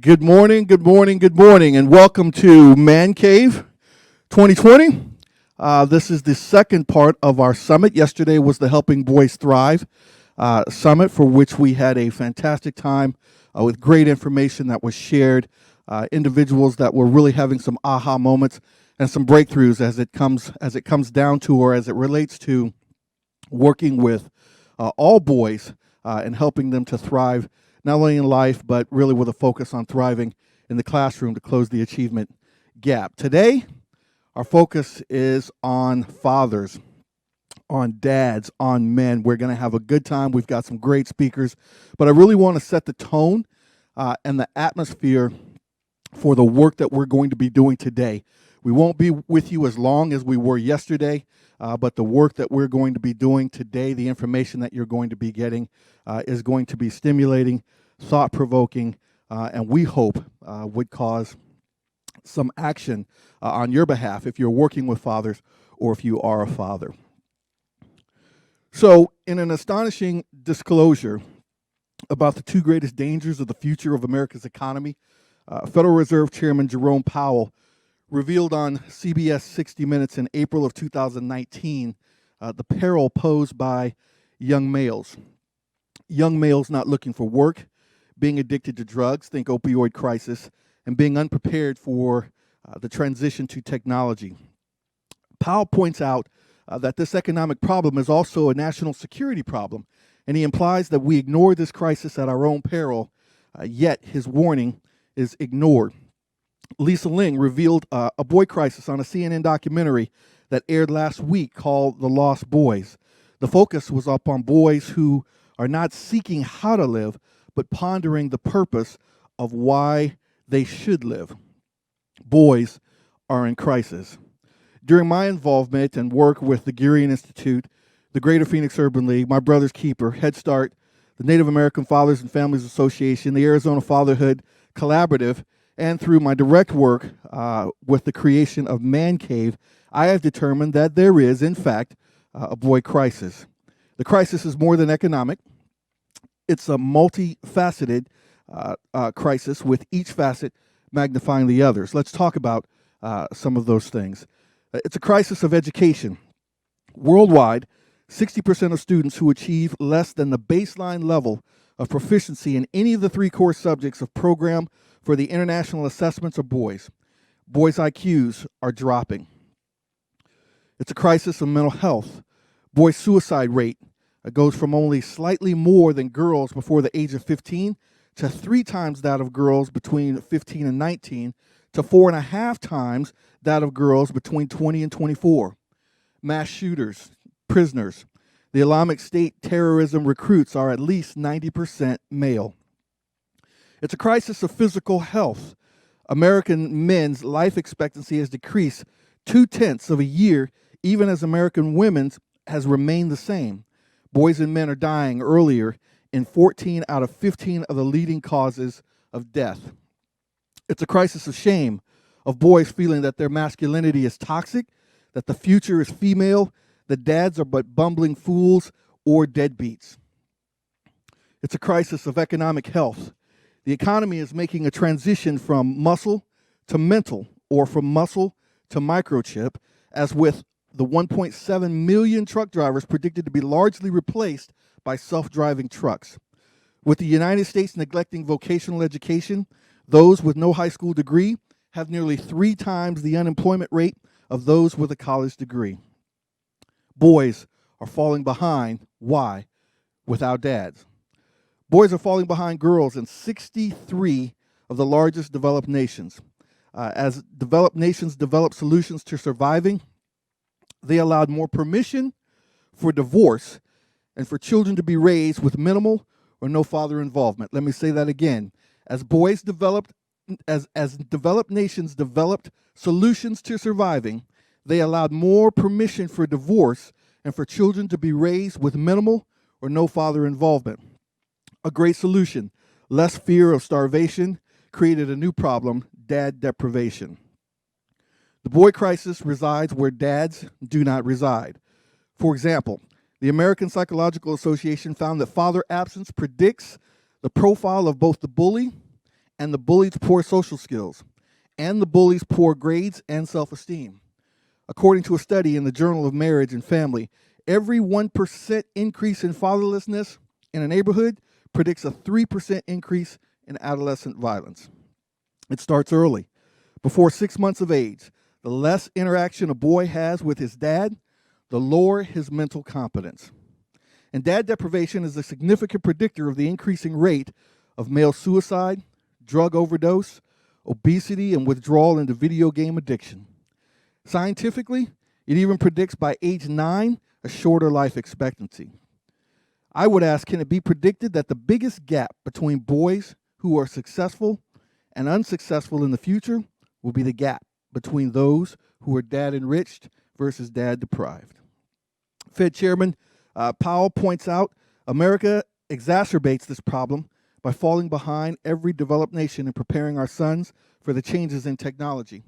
Good morning, good morning, good morning, and welcome to Man Cave 2020. This is the second part of our summit. Yesterday was the Helping Boys Thrive summit, for which we had a fantastic time with great information that was shared, individuals that were really having some aha moments and some breakthroughs as it comes down to, or as it relates to, working with all boys and helping them to thrive not only in life, but really with a focus on thriving in the classroom to close the achievement gap. Today, our focus is on fathers, on dads, on men. We're going to have a good time. We've got some great speakers, but I really want to set the tone and the atmosphere for the work that we're going to be doing today. We won't be with you as long as we were yesterday, but the work that we're going to be doing today, the information that you're going to be getting, is going to be stimulating, thought-provoking, and we hope would cause some action on your behalf if you're working with fathers or if you are a father. So, in an astonishing disclosure about the two greatest dangers of the future of America's economy, Federal Reserve Chairman Jerome Powell revealed on CBS 60 Minutes in April of 2019 the peril posed by young males. Young males not looking for work, being addicted to drugs, think opioid crisis, and being unprepared for the transition to technology. Powell points out that this economic problem is also a national security problem, and he implies that we ignore this crisis at our own peril, yet his warning is ignored. Lisa Ling revealed a boy crisis on a CNN documentary that aired last week called The Lost Boys. The focus was upon boys who are not seeking how to live, but pondering the purpose of why they should live. Boys are in crisis. During my involvement and work with the Gurian Institute, the Greater Phoenix Urban League, My Brother's Keeper, Head Start, the Native American Fathers and Families Association, the Arizona Fatherhood Collaborative, and through my direct work with the creation of Man Cave, I have determined that there is, in fact, a boy crisis. The crisis is more than economic. It's a multifaceted crisis, with each facet magnifying the others. Let's talk about some of those things. It's a crisis of education. Worldwide, 60% of students who achieve less than the baseline level of proficiency in any of the three core subjects of program for the international assessments are boys. Boys' IQs are dropping. It's a crisis of mental health. Boys' suicide rate goes from only slightly more than girls before the age of 15 to 3 times that of girls between 15 and 19 to 4.5 times that of girls between 20 and 24. Mass shooters, prisoners, the Islamic State terrorism recruits are at least 90% male. It's a crisis of physical health. American men's life expectancy has decreased 0.2 of a year, even as American women's has remained the same. Boys and men are dying earlier in 14 out of 15 of the leading causes of death. It's a crisis of shame, of boys feeling that their masculinity is toxic, that the future is female, that dads are but bumbling fools or deadbeats. It's a crisis of economic health. The economy is making a transition from muscle to mental, or from muscle to microchip, as with the 1.7 million truck drivers predicted to be largely replaced by self-driving trucks. With the United States neglecting vocational education, those with no high school degree have nearly 3 times the unemployment rate of those with a college degree. Boys are falling behind. Why? Without dads. Boys are falling behind girls in 63 of the largest developed nations. As developed nations develop solutions to surviving, they allowed more permission for divorce and for children to be raised with minimal or no father involvement. Let me say that again. As developed nations developed solutions to surviving, they allowed more permission for divorce and for children to be raised with minimal or no father involvement. A great solution, less fear of starvation, created a new problem, dad deprivation. The boy crisis resides where dads do not reside. For example, the American Psychological Association found that father absence predicts the profile of both the bully and the bully's poor social skills, and the bully's poor grades and self-esteem. According to a study in the Journal of Marriage and Family, every 1% increase in fatherlessness in a neighborhood predicts a 3% increase in adolescent violence. It starts early. Before 6 months of age, the less interaction a boy has with his dad, the lower his mental competence. And dad deprivation is a significant predictor of the increasing rate of male suicide, drug overdose, obesity, and withdrawal into video game addiction. Scientifically, it even predicts by age 9 a shorter life expectancy. I would ask, can it be predicted that the biggest gap between boys who are successful and unsuccessful in the future will be the gap between those who are dad enriched versus dad deprived? Fed Chairman Powell points out America exacerbates this problem by falling behind every developed nation in preparing our sons for the changes in technology.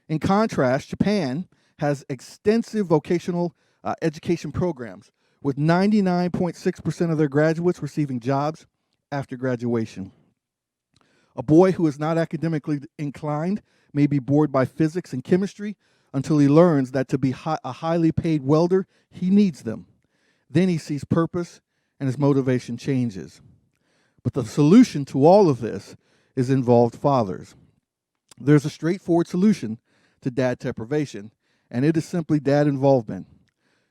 In contrast, Japan has extensive vocational education programs, with 99.6% of their graduates receiving jobs after graduation. A boy who is not academically inclined may be bored by physics and chemistry until he learns that to be a highly paid welder, he needs them. Then he sees purpose and his motivation changes. But the solution to all of this is involved fathers. There's a straightforward solution to dad deprivation, and it is simply dad involvement.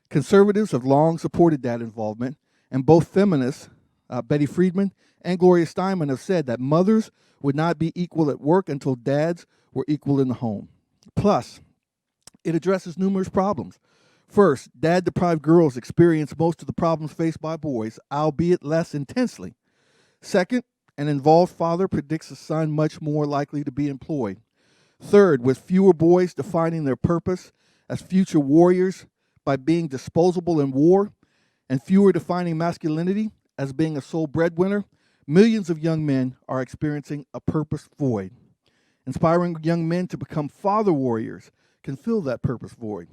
Conservatives have long supported dad involvement, and both feminists, Betty Friedman and Gloria Steinem, have said that mothers would not be equal at work until dads were equal in the home. Plus, it addresses numerous problems. First, dad-deprived girls experience most of the problems faced by boys, albeit less intensely. Second, an involved father predicts a son much more likely to be employed. Third, with fewer boys defining their purpose as future warriors by being disposable in war, and fewer defining masculinity as being a sole breadwinner, millions of young men are experiencing a purpose void. Inspiring young men to become father warriors can fill that purpose void.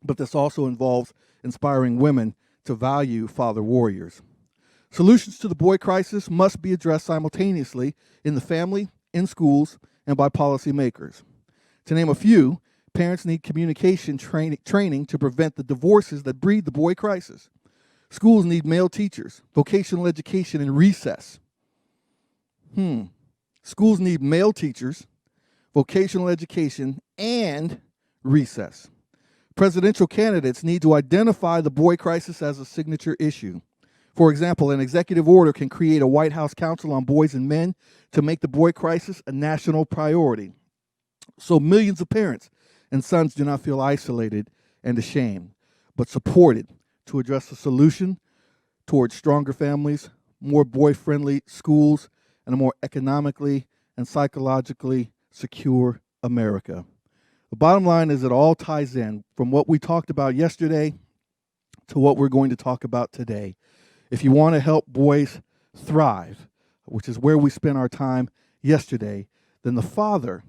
But this also involves inspiring women to value father warriors. Solutions to the boy crisis must be addressed simultaneously in the family, in schools, and by policymakers. To name a few, parents need communication training to prevent the divorces that breed the boy crisis. Schools need male teachers, vocational education, and recess. Schools need male teachers, vocational education, and recess. Presidential candidates need to identify the boy crisis as a signature issue. For example, an executive order can create a White House Council on Boys and Men to make the boy crisis a national priority, so millions of parents and sons do not feel isolated and ashamed, but supported to address a solution towards stronger families, more boy-friendly schools, and a more economically and psychologically secure America. The bottom line is it all ties in from what we talked about yesterday to what we're going to talk about today. If you want to help boys thrive, which is where we spent our time yesterday, then the father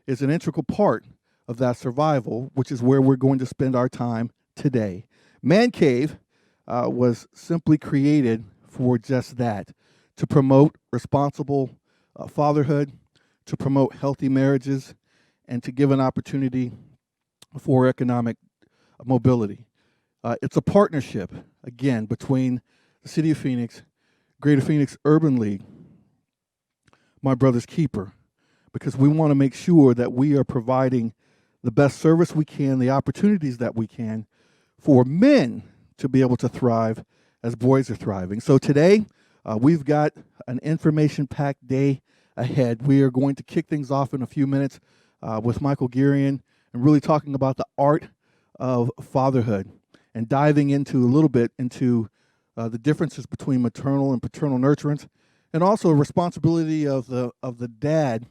is an integral part of that survival, which is where we're going to spend our time today. Man Cave was simply created for just that, to promote responsible fatherhood, to promote healthy marriages, and to give an opportunity for economic mobility. It's a partnership, again, between the City of Phoenix, Greater Phoenix Urban League, My Brother's Keeper, because we want to make sure that we are providing the best service we can, the opportunities that we can for men to be able to thrive as boys are thriving. So today, we've got an information-packed day ahead. We are going to kick things off in a few minutes with Michael Gurian and really talking about the art of fatherhood and diving into a little bit into the differences between maternal and paternal nurturance, and also a responsibility of the dad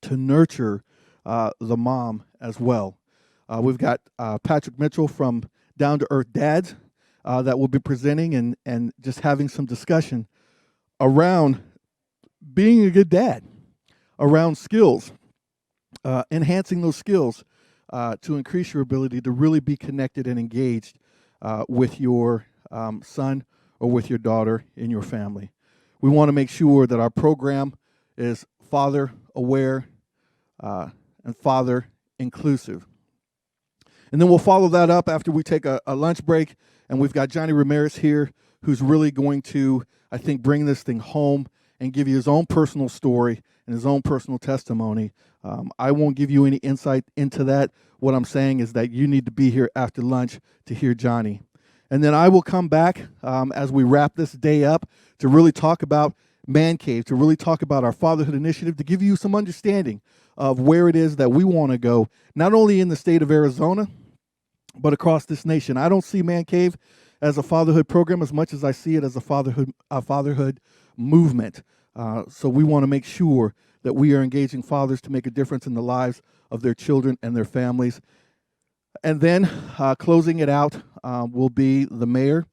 to nurture the mom as well. We've got Patrick Mitchell from Down to Earth Dads that will be presenting and just having some discussion around being a good dad, around skills, enhancing those skills to increase your ability to really be connected and engaged with your son or with your daughter in your family. We want to make sure that our program is father aware, and father inclusive. And then we'll follow that up after we take a lunch break, and we've got Johnny Ramirez here, who's really going to, I think, bring this thing home and give you his own personal story and his own personal testimony. I won't give you any insight into that. What I'm saying is that you need to be here after lunch to hear Johnny. And then I will come back as we wrap this day up to really talk about Man Cave, to really talk about our Fatherhood Initiative, to give you some understanding of where it is that we want to go, not only in the state of Arizona, but across this nation. I don't see Man Cave as a fatherhood program as much as I see it as a fatherhood movement. So we want to make sure that we are engaging fathers to make a difference in the lives of their children and their families. And then closing it out will be the mayor,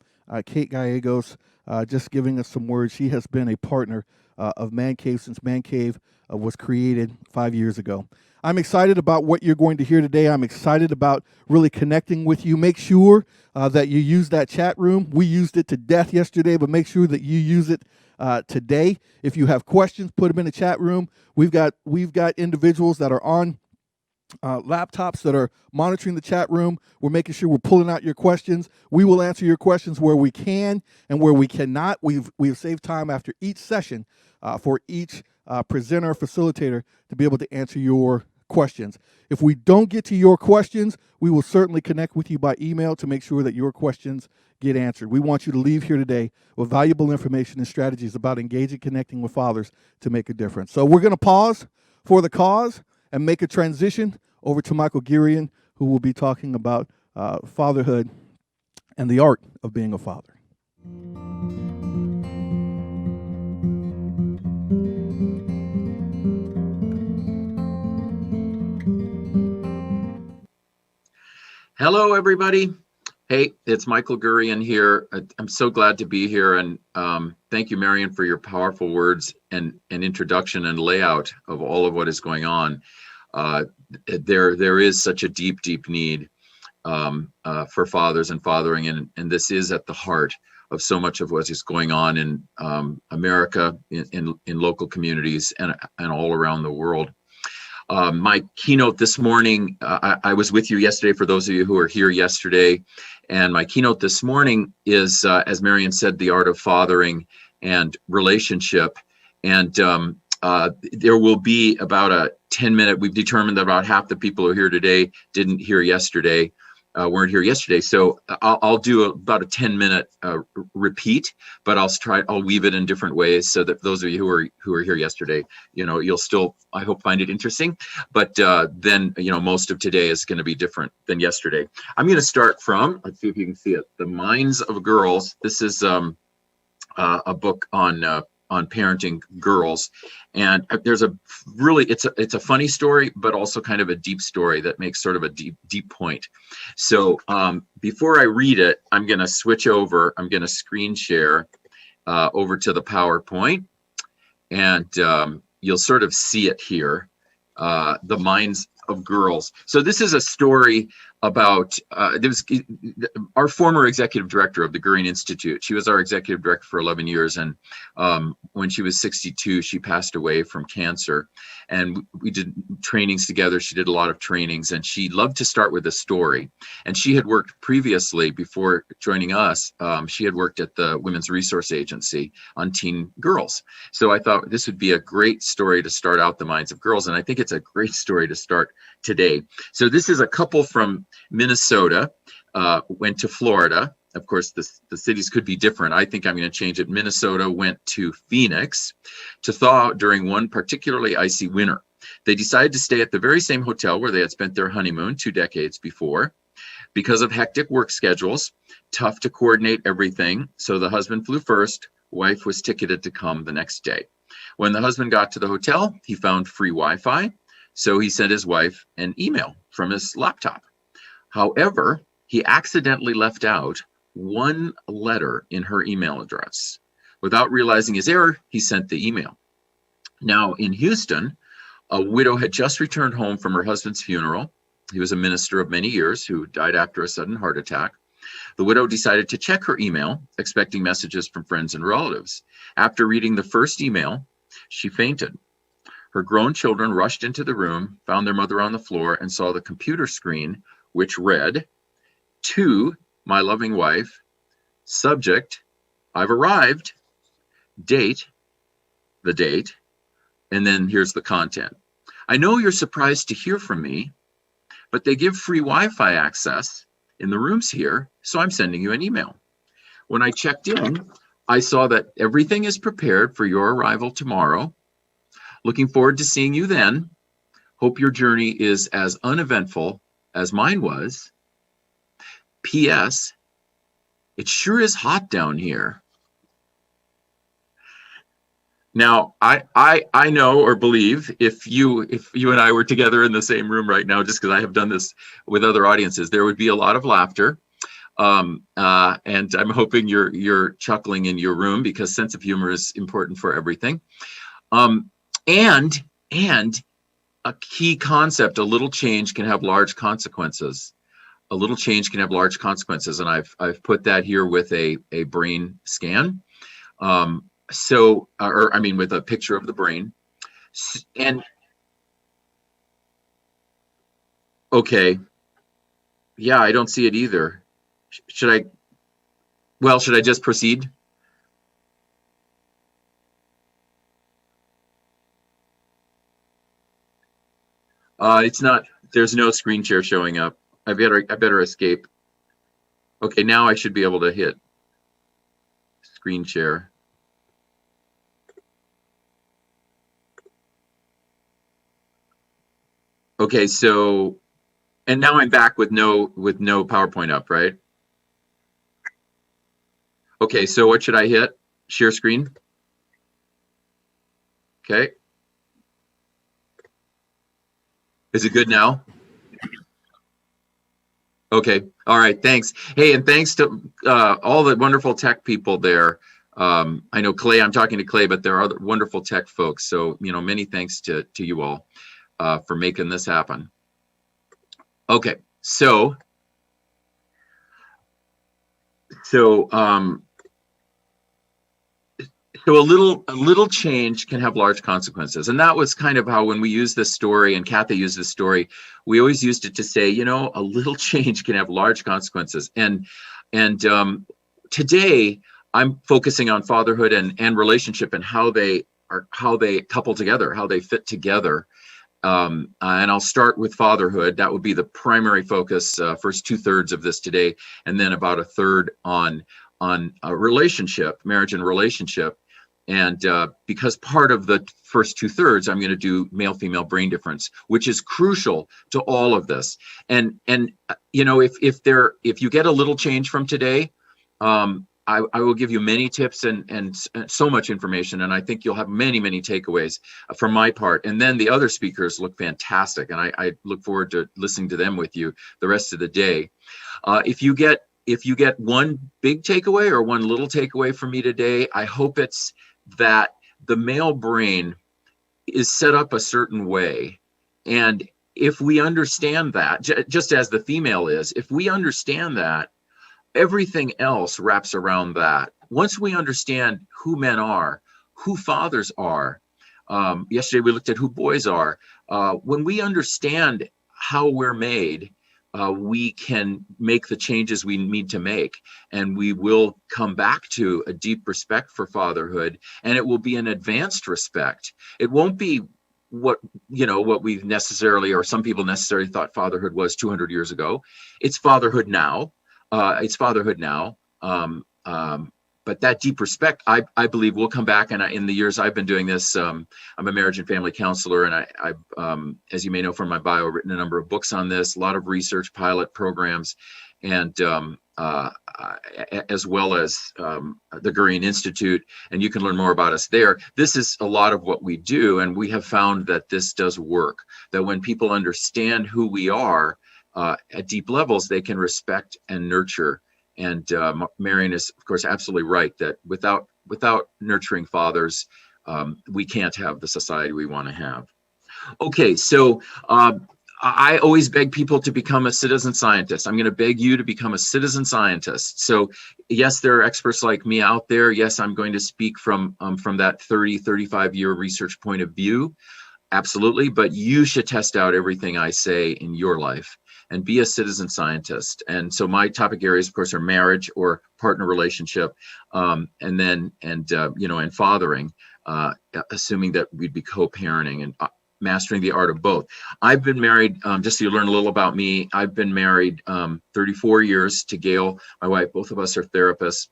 Kate Gallegos, just giving us some words. She has been a partner of Man Cave since Man Cave was created 5 years ago. I'm excited about what you're going to hear today. I'm excited about really connecting with you. Make sure that you use that chat room. We used it to death yesterday, but make sure that you use it today. If you have questions, put them in the chat room. We've got individuals that are on laptops that are monitoring the chat room. We're making sure we're pulling out your questions. We will answer your questions where we can and where we cannot. We've saved time after each session for each presenter or facilitator to be able to answer your questions. If we don't get to your questions, we will certainly connect with you by email to make sure that your questions get answered. We want you to leave here today with valuable information and strategies about engaging, connecting with fathers to make a difference. So we're going to pause for the cause and make a transition over to Michael Girian, who will be talking about fatherhood and the art of being a father. Hello, everybody. Hey, it's Michael Gurian here. I'm so glad to be here, and thank you, Marion, for your powerful words and introduction and layout of all of what is going on. There is such a deep need for fathers and fathering, and this is at the heart of so much of what is going on in America, in local communities, and all around the world. My keynote this morning, I was with you yesterday, for those of you who were here yesterday, and my keynote this morning is, as Marion said, the art of fathering and relationship. And there will be about a 10-minute, we've determined that about half the people who are here today weren't here yesterday. So I'll do about a 10-minute repeat, but I'll weave it in different ways so that those of you who were here yesterday, you'll still, I hope, find it interesting. But then, most of today is going to be different than yesterday. I'm going to start from, let's see if you can see it, The Minds of Girls. This is a book on parenting girls, and there's it's a funny story, but also kind of a deep story that makes sort of a deep point. So before I read it, I'm going to switch over. I'm going to screen share over to the PowerPoint, and you'll sort of see it here. The Minds of Girls. So this is a story about our former executive director of the Gurian Institute. She was our executive director for 11 years, and when she was 62, she passed away from cancer. And we did trainings together. She did a lot of trainings, and she loved to start with a story. And she had worked previously, before joining us, she had worked at the Women's Resource Agency on teen girls. So I thought this would be a great story to start out The Minds of Girls, and I think it's a great story to start today. So this is a couple from Minnesota, went to Florida. Of course, the cities could be different. I think I'm going to change it. Minnesota went to Phoenix to thaw out during one particularly icy winter. They decided to stay at the very same hotel where they had spent their honeymoon 2 decades before. Because of hectic work schedules, tough to coordinate everything, so the husband flew first, wife was ticketed to come the next day. When the husband got to the hotel, he found free Wi-Fi, so he sent his wife an email from his laptop. However, he accidentally left out one letter in her email address. Without realizing his error, he sent the email. Now, in Houston, a widow had just returned home from her husband's funeral. He was a minister of many years who died after a sudden heart attack. The widow decided to check her email, expecting messages from friends and relatives. After reading the first email, she fainted. Her grown children rushed into the room, found their mother on the floor, and saw the computer screen, which read, "To my loving wife, subject, I've arrived, date, the date, and then here's the content. I know you're surprised to hear from me, but they give free Wi-Fi access in the rooms here, so I'm sending you an email. When I checked in, I saw that everything is prepared for your arrival tomorrow. Looking forward to seeing you then. Hope your journey is as uneventful as mine was. P.S. It sure is hot down here." Now, I know or believe if you and I were together in the same room right now, just because I have done this with other audiences, there would be a lot of laughter. And I'm hoping you're chuckling in your room, because sense of humor is important for everything. And a key concept: a little change can have large consequences. A little change can have large consequences, and I've put that here with a brain scan. With a picture of the brain. And okay, yeah, I don't see it either. Should I just proceed? It's not, there's no screen share showing up. I better escape. Okay, now I should be able to hit screen share. Okay, so, and now I'm back with no PowerPoint up, right? Okay, so what should I hit? Share screen? Okay. Is it good now? Okay, all right, thanks. Hey, and thanks to all the wonderful tech people there. I know Clay, I'm talking to Clay, but there are other wonderful tech folks. So, many thanks to you all for making this happen. Okay, so a little change can have large consequences, and that was kind of how, when we use this story, and Kathy used this story, we always used it to say, a little change can have large consequences. And today I'm focusing on fatherhood and relationship, and how they couple together, how they fit together. And I'll start with fatherhood. That would be the primary focus, first 2/3 of this today, and then about 1/3 on a relationship, marriage and relationship. And because part of the first 2/3, I'm going to do male-female brain difference, which is crucial to all of this. And if you get a little change from today, I will give you many tips and so much information, and I think you'll have many takeaways from my part. And then the other speakers look fantastic, and I look forward to listening to them with you the rest of the day. If you get one big takeaway or one little takeaway from me today, I hope it's that the male brain is set up a certain way. And if we understand that, just as the female is, if we understand that, everything else wraps around that. Once we understand who men are, who fathers are, yesterday we looked at who boys are. When we understand how we're made, we can make the changes we need to make, and we will come back to a deep respect for fatherhood, and it will be an advanced respect. It won't be what we necessarily, or some people necessarily, thought fatherhood was 200 years ago. It's fatherhood now. But that deep respect, I believe, will come back. And in the years I've been doing this, I'm a marriage and family counselor, and I've, as you may know from my bio, written a number of books on this, a lot of research, pilot programs, and as well as the Gurian Institute, and you can learn more about us there. This is a lot of what we do, and we have found that this does work, that when people understand who we are at deep levels, they can respect and nurture. And Marion is, of course, absolutely right that without nurturing fathers, we can't have the society we want to have. Okay, so I always beg people to become a citizen scientist. I'm going to beg you to become a citizen scientist. So yes, there are experts like me out there. Yes, I'm going to speak from that 35-year research point of view. absolutely, but you should test out everything I say in your life and be a citizen scientist. And so my topic areas, of course, are marriage or partner relationship, and fathering, assuming that we'd be co-parenting, and mastering the art of both. I've been married, just so you learn a little about me, I've been married 34 years to Gail, my wife. Both of us are therapists.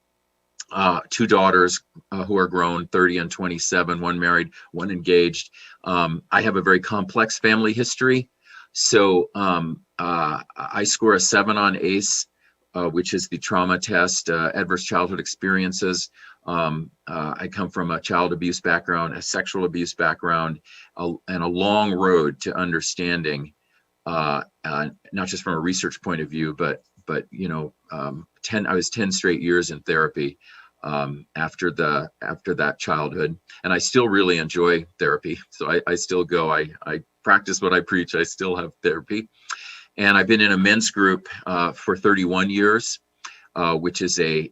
Two daughters who are grown, 30 and 27, one married, one engaged. I have a very complex family history. So I score a 7 on ACE, which is the trauma test, adverse childhood experiences. I come from a child abuse background, a sexual abuse background, and a long road to understanding, not just from a research point of view, but I was 10 straight years in therapy after that childhood, and I still really enjoy therapy. So I still go. I practice what I preach. I still have therapy, and I've been in a men's group for 31 years, which is a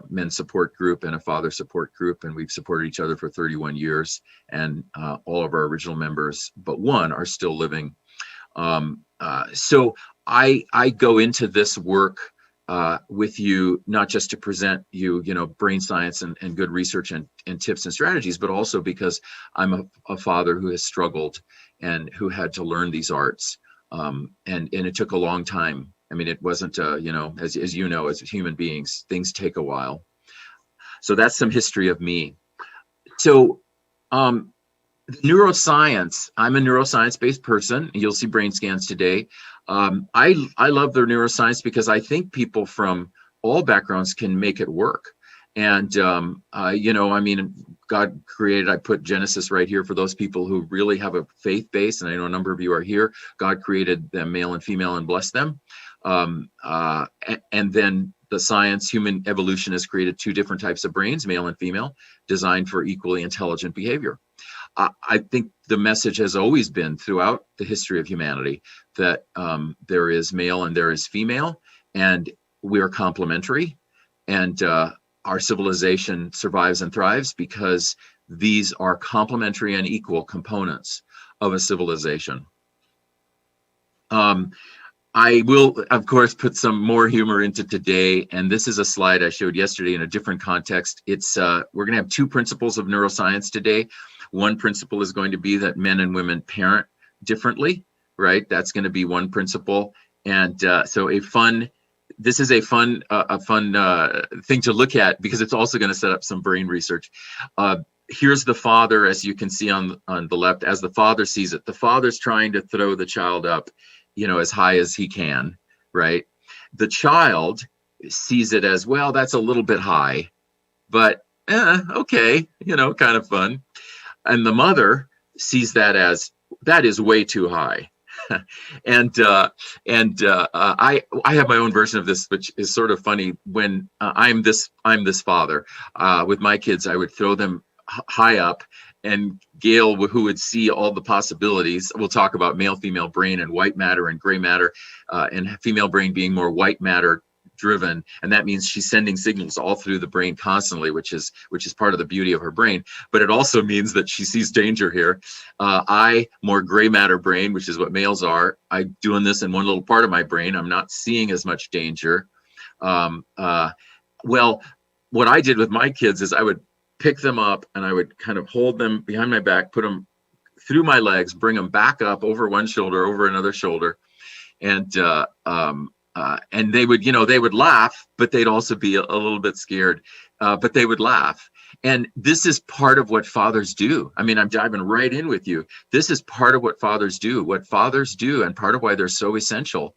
men's support group and a father support group, and we've supported each other for 31 years. And all of our original members, but one, are still living. So I go into this work with you, not just to present you, brain science and good research and tips and strategies, but also because I'm a father who has struggled and who had to learn these arts. And it took a long time. I mean, it wasn't, as you know, as human beings, things take a while. So that's some history of me. So neuroscience, I'm a neuroscience-based person. You'll see brain scans today. I love the neuroscience because I think people from all backgrounds can make it work. And, God created, I put Genesis right here for those people who really have a faith base. And I know a number of you are here. God created them male and female and blessed them. And then the science, human evolution, has created two different types of brains, male and female, designed for equally intelligent behavior. I think the message has always been throughout the history of humanity that there is male and there is female, and we are complementary, and our civilization survives and thrives because these are complementary and equal components of a civilization. I will, of course, put some more humor into today, and this is a slide I showed yesterday in a different context. It's we're going to have two principles of neuroscience today. One principle is going to be that men and women parent differently, right? That's going to be one principle, and so this is a fun thing to look at because it's also going to set up some brain research. Here's the father, as you can see on the left, as the father sees it. The father's trying to throw the child up, as high as he can, right? The child sees it as, well, that's a little bit high, but okay, kind of fun. And the mother sees that as, that is way too high. And I have my own version of this, which is sort of funny. When I'm this father with my kids, I would throw them high up, and Gail, who would see all the possibilities, we'll talk about male, female brain and white matter and gray matter, and female brain being more white matter driven. And that means she's sending signals all through the brain constantly, which is part of the beauty of her brain. But it also means that she sees danger here. I, more gray matter brain, which is what males are, I'm doing this in one little part of my brain. I'm not seeing as much danger. Well, what I did with my kids is I would pick them up and I would kind of hold them behind my back, put them through my legs, bring them back up over one shoulder, over another shoulder. And they would laugh, but they'd also be a little bit scared, but they would laugh. And this is part of what fathers do. I mean, I'm diving right in with you. This is part of what fathers do. What fathers do, and part of why they're so essential,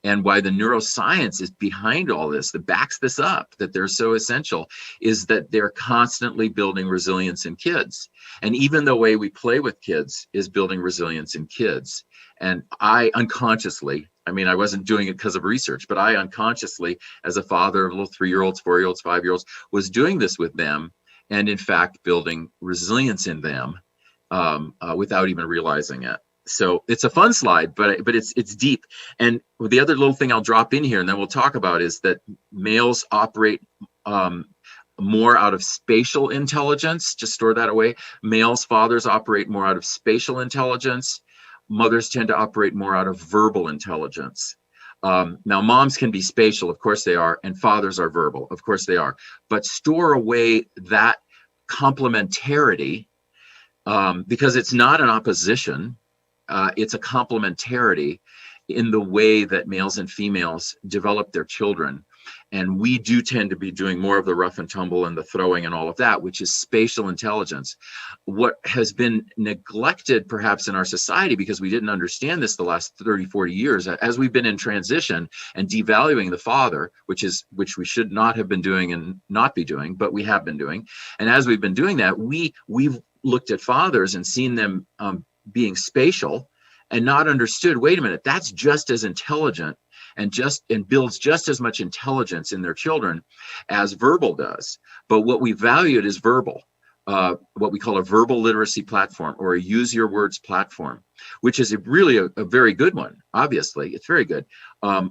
and why the neuroscience is behind all this, that backs this up, that they're so essential, is that they're constantly building resilience in kids. And even the way we play with kids is building resilience in kids. And I unconsciously, I wasn't doing it because of research, but I unconsciously, as a father of little 3-year-olds, 4-year-olds, 5-year-olds, was doing this with them, and in fact, building resilience in them without even realizing it. So it's a fun slide, but it's deep. And the other little thing I'll drop in here, and then we'll talk about, is that males operate more out of spatial intelligence. Just store that away. Males, fathers operate more out of spatial intelligence. Mothers tend to operate more out of verbal intelligence. Now, moms can be spatial, of course they are, and fathers are verbal, of course they are. But store away that complementarity, because it's not an opposition, it's a complementarity in the way that males and females develop their children. And we do tend to be doing more of the rough and tumble and the throwing and all of that, which is spatial intelligence. What has been neglected perhaps in our society, because we didn't understand this the last 30, 40 years, as we've been in transition and devaluing the father, which we should not have been doing and not be doing, but we have been doing. And as we've been doing that, we've looked at fathers and seen them being spatial and not understood, wait a minute, that's just as intelligent and builds just as much intelligence in their children as verbal does. But what we valued is verbal, what we call a verbal literacy platform, or a use your words platform, which is really a very good one. Obviously, it's very good.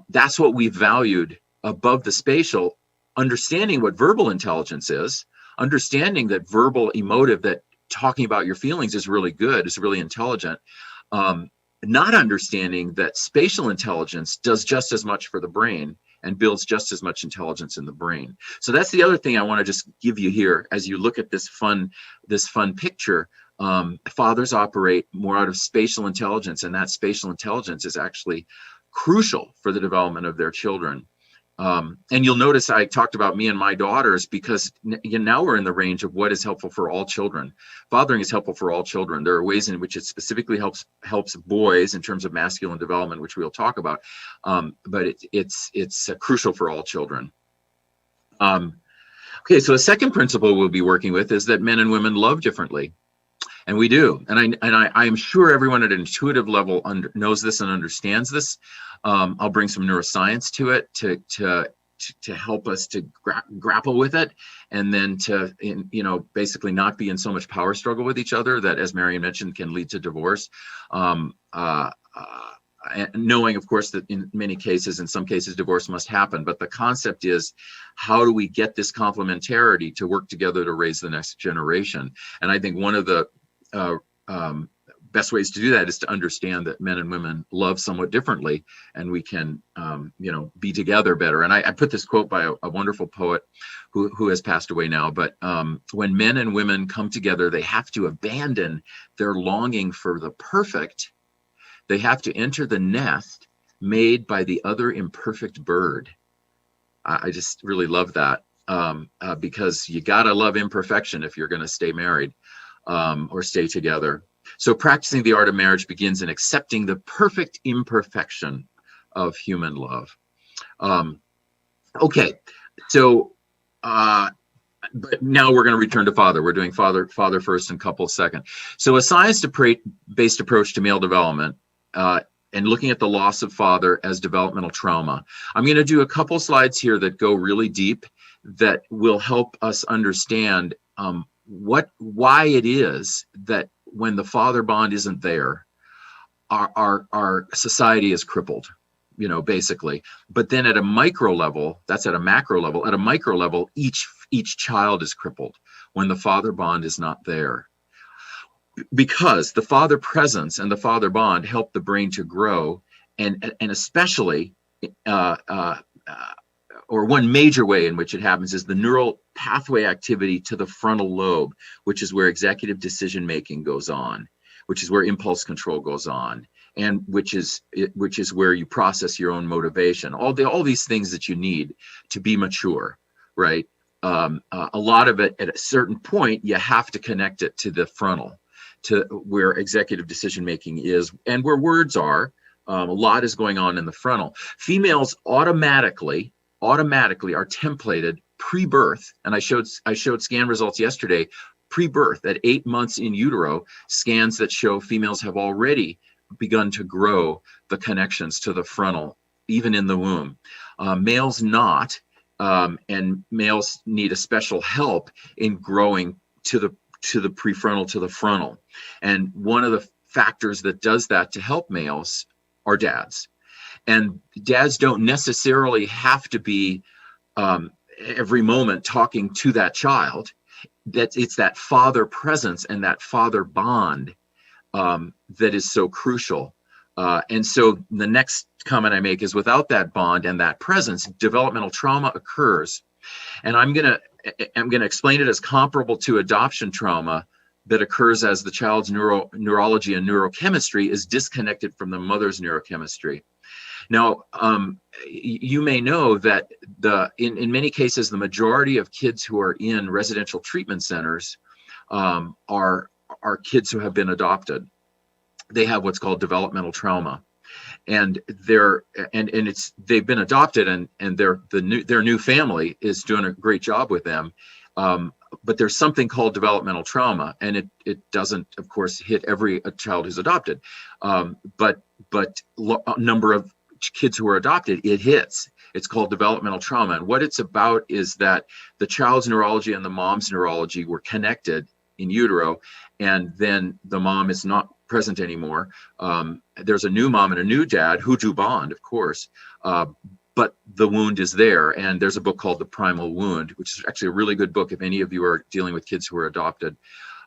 That's what we valued above the spatial, understanding what verbal intelligence is, understanding that verbal emotive, that talking about your feelings is really good, is really intelligent. Not understanding that spatial intelligence does just as much for the brain and builds just as much intelligence in the brain. So that's the other thing I want to just give you here as you look at this fun picture. Fathers operate more out of spatial intelligence, and that spatial intelligence is actually crucial for the development of their children. And you'll notice I talked about me and my daughters, because now we're in the range of what is helpful for all children. Fathering is helpful for all children. There are ways in which it specifically helps boys in terms of masculine development, which we'll talk about. But it's crucial for all children. Okay, so the second principle we'll be working with is that men and women love differently. And we do. And I am sure everyone at an intuitive level knows this and understands this. I'll bring some neuroscience to it to help us to grapple with it, and then to basically not be in so much power struggle with each other that, as Marion mentioned, can lead to divorce. Knowing, of course, that in some cases, divorce must happen. But the concept is, how do we get this complementarity to work together to raise the next generation? And I think one of the best ways to do that is to understand that men and women love somewhat differently, and we can, be together better. And I put this quote by a wonderful poet who has passed away now. But when men and women come together, they have to abandon their longing for the perfect. They have to enter the nest made by the other imperfect bird. I just really love that, because you gotta love imperfection if you're going to stay married or stay together. So practicing the art of marriage begins in accepting the perfect imperfection of human love. Okay, so but now we're going to return to father. We're doing father first and couple second. So a science-based approach to male development, and looking at the loss of father as developmental trauma. I'm going to do a couple slides here that go really deep, that will help us understand why it is that when the father bond isn't there, our society is crippled, basically. But then at a micro level, that's at a macro level. At a micro level, each child is crippled when the father bond is not there, because the father presence and the father bond help the brain to grow, and especially or one major way in which it happens is the neural pathway activity to the frontal lobe, which is where executive decision making goes on, which is where impulse control goes on, and which is where you process your own motivation. All these things that you need to be mature, right? A lot of it, at a certain point, you have to connect it to the frontal, to where executive decision making is, and where words are. A lot is going on in the frontal. Females automatically are templated pre-birth, and I showed scan results yesterday. Pre-birth, at 8 months in utero, scans that show females have already begun to grow the connections to the frontal, even in the womb. Males not, and males need a special help in growing to the prefrontal to the frontal. And one of the factors that does that to help males are dads. And dads don't necessarily have to be every moment talking to that child, that it's that father presence and that father bond that is so crucial. And so the next comment I make is, without that bond and that presence, developmental trauma occurs. And I'm gonna explain it as comparable to adoption trauma that occurs as the child's neurology and neurochemistry is disconnected from the mother's neurochemistry. Now, you may know that in many cases, the majority of kids who are in residential treatment centers are kids who have been adopted. They have what's called developmental trauma, and they've been adopted, and their new family is doing a great job with them. But there's something called developmental trauma, and it doesn't, of course, hit every child who's adopted, but a number of kids who are adopted, it hits. It's called developmental trauma, and what it's about is that the child's neurology and the mom's neurology were connected in utero, and then the mom is not present anymore. There's a new mom and a new dad who do bond, of course, but the wound is there. And there's a book called The Primal Wound, which is actually a really good book if any of you are dealing with kids who are adopted,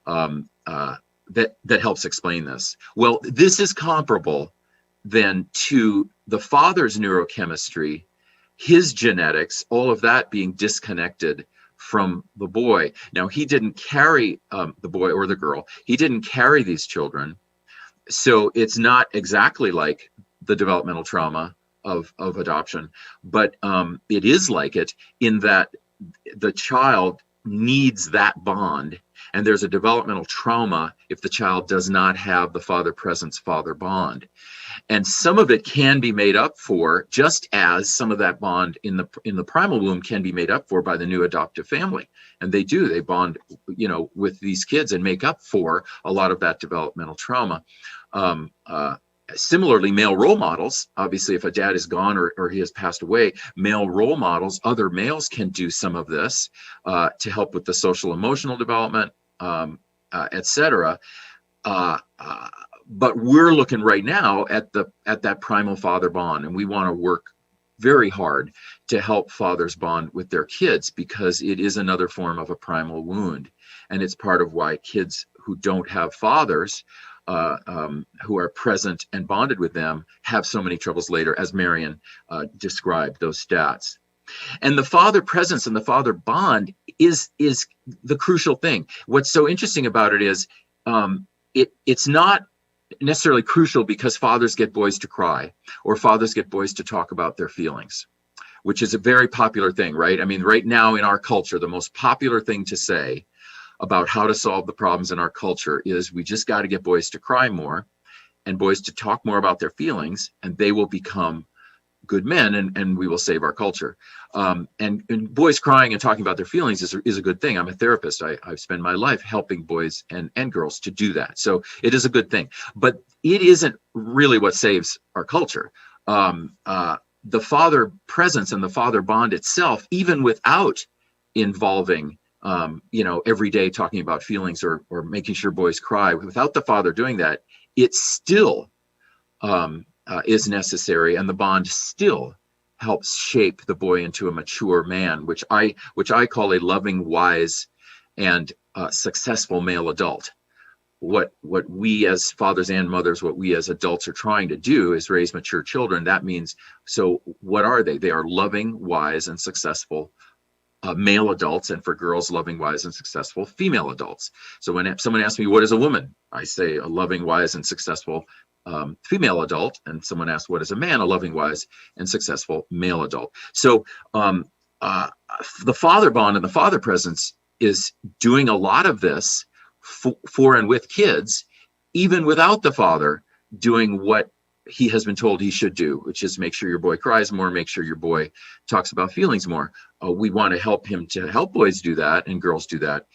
that helps explain this. Well, this is comparable then to the father's neurochemistry, his genetics, all of that being disconnected from the boy. Now, he didn't carry the boy or the girl. He didn't carry these children. So it's not exactly like the developmental trauma of adoption, but it is like it in that the child needs that bond. And there's a developmental trauma if the child does not have the father presence, father bond. And some of it can be made up for, just as some of that bond in the primal womb can be made up for by the new adoptive family. And they bond, with these kids and make up for a lot of that developmental trauma. Similarly, male role models, obviously, if a dad is gone or he has passed away, male role models, other males can do some of this to help with the social emotional development, etc. But we're looking right now at that primal father bond, and we want to work very hard to help fathers bond with their kids, because it is another form of a primal wound, and it's part of why kids who don't have fathers who are present and bonded with them have so many troubles later, as Marion described those stats. And the father presence and the father bond is the crucial thing. What's so interesting about it is it's not necessarily crucial because fathers get boys to cry or fathers get boys to talk about their feelings, which is a very popular thing, right? I mean, right now in our culture, the most popular thing to say about how to solve the problems in our culture is we just got to get boys to cry more and boys to talk more about their feelings, and they will become good men, and we will save our culture. And boys crying and talking about their feelings is a good thing. I'm a therapist. I've spent my life helping boys and girls to do that. So it is a good thing, but it isn't really what saves our culture. The father presence and the father bond itself, even without involving every day talking about feelings or making sure boys cry, without the father doing that, it still is necessary, and the bond still helps shape the boy into a mature man, which I call a loving, wise, and successful male adult. What we as fathers and mothers, what we as adults are trying to do is raise mature children. That means, so what are they? They are loving, wise, and successful male adults, and for girls, loving, wise, and successful female adults. So when someone asks me, what is a woman? I say a loving, wise, and successful female adult. And someone asks, what is a man? A loving, wise, and successful male adult. So the father bond and the father presence is doing a lot of this for and with kids, even without the father doing what he has been told he should do, which is make sure your boy cries more, make sure your boy talks about feelings more. We want to help him to help boys do that and girls do that.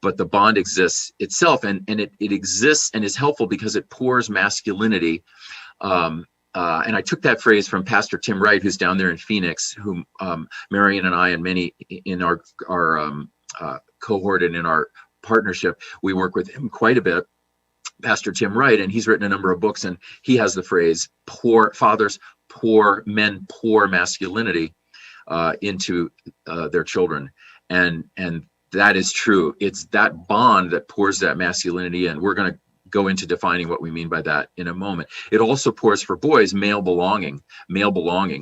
But the bond exists itself, and it exists and is helpful because it pours masculinity. And I took that phrase from Pastor Tim Wright, who's down there in Phoenix, whom Marion and I and many in our cohort and in our partnership, we work with him quite a bit. Pastor Tim Wright, and he's written a number of books, and he has the phrase, men pour masculinity. into their children. And that is true. It's that bond that pours that masculinity in. We're going to go into defining what we mean by that in a moment. It also pours for boys male belonging,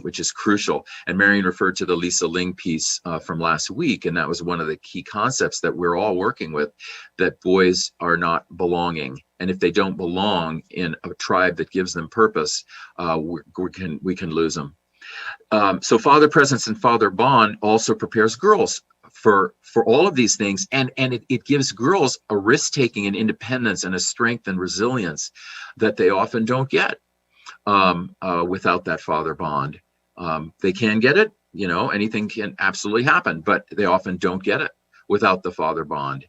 which is crucial. And Marion referred to the Lisa Ling piece from last week, and that was one of the key concepts that we're all working with, that boys are not belonging. And if they don't belong in a tribe that gives them purpose, we can lose them. So father presence and father bond also prepares girls for all of these things, and it gives girls a risk-taking and independence and a strength and resilience that they often don't get without that father bond. They can get it, anything can absolutely happen, but they often don't get it without the father bond.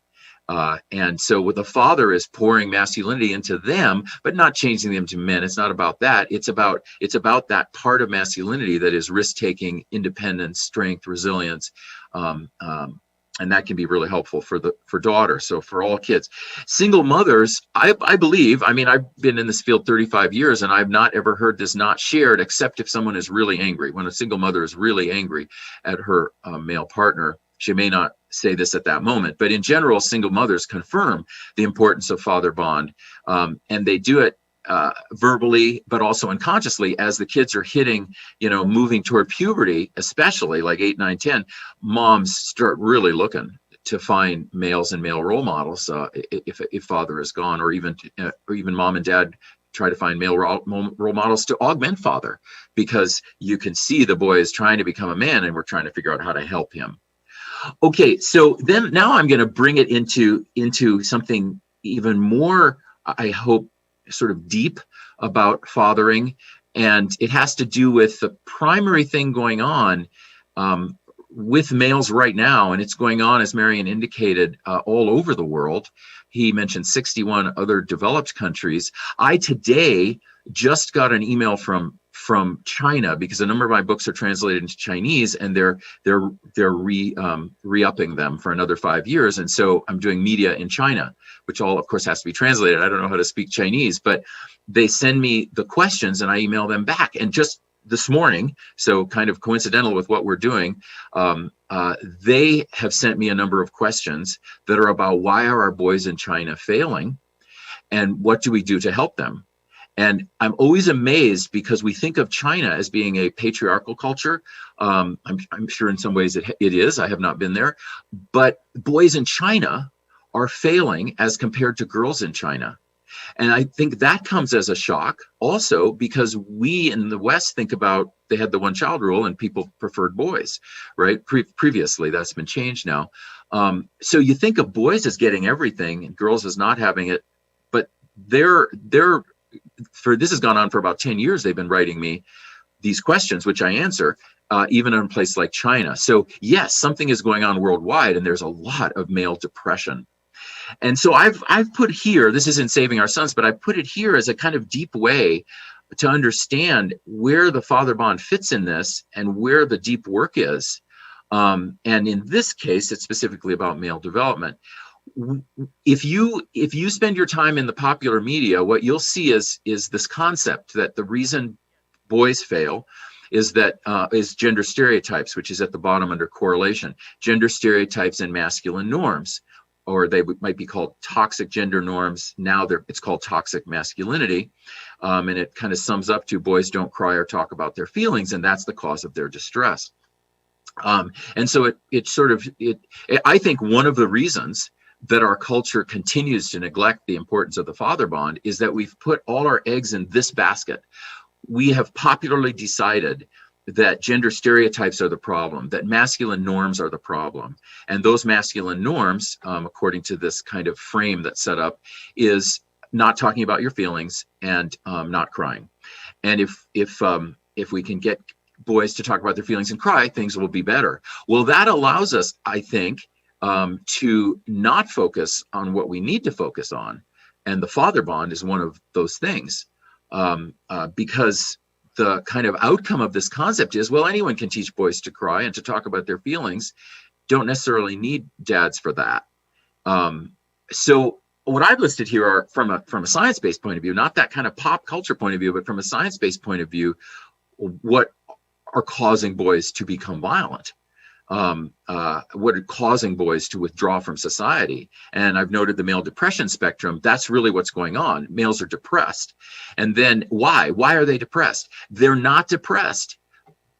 And so what the father is pouring masculinity into them, but not changing them to men. It's not about that. It's about that part of masculinity that is risk-taking, independence, strength, resilience. And that can be really helpful for daughters. So for all kids, single mothers, I believe, I've been in this field 35 years and I've not ever heard this not shared, except if someone is really angry. When a single mother is really angry at her male partner, she may not say this at that moment, but in general, single mothers confirm the importance of father bond. And they do it verbally, but also unconsciously as the kids are hitting, moving toward puberty, especially like 8, 9, 10, moms start really looking to find males and male role models if father is gone, or even mom and dad try to find male role models to augment father, because you can see the boy is trying to become a man and we're trying to figure out how to help him. Okay, so then now I'm going to bring it into something even more, I hope, sort of deep about fathering, and it has to do with the primary thing going on with males right now, and it's going on, as Marion indicated, all over the world. He mentioned 61 other developed countries. I today just got an email from China, because a number of my books are translated into Chinese, and they're re-upping them for another 5 years. And so I'm doing media in China, which all, of course, has to be translated. I don't know how to speak Chinese, but they send me the questions and I email them back. And just this morning, so kind of coincidental with what we're doing, they have sent me a number of questions that are about why are our boys in China failing, and what do we do to help them? And I'm always amazed, because we think of China as being a patriarchal culture. I'm sure in some ways it is. I have not been there. But boys in China are failing as compared to girls in China. And I think that comes as a shock also, because we in the West think about, they had the one-child rule and people preferred boys, right? Previously, that's been changed now. So you think of boys as getting everything and girls as not having it. But this has gone on for about 10 years. They've been writing me these questions, which I answer, even in a place like China. So yes, something is going on worldwide, and there's a lot of male depression. And so I've put here, this isn't Saving Our Sons, but I put it here as a kind of deep way to understand where the father bond fits in this and where the deep work is. And in this case, it's specifically about male development. If you spend your time in the popular media, what you'll see is this concept that the reason boys fail is gender stereotypes, which is at the bottom under correlation. Gender stereotypes and masculine norms, or they might be called toxic gender norms. Now it's called toxic masculinity, and it kind of sums up to boys don't cry or talk about their feelings, and that's the cause of their distress. And so I think one of the reasons that our culture continues to neglect the importance of the father bond is that we've put all our eggs in this basket. We have popularly decided that gender stereotypes are the problem, that masculine norms are the problem. And those masculine norms, according to this kind of frame that's set up, is not talking about your feelings and not crying. And if we can get boys to talk about their feelings and cry, things will be better. Well, that allows us, I think, to not focus on what we need to focus on. And the father bond is one of those things, because the kind of outcome of this concept is, well, anyone can teach boys to cry and to talk about their feelings. Don't necessarily need dads for that. So what I've listed here are from a science-based point of view, not that kind of pop culture point of view, but from a science-based point of view, what are causing boys to become violent. What are causing boys to withdraw from society. And I've noted the male depression spectrum. That's really what's going on. Males are depressed. And then why? Why are they depressed? They're not depressed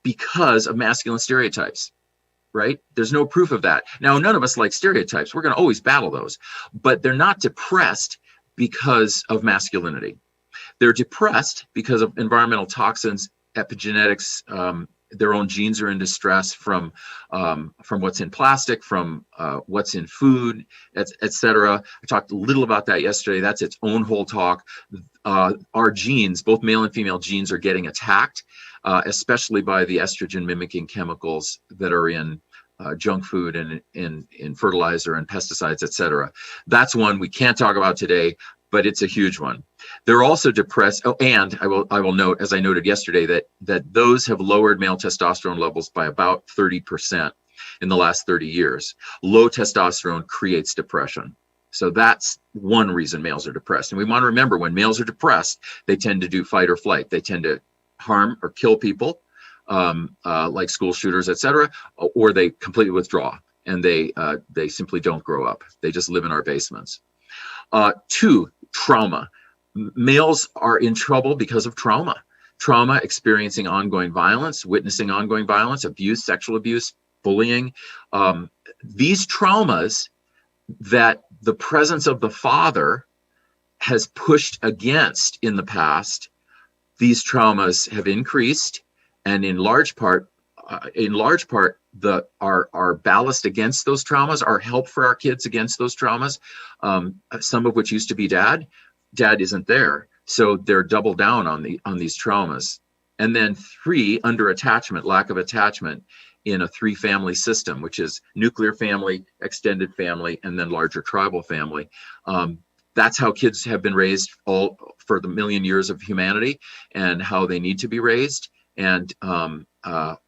because of masculine stereotypes, right? There's no proof of that. Now, none of us like stereotypes. We're going to always battle those. But they're not depressed because of masculinity. They're depressed because of environmental toxins, epigenetics. Their own genes are in distress from what's in plastic, from what's in food, et cetera. I talked a little about that yesterday. That's its own whole talk. Our genes, both male and female genes, are getting attacked, especially by the estrogen mimicking chemicals that are in junk food and in fertilizer and pesticides, et cetera. That's one we can't talk about today, but it's a huge one. They're also depressed. Oh, and I will note, as I noted yesterday, that those have lowered male testosterone levels by about 30% in the last 30 years. Low testosterone creates depression. So that's one reason males are depressed. And we want to remember, when males are depressed, they tend to do fight or flight. They tend to harm or kill people, like school shooters, et cetera, or they completely withdraw and they simply don't grow up. They just live in our basements. 2, trauma. Males are in trouble because of trauma. Trauma, experiencing ongoing violence, witnessing ongoing violence, abuse, sexual abuse, bullying. These traumas that the presence of the father has pushed against in the past, these traumas have increased, and in large part, our ballast against those traumas, our help for our kids against those traumas, some of which used to be dad isn't there, so they're double down on these traumas. And then 3, under attachment, lack of attachment in a 3-family system, which is nuclear family, extended family, and then larger tribal family. That's how kids have been raised all for the million years of humanity, and how they need to be raised. And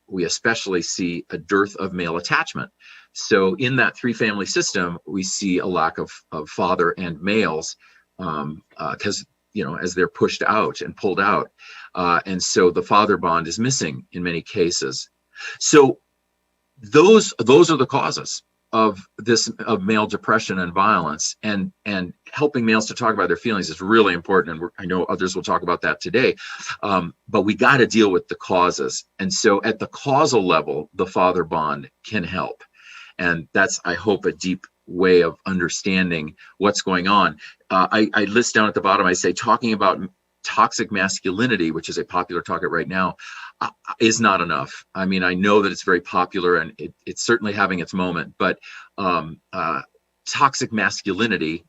we especially see a dearth of male attachment. So in that 3-family system, we see a lack of father and males, because as they're pushed out and pulled out, and so the father bond is missing in many cases. So those are the causes of male depression and violence, and helping males to talk about their feelings is really important, and I know others will talk about that today, but we got to deal with the causes. And so at the causal level, the father bond can help, and that's, I hope, a deep way of understanding what's going on. I list down at the bottom, I say, talking about toxic masculinity, which is a popular topic right now, is not enough. I mean, I know that it's very popular, and it's certainly having its moment, but toxic masculinity,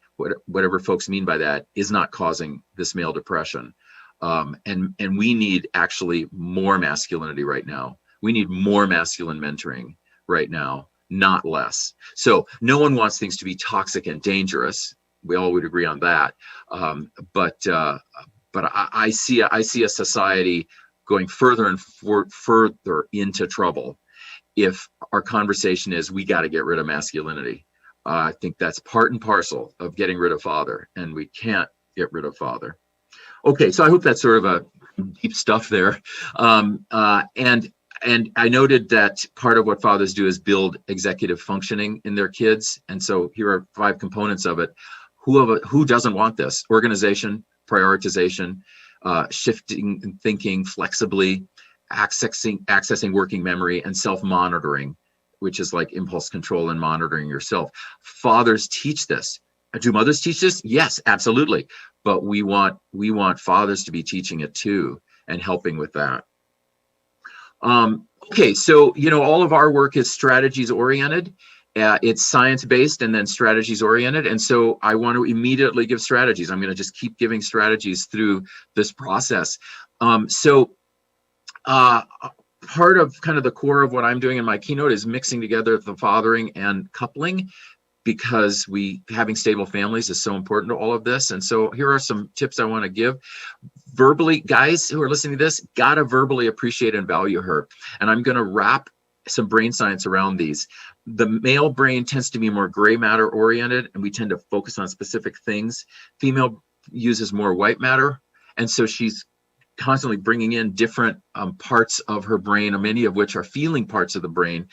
whatever folks mean by that, is not causing this male depression. And we need actually more masculinity right now. We need more masculine mentoring right now, not less. So no one wants things to be toxic and dangerous. We all would agree on that. But I see a society going further and further into trouble if our conversation is, we got to get rid of masculinity. I think that's part and parcel of getting rid of father, and we can't get rid of father. Okay, so I hope that's sort of a deep stuff there. And I noted that part of what fathers do is build executive functioning in their kids. And so here are 5 components of it. Who doesn't want this? Organization, prioritization, shifting and thinking flexibly, accessing working memory, and self-monitoring, which is like impulse control and monitoring yourself. Fathers teach this. Do mothers teach this? Yes, absolutely. But we want fathers to be teaching it too, and helping with that. Okay, so all of our work is strategies oriented. It's science-based and then strategies oriented. And so I want to immediately give strategies. I'm going to just keep giving strategies through this process. Part of kind of the core of what I'm doing in my keynote is mixing together the fathering and coupling, because having stable families is so important to all of this. And so here are some tips I want to give. Verbally, guys who are listening to this, gotta verbally appreciate and value her. And I'm going to wrap some brain science around these. The male brain tends to be more gray matter oriented, and we tend to focus on specific things. Female uses more white matter, and so she's constantly bringing in different parts of her brain, many of which are feeling parts of the brain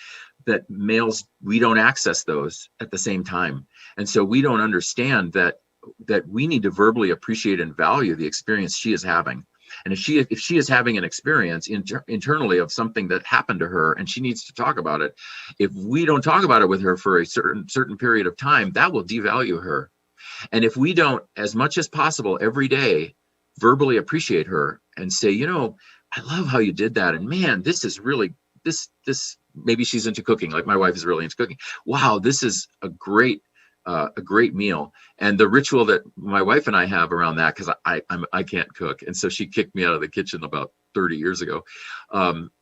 that males, we don't access those at the same time. And so we don't understand that we need to verbally appreciate and value the experience she is having. And if she is having an experience internally of something that happened to her and she needs to talk about it, if we don't talk about it with her for a certain period of time, that will devalue her. And if we don't, as much as possible every day, verbally appreciate her and say, I love how you did that. And man, this is really, this, maybe she's into cooking. Like my wife is really into cooking. Wow, this is a great meal. And the ritual that my wife and I have around that, because I can't cook, and so she kicked me out of the kitchen about 30 years ago,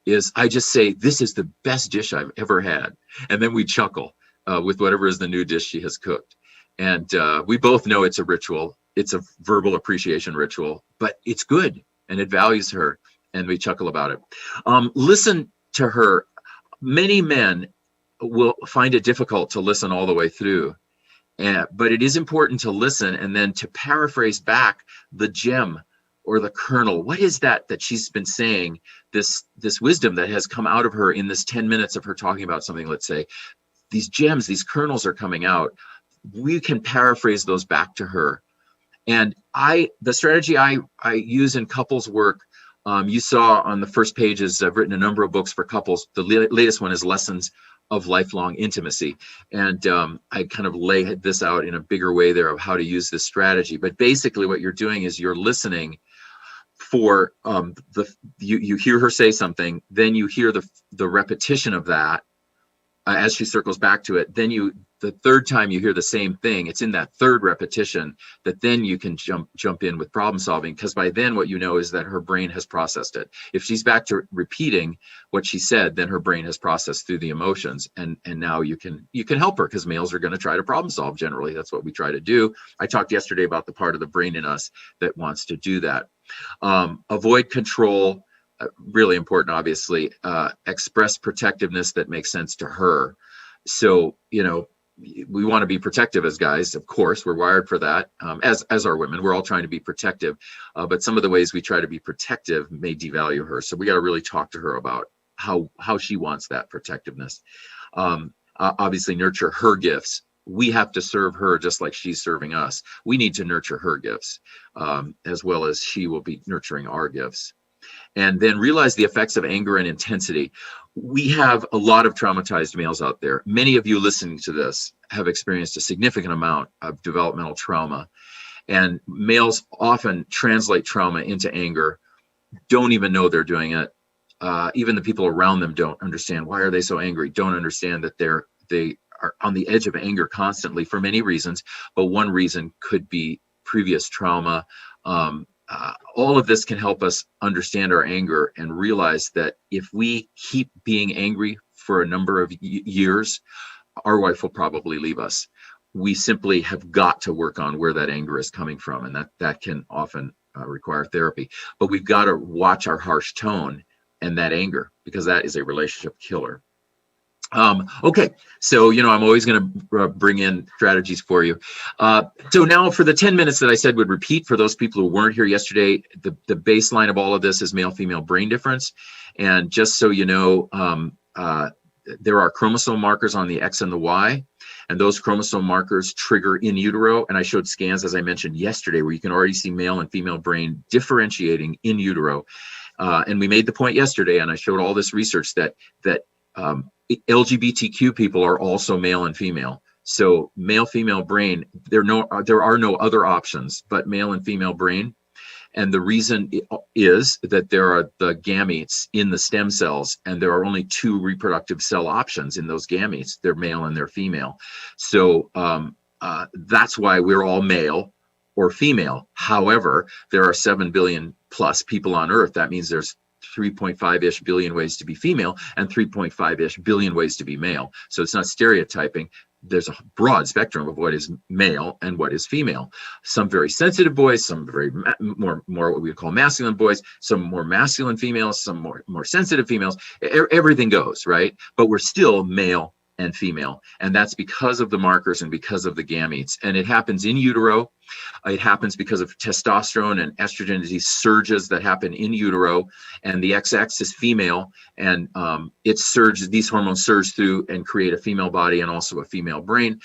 is I just say, this is the best dish I've ever had. And then we chuckle with whatever is the new dish she has cooked. And we both know it's a ritual. It's a verbal appreciation ritual, but it's good and it values her, and we chuckle about it. Listen to her. Many men will find it difficult to listen all the way through. But it is important to listen and then to paraphrase back the gem or the kernel. What is that she's been saying, this wisdom that has come out of her in this 10 minutes of her talking about something, let's say. These gems, these kernels are coming out. We can paraphrase those back to her. And the strategy I use in couples work, you saw on the first pages, I've written a number of books for couples. The latest one is Lessons of Lifelong Intimacy. And I kind of lay this out in a bigger way there of how to use this strategy. But basically what you're doing is you're listening for you hear her say something, then you hear the repetition of that as she circles back to it. Then the third time you hear the same thing, it's in that third repetition that then you can jump in with problem solving, because by then what you know is that her brain has processed it. If she's back to repeating what she said, then her brain has processed through the emotions, and now you can help her, because males are going to try to problem solve. Generally, that's what we try to do. I talked yesterday about the part of the brain in us that wants to do that. Avoid control, really important, obviously. Express protectiveness that makes sense to her. So, we want to be protective as guys, of course, we're wired for that. As are women, we're all trying to be protective, but some of the ways we try to be protective may devalue her. So we got to really talk to her about how she wants that protectiveness. Obviously nurture her gifts. We have to serve her just like she's serving us. We need to nurture her gifts, as well as she will be nurturing our gifts. And then realize the effects of anger and intensity. We have a lot of traumatized males out there. Many of you listening to this have experienced a significant amount of developmental trauma. And males often translate trauma into anger, don't even know they're doing it. Even the people around them don't understand. Why are they so angry? Don't understand that they are on the edge of anger constantly for many reasons. But one reason could be previous trauma. All of this can help us understand our anger and realize that if we keep being angry for a number of years, our wife will probably leave us. We simply have got to work on where that anger is coming from, and that can often require therapy. But we've got to watch our harsh tone and that anger, because that is a relationship killer. Okay, so I'm always going to bring in strategies for you. So now for the 10 minutes that I said would repeat for those people who weren't here yesterday, the baseline of all of this is male-female brain difference. And just so you know, there are chromosome markers on the X and the Y, and those chromosome markers trigger in utero. And I showed scans, as I mentioned yesterday, where you can already see male and female brain differentiating in utero. And we made the point yesterday, and I showed all this research that LGBTQ people are also male and female. So male-female brain, there are no other options but male and female brain. And the reason is that there are the gametes in the stem cells, and there are only two reproductive cell options in those gametes. They're male and they're female. So that's why we're all male or female. However, there are 7 billion plus people on Earth. That means there's 3.5-ish billion ways to be female and 3.5-ish billion ways to be male. So it's not stereotyping. There's a broad spectrum of what is male and what is female. Some very sensitive boys, some very more what we would call masculine boys, some more masculine females, some more sensitive females. Everything goes, right? But we're still male and female. And that's because of the markers and because of the gametes. And it happens in utero. It happens because of testosterone and estrogen, these surges that happen in utero. And the XX is female, and it surges, these hormones surge through and create a female body and also a female brain.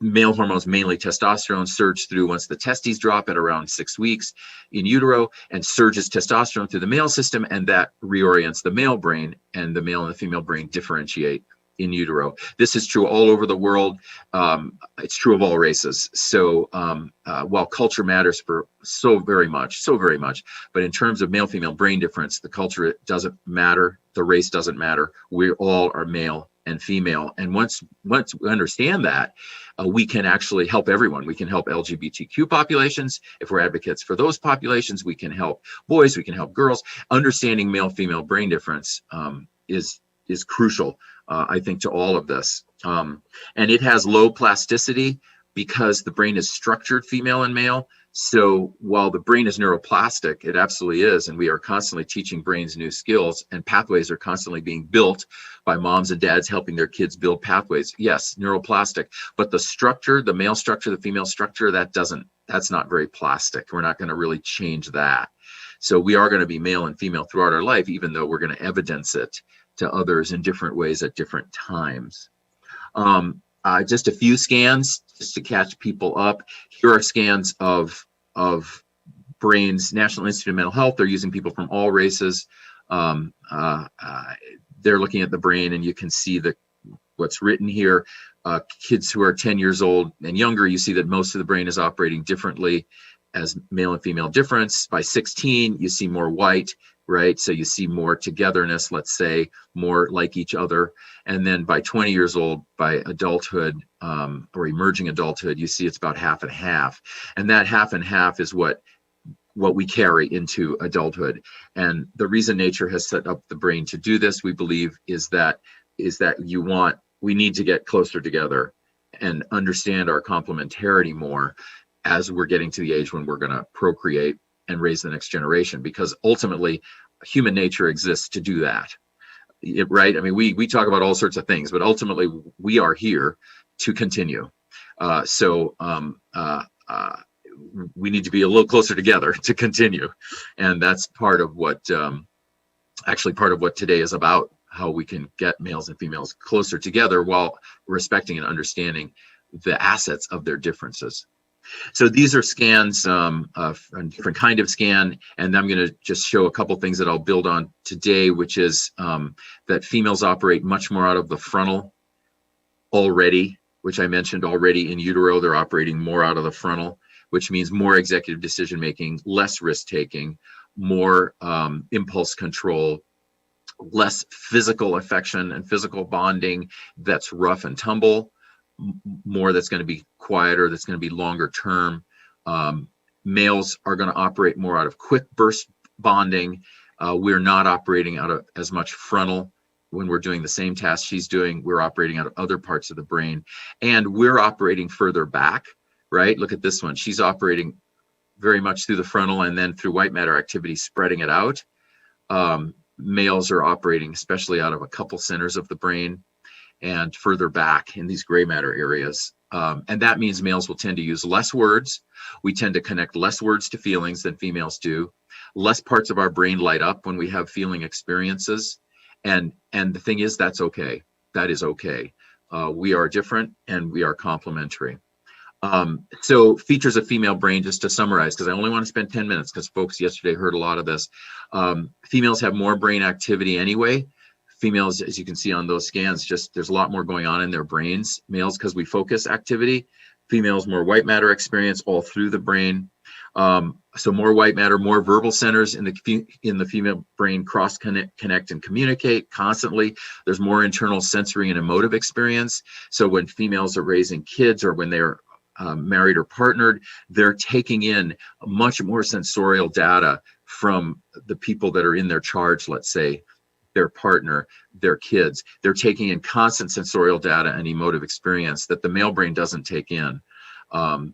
Male hormones, mainly testosterone, surge through once the testes drop at around 6 weeks in utero, and surges testosterone through the male system, and that reorients the male brain, and the male and the female brain differentiate in utero. This is true all over the world. It's true of all races. So while culture matters for so very much, but in terms of male-female brain difference, the culture doesn't matter, the race doesn't matter. We all are male and female. And once we understand that, we can actually help everyone. We can help LGBTQ populations. If we're advocates for those populations, we can help boys, we can help girls. Understanding male-female brain difference is crucial, I think, to all of this. And it has low plasticity because the brain is structured female and male. So while the brain is neuroplastic, it absolutely is, and we are constantly teaching brains new skills, and pathways are constantly being built by moms and dads helping their kids build pathways. Yes, neuroplastic, but the structure, the male structure, the female structure, that's not very plastic. We're not going to really change that. So we are going to be male and female throughout our life, even though we're going to evidence it to others in different ways at different times. Just a few scans just to catch people up. Here are scans of brains. National Institute of Mental Health, they're using people from all races. They're looking at the brain, and you can see what's written here. Kids who are 10 years old and younger, you see that most of the brain is operating differently as male and female difference. By 16, you see more white, right? So you see more togetherness, let's say, more like each other. And then by 20 years old, by adulthood or emerging adulthood, you see it's about half and half. And that half and half is what we carry into adulthood. And the reason nature has set up the brain to do this, we believe, is that we need to get closer together and understand our complementarity more as we're getting to the age when we're going to procreate and raise the next generation, because ultimately human nature exists to do that. Right? I mean, we talk about all sorts of things, but ultimately we are here to continue. So we need to be a little closer together to continue. And that's part of what today is about, how we can get males and females closer together while respecting and understanding the assets of their differences. So these are scans, a different kind of scan, and I'm going to just show a couple things that I'll build on today, which is that females operate much more out of the frontal already, which I mentioned already in utero. They're operating more out of the frontal, which means more executive decision making, less risk taking, more impulse control, less physical affection and physical bonding that's rough and tumble, more that's going to be quieter, that's going to be longer term. Males are going to operate more out of quick burst bonding. We're not operating out of as much frontal when we're doing the same task she's doing. We're operating out of other parts of the brain, and we're operating further back, right? Look at this one. She's operating very much through the frontal and then through white matter activity, spreading it out. Males are operating especially out of a couple centers of the brain and further back in these gray matter areas. And that means males will tend to use less words. We tend to connect less words to feelings than females do. Less parts of our brain light up when we have feeling experiences. And the thing is, that's okay. That is okay. We are different and we are complementary. So features of female brain, just to summarize, because I only want to spend 10 minutes because folks yesterday heard a lot of this. Females have more brain activity anyway. Females, as you can see on those scans, just there's a lot more going on in their brains. Males, because we focus activity. Females, more white matter experience all through the brain. So more white matter, more verbal centers in the female brain cross connect and communicate constantly. There's more internal sensory and emotive experience. So when females are raising kids or when they're married or partnered, they're taking in much more sensorial data from the people that are in their charge, let's say, their partner, their kids. They're taking in constant sensorial data and emotive experience that the male brain doesn't take in. And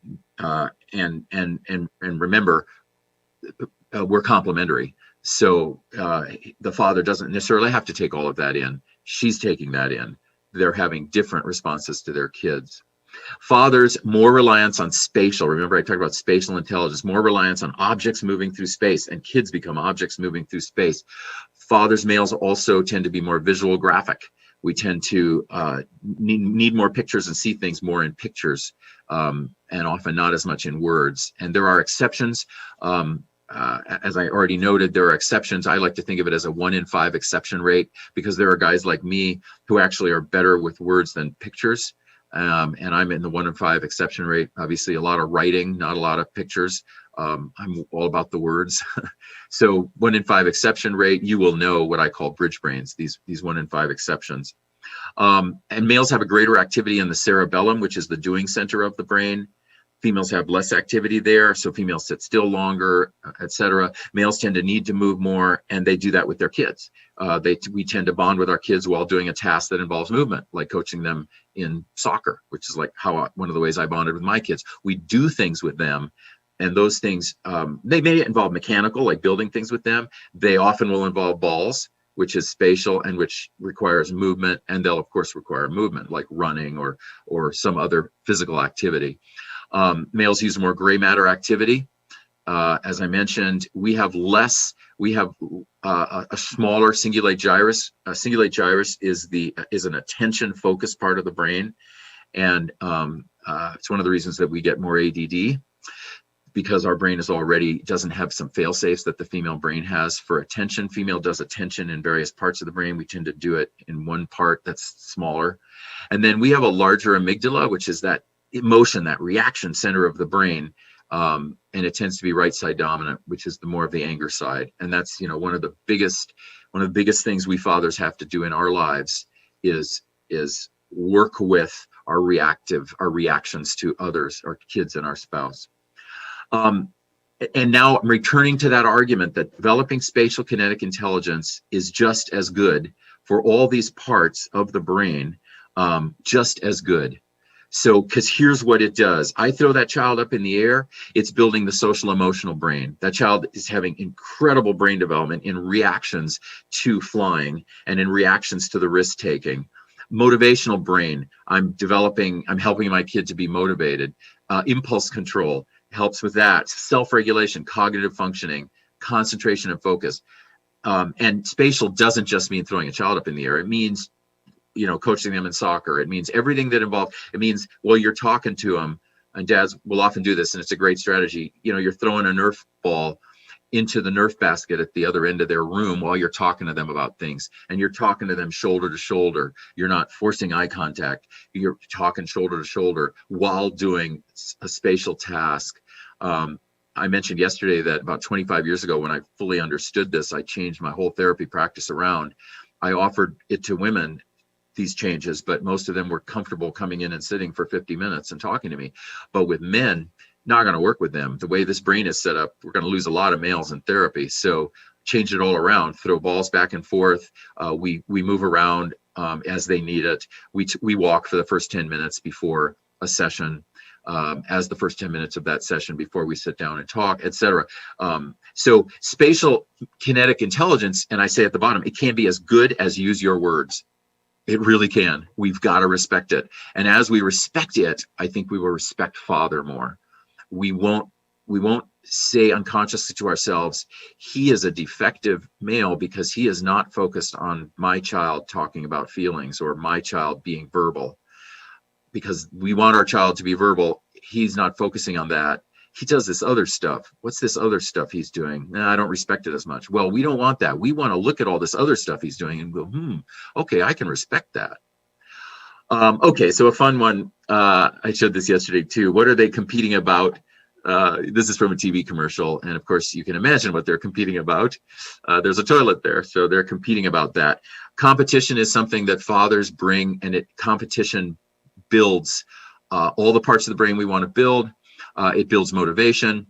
remember, we're complementary. So the father doesn't necessarily have to take all of that in. She's taking that in. they're having different responses to their kids. Fathers, more reliance on spatial. Remember, I talked about spatial intelligence, more reliance on objects moving through space, and kids become objects moving through space. Fathers, males also tend to be more visual graphic. We tend to need more pictures and see things more in pictures, and often not as much in words. And there are exceptions. As I already noted, there are exceptions. I like to think of it as a 1 in 5 exception rate, because there are guys like me who actually are better with words than pictures. And I'm in the 1 in 5 exception rate. Obviously, a lot of writing, not a lot of pictures. I'm all about the words. So 1 in 5 exception rate, you will know what I call bridge brains, these 1 in 5 exceptions. And males have a greater activity in the cerebellum, which is the doing center of the brain. Females have less activity there, so females sit still longer, etc. Males tend to need to move more, and they do that with their kids. We tend to bond with our kids while doing a task that involves movement, like coaching them in soccer, which is like one of the ways I bonded with my kids. We do things with them, and those things, they may involve mechanical, like building things with them. They often will involve balls, which is spatial and which requires movement, and they'll of course require movement, like running or some other physical activity. Males use more gray matter activity. As I mentioned, we have a smaller cingulate gyrus. Cingulate gyrus is an attention focused part of the brain. And it's one of the reasons that we get more ADD, because our brain doesn't have some fail safes that the female brain has for attention. Female does attention in various parts of the brain. We tend to do it in one part that's smaller. And then we have a larger amygdala, which is that emotion, that reaction center of the brain, and it tends to be right side dominant, which is the more of the anger side. And that's, one of the biggest things we fathers have to do in our lives is work with our reactions to others, our kids and our spouse. And now I'm returning to that argument that developing spatial kinetic intelligence is just as good for all these parts of the brain, just as good. So, because here's what it does. I throw that child up in the air, it's building the social emotional brain. That child is having incredible brain development in reactions to flying and in reactions to the risk taking. Motivational brain, I'm helping my kid to be motivated. Impulse control helps with that. Self-regulation, cognitive functioning, concentration and focus. And spatial doesn't just mean throwing a child up in the air. It means coaching them in soccer. It means everything that it means while you're talking to them, and dads will often do this, and it's a great strategy. You're throwing a Nerf ball into the Nerf basket at the other end of their room while you're talking to them about things, and you're talking to them shoulder to shoulder. You're not forcing eye contact. You're talking shoulder to shoulder while doing a spatial task. I mentioned yesterday that about 25 years ago, when I fully understood this, I changed my whole therapy practice around. I offered it to women, these changes, but most of them were comfortable coming in and sitting for 50 minutes and talking to me. But with men, not going to work with them. The way this brain is set up, we're going to lose a lot of males in therapy. So change it all around, throw balls back and forth. We move around as they need it. We walk for the first 10 minutes before a session, as the first 10 minutes of that session before we sit down and talk, etc. So spatial kinetic intelligence, and I say at the bottom, it can be as good as use your words. It really can. We've got to respect it. And as we respect it, I think we will respect father more. We won't say unconsciously to ourselves, he is a defective male because he is not focused on my child talking about feelings or my child being verbal. Because we want our child to be verbal. He's not focusing on that. He does this other stuff. What's this other stuff he's doing? I don't respect it as much. Well, we don't want that. We want to look at all this other stuff he's doing and go, okay, I can respect that. Okay, so a fun one. I showed this yesterday too. What are they competing about? This is from a TV commercial. And of course, you can imagine what they're competing about. There's a toilet there. So they're competing about that. Competition is something that fathers bring, and competition builds all the parts of the brain we want to build. It builds motivation.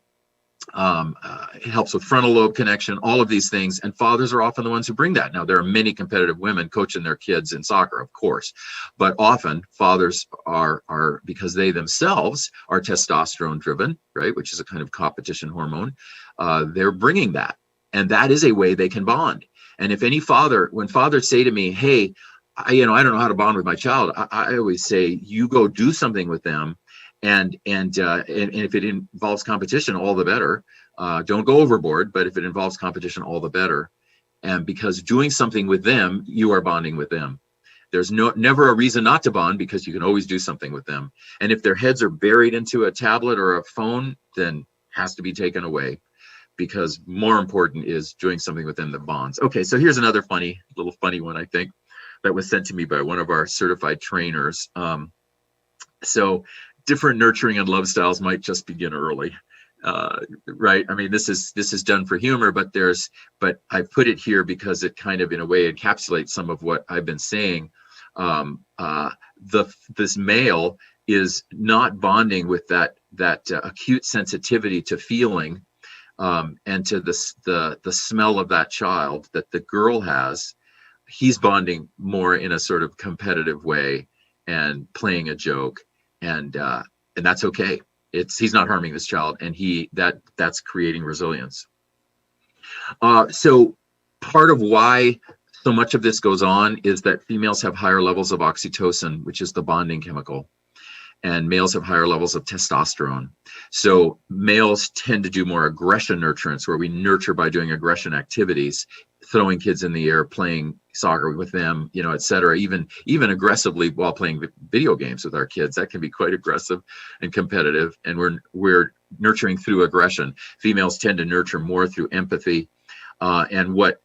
It helps with frontal lobe connection, all of these things. And fathers are often the ones who bring that. Now, there are many competitive women coaching their kids in soccer, of course. But often fathers are because they themselves are testosterone driven, right, which is a kind of competition hormone. They're bringing that. And that is a way they can bond. And if any father, when fathers say to me, hey, I don't know how to bond with my child. I always say, you go do something with them, and if it involves competition, all the better. Don't go overboard, but if it involves competition, all the better. And because doing something with them, you are bonding with them. There's never a reason not to bond, because you can always do something with them. And if their heads are buried into a tablet or a phone, then has to be taken away, because more important is doing something with them that bonds. Okay, so here's another funny one, I think, that was sent to me by one of our certified trainers. So different nurturing and love styles might just begin early. Right? I mean, this is done for humor, but I put it here because it kind of, in a way, encapsulates some of what I've been saying. This male is not bonding with that acute sensitivity to feeling, and to the smell of that child that the girl has. He's bonding more in a sort of competitive way and playing a joke, and that's okay. He's not harming this child, and that's creating resilience. So part of why so much of this goes on is that females have higher levels of oxytocin, which is the bonding chemical, and males have higher levels of testosterone. So males tend to do more aggression nurturance, where we nurture by doing aggression activities, throwing kids in the air, playing soccer with them, et cetera, even aggressively while playing video games with our kids. That can be quite aggressive and competitive, and we're nurturing through aggression. Females tend to nurture more through empathy. And what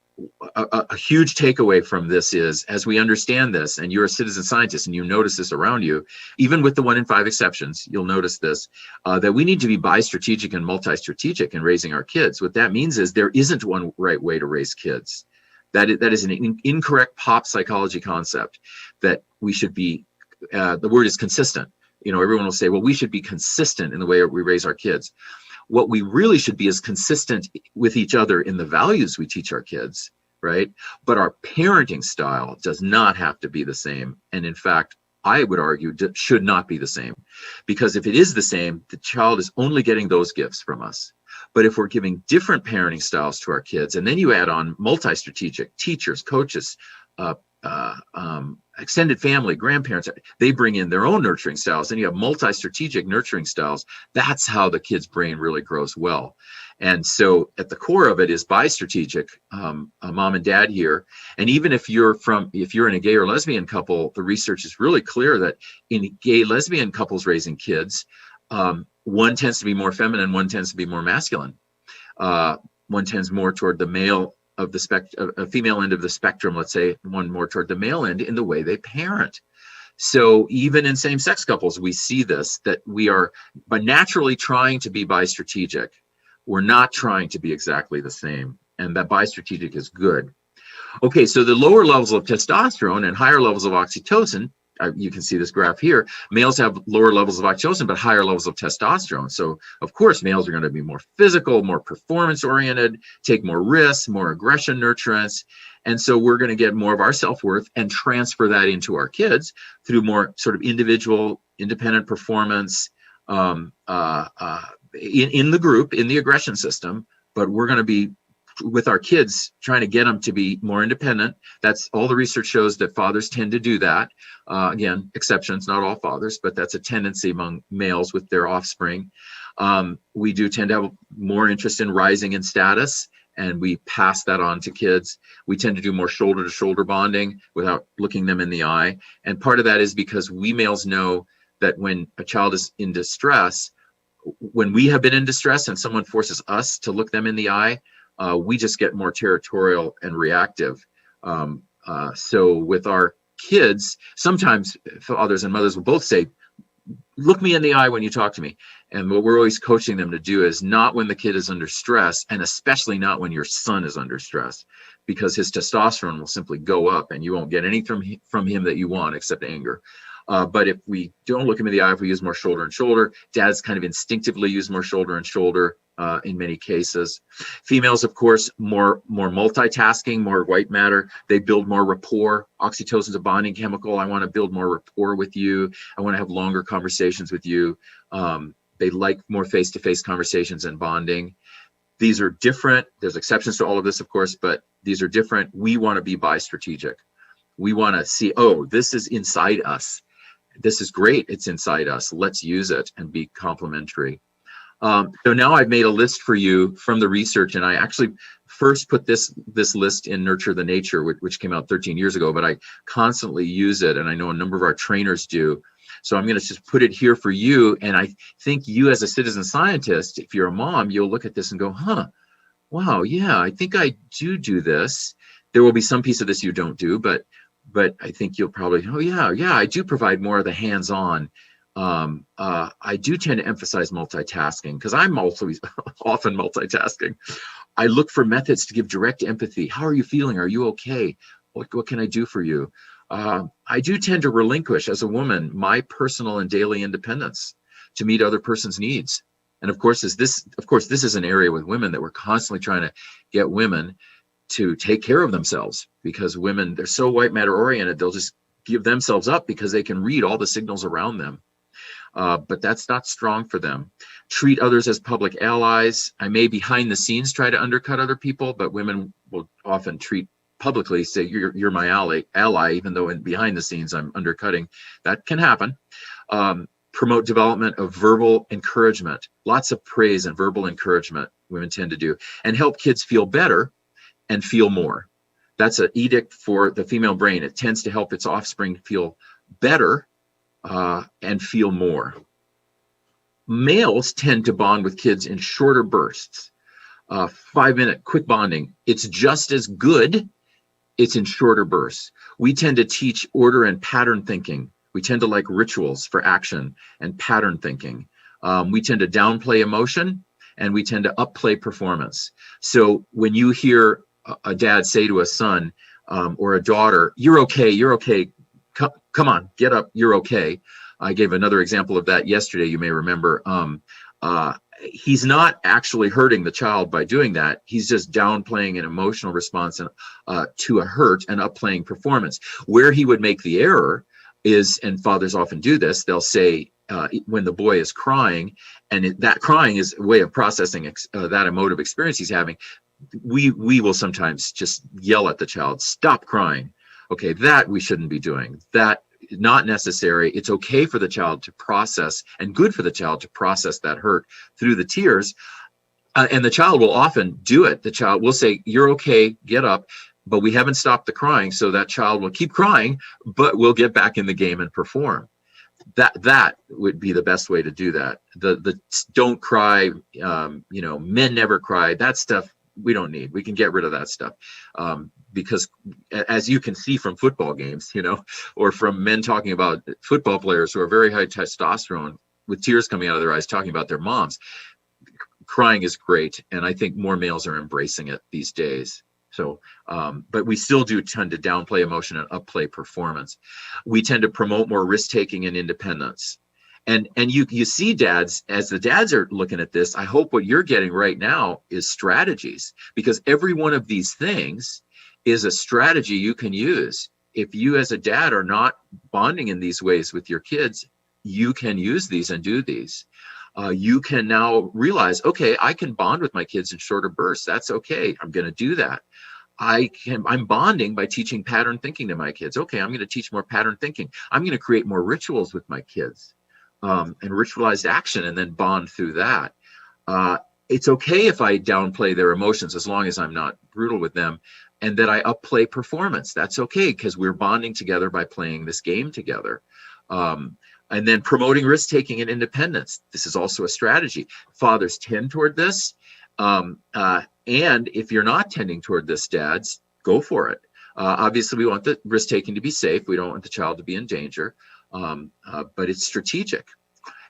a huge takeaway from this is, as we understand this, and you're a citizen scientist and you notice this around you, even with the 1 in 5 exceptions, you'll notice this, that we need to be bi-strategic and multi-strategic in raising our kids. What that means is there isn't one right way to raise kids. That is an incorrect pop psychology concept, that we should be, the word is consistent. Everyone will say, well, we should be consistent in the way we raise our kids. What we really should be is consistent with each other in the values we teach our kids, right? But our parenting style does not have to be the same. And in fact, I would argue should not be the same, because if it is the same, the child is only getting those gifts from us. But if we're giving different parenting styles to our kids, and then you add on multi-strategic teachers, coaches, extended family, grandparents, they bring in their own nurturing styles, and you have multi-strategic nurturing styles. That's how the kid's brain really grows well. And so at the core of it is bi-strategic, mom and dad here. And even if you're in a gay or lesbian couple, the research is really clear that in gay lesbian couples raising kids, one tends to be more feminine, one tends to be more masculine. One tends more toward the male of the female end of the spectrum, let's say, one more toward the male end in the way they parent. So even in same-sex couples, we see this, that we are by naturally trying to be bi-strategic. We're not trying to be exactly the same, and that bi-strategic is good. Okay, so the lower levels of testosterone and higher levels of oxytocin, you can see this graph here, males have lower levels of oxytocin, but higher levels of testosterone. So of course, males are going to be more physical, more performance oriented, take more risks, more aggression nurturance. And so we're going to get more of our self-worth and transfer that into our kids through more sort of individual, independent performance in the group, in the aggression system. But we're going to be, with our kids, trying to get them to be more independent. That's all the research shows, that fathers tend to do that. Again, exceptions, not all fathers, but that's a tendency among males with their offspring. We do tend to have more interest in rising in status, and we pass that on to kids. We tend to do more shoulder to shoulder bonding without looking them in the eye. And part of that is because we males know that when a child is in distress, when we have been in distress and someone forces us to look them in the eye, we just get more territorial and reactive. So with our kids, sometimes fathers and mothers will both say, look me in the eye when you talk to me. And what we're always coaching them to do is not when the kid is under stress, and especially not when your son is under stress, because his testosterone will simply go up and you won't get anything from him that you want except anger. But if we don't look him in the eye, if we use more shoulder and shoulder, dads kind of instinctively use more shoulder and shoulder in many cases. Females, of course, more multitasking, more white matter. They build more rapport. Oxytocin is a bonding chemical. I want to build more rapport with you. I want to have longer conversations with you. They like more face-to-face conversations and bonding. These are different. There's exceptions to all of this, of course, but these are different. We want to be bi-strategic. We want to see, oh, this is inside us. This is great. It's inside us. Let's use it and be complementary. So now I've made a list for you from the research, and I actually first put this list in Nurture the Nature, which came out 13 years ago, but I constantly use it, and I know a number of our trainers do. So I'm going to just put it here for you, and I think you as a citizen scientist, if you're a mom, you'll look at this and go, huh, wow, yeah, I think I do this. There will be some piece of this you don't do, but I think you'll probably, oh yeah, I do provide more of the hands-on. I do tend to emphasize multitasking because I'm also often multitasking. I look for methods to give direct empathy. How are you feeling? Are you okay? What can I do for you? I do tend to relinquish, as a woman, my personal and daily independence to meet other person's needs. And of course, this is an area with women that we're constantly trying to get women to take care of themselves, because women, they're so white matter oriented, they'll just give themselves up because they can read all the signals around them. But that's not strong for them. Treat others as public allies. I may behind the scenes try to undercut other people, but women will often treat publicly, say you're my ally, even though behind the scenes I'm undercutting. That can happen. Promote development of verbal encouragement. Lots of praise and verbal encouragement women tend to do, and help kids feel better and feel more. That's an edict for the female brain. It tends to help its offspring feel better and feel more. Males tend to bond with kids in shorter bursts, 5-minute quick bonding. It's just as good. It's in shorter bursts. We tend to teach order and pattern thinking. We tend to like rituals for action and pattern thinking. We tend to downplay emotion, and we tend to upplay performance. So when you hear a dad say to a son or a daughter, you're okay, come on, get up, you're okay. I gave another example of that yesterday, you may remember. He's not actually hurting the child by doing that. He's just downplaying an emotional response to a hurt and upplaying performance. Where he would make the error is, and fathers often do this, they'll say, when the boy is crying, and that crying is a way of processing that emotive experience he's having, we will sometimes just yell at the child, stop crying. Okay, that we shouldn't be doing. That not necessary. It's okay for the child to process, and good for the child to process that hurt through the tears. And the child will often do it. The child will say, you're okay, get up, but we haven't stopped the crying. So that child will keep crying, but we'll get back in the game and perform. That would be the best way to do that. The don't cry, men never cry, that stuff we don't need. We can get rid of that stuff. Because as you can see from football games, or from men talking about football players who are very high testosterone with tears coming out of their eyes, talking about their moms, crying is great. And I think more males are embracing it these days. So, but we still do tend to downplay emotion and upplay performance. We tend to promote more risk-taking and independence. And you see dads, as the dads are looking at this, I hope what you're getting right now is strategies, because every one of these things is a strategy you can use. If you as a dad are not bonding in these ways with your kids, you can use these and do these. You can now realize, okay, I can bond with my kids in shorter bursts. That's okay. I'm going to do that. I'm bonding by teaching pattern thinking to my kids. Okay, I'm going to teach more pattern thinking. I'm going to create more rituals with my kids, and ritualized action, and then bond through that. It's okay if I downplay their emotions, as long as I'm not brutal with them, and that I upplay performance. That's okay, because we're bonding together by playing this game together. And then promoting risk-taking and independence. This is also a strategy. Fathers tend toward this. And if you're not tending toward this, dads, go for it. Obviously, we want the risk-taking to be safe. We don't want the child to be in danger, but it's strategic.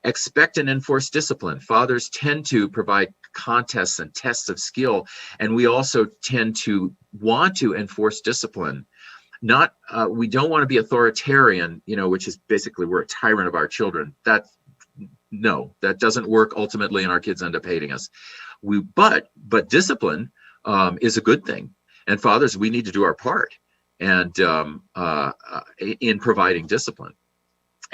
Expect and enforce discipline. Fathers tend to provide contests and tests of skill, and we also tend to want to enforce discipline. We don't want to be authoritarian, which is basically we're a tyrant of our children. That doesn't work ultimately, and our kids end up hating us. But discipline is a good thing, and fathers, we need to do our part, and in providing discipline.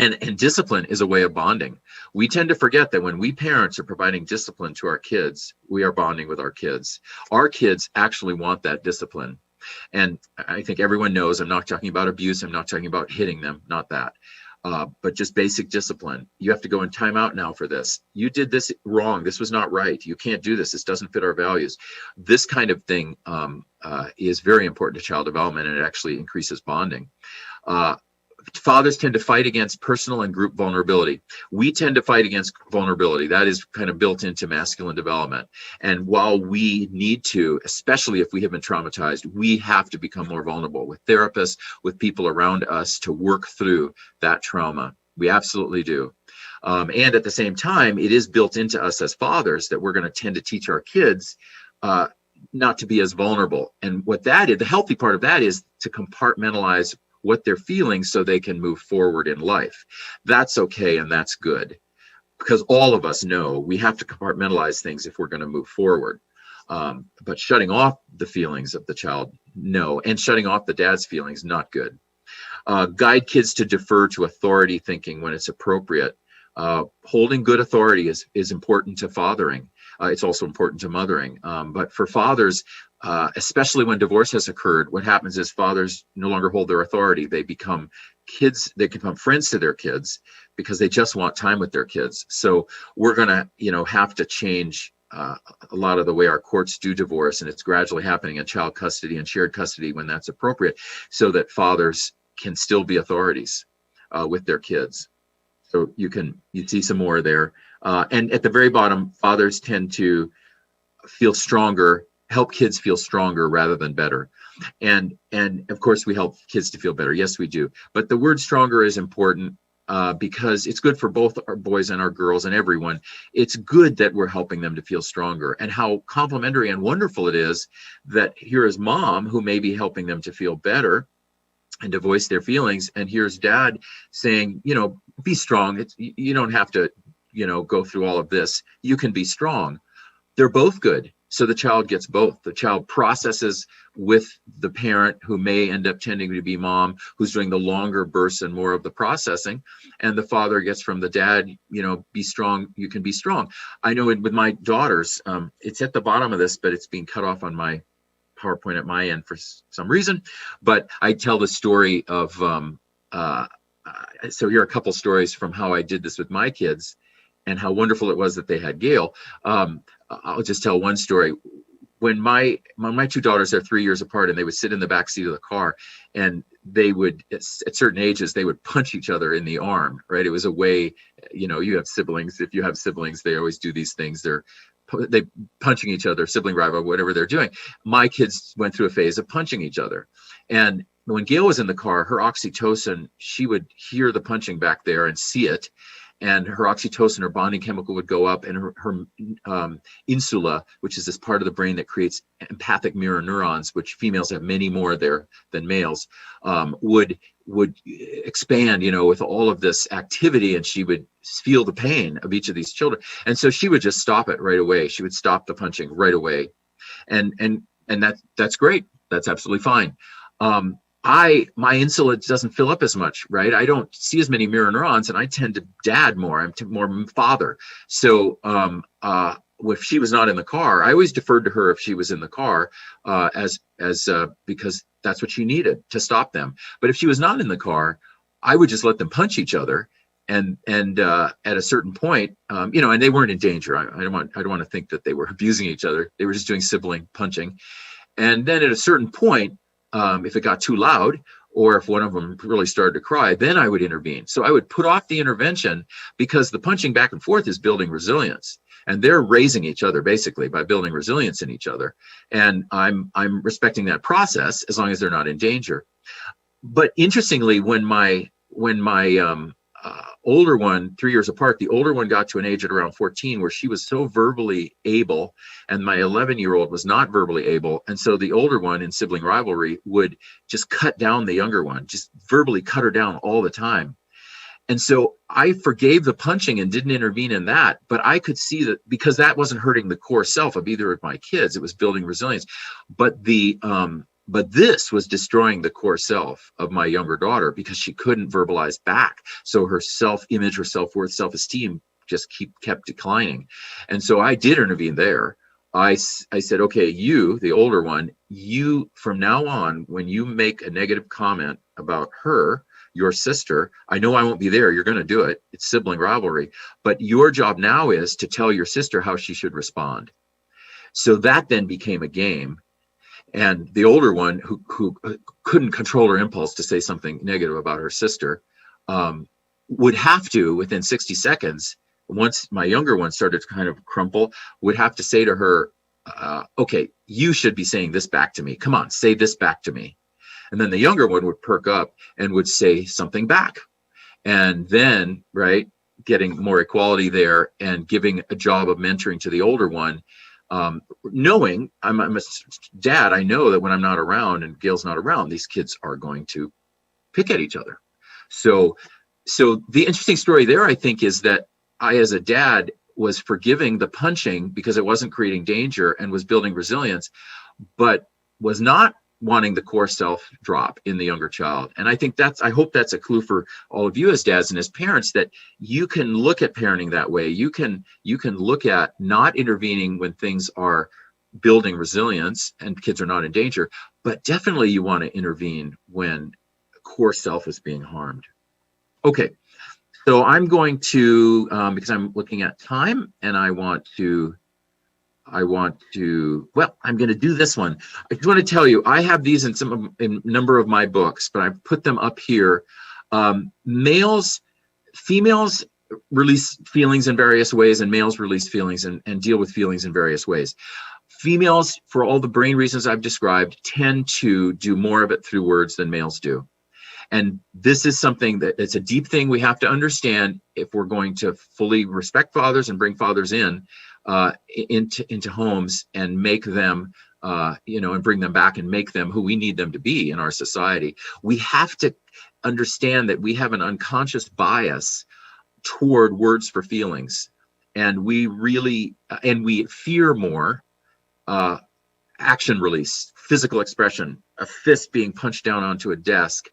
And discipline is a way of bonding. We tend to forget that when we parents are providing discipline to our kids, we are bonding with our kids. Our kids actually want that discipline. And I think everyone knows I'm not talking about abuse. I'm not talking about hitting them, not that. But just basic discipline. You have to go in timeout now for this. You did this wrong. This was not right. You can't do this. This doesn't fit our values. This kind of thing is very important to child development, and it actually increases bonding. Fathers tend to fight against personal and group vulnerability. We tend to fight against vulnerability. That is kind of built into masculine development. And while we need to, especially if we have been traumatized, we have to become more vulnerable with therapists, with people around us to work through that trauma. We absolutely do. And at the same time, it is built into us as fathers that we're going to tend to teach our kids not to be as vulnerable. And what that is, the healthy part of that is to compartmentalize what they're feeling so they can move forward in life. That's okay, and that's good, because all of us know we have to compartmentalize things if we're going to move forward. But shutting off the feelings of the child, no, and shutting off the dad's feelings, not good. Guide kids to defer to authority thinking when it's appropriate. Holding good authority is important to fathering. It's also important to mothering. But for fathers, especially when divorce has occurred, what happens is fathers no longer hold their authority. They become kids, they become friends to their kids because they just want time with their kids. So we're going to, have to change a lot of the way our courts do divorce, and it's gradually happening in child custody and shared custody when that's appropriate, so that fathers can still be authorities with their kids. So you see some more there. And at the very bottom, fathers tend to feel stronger, help kids feel stronger rather than better. And of course, we help kids to feel better. Yes, we do. But the word stronger is important because it's good for both our boys and our girls and everyone. It's good that we're helping them to feel stronger, and how complimentary and wonderful it is that here is mom who may be helping them to feel better and to voice their feelings. And here's dad saying, be strong. You don't have to, go through all of this. You can be strong. They're both good. So the child gets both. The child processes with the parent who may end up tending to be mom, who's doing the longer bursts and more of the processing. And the father gets from the dad, be strong. You can be strong. I know with my daughters, it's at the bottom of this, but it's being cut off on my PowerPoint at my end for some reason. But I tell the story of, so here are a couple stories from how I did this with my kids and how wonderful it was that they had Gail. I'll just tell one story. When my two daughters are 3 years apart, and they would sit in the back seat of the car, and they would, at certain ages, they would punch each other in the arm, right? It was a way, you have siblings. If you have siblings, they always do these things. They punching each other, sibling rival, whatever they're doing. My kids went through a phase of punching each other. And when Gail was in the car, her oxytocin, she would hear the punching back there and see it. And her oxytocin, her bonding chemical, would go up, and her insula, which is this part of the brain that creates empathic mirror neurons, which females have many more there than males, would expand, with all of this activity, and she would feel the pain of each of these children. And so she would just stop it right away. She would stop the punching right away. And that's great. That's absolutely fine. My insula doesn't fill up as much, right? I don't see as many mirror neurons, and I tend to dad more. I'm more father. So if she was not in the car, I always deferred to her if she was in the car, because that's what she needed to stop them. But if she was not in the car, I would just let them punch each other. And at a certain point, and they weren't in danger. I don't want to think that they were abusing each other. They were just doing sibling punching. And then at a certain point, if it got too loud, or if one of them really started to cry, then I would intervene. So I would put off the intervention, because the punching back and forth is building resilience, and they're raising each other basically by building resilience in each other. And I'm respecting that process as long as they're not in danger. But interestingly, when my older one, 3 years apart, the older one got to an age at around 14 where she was so verbally able, and my 11-year-old was not verbally able. And so the older one, in sibling rivalry, would just cut down the younger one, just verbally cut her down all the time. And so I forgave the punching and didn't intervene in that, but I could see that because that wasn't hurting the core self of either of my kids, it was building resilience. But this was destroying the core self of my younger daughter, because she couldn't verbalize back. So her self-image, her self-worth, self-esteem just kept declining. And so I did intervene there. I said, okay, you, the older one, you from now on, when you make a negative comment about her, your sister, I know I won't be there. You're going to do it. It's sibling rivalry. But your job now is to tell your sister how she should respond. So that then became a game. And the older one, who couldn't control her impulse to say something negative about her sister, would have to, within 60 seconds, once my younger one started to kind of crumple, would have to say to her, okay, you should be saying this back to me. Come on, say this back to me. And then the younger one would perk up and would say something back. And then, right, getting more equality there and giving a job of mentoring to the older one, knowing I'm a dad, I know that when I'm not around and Gail's not around, these kids are going to pick at each other. So the interesting story there, I think, is that I, as a dad, was forgiving the punching because it wasn't creating danger and was building resilience, but was not wanting the core self drop in the younger child. And I think I hope that's a clue for all of you as dads and as parents, that you can look at parenting that way. You can look at not intervening when things are building resilience and kids are not in danger, but definitely you want to intervene when core self is being harmed. Okay, so I'm going to, because I'm looking at time and I'm going to do this one. I just want to tell you, I have these in a number of my books, but I've put them up here. Females release feelings in various ways, and males release feelings and deal with feelings in various ways. Females, for all the brain reasons I've described, tend to do more of it through words than males do. And this is something that it's a deep thing we have to understand if we're going to fully respect fathers and bring fathers into homes and make them, and bring them back and make them who we need them to be in our society. We have to understand that we have an unconscious bias toward words for feelings, and we fear more action release, physical expression, a fist being punched down onto a desk,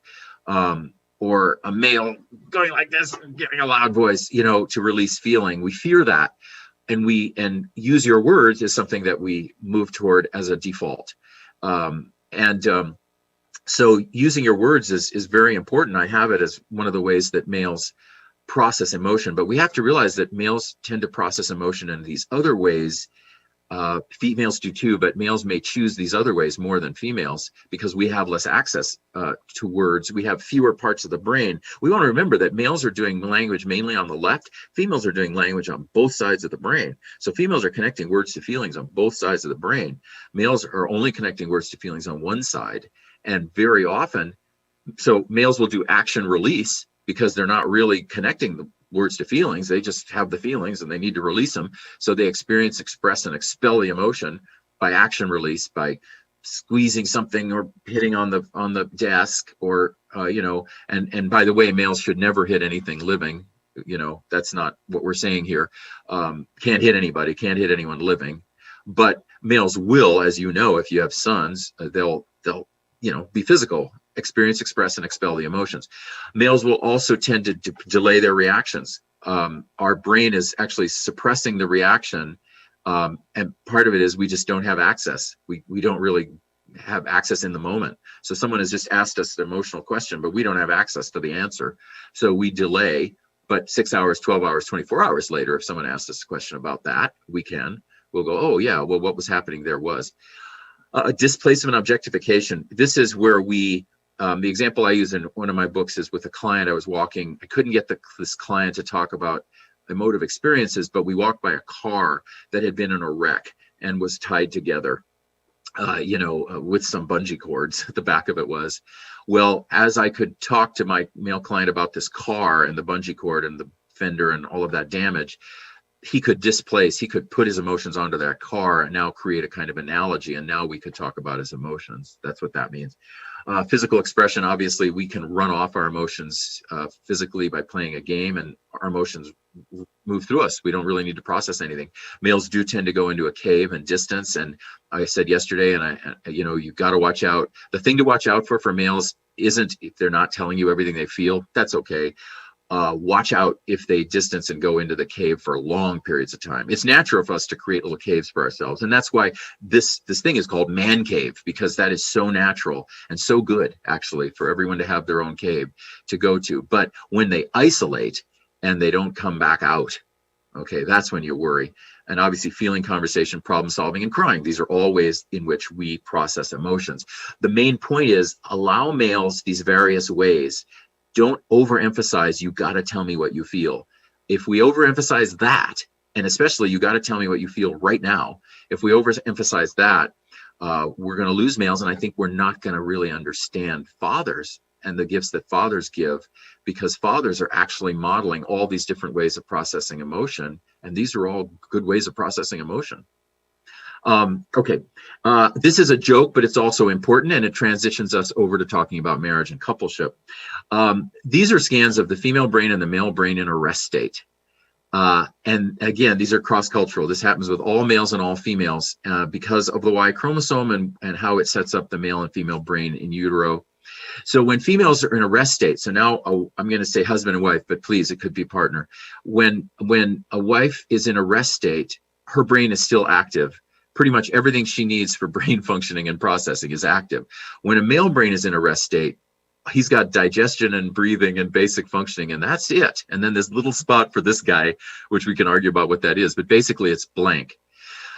or a male going like this and giving a loud voice, to release feeling. We fear that. And use your words is something that we move toward as a default. So using your words is very important. I have it as one of the ways that males process emotion, but we have to realize that males tend to process emotion in these other ways. Females do too, but males may choose these other ways more than females because we have less access to words. We have fewer parts of the brain. We want to remember that males are doing language mainly on the left. Females are doing language on both sides of the brain. So females are connecting words to feelings on both sides of the brain. Males are only connecting words to feelings on one side. And very often, so males will do action release because they're not really connecting the words to feelings. They just have the feelings and they need to release them. So they experience, express, and expel the emotion by action release, by squeezing something or hitting on the desk, or and by the way, males should never hit anything living. That's not what we're saying here. Can't hit anybody, can't hit anyone living. But males will, as you know, if you have sons, they'll be physical, experience, express, and expel the emotions. Males will also tend to delay their reactions. Our brain is actually suppressing the reaction, and part of it is we just don't have access. We don't really have access in the moment. So someone has just asked us an emotional question, but we don't have access to the answer. So we delay, but 6 hours, 12 hours, 24 hours later, if someone asks us a question about that, we'll go, oh yeah, well, what was happening there was displacement, objectification. This is where the example I use in one of my books is with a client I was walking. I couldn't get this client to talk about emotive experiences, but we walked by a car that had been in a wreck and was tied together, with some bungee cords. The back of it was. Well, as I could talk to my male client about this car and the bungee cord and the fender and all of that damage, he could put his emotions onto that car and now create a kind of analogy. And now we could talk about his emotions. That's what that means. Physical expression, obviously, we can run off our emotions physically by playing a game, and our emotions move through us. We don't really need to process anything. Males do tend to go into a cave and distance. And I said yesterday, and you've got to watch out. The thing to watch out for males isn't if they're not telling you everything they feel. That's okay. watch out if they distance and go into the cave for long periods of time. It's natural for us to create little caves for ourselves. And that's why this thing is called man cave, because that is so natural and so good, actually, for everyone to have their own cave to go to. But when they isolate and they don't come back out, okay, that's when you worry. And obviously feeling, conversation, problem solving, and crying. These are all ways in which we process emotions. The main point is allow males these various ways. Don't overemphasize, you got to tell me what you feel. If we overemphasize that, and especially you got to tell me what you feel right now, if we overemphasize that, we're going to lose males. And I think we're not going to really understand fathers and the gifts that fathers give, because fathers are actually modeling all these different ways of processing emotion. And these are all good ways of processing emotion. Okay, this is a joke, but it's also important, and it transitions us over to talking about marriage and coupleship. These are scans of the female brain and the male brain in a rest state. And again, these are cross-cultural. This happens with all males and all females because of the Y chromosome and how it sets up the male and female brain in utero. So when females are in a rest state, so now I'm going to say husband and wife, but please, it could be partner. When a wife is in a rest state, her brain is still active. Pretty much everything she needs for brain functioning and processing is active. When a male brain is in a rest state, he's got digestion and breathing and basic functioning, and that's it. And then this little spot for this guy, which we can argue about what that is, but basically it's blank.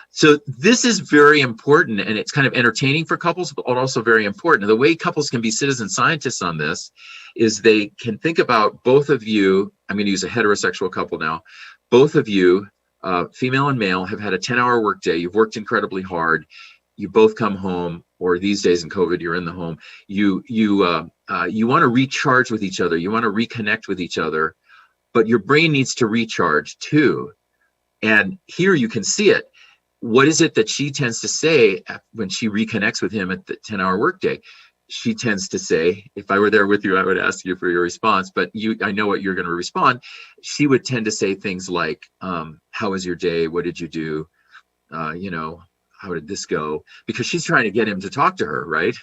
So this is very important, and it's kind of entertaining for couples, but also very important. And the way couples can be citizen scientists on this is they can think about both of you. I'm going to use a heterosexual couple now. Both of you, female and male, have had a 10-hour workday. You've worked incredibly hard. You both come home, or these days in COVID, you're in the home. You want to recharge with each other. You want to reconnect with each other, but your brain needs to recharge too. And here you can see it. What is it that she tends to say when she reconnects with him at the 10-hour workday? She tends to say, if I were there with you, I would ask you for your response, but I know what you're going to respond. She would tend to say things like, how was your day? What did you do? How did this go? Because she's trying to get him to talk to her, right?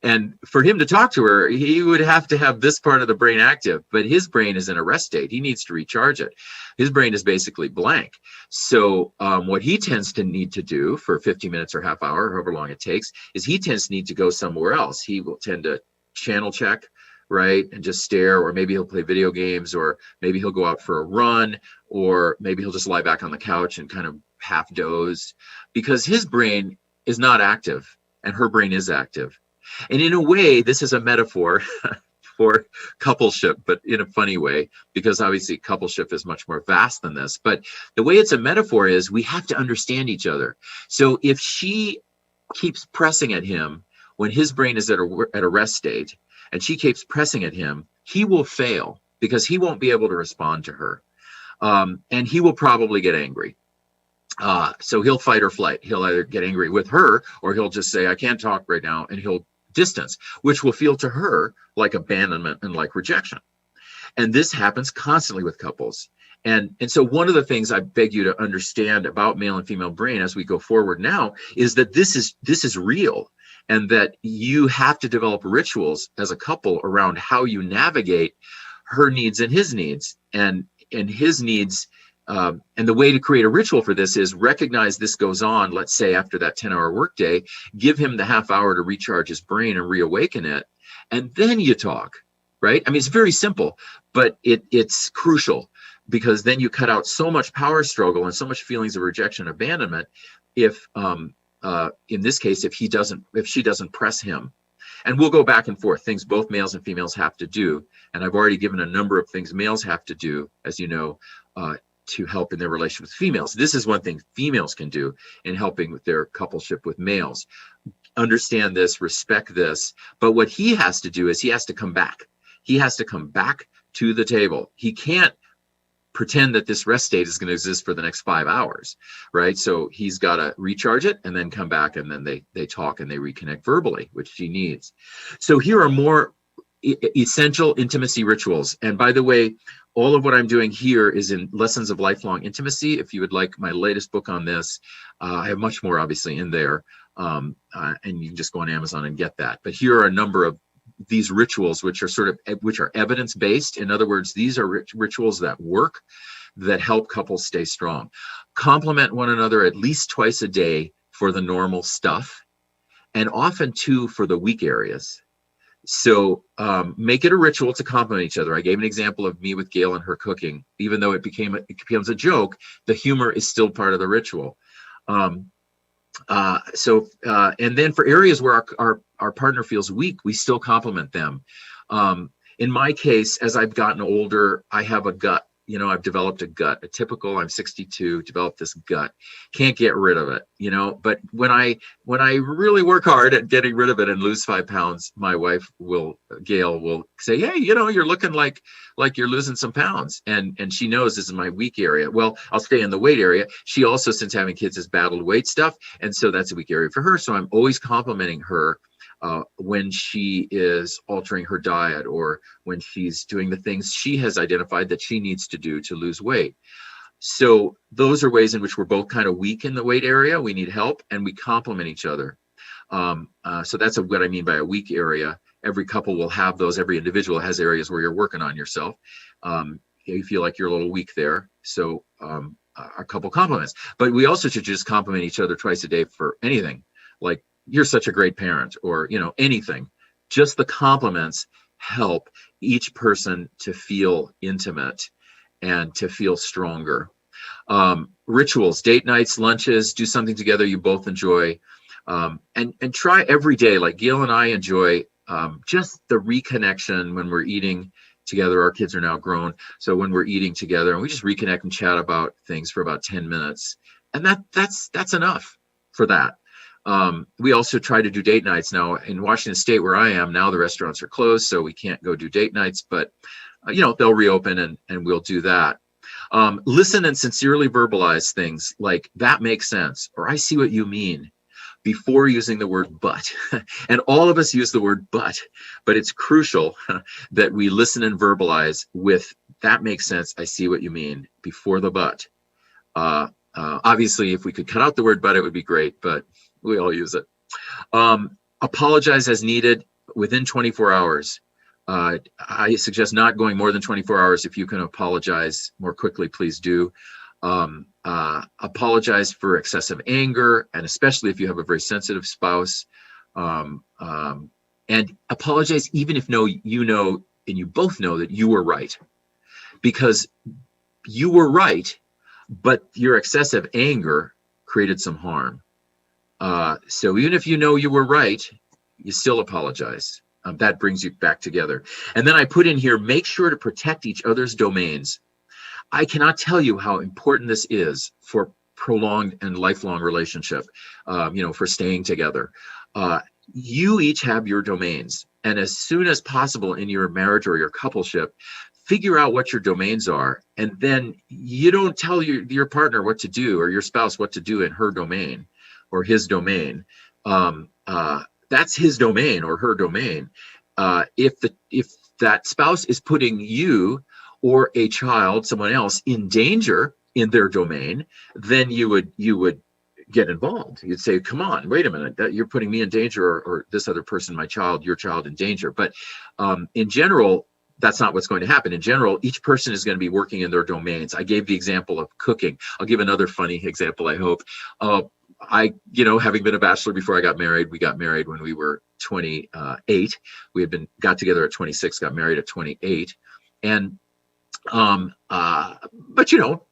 And for him to talk to her, he would have to have this part of the brain active, but his brain is in a rest state. He needs to recharge it. His brain is basically blank. So what he tends to need to do for 50 minutes or half hour, however long it takes, is he tends to need to go somewhere else. He will tend to channel check, right? And just stare, or maybe he'll play video games, or maybe he'll go out for a run, or maybe he'll just lie back on the couch and kind of half doze, because his brain is not active and her brain is active. And in a way, this is a metaphor for coupleship, but in a funny way, because obviously coupleship is much more vast than this. But the way it's a metaphor is we have to understand each other. So if she keeps pressing at him when his brain is at a rest state, and she keeps pressing at him, he will fail because he won't be able to respond to her. And he will probably get angry. So he'll fight or flight. He'll either get angry with her, or he'll just say, I can't talk right now, and he'll distance, which will feel to her like abandonment and like rejection. And this happens constantly with couples. And so one of the things I beg you to understand about male and female brain as we go forward now is that this is real, and that you have to develop rituals as a couple around how you navigate her needs and his needs, and his needs. And the way to create a ritual for this is recognize this goes on, let's say after that 10-hour workday, give him the half hour to recharge his brain and reawaken it, and then you talk, right? I mean, it's very simple, but it's crucial, because then you cut out so much power struggle and so much feelings of rejection, abandonment, if in this case, if she doesn't press him. And we'll go back and forth, things both males and females have to do. And I've already given a number of things males have to do, as you know, to help in their relationship with females. This is one thing females can do in helping with their coupleship with males. Understand this, respect this. But what he has to do is he has to come back. He has to come back to the table. He can't pretend that this rest state is going to exist for the next 5 hours, right? So he's got to recharge it and then come back, and then they talk and they reconnect verbally, which she needs. So here are more essential intimacy rituals. And by the way, all of what I'm doing here is in Lessons of Lifelong Intimacy. If you would like my latest book on this, I have much more obviously in there, and you can just go on Amazon and get that. But here are a number of these rituals, which are evidence-based. In other words, these are rituals that work, that help couples stay strong. Compliment one another at least twice a day for the normal stuff, and often too for the weak areas. So make it a ritual to compliment each other. I gave an example of me with Gail and her cooking. Even though it becomes a joke, the humor is still part of the ritual. And then for areas where our partner feels weak, we still compliment them. In my case, as I've gotten older, I have a gut. I've developed a gut, I'm 62, developed this gut, can't get rid of it, but when I really work hard at getting rid of it and lose 5 pounds, my wife Gail will say, hey, you're looking like you're losing some pounds. And she knows this is my weak area. Well, I'll stay in the weight area. She also, since having kids, has battled weight stuff. And so that's a weak area for her. So I'm always complimenting her when she is altering her diet, or when she's doing the things she has identified that she needs to do to lose weight. So those are ways in which we're both kind of weak in the weight area. We need help, and we complement each other. So that's what I mean by a weak area. Every couple will have those. Every individual has areas where you're working on yourself. You feel like you're a little weak there. So a couple compliments. But we also should just compliment each other twice a day for anything, like, you're such a great parent, or, anything. Just the compliments help each person to feel intimate and to feel stronger. Rituals, date nights, lunches, do something together you both enjoy. And try every day, like Gail and I enjoy just the reconnection when we're eating together. Our kids are now grown. So when we're eating together, and we just reconnect and chat about things for about 10 minutes. And that's enough for that. We also try to do date nights. Now in Washington State, where I am now, the restaurants are closed, so we can't go do date nights, but they'll reopen, and we'll do that. Listen and sincerely verbalize things like, that makes sense, or I see what you mean, before using the word but. And all of us use the word but it's crucial that we listen and verbalize with, that makes sense, I see what you mean, before the but. Obviously, if we could cut out the word but, it would be great, but we all use it. Apologize as needed within 24 hours. I suggest not going more than 24 hours. If you can apologize more quickly, please do. Apologize for excessive anger, and especially if you have a very sensitive spouse. And apologize even if and you both know that you were right. Because you were right, but your excessive anger created some harm. So even if you were right, you still apologize. That brings you back together. And then I put in here, make sure to protect each other's domains. I cannot tell you how important this is for prolonged and lifelong relationship, for staying together. You each have your domains. And as soon as possible in your marriage or your coupleship, figure out what your domains are. And then you don't tell your partner what to do, or your spouse what to do in her domain or his domain. That's his domain or her domain. If that spouse is putting you or a child, someone else, in danger in their domain, then you would get involved. You'd say, come on, wait a minute, that you're putting me in danger, or this other person, my child, your child, in danger. But in general, that's not what's going to happen. In general, each person is going to be working in their domains. I gave the example of cooking. I'll give another funny example, I hope. Having been a bachelor before I got married, we got married when we were 28. We got together at 26, got married at 28. And, but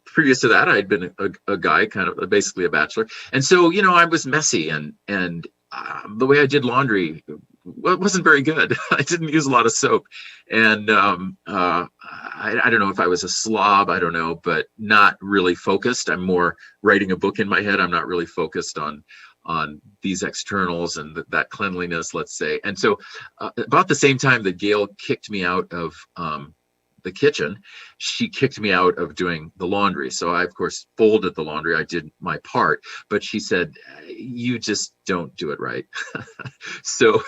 previous to that, I'd been a guy, kind of basically a bachelor. And so, I was messy, and the way I did laundry wasn't very good. I didn't use a lot of soap. And I don't know if I was a slob, I don't know, but not really focused. I'm more writing a book in my head. I'm not really focused on these externals and that cleanliness, let's say. And so about the same time that Gail kicked me out of the kitchen, she kicked me out of doing the laundry. So I, of course, folded the laundry. I did my part, but she said, you just don't do it right. So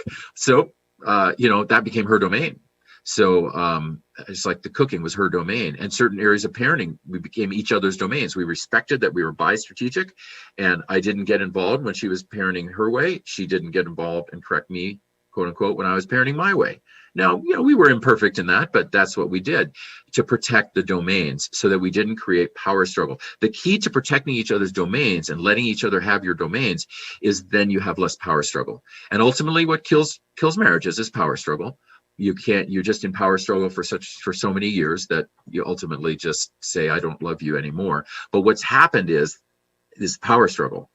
that became her domain. So it's like the cooking was her domain, and certain areas of parenting, we became each other's domains. We respected that we were bi-strategic, and I didn't get involved when she was parenting her way. She didn't get involved and correct me quote unquote, when I was parenting my way. Now, we were imperfect in that, but that's what we did to protect the domains so that we didn't create power struggle. The key to protecting each other's domains and letting each other have your domains is then you have less power struggle. And ultimately what kills marriages is power struggle. You're just in power struggle for so many years that you ultimately just say, I don't love you anymore. But what's happened is power struggle.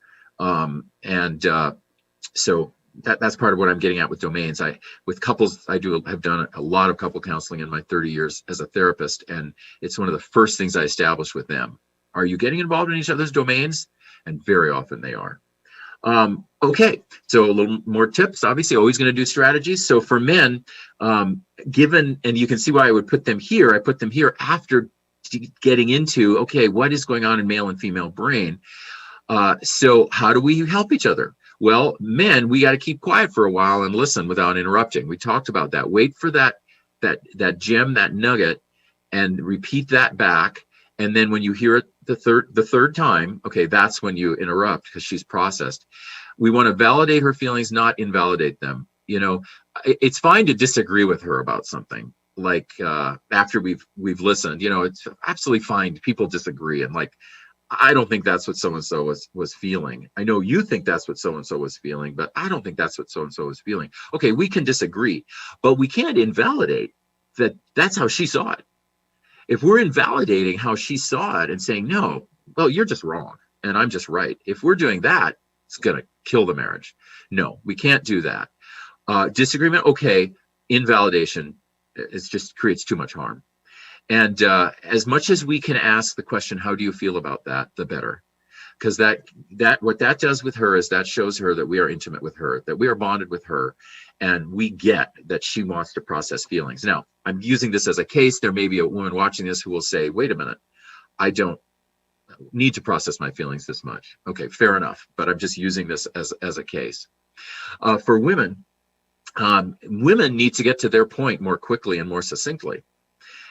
So that's part of what I'm getting at with domains. With couples, have done a lot of couple counseling in my 30 years as a therapist, and it's one of the first things I establish with them. Are you getting involved in each other's domains? And very often they are. Okay, so a little more tips. Obviously, always going to do strategies. So for men, given, and you can see why I would put them here. I put them here after getting into, okay, what is going on in male and female brain? So how do we help each other? Well, men, we got to keep quiet for a while and listen without interrupting. We talked about that. Wait for that gem, that nugget, and repeat that back. And then when you hear it the third time, okay, that's when you interrupt because she's processed. We want to validate her feelings, not invalidate them. It's fine to disagree with her about something. Like after we've listened, it's absolutely fine. People disagree, and like, I don't think that's what so-and-so was feeling. I know you think that's what so-and-so was feeling, but I don't think that's what so-and-so was feeling. Okay, we can disagree, but we can't invalidate that that's how she saw it. If we're invalidating how she saw it and saying, no, well, you're just wrong and I'm just right. If we're doing that, it's going to kill the marriage. No, we can't do that. Disagreement, okay. Invalidation, it just creates too much harm. And as much as we can ask the question, how do you feel about that, the better. Because what that does with her is that shows her that we are intimate with her, that we are bonded with her, and we get that she wants to process feelings. Now, I'm using this as a case. There may be a woman watching this who will say, wait a minute, I don't need to process my feelings this much. Okay, fair enough. But I'm just using this as a case. For women, women need to get to their point more quickly and more succinctly.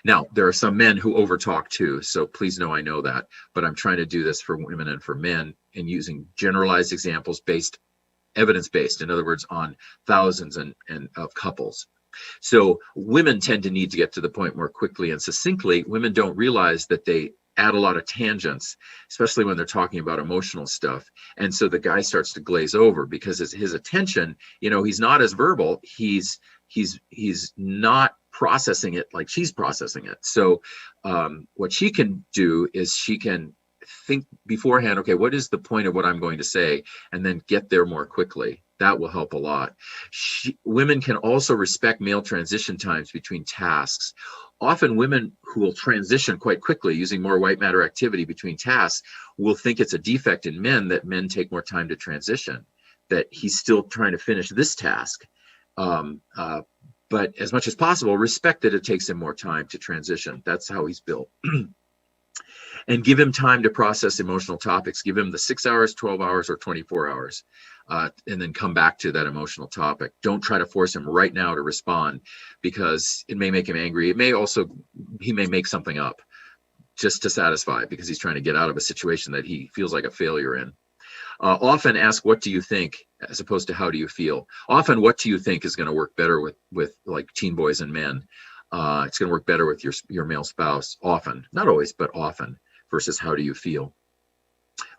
Now, there are some men who overtalk too, so please know I know that, but I'm trying to do this for women and for men and using generalized examples evidence-based, in other words, on thousands and of couples. So women tend to need to get to the point more quickly and succinctly. Women don't realize that they add a lot of tangents, especially when they're talking about emotional stuff. And so the guy starts to glaze over because his attention, he's not as verbal. He's not processing it like she's processing it. So what she can do is she can think beforehand, okay, what is the point of what I'm going to say? And then get there more quickly. That will help a lot. Women can also respect male transition times between tasks. Often women who will transition quite quickly using more white matter activity between tasks will think it's a defect in men that men take more time to transition, that he's still trying to finish this task. But as much as possible, respect that it takes him more time to transition. That's how he's built. And give him time to process emotional topics. Give him the 6 hours, 12 hours, or 24 hours, and then come back to that emotional topic. Don't try to force him right now to respond because it may make him angry. He may make something up just to satisfy because he's trying to get out of a situation that he feels like a failure in. Often ask, what do you think, as opposed to how do you feel? Often, what do you think is going to work better with like teen boys and men? It's going to work better with your male spouse. Often, not always, but often, versus how do you feel?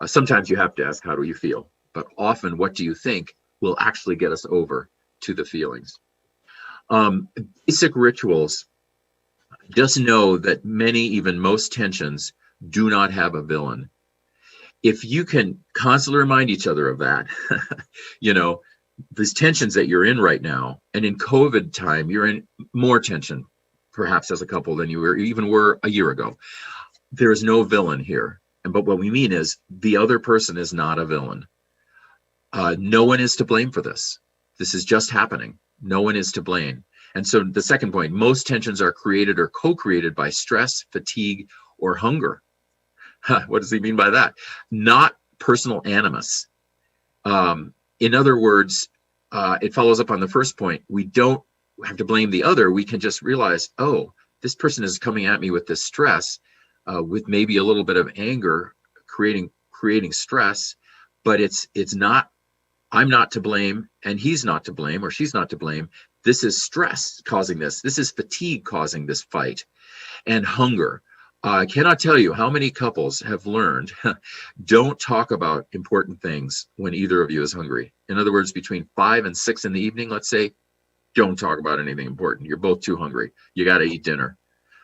Sometimes you have to ask, how do you feel? But often, what do you think will actually get us over to the feelings? Basic rituals. Just know that many, even most tensions do not have a villain. If you can constantly remind each other of that, these tensions that you're in right now, and in COVID time, you're in more tension, perhaps as a couple than you even were a year ago. There is no villain here. But what we mean is the other person is not a villain. No one is to blame for this. This is just happening. No one is to blame. And so the second point, most tensions are created or co-created by stress, fatigue, or hunger. What does he mean by that? Not personal animus. In other words, it follows up on the first point. We don't have to blame the other. We can just realize, oh, this person is coming at me with this stress, with maybe a little bit of anger, creating stress, but it's not I'm not to blame, and he's not to blame, or she's not to blame. This is stress causing this. This is fatigue causing this fight, and hunger. I cannot tell you how many couples have learned don't talk about important things when either of you is hungry. In other words, between 5 and 6 in the evening, let's say, don't talk about anything important. You're both too hungry. You got to eat dinner.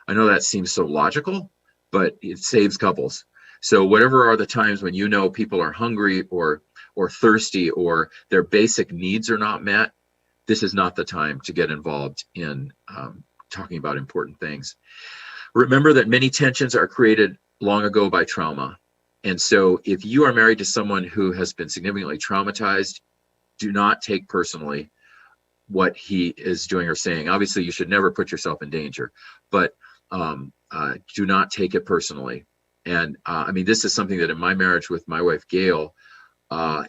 I know that seems so logical, but it saves couples. So whatever are the times when you know people are hungry or thirsty or their basic needs are not met, this is not the time to get involved in talking about important things. Remember that many tensions are created long ago by trauma. And so if you are married to someone who has been significantly traumatized, do not take personally what he is doing or saying. Obviously, you should never put yourself in danger, but do not take it personally. And I mean, this is something that in my marriage with my wife, Gail,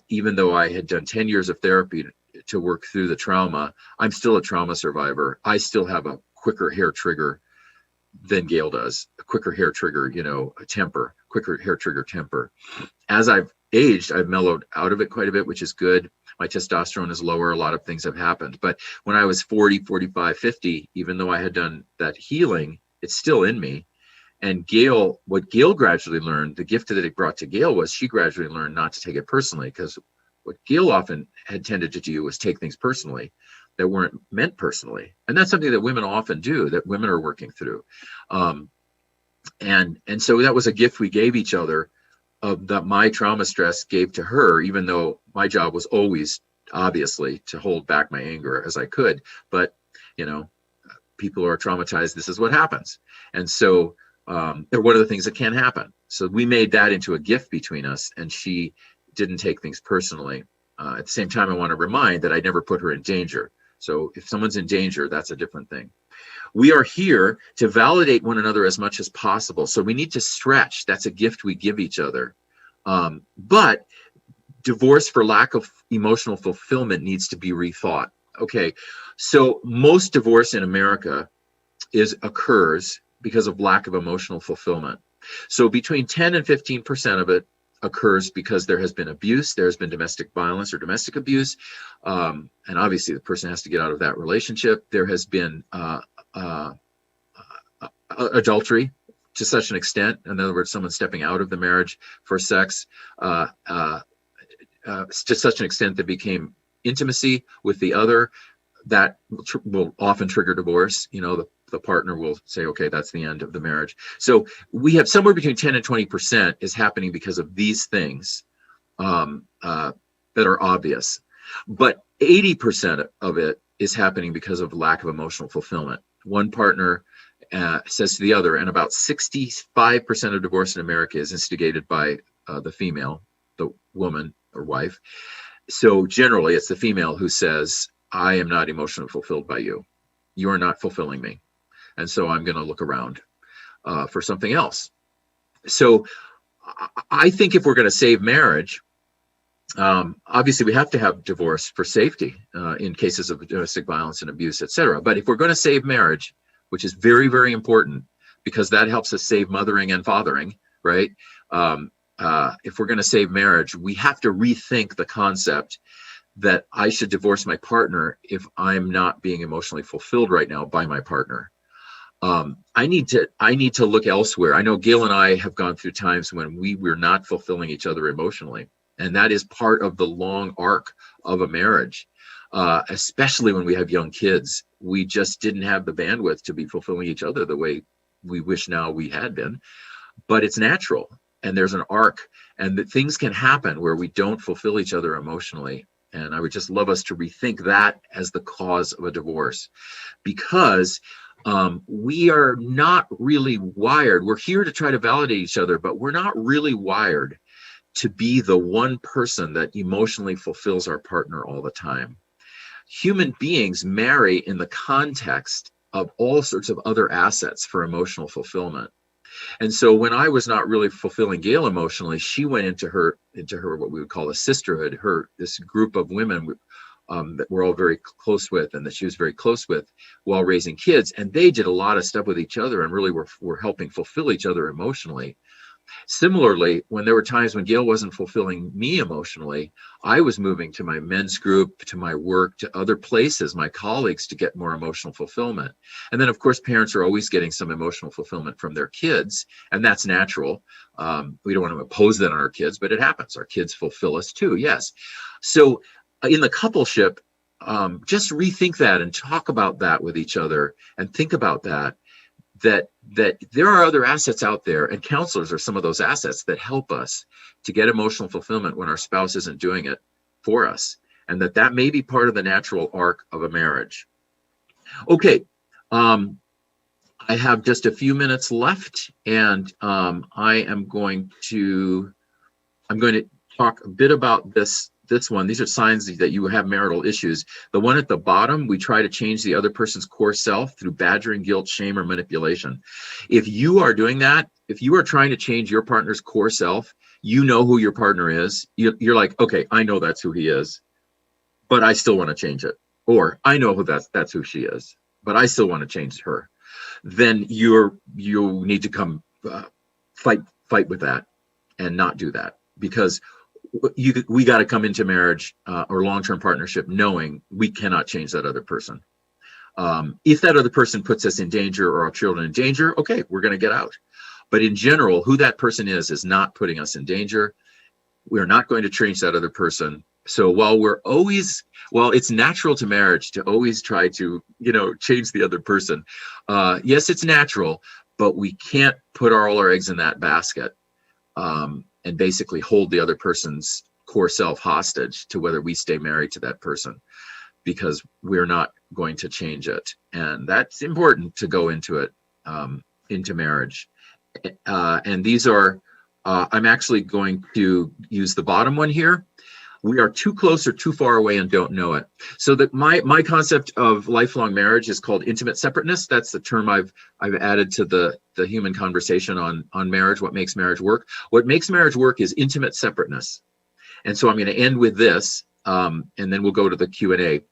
even though I had done 10 years of therapy to work through the trauma, I'm still a trauma survivor. I still have a quicker hair trigger than Gail does, a quicker hair trigger, quicker hair trigger temper. As I've aged, I've mellowed out of it quite a bit, which is good. My testosterone is lower. A lot of things have happened. But when I was 40, 45, 50, even though I had done that healing, it's still in me. And Gail, what Gail gradually learned, the gift that it brought to Gail was she gradually learned not to take it personally, because what Gail often had tended to do was take things personally that weren't meant personally. And that's something that women often do, that women are working through. And so that was a gift we gave each other, that my trauma stress gave to her, even though my job was always, obviously, to hold back my anger as I could. But, people who are traumatized, this is what happens. And so they're one of the things that can happen. So we made that into a gift between us, and she didn't take things personally. At the same time, I want to remind that I never put her in danger. So if someone's in danger, that's a different thing. We are here to validate one another as much as possible. So we need to stretch. That's a gift we give each other. But divorce for lack of emotional fulfillment needs to be rethought. Okay, so most divorce in America occurs because of lack of emotional fulfillment. So between 10 and 15% of it occurs because there has been abuse, there has been domestic violence or domestic abuse, and obviously the person has to get out of that relationship. There has been adultery to such an extent, in other words, someone stepping out of the marriage for sex, to such an extent that became intimacy with the other, that will often trigger divorce. The partner will say, okay, that's the end of the marriage. So we have somewhere between 10 and 20% is happening because of these things that are obvious. But 80% of it is happening because of lack of emotional fulfillment. One partner says to the other, and about 65% of divorce in America is instigated by the female, the woman or wife. So generally, it's the female who says, I am not emotionally fulfilled by you. You are not fulfilling me. And so I'm going to look around for something else. So I think if we're going to save marriage, obviously we have to have divorce for safety in cases of domestic violence and abuse, etc. But if we're going to save marriage, which is very, very important, because that helps us save mothering and fathering, right? If we're going to save marriage, we have to rethink the concept that I should divorce my partner if I'm not being emotionally fulfilled right now by my partner. I need to look elsewhere. I know Gail and I have gone through times when we were not fulfilling each other emotionally. And that is part of the long arc of a marriage, especially when we have young kids. We just didn't have the bandwidth to be fulfilling each other the way we wish now we had been. But it's natural, and there's an arc, and that things can happen where we don't fulfill each other emotionally. And I would just love us to rethink that as the cause of a divorce, because we are not really wired. We're here to try to validate each other, but we're not really wired to be the one person that emotionally fulfills our partner all the time. Human beings marry in the context of all sorts of other assets for emotional fulfillment. And so when I was not really fulfilling Gail emotionally, she went into her what we would call a sisterhood, this group of women that we're all very close with, and that she was very close with while raising kids. And they did a lot of stuff with each other and really were helping fulfill each other emotionally. Similarly, when there were times when Gail wasn't fulfilling me emotionally, I was moving to my men's group, to my work, to other places, my colleagues, to get more emotional fulfillment. And then, of course, parents are always getting some emotional fulfillment from their kids, and that's natural. We don't want to impose that on our kids, but it happens. Our kids fulfill us too, yes. So in the coupleship, just rethink that and talk about that with each other and think about that there are other assets out there, and counselors are some of those assets that help us to get emotional fulfillment when our spouse isn't doing it for us, and that may be part of the natural arc of a marriage. Okay, I have just a few minutes left, and I'm going to talk a bit about this one. These are signs that you have marital issues. The one at the bottom, we try to change the other person's core self through badgering, guilt, shame, or manipulation. If you are doing that, if you are trying to change your partner's core self, you know who your partner is. You're like, okay, I know that's who he is, but I still want to change it. Or I know who that's who she is, but I still want to change her. Then you need to come fight with that and not do that, because we got to come into marriage or long-term partnership knowing we cannot change that other person. If that other person puts us in danger or our children in danger, okay, we're going to get out. But in general, who that person is not putting us in danger. We're not going to change that other person. So while it's natural to marriage to always try to, change the other person. Yes, it's natural, but we can't put all our eggs in that basket. And basically hold the other person's core self hostage to whether we stay married to that person, because we're not going to change it. And that's important to go into it, into marriage. And these are, I'm actually going to use the bottom one here. We are too close or too far away and don't know it. So that my concept of lifelong marriage is called intimate separateness. That's the term I've added to the human conversation on marriage. What makes marriage work? What makes marriage work is intimate separateness. And so I'm going to end with this, and then we'll go to the Q&A.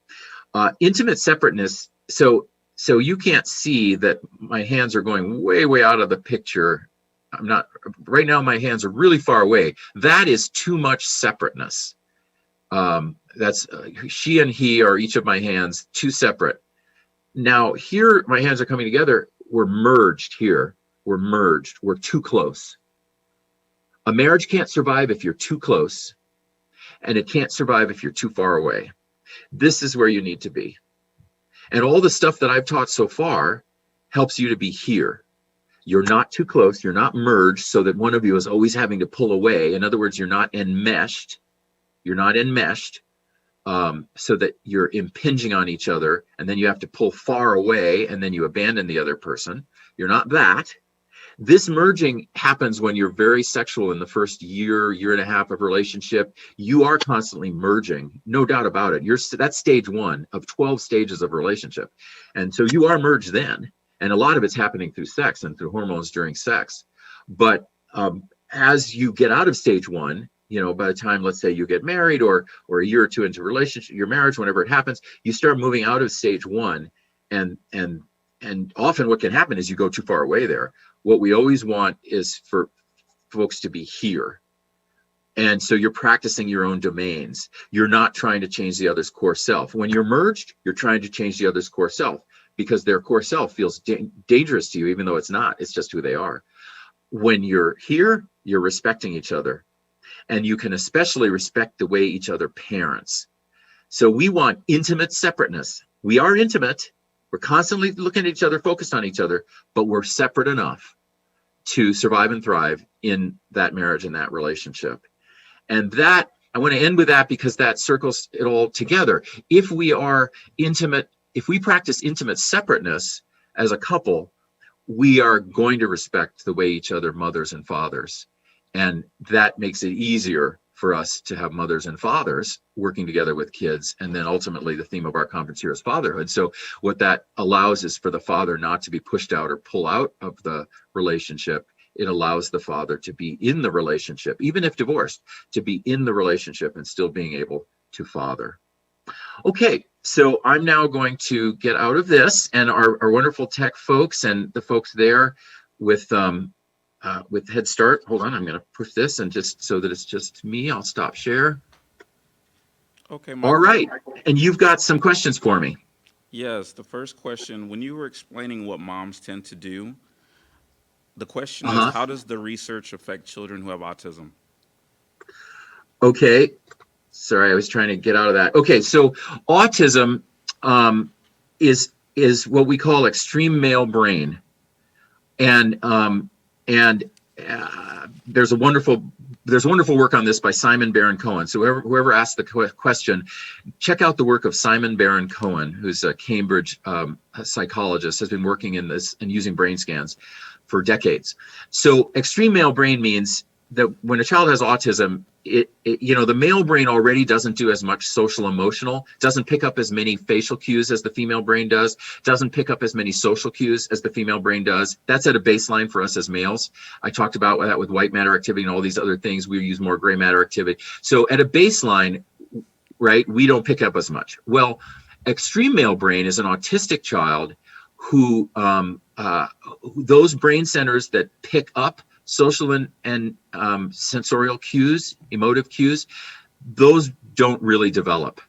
Intimate separateness. So you can't see that my hands are going way out of the picture. I'm not right now. My hands are really far away. That is too much separateness. That's she and he are each of my hands, too separate. Now here, my hands are coming together. We're merged here. We're merged. We're too close. A marriage can't survive if you're too close, and it can't survive if you're too far away. This is where you need to be. And all the stuff that I've taught so far helps you to be here. You're not too close. You're not merged so that one of you is always having to pull away. In other words, you're not enmeshed. You're not enmeshed, so that you're impinging on each other, and then you have to pull far away, and then you abandon the other person. You're not that. This merging happens when you're very sexual in the first year and a half of relationship. You are constantly merging, no doubt about it. That's stage 1 of 12 stages of relationship. And so you are merged then. And a lot of it's happening through sex and through hormones during sex. But as you get out of stage 1, by the time, let's say, you get married or a year or two into relationship, your marriage, whenever it happens, you start moving out of stage 1, and often what can happen is you go too far away there. What we always want is for folks to be here. And so you're practicing your own domains. You're not trying to change the other's core self. When you're merged, you're trying to change the other's core self because their core self feels dangerous to you, even though it's not. It's just who they are. When you're here, you're respecting each other. And you can especially respect the way each other parents. So we want intimate separateness. We are intimate. We're constantly looking at each other, focused on each other, but we're separate enough to survive and thrive in that marriage and that relationship. And that, I want to end with that because that circles it all together. If we are intimate, if we practice intimate separateness as a couple, we are going to respect the way each other mothers and fathers. And that makes it easier for us to have mothers and fathers working together with kids. And then ultimately the theme of our conference here is fatherhood. So what that allows is for the father not to be pushed out or pull out of the relationship. It allows the father to be in the relationship, even if divorced, to be in the relationship and still being able to father. Okay, so I'm now going to get out of this, and our wonderful tech folks and the folks there with with Head Start. Hold on, I'm going to push this, and just so that it's just me, I'll stop share. Okay, All Michael. right, and you've got some questions for me. Yes, the first question, when you were explaining what moms tend to do, the question is, Uh-huh. how does the research affect children who have autism? Okay. Sorry, I was trying to get out of that. Okay, so autism um, is what we call extreme male brain, and there's a wonderful work on this by Simon Baron Cohen. So whoever asked the question, check out the work of Simon Baron Cohen, who's a Cambridge psychologist, has been working in this and using brain scans for decades. So extreme male brain means that when a child has autism, the male brain already doesn't do as much social emotional, doesn't pick up as many facial cues as the female brain does, doesn't pick up as many social cues as the female brain does. That's at a baseline for us as males. I talked about that with white matter activity and all these other things. We use more gray matter activity. So at a baseline, right, we don't pick up as much. Well, extreme male brain is an autistic child who those brain centers that pick up social and sensorial cues, emotive cues, those don't really develop,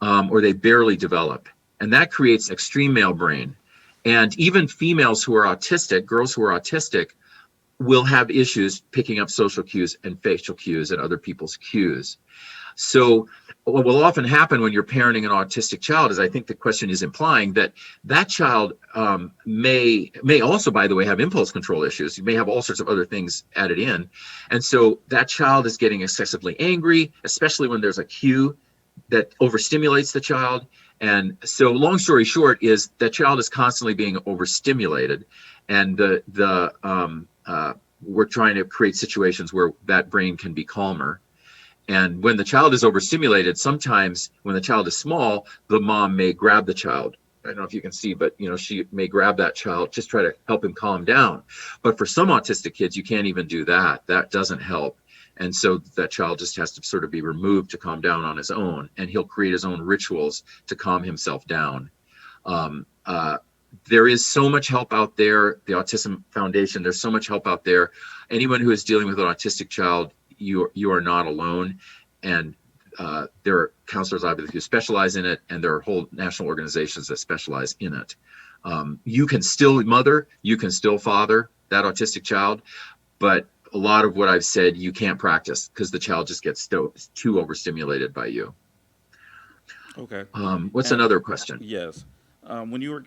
or they barely develop. And that creates extreme male brain. And even females who are autistic, girls who are autistic, will have issues picking up social cues and facial cues and other people's cues. So what will often happen when you're parenting an autistic child is, I think the question is implying that that child may also, by the way, have impulse control issues. You may have all sorts of other things added in. And so that child is getting excessively angry, especially when there's a cue that overstimulates the child. And so long story short is that child is constantly being overstimulated. And we're trying to create situations where that brain can be calmer. And when the child is overstimulated, sometimes when the child is small, the mom may grab the child. I don't know if you can see, but she may grab that child, just try to help him calm down. But for some autistic kids, you can't even do that. That doesn't help. And so that child just has to sort of be removed to calm down on his own, and he'll create his own rituals to calm himself down. There is so much help out there. The Autism Foundation, there's so much help out there. Anyone who is dealing with an autistic child, you are not alone. And there are counselors obviously who specialize in it, and there are whole national organizations that specialize in it. You can still mother, you can still father that autistic child, but a lot of what I've said you can't practice because the child just gets too overstimulated by you. Okay. What's And another question? yes, when you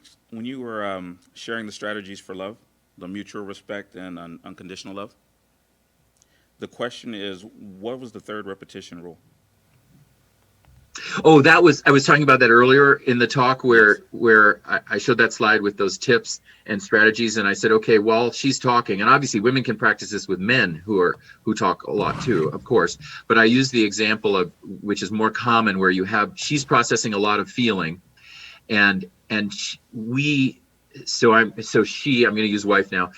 were sharing the strategies for love, the mutual respect and unconditional love, the question is, what was the third repetition rule? Oh, I was talking about that earlier in the talk Yes. where I showed that slide with those tips and strategies, and I said, okay, while she's talking, and obviously women can practice this with men who talk a lot too, of course, but I use the example of, which is more common, where she's processing a lot of feeling, and I'm going to use wife now.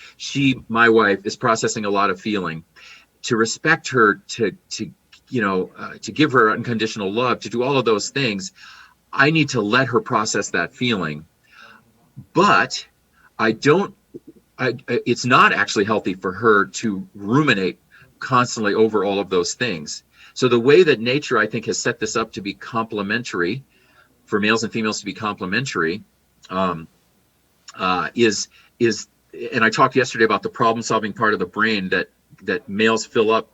My wife is processing a lot of feeling. To respect her, to give her unconditional love, to do all of those things, I need to let her process that feeling. But it's not actually healthy for her to ruminate constantly over all of those things. So the way that nature, I think, has set this up to be complementary, for males and females to be complementary, is, and I talked yesterday about the problem-solving part of the brain that males fill up,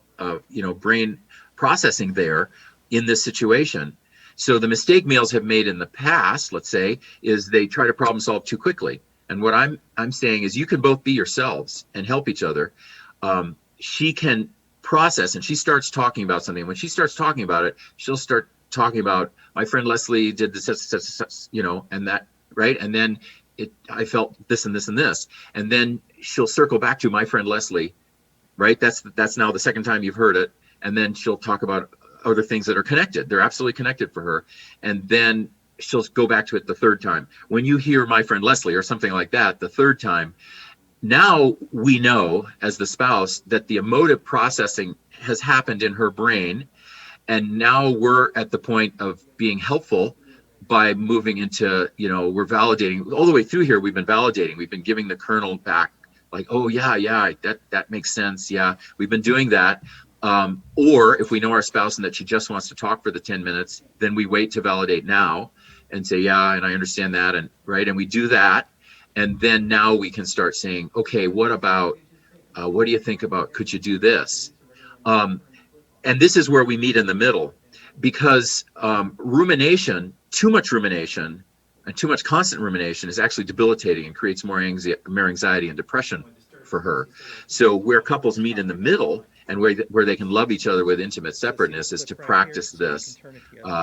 brain processing there in this situation. So the mistake males have made in the past, let's say, is they try to problem solve too quickly. And what I'm saying is, you can both be yourselves and help each other. She can process, and she starts talking about something. When she starts talking about it, she'll start talking about, my friend Leslie did this, and that, right? And then I felt this and this and this. And then she'll circle back to my friend Leslie, right? That's now the second time you've heard it. And then she'll talk about other things that are connected. They're absolutely connected for her. And then she'll go back to it the third time. When you hear my friend Leslie or something like that, the third time, now we know as the spouse that the emotive processing has happened in her brain. And now we're at the point of being helpful by moving into, we're validating all the way through here. We've been validating, we've been giving the kernel back like, oh yeah, that makes sense. Yeah, we've been doing that. Or if we know our spouse and that she just wants to talk for the 10 minutes, then we wait to validate now and say, yeah, and I understand that. And right. And we do that. And then now we can start saying, okay, what about, what do you think about, could you do this? Um, and this is where we meet in the middle, because too much rumination and too much constant rumination is actually debilitating and creates more anxiety and depression for her. So where couples meet in the middle and where they can love each other with intimate separateness is to practice this.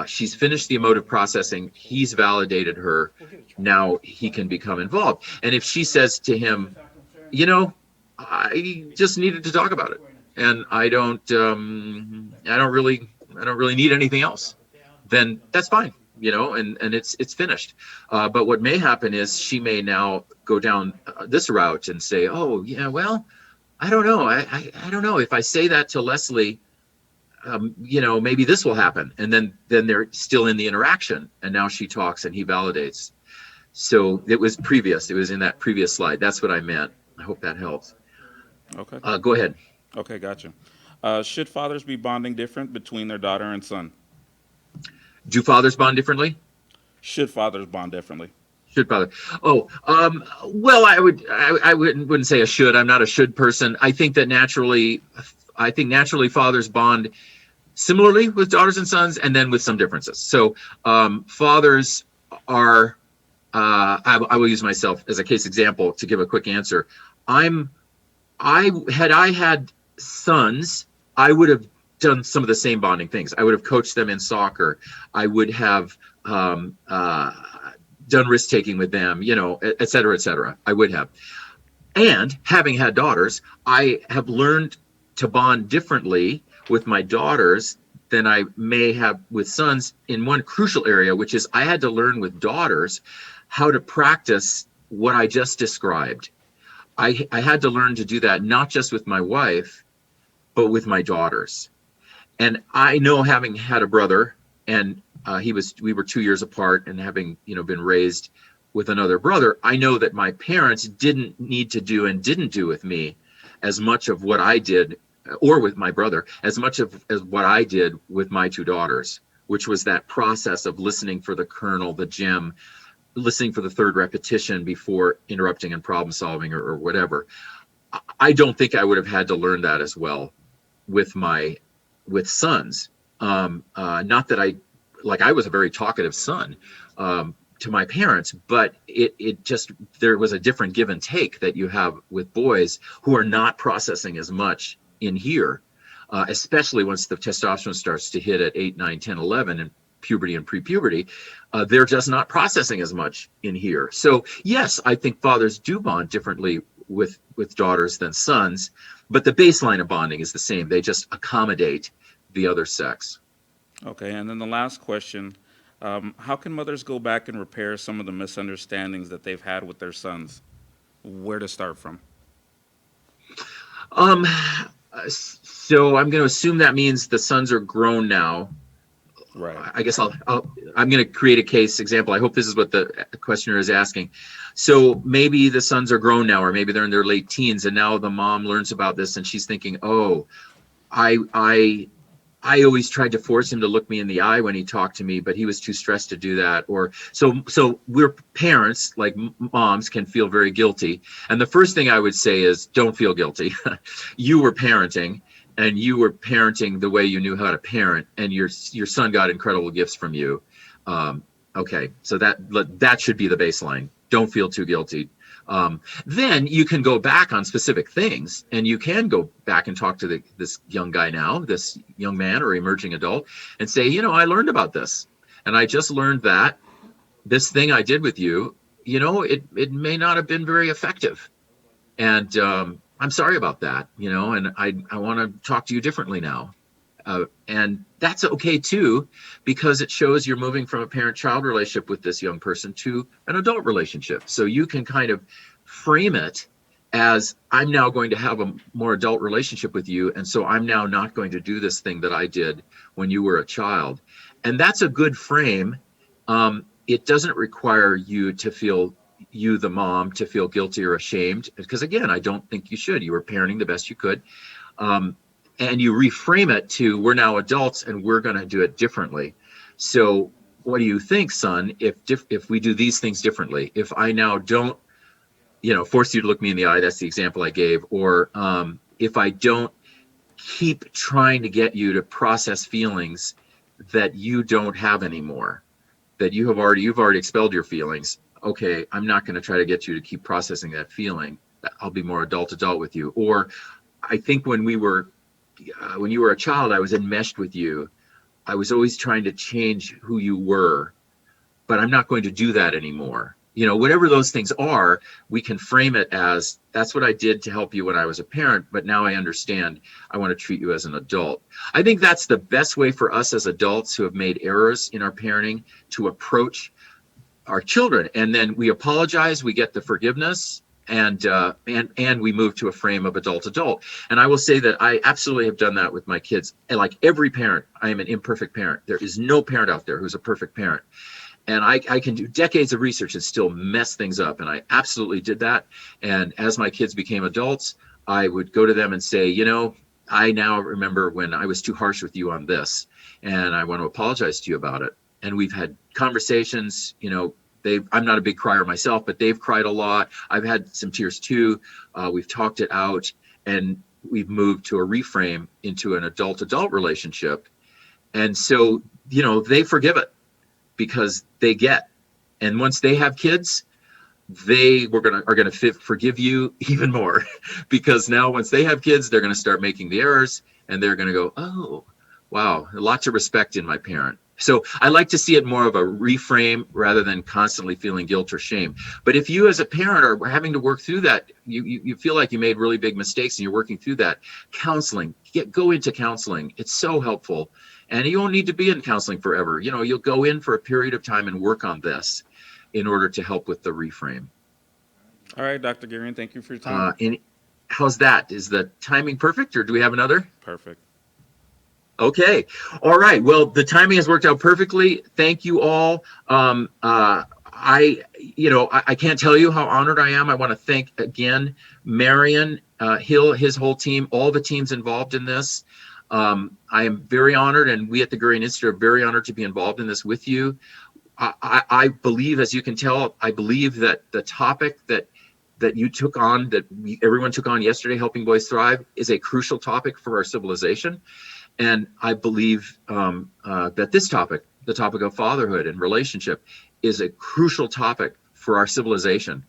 She's finished the emotive processing. He's validated her. Now he can become involved. And if she says to him, I just needed to talk about it, and I don't really need anything else, then that's fine, and it's finished. But what may happen is she may now go down this route and say, oh yeah, well, I don't know, I don't know if I say that to Leslie, maybe this will happen, and then they're still in the interaction, and now she talks and he validates. So it was in that previous slide. That's what I meant. I hope that helps. Okay. Go ahead. Okay, gotcha. Should fathers be bonding different between their daughter and son? Do fathers bond differently? Should fathers bond differently? Should father? Oh, well, I wouldn't say a should. I'm not a should person. I think naturally fathers bond similarly with daughters and sons, and then with some differences. So fathers are. I will use myself as a case example to give a quick answer. I had sons, I would have done some of the same bonding things. I would have coached them in soccer. I would have done risk taking with them, et cetera, et cetera. I would have. And having had daughters, I have learned to bond differently with my daughters than I may have with sons in one crucial area, which is I had to learn with daughters how to practice what I just described. I had to learn to do that, not just with my wife, but with my daughters. And I know, having had a brother, and we were 2 years apart, and having, been raised with another brother, I know that my parents didn't need to do and didn't do with me as much of what I did, or with my brother, as much as what I did with my two daughters, which was that process of listening for the kernel, the gem, listening for the third repetition before interrupting and problem solving or whatever. I don't think I would have had to learn that as well with sons. Not that I was a very talkative son to my parents, but it just, there was a different give and take that you have with boys who are not processing as much in here, especially once the testosterone starts to hit at 8, 9, 10, 11, and puberty and pre-puberty, they're just not processing as much in here. So yes, I think fathers do bond differently with daughters than sons, but the baseline of bonding is the same. They just accommodate the other sex. Okay, and then the last question, how can mothers go back and repair some of the misunderstandings that they've had with their sons? Where to start from? So I'm going to assume that means the sons are grown now. Right. I guess I'm going to create a case example. I hope this is what the questioner is asking. So maybe the sons are grown now, or maybe they're in their late teens, and now the mom learns about this and she's thinking, oh, I always tried to force him to look me in the eye when he talked to me, but he was too stressed to do that. Or so we're parents, like moms, can feel very guilty. And the first thing I would say is, don't feel guilty. You were parenting, and you were parenting the way you knew how to parent, and your son got incredible gifts from you. Okay, so that should be the baseline. Don't feel too guilty. Then you can go back on specific things, and you can go back and talk to this young guy now, this young man or emerging adult, and say, I learned about this, and I just learned that this thing I did with you, it may not have been very effective, and I'm sorry about that, and I want to talk to you differently now. And that's okay too, because it shows you're moving from a parent-child relationship with this young person to an adult relationship. So you can kind of frame it as, I'm now going to have a more adult relationship with you, and so I'm now not going to do this thing that I did when you were a child. And that's a good frame. It doesn't require you to feel you, the mom, to feel guilty or ashamed, because again, I don't think you should. You were parenting the best you could. And you reframe it to, we're now adults and we're going to do it differently. So what do you think, son, if we do these things differently? If I now don't, force you to look me in the eye, that's the example I gave, or if I don't keep trying to get you to process feelings that you don't have anymore, that you've already expelled your feelings. Okay, I'm not going to try to get you to keep processing that feeling. I'll be more adult with you. Or I think when you were a child, I was enmeshed with you. I was always trying to change who you were, but I'm not going to do that anymore. Whatever those things are, we can frame it as, that's what I did to help you when I was a parent, but now I understand I want to treat you as an adult. I think that's the best way for us as adults who have made errors in our parenting to approach our children. And then we apologize, we get the forgiveness, and we move to a frame of adult. And I will say that I absolutely have done that with my kids. And like every parent, I am an imperfect parent. There is no parent out there who's a perfect parent. And I can do decades of research and still mess things up. And I absolutely did that. And as my kids became adults, I would go to them and say, I now remember when I was too harsh with you on this, and I want to apologize to you about it. And we've had conversations, I'm not a big crier myself, but they've cried a lot. I've had some tears too. We've talked it out, and we've moved to a reframe into an adult relationship. And so, they forgive it, because they get, and once they have kids, they are going to forgive you even more, because now once they have kids, they're going to start making the errors, and they're going to go, oh, wow, lots of respect in my parent. So I like to see it more of a reframe rather than constantly feeling guilt or shame. But if you as a parent are having to work through that, you feel like you made really big mistakes and you're working through that, counseling, go into counseling. It's so helpful. And you won't need to be in counseling forever. You'll go in for a period of time and work on this in order to help with the reframe. All right, Dr. Gurian, thank you for your time. How's that? Is the timing perfect, or do we have another? Perfect. Okay. All right. Well, the timing has worked out perfectly. Thank you all. I can't tell you how honored I am. I want to thank again Marion Hill, his whole team, all the teams involved in this. I am very honored, and we at the Gurian Institute are very honored to be involved in this with you. I believe, as you can tell, I believe that the topic that you took on, everyone took on yesterday, Helping Boys Thrive, is a crucial topic for our civilization. And I believe that this topic, the topic of fatherhood and relationship, is a crucial topic for our civilization.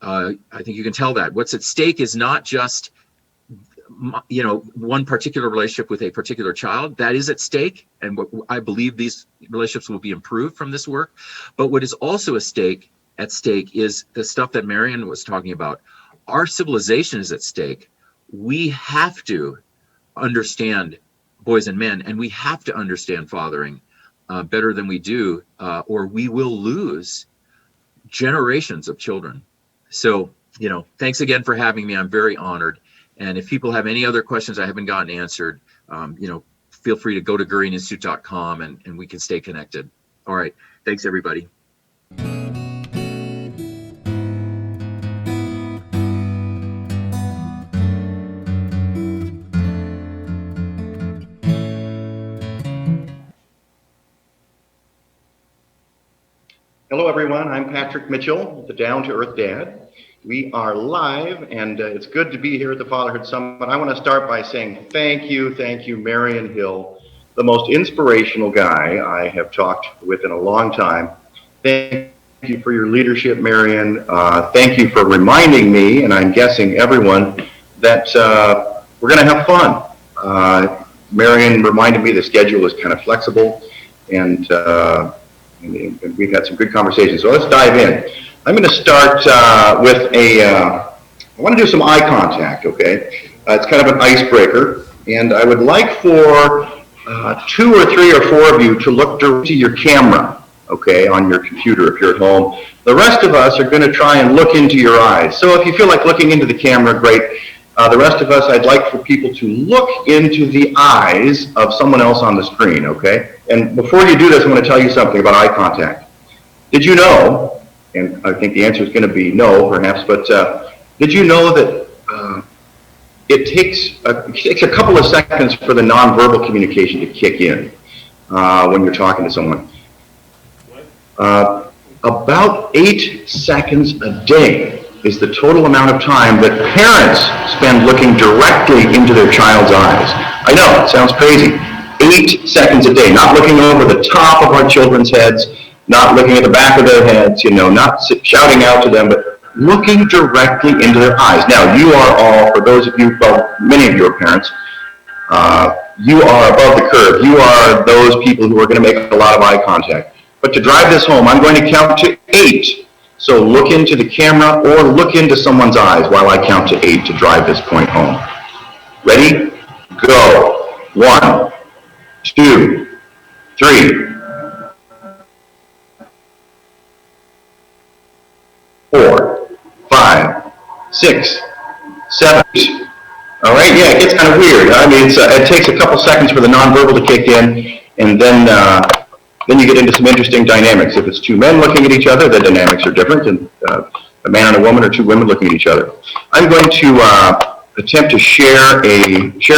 I think you can tell that. What's at stake is not just one particular relationship with a particular child. That is at stake, and I believe these relationships will be improved from this work. But what is also at stake is the stuff that Marion was talking about. Our civilization is at stake. We have to understand boys and men, and we have to understand fathering better than we do, or we will lose generations of children. So, thanks again for having me. I'm very honored. And if people have any other questions I haven't gotten answered, feel free to go to GurianInstitute.com and we can stay connected. All right. Thanks, everybody. Hello, everyone. I'm Patrick Mitchell, the Down to Earth Dad. We are live, and it's good to be here at the Fatherhood Summit. I want to start by saying thank you, Marion Hill, the most inspirational guy I have talked with in a long time. Thank you for your leadership, Marion. Thank you for reminding me, and I'm guessing everyone, that we're going to have fun. Marion reminded me the schedule is kind of flexible, and we've had some good conversations. So let's dive in. I'm going to start with I want to do some eye contact, okay? It's kind of an icebreaker, and I would like for 2 or 3 or 4 of you to look directly to your camera, okay, on your computer if you're at home. The rest of us are going to try and look into your eyes. So if you feel like looking into the camera, great. The rest of us, I'd like for people to look into the eyes of someone else on the screen, okay? And before you do this, I'm going to tell you something about eye contact. Did you know And I think the answer is going to be no, perhaps. But did you know that it takes a couple of seconds for the nonverbal communication to kick in when you're talking to someone? About 8 seconds a day is the total amount of time that parents spend looking directly into their child's eyes. I know, it sounds crazy. 8 seconds a day, not looking over the top of our children's heads, not looking at the back of their heads, not shouting out to them, but looking directly into their eyes. Now, you are all, for those of you, well, many of you are parents, you are above the curve. You are those people who are going to make a lot of eye contact. But to drive this home, I'm going to count to 8. So look into the camera or look into someone's eyes while I count to 8 to drive this point home. Ready? Go. 1, 2, 3, 4, 5, 6, 7. All right, yeah, it gets kind of weird. I mean, it takes a couple seconds for the nonverbal to kick in, and then you get into some interesting dynamics. If it's two men looking at each other, the dynamics are different, and a man and a woman or two women looking at each other. I'm going to attempt to share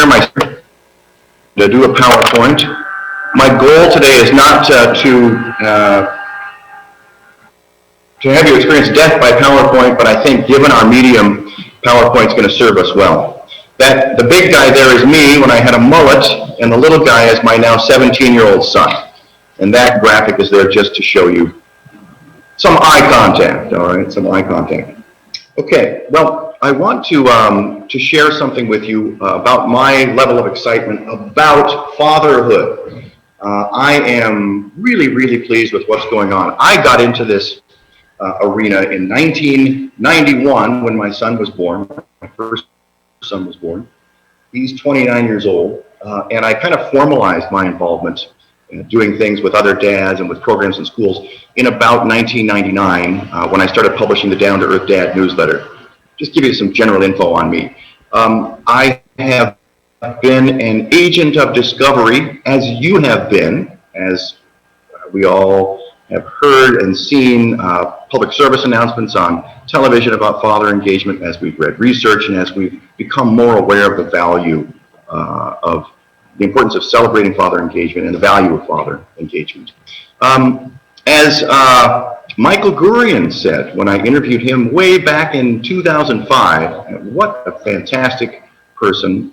my screen, to do a PowerPoint. My goal today is not to have you experience death by PowerPoint, but I think given our medium, PowerPoint's going to serve us well. The big guy there is me when I had a mullet, and the little guy is my now 17-year-old son. And that graphic is there just to show you some eye contact, all right, some eye contact. Okay, well, I want to share something with you about my level of excitement about fatherhood. I am really, really pleased with what's going on. I got into this arena in 1991 when my son was born. My first son was born. He's 29 years old, and I kind of formalized my involvement in doing things with other dads and with programs in schools in about 1999 when I started publishing the Down to Earth Dad newsletter. Just give you some general info on me. I have been an agent of discovery, as you have been, as we all have heard and seen public service announcements on television about father engagement, as we've read research, and as we've become more aware of the value of the importance of celebrating father engagement and the value of father engagement. As Michael Gurian said when I interviewed him way back in 2005, what a fantastic person.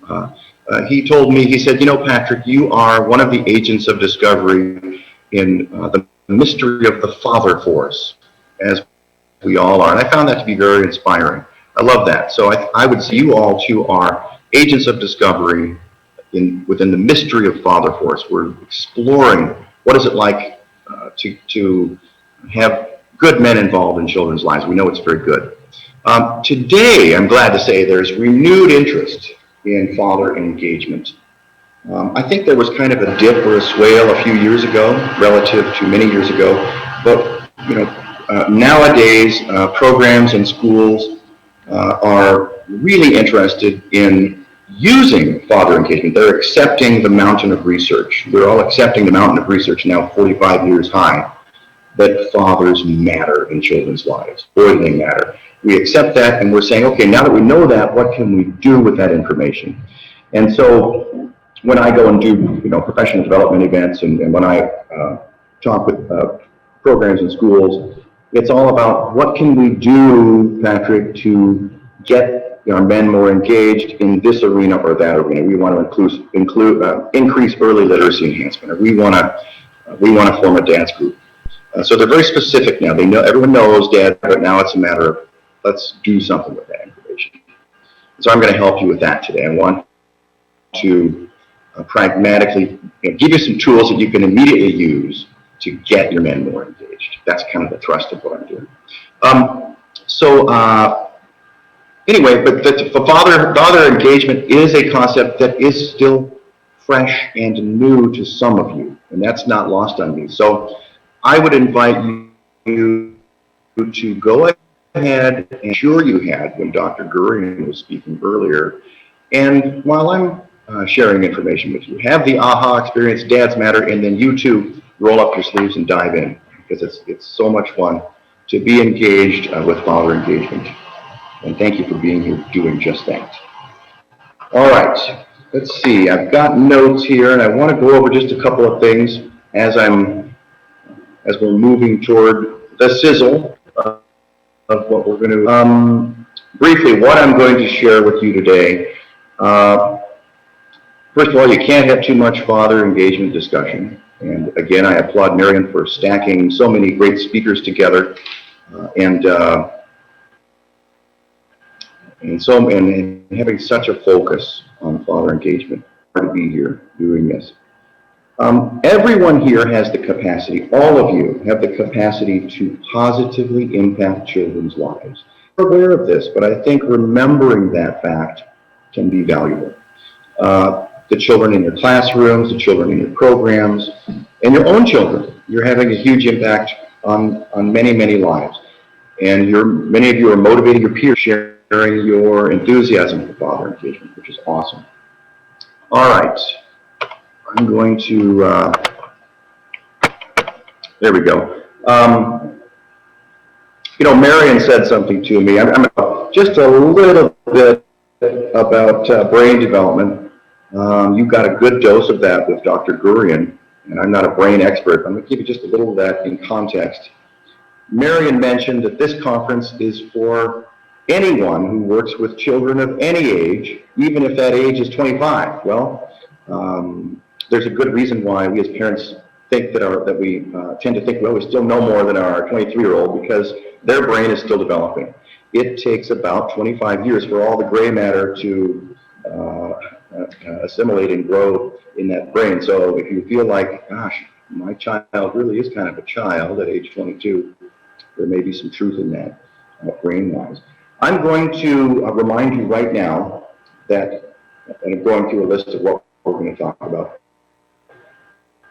He told me, he said, Patrick, you are one of the agents of discovery in the mystery of the father force, as we all are. And I found that to be very inspiring. I love that. So I would say you all too are agents of discovery within the mystery of father force. We're exploring what is it like to have good men involved in children's lives. We know it's very good. Today, I'm glad to say there's renewed interest in father engagement. I think there was kind of a dip or a swale a few years ago relative to many years ago, but nowadays programs and schools are really interested in using father engagement. They're accepting the mountain of research. We're all accepting the mountain of research now 45 years high that fathers matter in children's lives. Boy, do they matter. We accept that and we're saying, okay, now that we know that, what can we do with that information? And so when I go and do professional development events and when I talk with programs in schools, it's all about what can we do, Patrick, to get our men more engaged in this arena or that arena. We want to increase early literacy enhancement, or we want to form a dance group. So they're very specific now. They know, everyone knows dad, but now it's a matter of let's do something with that information. So I'm going to help you with that today. I want to pragmatically give you some tools that you can immediately use to get your men more engaged. That's kind of the thrust of what I'm doing. Anyway, but for father engagement is a concept that is still fresh and new to some of you, and that's not lost on me. So I would invite you to go ahead, and sure you had when Dr. Gurian was speaking earlier, and while I'm sharing information with you, have the aha experience, dads matter, and then you too roll up your sleeves and dive in, because it's so much fun to be engaged with father engagement. And thank you for being here doing just that. All right, let's see. I've got notes here, and I want to go over just a couple of things as we're moving toward the sizzle of what we're going to. Briefly, what I'm going to share with you today. First of all, you can't have too much father engagement discussion. And again, I applaud Marion for stacking so many great speakers together, and having such a focus on father engagement. To be here doing this. Everyone here has the capacity, all of you have the capacity to positively impact children's lives. We're aware of this, but I think remembering that fact can be valuable. The children in your classrooms, the children in your programs, and your own children. You're having a huge impact on many, many lives. And many of you are motivating your peers, sharing your enthusiasm for father engagement, which is awesome. All right. I'm going to, there we go. Marion said something to me. I'm just a little bit about brain development. You got a good dose of that with Dr. Gurian, and I'm not a brain expert. I'm going to give you just a little of that in context. Marion mentioned that this conference is for anyone who works with children of any age, even if that age is 25. Well, there's a good reason why we as parents think that we tend to think, well, we still know more than our 23-year-old because their brain is still developing. It takes about 25 years for all the gray matter to assimilate and grow in that brain. So if you feel like, gosh, my child really is kind of a child at age 22, there may be some truth in that, brain-wise. I'm going to remind you right now that, and I'm going through a list of what we're going to talk about.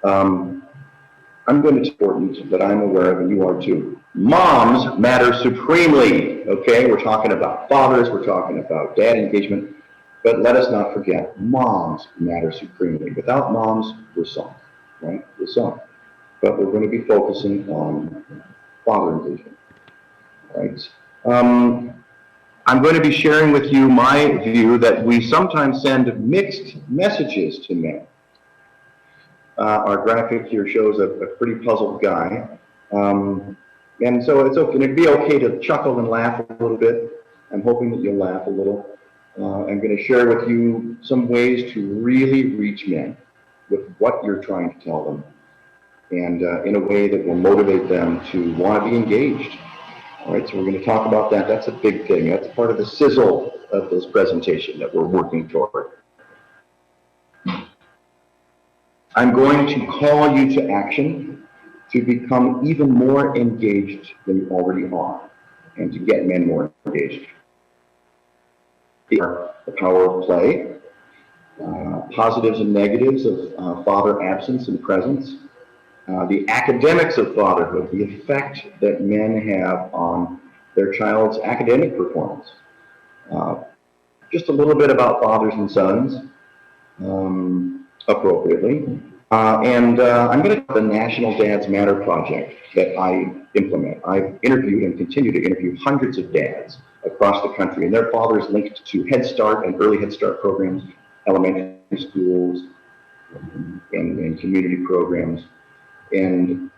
I'm going to be important that I'm aware of, and you are too. Moms matter supremely, okay? We're talking about fathers, we're talking about dad engagement, but let us not forget, moms matter supremely. Without moms, we're sunk, right? We're sunk. But we're going to be focusing on father engagement, right? I'm going to be sharing with you my view that we sometimes send mixed messages to men. Our graphic here shows a pretty puzzled guy. And so it's okay, it'd be okay to chuckle and laugh a little bit. I'm hoping that you'll laugh a little. I'm going to share with you some ways to really reach men with what you're trying to tell them, and in a way that will motivate them to want to be engaged. All right, so we're going to talk about that. That's a big thing. That's part of the sizzle of this presentation that we're working toward. I'm going to call you to action to become even more engaged than you already are, and to get men more engaged. The power of play, positives and negatives of father absence and presence, the academics of fatherhood, the effect that men have on their child's academic performance. Just a little bit about fathers and sons, appropriately. I'm going to the National Dads Matter project that I implement. I've interviewed and continue to interview hundreds of dads across the country, and their fathers linked to Head Start and early Head Start programs, elementary schools, and community programs. And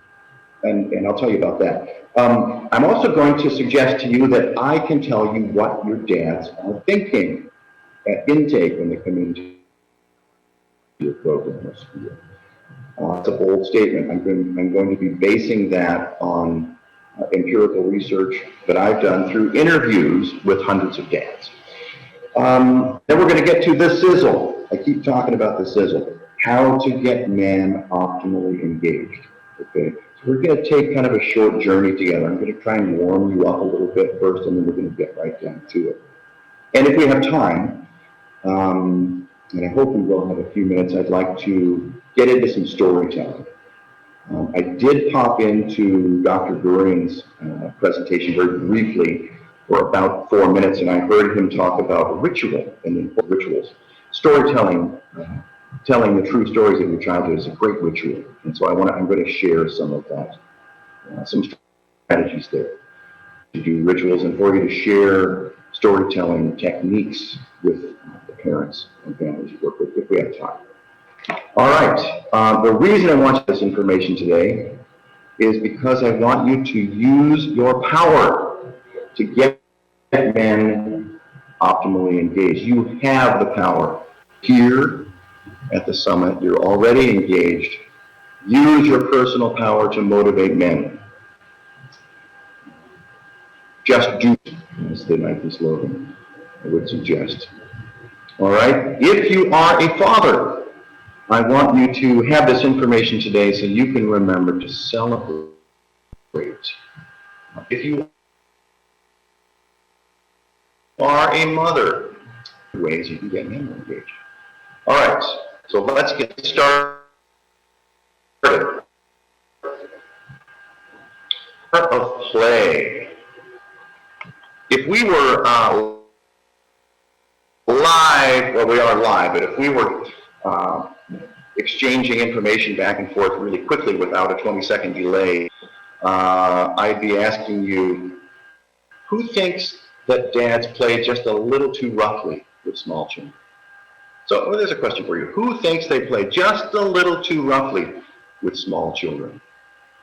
I'll tell you about that. I'm also going to suggest to you that I can tell you what your dads are thinking at intake when they come into your program or school. It's a bold statement. I'm going to be basing that on empirical research that I've done through interviews with hundreds of dads. Then we're going to get to the sizzle. I keep talking about the sizzle. How to get men optimally engaged. Okay, so we're going to take kind of a short journey together. I'm going to try and warm you up a little bit first, and then we're going to get right down to it. And if we have time, and I hope we will have a few minutes, I'd like to get into some storytelling. I did pop into Dr. Gurian's presentation very briefly for about 4 minutes, and I heard him talk about ritual and the important rituals. Storytelling, telling the true stories of your childhood is a great ritual, and so I'm going to share some of that, some strategies there. to do rituals and for you to share storytelling techniques with the parents and families you work with if we have time. All right. The reason I want this information today is because I want you to use your power to get men optimally engaged. You have the power. Here at the summit, you're already engaged. Use your personal power to motivate men. Just do it, as the Nike slogan I would suggest. All right? If you are a father, I want you to have this information today so you can remember to celebrate. If you are a mother, ways you can get men engaged. All right, so let's get started. Part of play. If we were live, well, we are live, but if we were exchanging information back and forth really quickly without a 20-second delay, I'd be asking you, who thinks that dads play just a little too roughly with small children? So there's a question for you. Who thinks they play just a little too roughly with small children?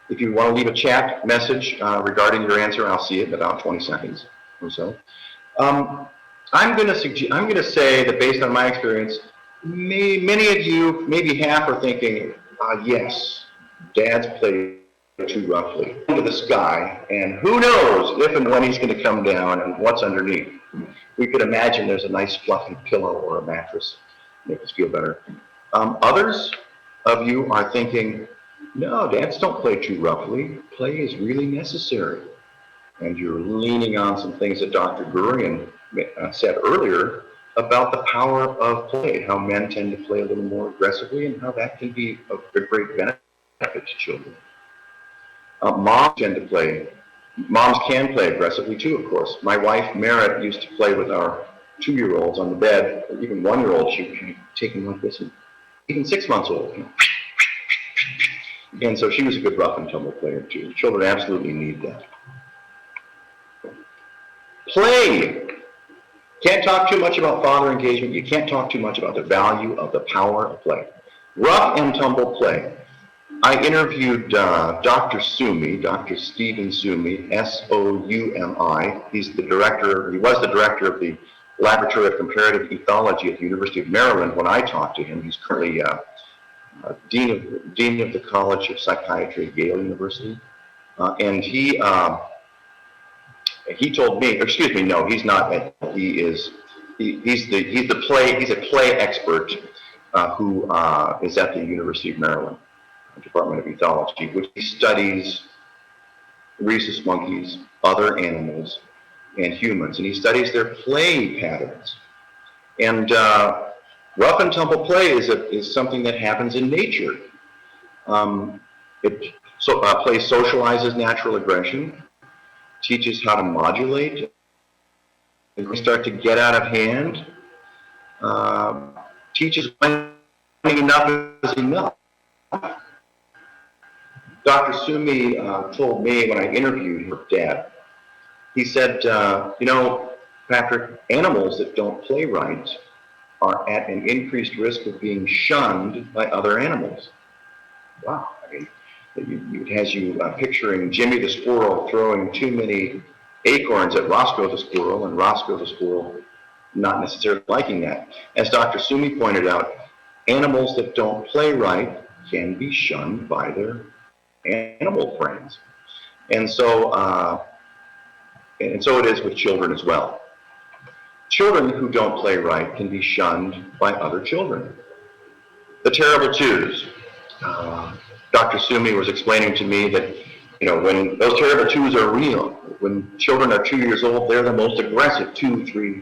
If you want to leave a chat message regarding your answer, I'll see it in about 20 seconds or so. I'm going to say that based on my experience, many of you, maybe half, are thinking, yes, dads play too roughly into the sky, and who knows if and when he's going to come down and what's underneath. We could imagine there's a nice fluffy pillow or a mattress to make us feel better. Others of you are thinking, no, dads don't play too roughly. Play is really necessary. And you're leaning on some things that Dr. Gurian said earlier about the power of play, how men tend to play a little more aggressively and how that can be a great benefit to children. Moms can play aggressively too, of course. My wife, Merritt, used to play with our 2-year-olds on the bed, or even 1-year-olds. She would take them like this, and even 6 months old. You know. And so she was a good rough and tumble player too. Children absolutely need that. Play. Can't talk too much about father engagement. You can't talk too much about the value of the power of play. Rough and tumble play. I interviewed Dr. Sumi, Dr. Stephen Sumi, S-O-U-M-I. He was the director of the Laboratory of Comparative Ethology at the University of Maryland when I talked to him. He's currently Dean of the College of Psychiatry at Yale University. And he told me, excuse me, no, he's not. He's a play expert who is at the University of Maryland Department of Ethology, which he studies rhesus monkeys, other animals, and humans, and he studies their play patterns. And rough and tumble play is something that happens in nature. Play socializes natural aggression, teaches how to modulate. If we start to get out of hand, teaches when enough is enough. Dr. Sumi told me when I interviewed her dad, he said, Patrick, animals that don't play right are at an increased risk of being shunned by other animals. Wow. I mean, it has you picturing Jimmy the squirrel throwing too many acorns at Roscoe the squirrel, and Roscoe the squirrel not necessarily liking that. As Dr. Sumi pointed out, animals that don't play right can be shunned by their animal friends. And so it is with children as well. Children who don't play right can be shunned by other children. The terrible twos. Dr. Sumi was explaining to me that, when those terrible twos are real, when children are 2 years old, they're the most aggressive, 2, 3,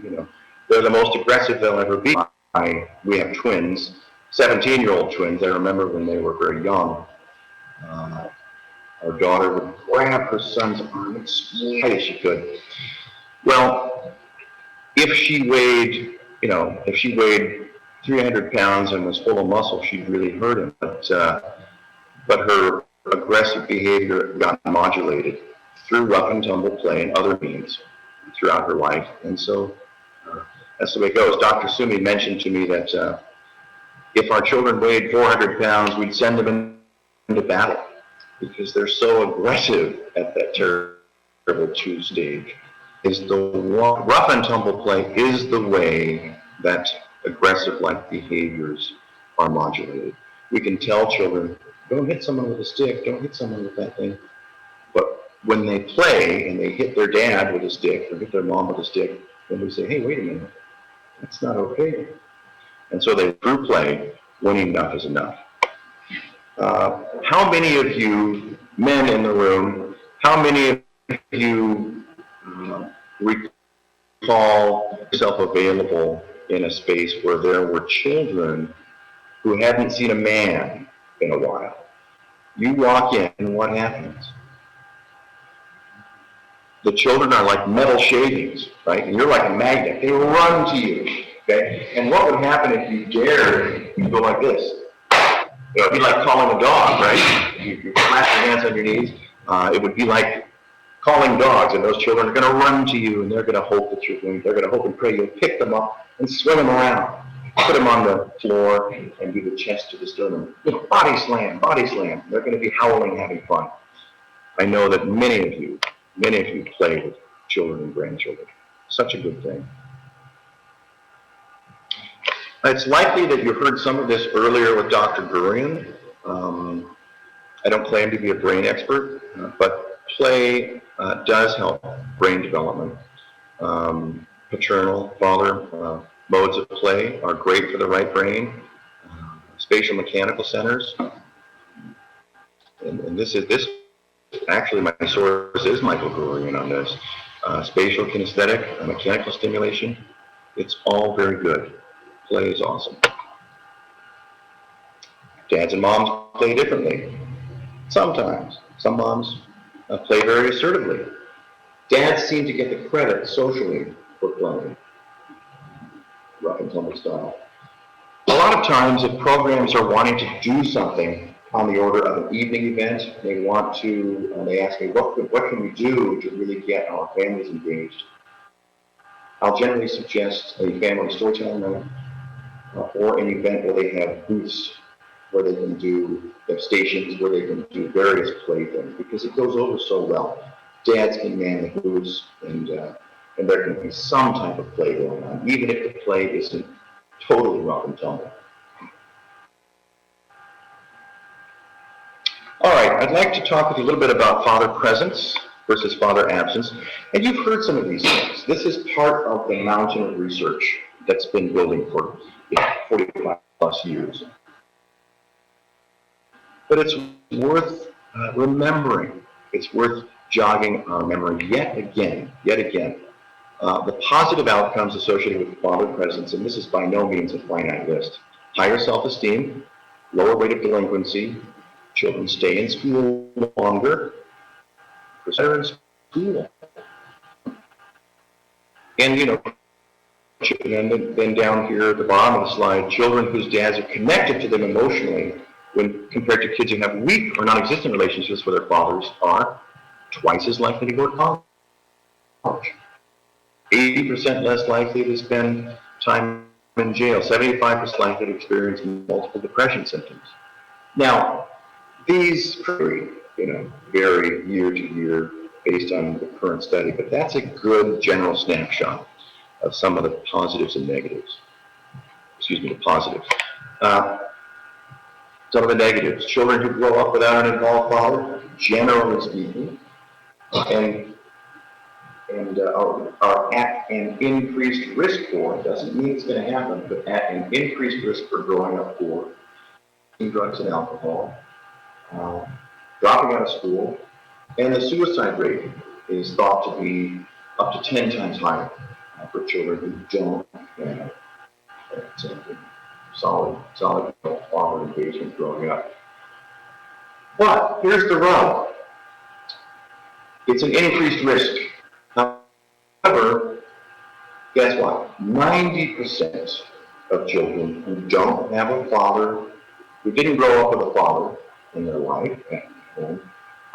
they're the most aggressive they'll ever be. We have twins, 17-year-old twins. I remember when they were very young. Our daughter would grab her son's arm as tight as she could. Well, if she weighed 300 pounds and was full of muscle, she'd really hurt him. But her aggressive behavior got modulated. through rough and tumble play and other means throughout her life. And so that's the way it goes. Dr. Sumi mentioned to me that if our children weighed 400 pounds, we'd send them into battle because they're so aggressive at that terrible 2 stage. Rough and tumble play is the way that aggressive-like behaviors are modulated. We can tell children, don't hit someone with a stick, don't hit someone with that thing. But when they play and they hit their dad with a stick or hit their mom with a stick, then we say, hey, wait a minute, that's not okay. And so they, through play, when enough is enough. How many of you, men in the room, how many of you recall yourself available in a space where there were children who hadn't seen a man in a while? You walk in, and what happens? The children are like metal shavings, right? And you're like a magnet. They run to you, okay? And what would happen if you dared to go like this? You know, it'd be like calling a dog, right? You clap your hands on your knees. It would be like calling dogs, and those children are going to run to you, and they're going to hope that they're going to hope and pray you'll pick them up and swing them around, put them on the floor, and do the chest to the sternum. You know, body slam, body slam. They're going to be howling, having fun. I know that many of you play with children and grandchildren. Such a good thing. It's likely that you heard some of this earlier with Dr. Gurian. I don't claim to be a brain expert, but play does help brain development. Paternal, father modes of play are great for the right brain. Spatial mechanical centers. And this actually, my source is Michael Gurian on this. Spatial kinesthetic, mechanical stimulation, it's all very good. Play is awesome. Dads and moms play differently. Sometimes. Some moms play very assertively. Dads seem to get the credit socially for playing. Rough and tumble style. A lot of times, if programs are wanting to do something on the order of an evening event, they want to, they ask me, what can we do to really get our families engaged? I'll generally suggest a family storytelling night or an event where they have booths, where they can do stations, where they can do various play things, because it goes over so well. Dads can man the booths, and there can be some type of play going on, even if the play isn't totally rough and tumble. All right, I'd like to talk with you a little bit about father presence versus father absence. And you've heard some of these things. This is part of the mountain of research that's been building for 45 plus years. But it's worth remembering. It's worth jogging our memory yet again. The positive outcomes associated with father presence, and this is by no means a finite list. Higher self-esteem, lower rate of delinquency, children stay in school longer, better in school. And, you know, and then down here at the bottom of the slide, children whose dads are connected to them emotionally when compared to kids who have weak or non-existent relationships with their fathers are twice as likely to go to college. 80% less likely to spend time in jail, 75% likely to experience multiple depression symptoms. Now, these vary, vary year to year based on the current study, but that's a good general snapshot of some of the positives and negatives. The positives. Some of the negatives. Children who grow up without an involved father, generally speaking, and are at an increased risk for, it doesn't mean it's going to happen, but at an increased risk for growing up poor, drugs and alcohol, dropping out of school, and the suicide rate is thought to be up to 10 times higher for children who don't have solid father engagement growing up. But here's the rub. It's an increased risk. However, guess what? 90% of children who don't have a father, who didn't grow up with a father in their life at home,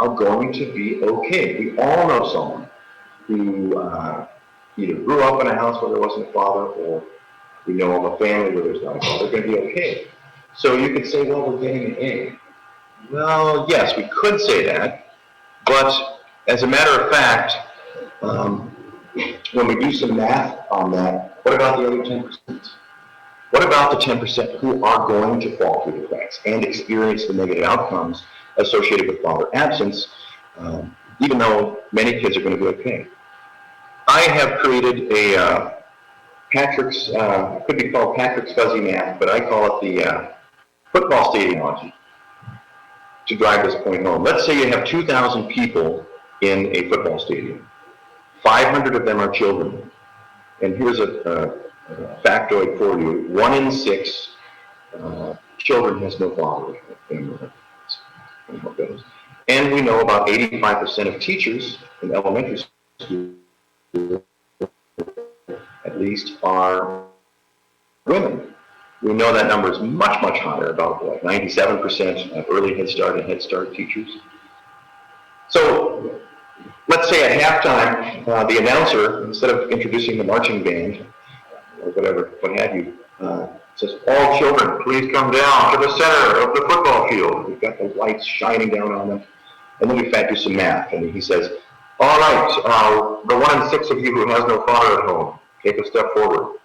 are going to be okay. We all know someone who either grew up in a house where there wasn't a father, or we know of a family where there's not a father. They're going to be okay. So you could say, well, we're getting an A. Well, yes, we could say that, but as a matter of fact, when we do some math on that, what about the other 10%? What about the 10% who are going to fall through the cracks and experience the negative outcomes associated with father absence, even though many kids are going to be okay? I have created a Patrick's, could be called Patrick's fuzzy math, but I call it the football stadium analogy to drive this point home. Let's say you have 2,000 people in a football stadium. 500 of them are children. And here's a factoid for you. 1 in 6 children has no father. And we know about 85% of teachers in elementary school, at least, are women. We know that number is much, much higher, about like 97% of early Head Start and Head Start teachers. So let's say at halftime, the announcer, instead of introducing the marching band, or whatever, what have you, says, all children, please come down to the center of the football field. We've got the lights shining down on them. And then we factor some math. And he says, all right, the 1 in 6 of you who has no father at home, take a step forward.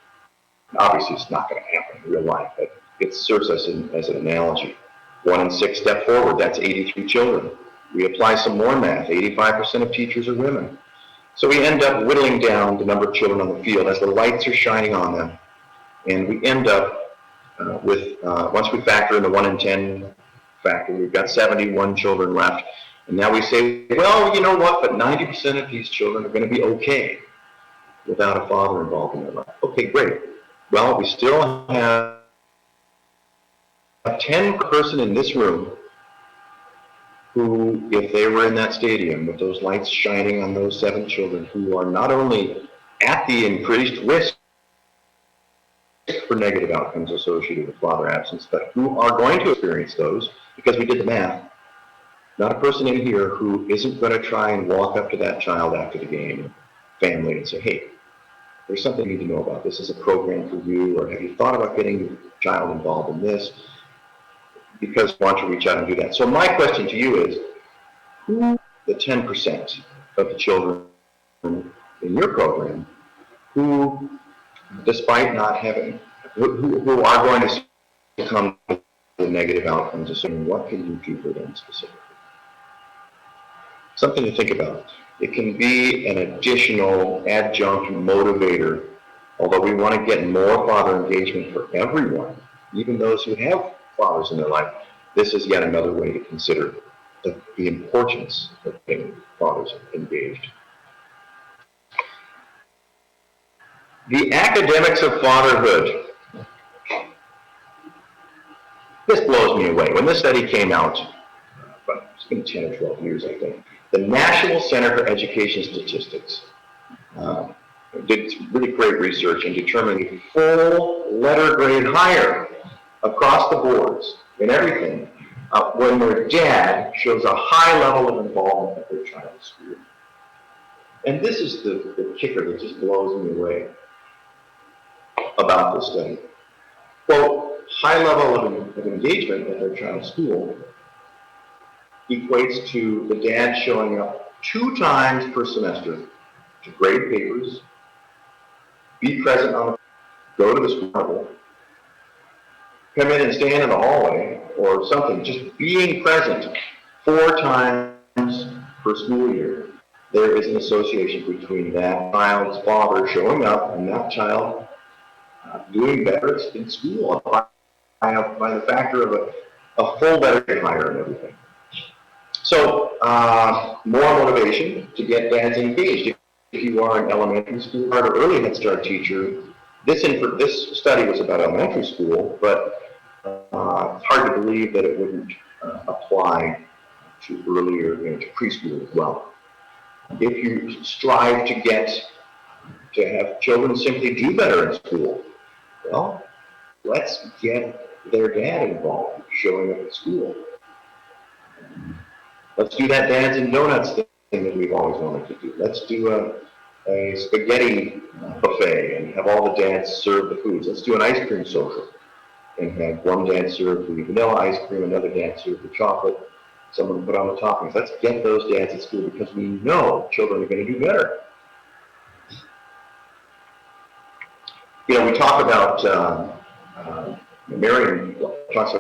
Obviously, it's not going to happen in real life, but it serves us as an analogy. 1 in 6 step forward, that's 83 children. We apply some more math, 85% of teachers are women. So we end up whittling down the number of children on the field as the lights are shining on them. And we end up with, once we factor in the 1 in 10 factor, we've got 71 children left. And now we say, well, you know what, but 90% of these children are going to be okay without a father involved in their life. Okay, great. Well, we still have 10 person in this room who, if they were in that stadium with those lights shining on those 7 children, who are not only at the increased risk for negative outcomes associated with father absence, but who are going to experience those because we did the math. Not a person in here who isn't going to try and walk up to that child after the game, family, and say, hey, there's something you need to know about. This is a program for you, or have you thought about getting your child involved in this? Because we want to reach out and do that. So my question to you is, who the 10% of the children in your program who, despite not having, who are going to succumb to the negative outcomes, assuming what can you do for them specifically? Something to think about. It can be an additional adjunct motivator, although we want to get more father engagement for everyone, even those who have fathers in their life. This is yet another way to consider the importance of getting fathers engaged. The academics of fatherhood. This blows me away. When this study came out, it's been 10 or 12 years, I think, the National Center for Education Statistics did really great research and determined a full letter grade higher across the boards in everything when their dad shows a high level of involvement at their child's school. And this is the kicker that just blows me away about this study. Quote, high level of engagement at their child's school equates to the dad showing up 2 times per semester to grade papers, be present on the, go to the school level, come in and stand in the hallway or something, just being present 4 times per school year. There is an association between that child's father showing up and that child doing better in school by the factor of a full letter grade higher and everything. So, more motivation to get dads engaged. If you are an elementary school or early Head Start teacher, this study was about elementary school, but it's hard to believe that it wouldn't apply to earlier, to preschool as well. If you strive to have children simply do better in school, well, let's get their dad involved, showing up at school. Let's do that dads and donuts thing that we've always wanted to do. Let's do a spaghetti buffet and have all the dads serve the foods. Let's do an ice cream social and have one dad serve the vanilla ice cream, another dad serve the chocolate, someone put on the toppings. Let's get those dads at school because we know children are going to do better. You know, we talk about, Marion talks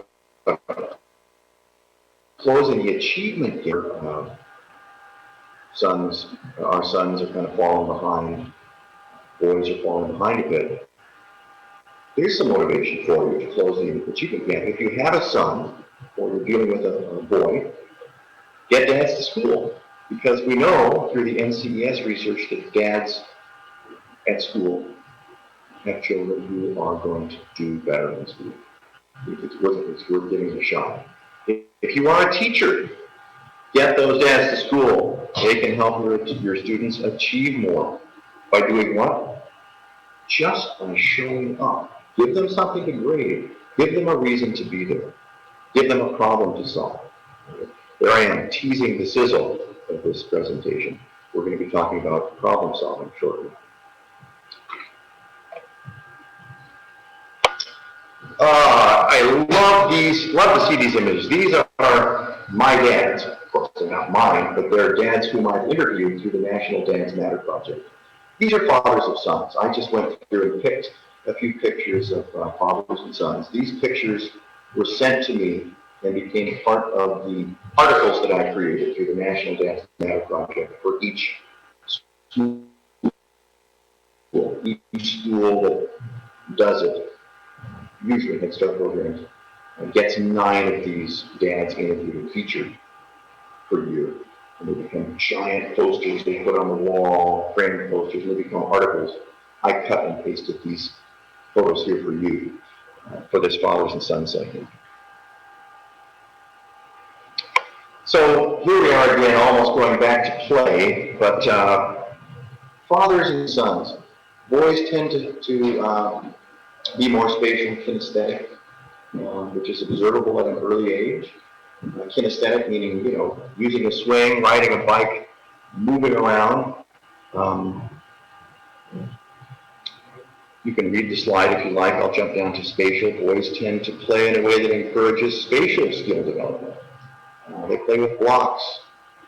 about closing the achievement gap. Our sons are kind of falling behind, boys are falling behind a bit. Here's some motivation for you to close the achievement gap. If you have a son or you're dealing with a boy, get dads to school. Because we know through the NCES research that dads at school have children who are going to do better in school. It's worth giving it a shot. If you are a teacher, get those dads to school. They can help your students achieve more. By doing what? Just by showing up. Give them something to grade. Give them a reason to be there. Give them a problem to solve. There I am, teasing the sizzle of this presentation. We're going to be talking about problem solving shortly. I love to see these images. These are my dads. Of course, they're not mine, but they're dads whom I've interviewed through the National Dads Matter Project. These are fathers of sons. I just went through and picked a few pictures of fathers and sons. These pictures were sent to me and became part of the articles that I created through the National Dads Matter Project for each school. Each school that does it, usually Head Start programs, gets 9 of these dads interviewed and featured per year. And they become giant posters they put on the wall, framed posters, and they become articles. I cut and pasted these photos here for you, for this Fathers and Sons segment. So here we are again, almost going back to play, but fathers and sons. Boys tend to be more spatial kinesthetic, which is observable at an early age. Kinesthetic meaning, you know, using a swing, riding a bike, moving around. You can read the slide if you like. I'll jump down to spatial. Boys tend to play in a way that encourages spatial skill development. They play with blocks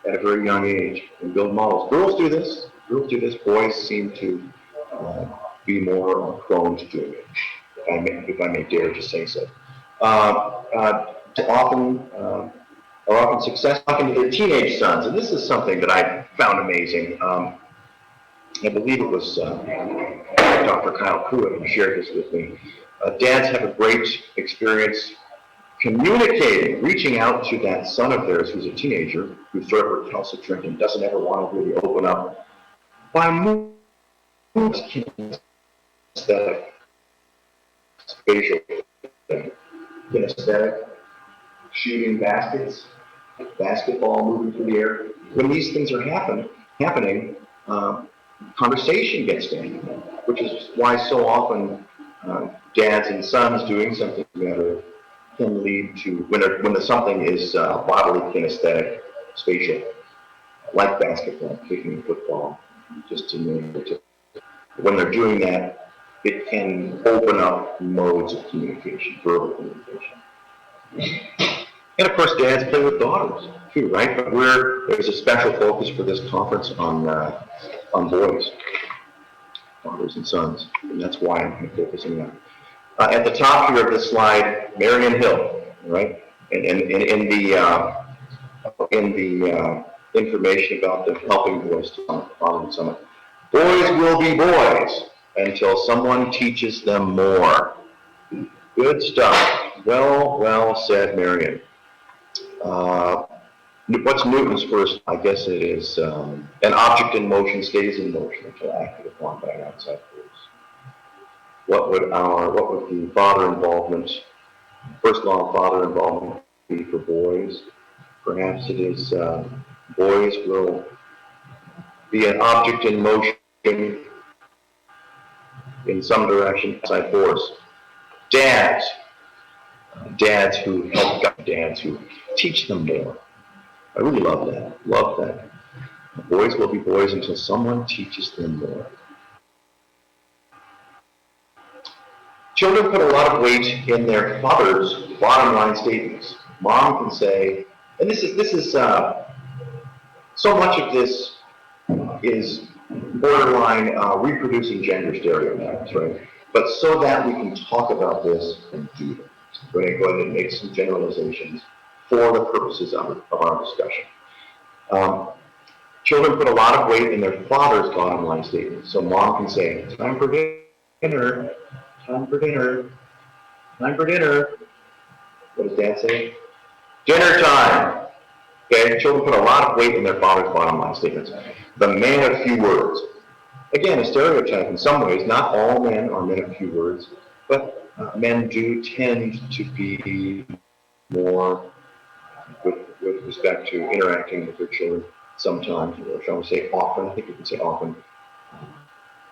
at a very young age and build models. Girls do this. Boys seem to be more prone to doing it, if I may dare to say so. Are often successful talking to their teenage sons, and this is something that I found amazing. I believe it was Dr. Kyle Pruitt who shared this with me. Dads have a great experience communicating, reaching out to that son of theirs who's a teenager, who's sort of recalcitrant and doesn't ever want to really open up, by moving kinesthetic, spatial, kinesthetic, shooting baskets, basketball moving through the air. When these things are happening, conversation gets down, which is why so often dads and sons doing something together can lead to, when the something is bodily kinesthetic, spatial, like basketball, kicking football, just to name it. When they're doing that, it can open up modes of communication, verbal communication. And of course, dads play with daughters too, right? But there's a special focus for this conference on boys, fathers and sons, and that's why I'm focusing on. At the top here of this slide, Marion Hill, right? And in the information about the Helping Boys Fatherhood Summit, boys will be boys until someone teaches them more. Good stuff. Well said, Marion. What's Newton's first? I guess it is an object in motion stays in motion until acted upon by an outside force. What would the father involvement, first law of father involvement be for boys? Perhaps it is boys will be an object in motion in some direction, outside force. Dads who help guide, dads who teach them more. I really love that. Love that. Boys will be boys until someone teaches them more. Children put a lot of weight in their father's bottom line statements. Mom can say, and this is so much of this is borderline reproducing gender stereotypes, right? But so that we can talk about this and do it. I'm going to go ahead and make some generalizations for the purposes of our discussion. Children put a lot of weight in their father's bottom line statements. So mom can say, time for dinner, time for dinner, time for dinner. What does dad say? Dinner time. Okay, children put a lot of weight in their father's bottom line statements. The man of few words. Again, a stereotype in some ways. Not all men are men of few words, but men do tend to be more with respect to interacting with their children sometimes, or shall we say often. I think you can say often.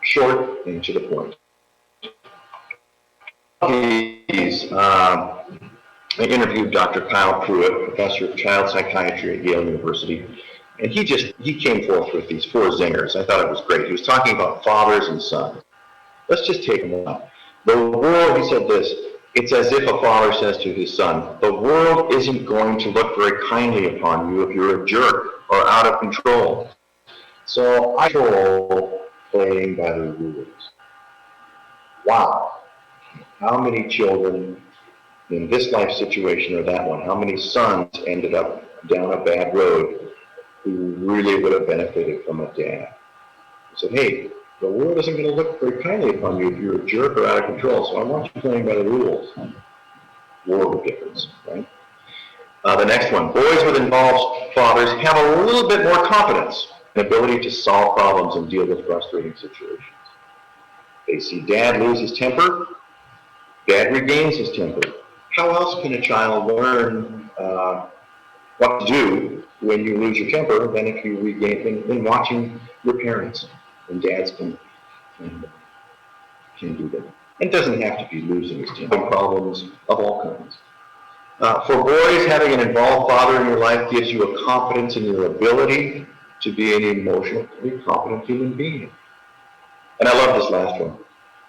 Short and to the point. I interviewed Dr. Kyle Pruitt, professor of child psychiatry at Yale University, and he came forth with these 4 zingers. I thought it was great. He was talking about fathers and sons. Let's just take them out. The world, he said this, it's as if a father says to his son, the world isn't going to look very kindly upon you if you're a jerk or out of control. So I control playing by the rules. Wow. How many children in this life situation or that one, how many sons ended up down a bad road who really would have benefited from a dad? He said, hey, the world isn't going to look very kindly upon you if you're a jerk or out of control, so I want you playing by the rules. World of difference, right? The next one, boys with involved fathers have a little bit more confidence and ability to solve problems and deal with frustrating situations. They see dad lose his temper, dad regains his temper. How else can a child learn what to do when you lose your temper than if you regain, than watching your parents and dads can do that. It doesn't have to be losing his temper. Problems of all kinds. For boys, having an involved father in your life gives you a confidence in your ability to be an emotionally competent human being. And I love this last one.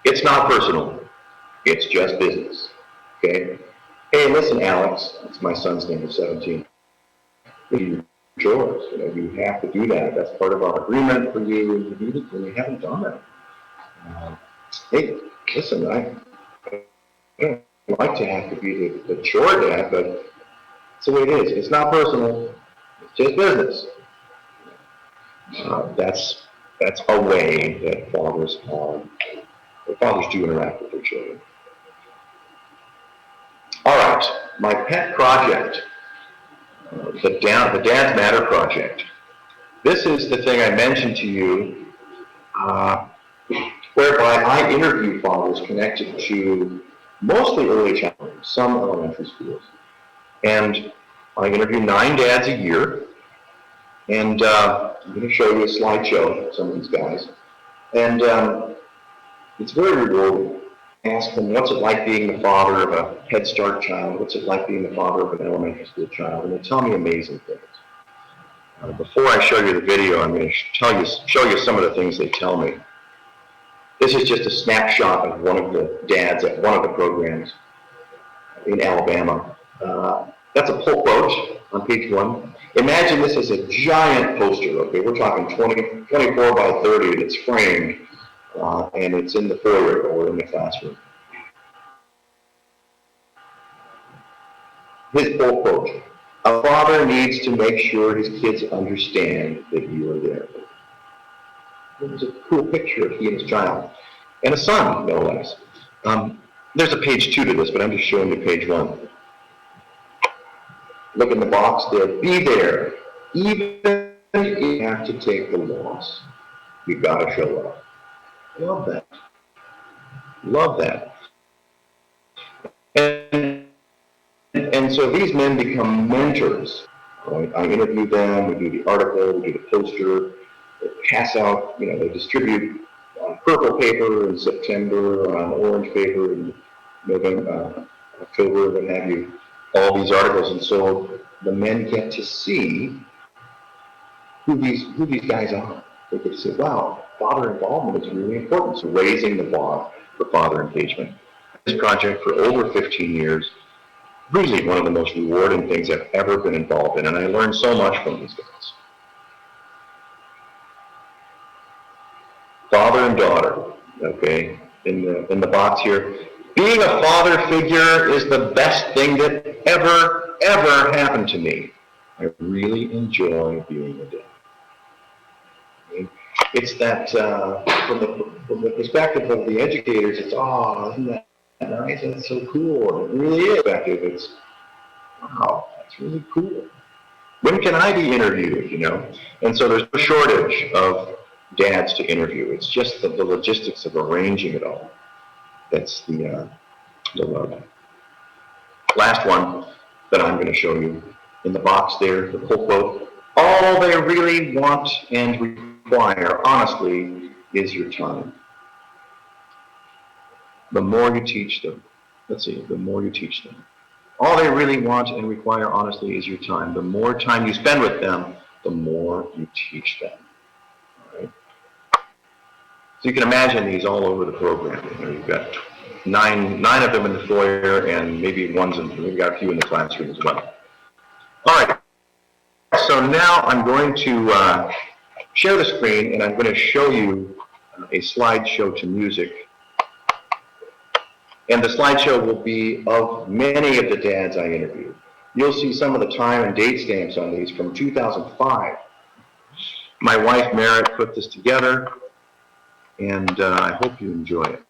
It's not personal. It's just business. Okay? Hey, listen, Alex. That's my son's name. He's 17. You're yours. You know, you have to do that. That's part of our agreement for you, and you need it, and you haven't done that. Hey, listen, I don't like to have to be the chore dad, but it's the way it is. It's not personal. It's just business. That's a way that fathers do interact with their children. All right, my pet project, the Dads Matter project. This is the thing I mentioned to you, whereby I interview fathers connected to mostly early childhood, some elementary schools. And I interview 9 dads a year, and I'm going to show you a slideshow of some of these guys. And it's very rewarding. Ask them, what's it like being the father of a Head Start child? What's it like being the father of an elementary school child? And they tell me amazing things. Before I show you the video, I'm going to show you some of the things they tell me. This is just a snapshot of one of the dads at one of the programs in Alabama. That's a pull quote on page 1. Imagine this is a giant poster, okay? We're talking 24 by 30, and it's framed, and it's in the foyer or in the classroom. His pull quote, a father needs to make sure his kids understand that you are there. It was a cool picture of he and his child. And a son, no less. There's a page 2 to this, but I'm just showing you page 1. Look in the box there. Be there. Even if you have to take the loss, you've got to show up. Love that. Love that. And so these men become mentors. Right? I interview them, we do the article, we do the poster, they pass out, they distribute on purple paper in September, on orange paper in November, October, what have you. all these articles, and so the men get to see who these guys are. They get to say, wow, father involvement is really important. So raising the bar for father engagement. This project for over 15 years, really one of the most rewarding things I've ever been involved in, and I learned so much from these guys. Father and daughter, okay, in the box here. Being a father figure is the best thing that ever happened to me. I really enjoy being a dad. Okay? It's that from the perspective of the educators, it's isn't that nice? That's so cool. And it really is. Perspective, it's wow, that's really cool. When can I be interviewed? And so there's no shortage of dads to interview. It's just the logistics of arranging it all. That's the love. Last one that I'm going to show you in the box there, the full quote. All they really want and require, honestly, is your time. The more you teach them, the more you teach them. All they really want and require, honestly, is your time. The more time you spend with them, the more you teach them. All right? So you can imagine these all over the program. You've got nine of them in the foyer, and maybe we've got a few in the classroom as well. All right. So now I'm going to share the screen, and I'm going to show you a slideshow to music. And the slideshow will be of many of the dads I interviewed. You'll see some of the time and date stamps on these from 2005. My wife, Merritt, put this together, and I hope you enjoy it.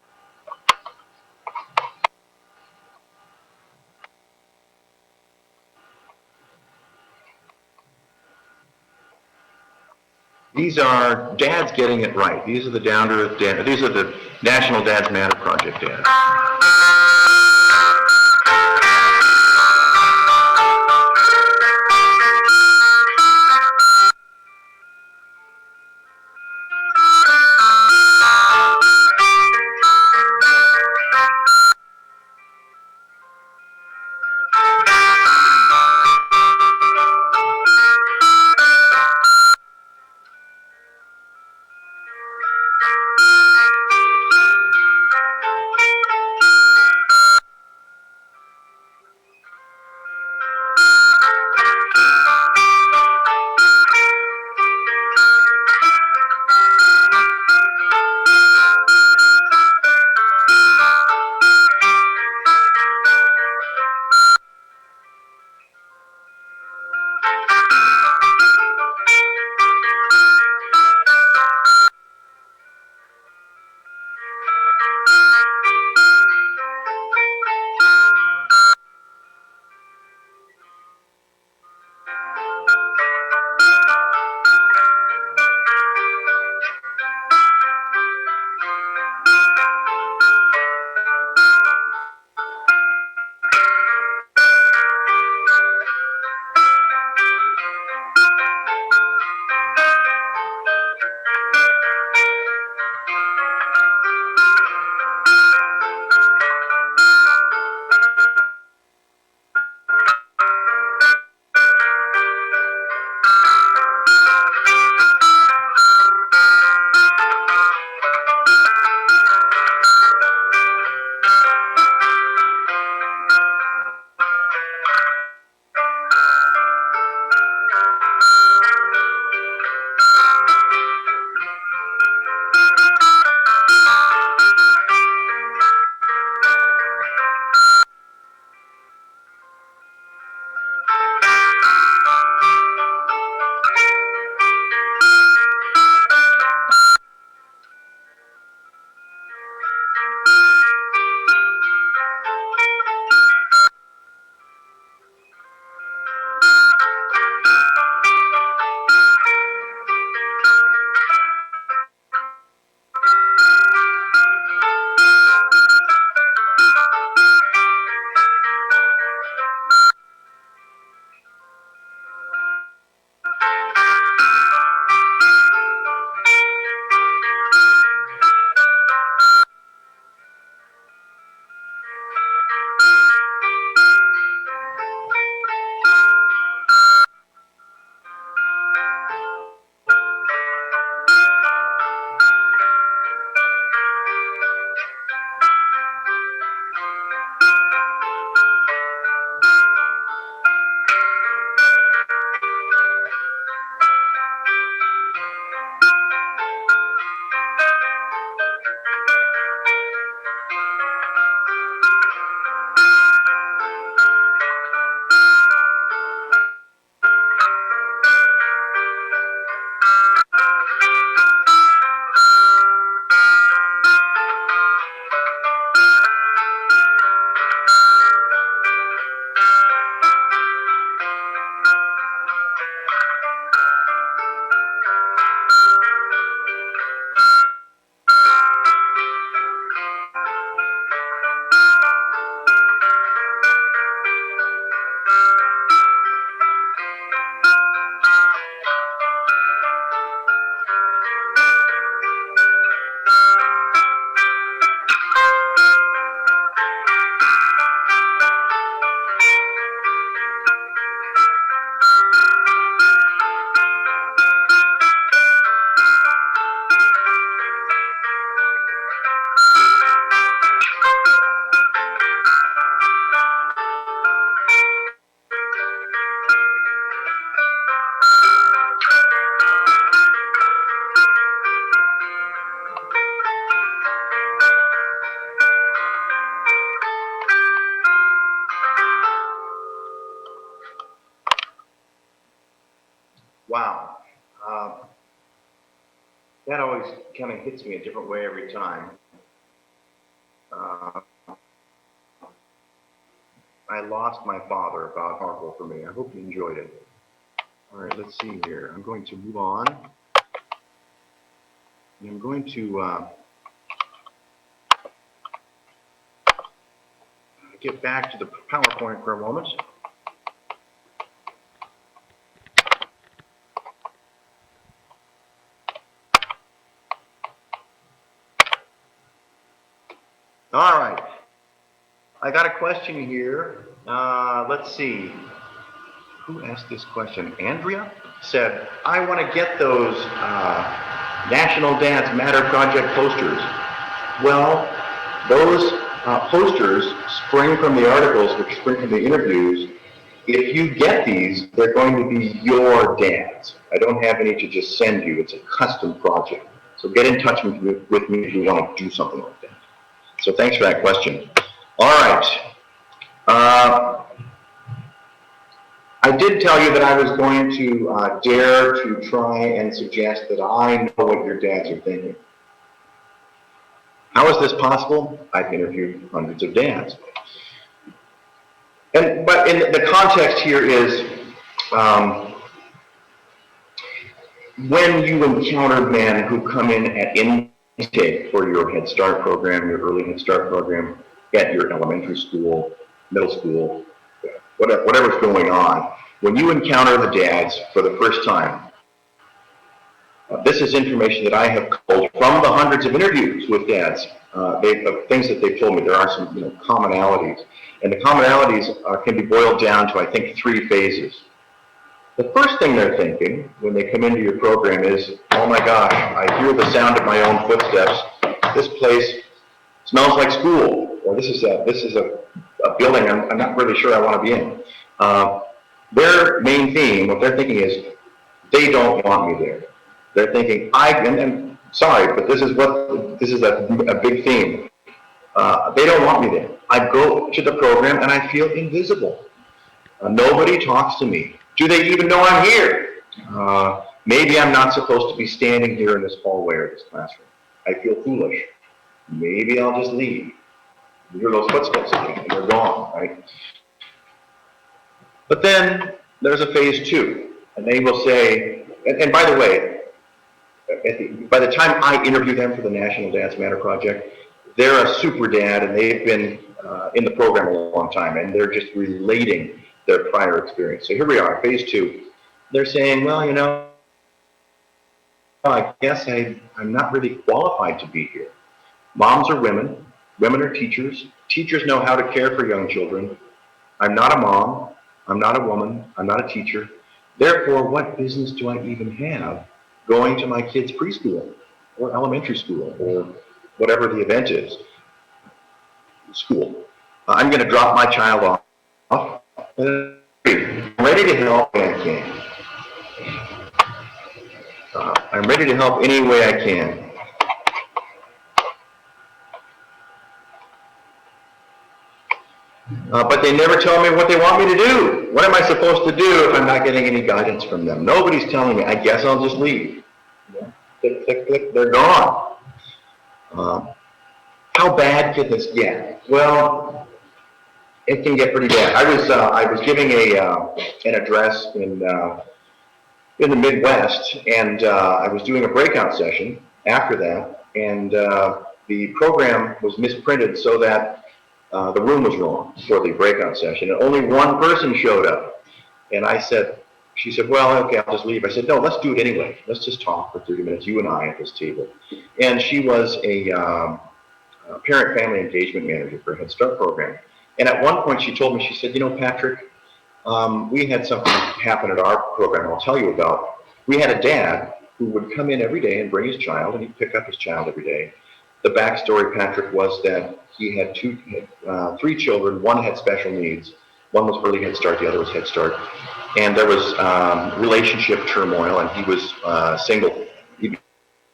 These are dads getting it right. These are the down-to-earth dads. These are the National Dads Matter Project dads. Wow. That always kind of hits me a different way every time. Uh, I lost my father, about horrible for me. I hope you enjoyed it. All right, let's see here. I'm going to move on. I'm going to get back to the PowerPoint for a moment. All right. I got a question here. Let's see. Who asked this question? Andrea said, I want to get those National Dads Matter Project posters. Well, those posters spring from the articles, which spring from the interviews. If you get these, they're going to be your dads. I don't have any to just send you. It's a custom project. So get in touch with me if you want to do something like that. So thanks for that question. All right. I did tell you that I was going to dare to try and suggest that I know what your dads are thinking. How is this possible? I've interviewed hundreds of dads. But in the context here is when you encounter men who come in at intake for your Head Start program, your early Head Start program, at your elementary school, middle school, whatever's going on, when you encounter the dads for the first time, this is information that I have culled from the hundreds of interviews with dads, things that they've told me. There are some commonalities. And the commonalities can be boiled down to, I think, 3 phases. The first thing they're thinking when they come into your program is, oh my gosh, I hear the sound of my own footsteps. This place smells like school. Or this is a building I'm not really sure I want to be in. Their main theme, what they're thinking is, they don't want me there. They're thinking, and sorry, but this is a big theme. They don't want me there. I go to the program and I feel invisible. Nobody talks to me. Do they even know I'm here? Maybe I'm not supposed to be standing here in this hallway or this classroom. I feel foolish. Maybe I'll just leave. You hear those footsteps again, and they're gone, right? But then there's a phase 2, and they will say, and by the way, by the time I interview them for the National Dads Matter Project, they're a super dad, and they've been in the program a long time, and they're just relating their prior experience. So here we are, phase 2. They're saying, well, I guess I'm not really qualified to be here. Moms are women. Women are teachers. Teachers know how to care for young children. I'm not a mom. I'm not a woman. I'm not a teacher. Therefore, what business do I even have going to my kids' preschool or elementary school or whatever the event is? School. I'm going to drop my child off. I'm ready to help when I can. I'm ready to help any way I can. But they never tell me what they want me to do. What am I supposed to do if I'm not getting any guidance from them? Nobody's telling me. I guess I'll just leave. Click, click, click, they're gone. How bad could this get? Well, it can get pretty bad. I was giving an address in the Midwest, and I was doing a breakout session after that, and the program was misprinted so that the room was wrong for the breakout session, and only one person showed up. And she said, well, okay, I'll just leave. I said, no, let's do it anyway. Let's just talk for 30 minutes, you and I at this table. And she was a parent family engagement manager for a Head Start program. And at one point she told me, she said, Patrick, we had something happen at our program I'll tell you about. We had a dad who would come in every day and bring his child, and he'd pick up his child every day. The backstory, Patrick, was that he had 3 children. One had special needs. One was early Head Start, the other was Head Start. And there was relationship turmoil, and he was single. He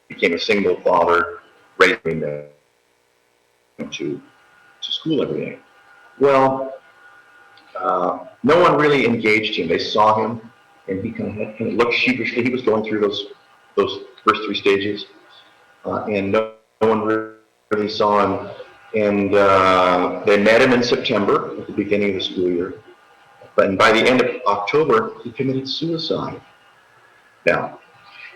became a single father, raising them to school every day. Well, no one really engaged him. They saw him, and he kind of looked sheepishly. He was going through those first three stages, and no one really saw him. And they met him in September at the beginning of the school year. But by the end of October, he committed suicide. Now,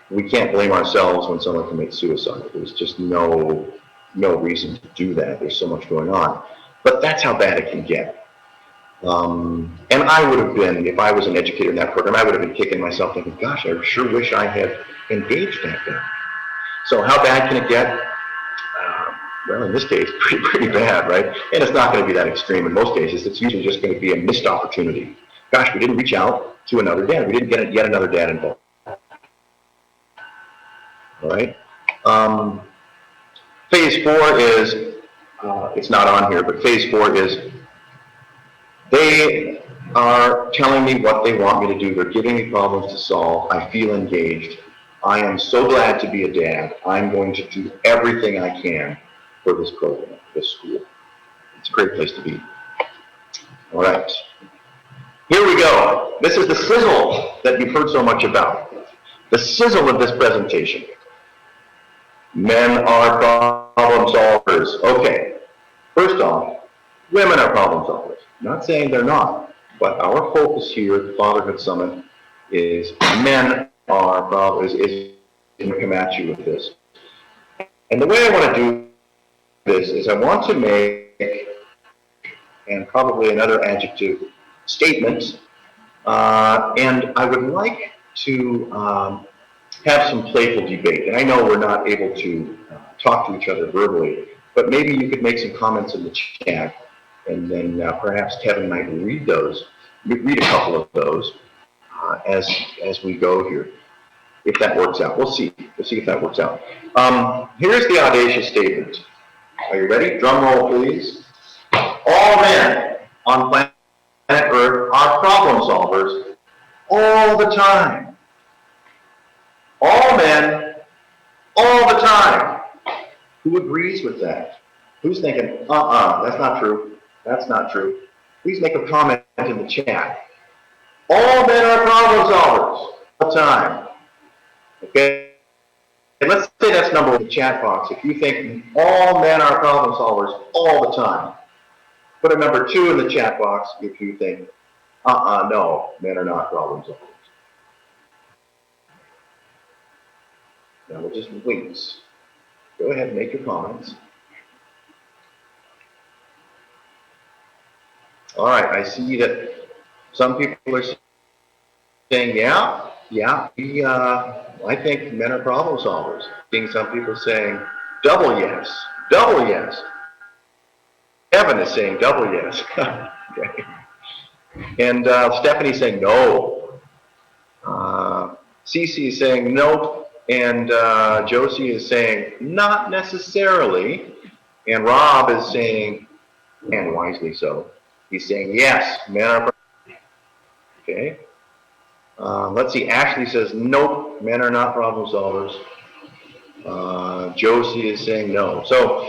we can't blame ourselves when someone commits suicide. There's just no reason to do that. There's so much going on. But that's how bad it can get. And I would have been, if I was an educator in that program, I would have been kicking myself thinking, gosh, I sure wish I had engaged that guy. So how bad can it get? Well, in this case, pretty bad, right? And it's not going to be that extreme in most cases. It's usually just going to be a missed opportunity. Gosh, we didn't reach out to another dad. We didn't get yet another dad involved. All right. Phase 4 is, it's not on here, but phase 4 is they are telling me what they want me to do. They're giving me problems to solve. I feel engaged. I am so glad to be a dad. I'm going to do everything I can for this program, this school. It's a great place to be. All right. Here we go. This is the sizzle that you've heard so much about. The sizzle of this presentation. Men are problem solvers. Okay. First off, women are problem solvers. Not saying they're not, but our focus here at the Fatherhood Summit is men are problems, is going to come at you with this. And the way I want to do this is I want to make, and probably another adjective, statement, and I would like to have some playful debate. And I know we're not able to talk to each other verbally, but maybe you could make some comments in the chat, and then perhaps Kevin might read a couple of those as we go here, if that works out. We'll see if that works out. Here's the audacious statement. Are you ready? Drum roll, please. All men on planet Earth are problem solvers all the time. All men, all the time. Who agrees with that? Who's thinking, that's not true. That's not true. Please make a comment in the chat. All men are problem solvers all the time. Okay? And let's say that's number one in the chat box. If you think all men are problem solvers all the time, put a number 2 in the chat box if you think, no, men are not problem solvers. Now we'll just wait. Go ahead and make your comments. All right, I see that some people are saying, yeah, I think men are problem solvers. Seeing some people saying, double yes. Kevin is saying double yes. Okay. And Stephanie's saying no. Cece is saying nope. And Josie is saying not necessarily. And Rob is saying, and wisely so, he's saying yes, men are. Okay. Let's see, Ashley says nope, men are not problem solvers. Josie is saying no. So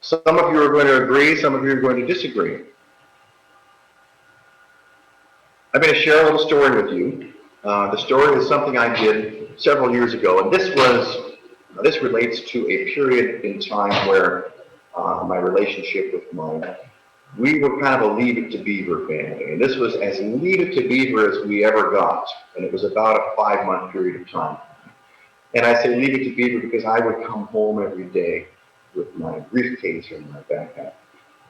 some of you are going to agree, some of you are going to disagree. I'm going to share a little story with you. The story is something I did several years ago, and this relates to a period in time where my relationship with we were kind of a Leave It to Beaver family, and this was as Leave It to Beaver as we ever got, and it was about a 5-month period of time. And I say Leave It to Beaver because I would come home every day with my briefcase and my backpack,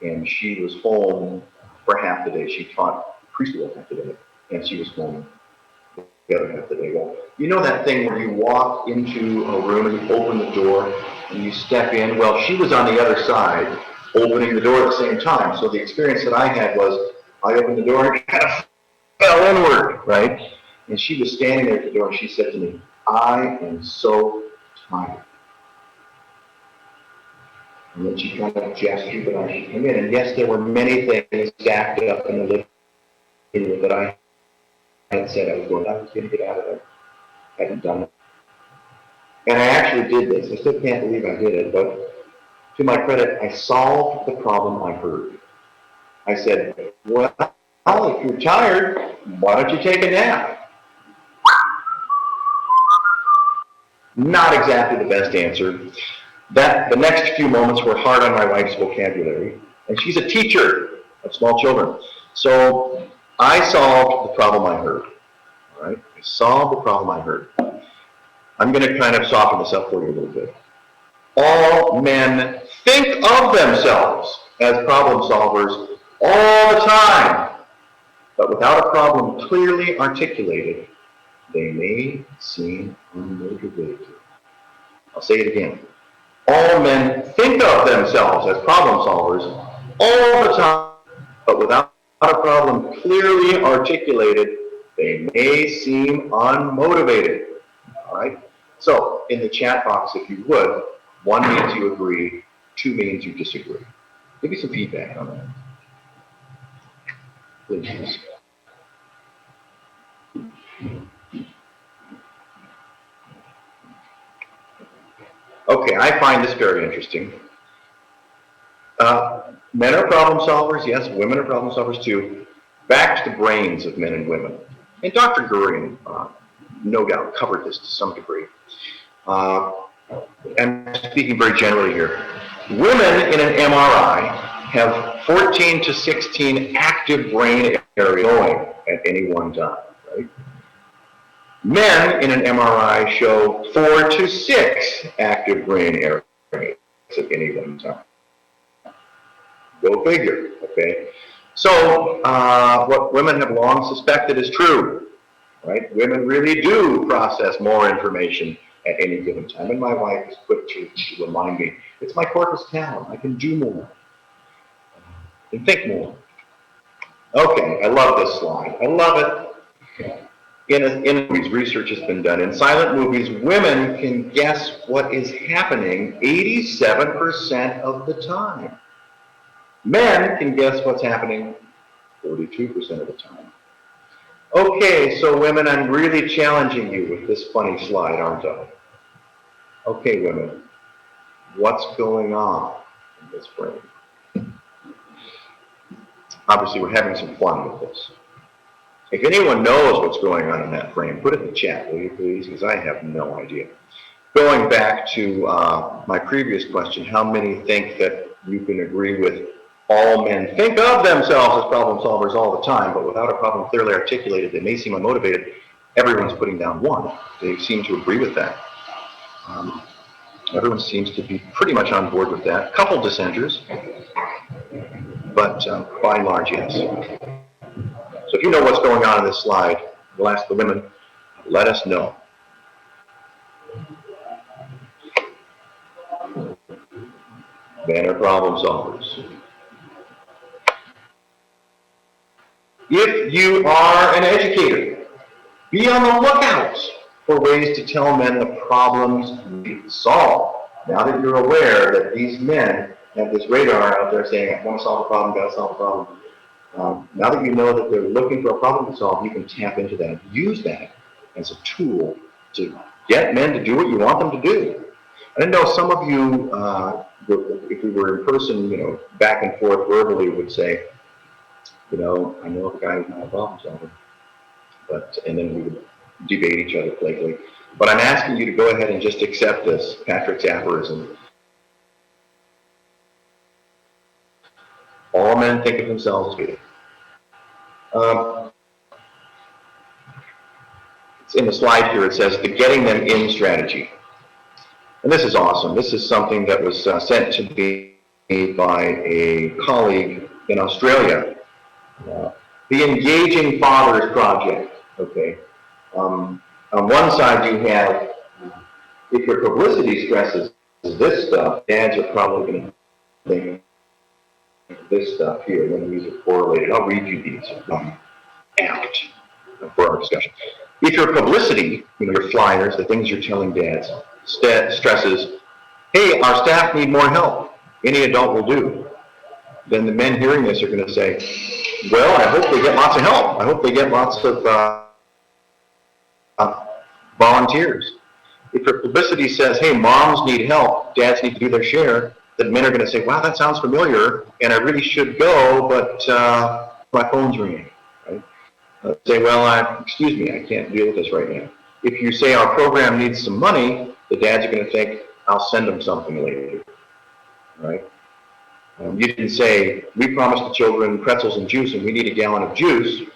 and she was home for half the day. She taught preschool half the day, and she was home the other half of the day. Well, you know that thing where you walk into a room and you open the door and you step in? Well, she was on the other side opening the door at the same time. So the experience that I had was I opened the door and kind of fell inward, right? And she was standing there at the door and she said to me, I am so tired. And then she kind of gestured that I should come in. And yes, there were many things stacked up in the living room that I had said I was going to get out of there. I hadn't done it. And I actually did this. I still can't believe I did it, but to my credit, I solved the problem I heard. I said, what if you're tired, why don't you take a nap? Not exactly the best answer. The next few moments were hard on my wife's vocabulary, and she's a teacher of small children. So I solved the problem I heard. All right, I solved the problem I heard. I'm going to kind of soften this up for you a little bit. All men think of themselves as problem solvers all the time, but without a problem clearly articulated, they may seem unmotivated. I'll say it again. All men think of themselves as problem solvers all the time, but without a problem clearly articulated, they may seem unmotivated. All right? So, in the chat box, if you would, 1 means you agree, 2 means you disagree. Give me some feedback on that. Please. Okay, I find this very interesting. Men are problem solvers, yes, women are problem solvers too. Back to the brains of men and women. And Dr. Gurian, no doubt, covered this to some degree. I'm speaking very generally here. Women in an MRI have 14 to 16 active brain areas going at any one time, right? Men in an MRI show 4 to 6 active brain areas at any one time. Go figure, okay? So, what women have long suspected is true, right? Women really do process more information at any given time. And my wife is quick to remind me, it's my corpus callosum, I can do more, I can think more. Okay, I love this slide, I love it. In movies, research has been done. In silent movies, women can guess what is happening 87% of the time. Men can guess what's happening 42% of the time. Okay, so women, I'm really challenging you with this funny slide, aren't I? Okay, women, what's going on in this brain? Obviously, we're having some fun with this. If anyone knows what's going on in that brain, put it in the chat, will you please? Because I have no idea. Going back to my previous question, how many think that you can agree with all men think of themselves as problem solvers all the time, but without a problem clearly articulated, they may seem unmotivated? Everyone's putting down 1. They seem to agree with that. Everyone seems to be pretty much on board with that. A couple dissenters, but by and large, yes. So if you know what's going on in this slide, we'll ask the women, let us know. Men are problem solvers. If you are an educator, be on the lookout for ways to tell men the problems we solve. Now that you're aware that these men have this radar out there saying, I want to solve a problem, got to solve a problem. Now that you know that they're looking for a problem to solve, you can tap into that, use that as a tool to get men to do what you want them to do. I know some of you, if we were in person, back and forth verbally, would say, I know a guy who's not a problem solver, and then we would debate each other playfully. But I'm asking you to go ahead and just accept this, Patrick's aphorism. All men think of themselves as good. It's in the slide here, it says the getting them in strategy. And this is awesome. This is something that was sent to me by a colleague in Australia. The Engaging Fathers Project, okay. On one side you have, if your publicity stresses this stuff, dads are probably going to think this stuff here, when these are correlated. I'll read you these out for our discussion. If your publicity, your flyers, the things you're telling dads, stresses, hey, our staff need more help, any adult will do, then the men hearing this are going to say, well, I hope they get lots of help. I hope they get lots of volunteers. If your publicity says, hey, moms need help, dads need to do their share, then men are going to say, wow, that sounds familiar, and I really should go, but my phone's ringing. say, well, excuse me, I can't deal with this right now. If you say our program needs some money, the dads are going to think, I'll send them something later, right? You didn't say, we promised the children pretzels and juice and we need a gallon of juice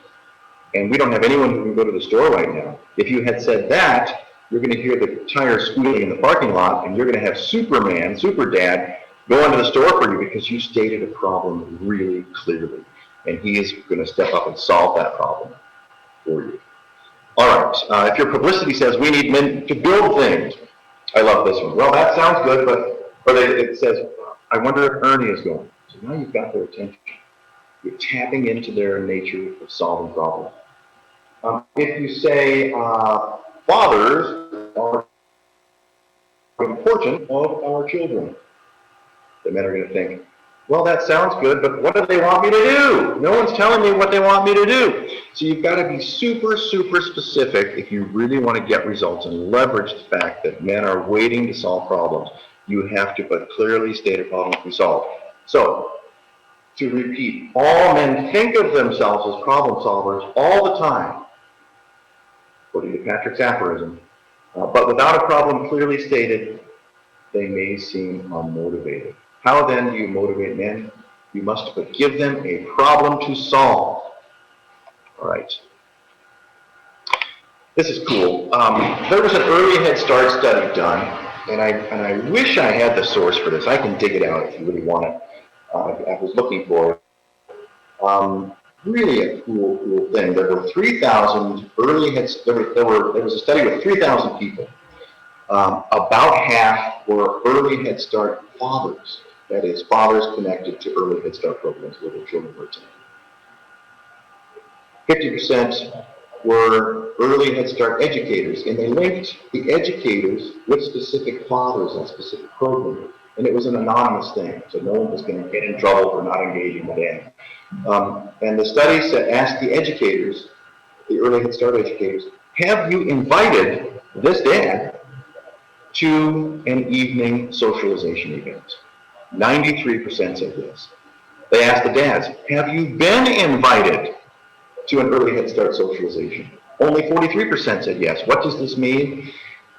and we don't have anyone who can go to the store right now. If you had said that, you're going to hear the tires squealing in the parking lot and you're going to have Superman, Super Dad, go into the store for you because you stated a problem really clearly. And he is going to step up and solve that problem for you. All right, if your publicity says we need men to build things, I love this one. Well, that sounds good, but it says, I wonder if Ernie is going. So now you've got their attention. You're tapping into their nature of solving problems. If you say fathers are important of our children, the men are going to think, well, that sounds good, but what do they want me to do? No one's telling me what they want me to do. So you've got to be super, super specific if you really want to get results and leverage the fact that men are waiting to solve problems. You have to but clearly state a problem to be solved. So, to repeat, all men think of themselves as problem solvers all the time, according to Patrick's aphorism, but without a problem clearly stated, they may seem unmotivated. How then do you motivate men? You must give them a problem to solve. All right. This is cool. There was an early Head Start study done, and I wish I had the source for this. I can dig it out if you really want it. I was looking for it. Really a cool thing. There were 3,000 early Head. There was a study with 3,000 people. About half were early Head Start fathers. That is, fathers connected to early Head Start programs where their children were attending. 50% were early Head Start educators, and they linked the educators with specific fathers on specific programs. And it was an anonymous thing, so no one was going to get in trouble for not engaging the dad. And the study asked the educators, the early Head Start educators, have you invited this dad to an evening socialization event? 93% said yes. They asked the dads, have you been invited to an early Head Start socialization? Only 43% said yes. What does this mean?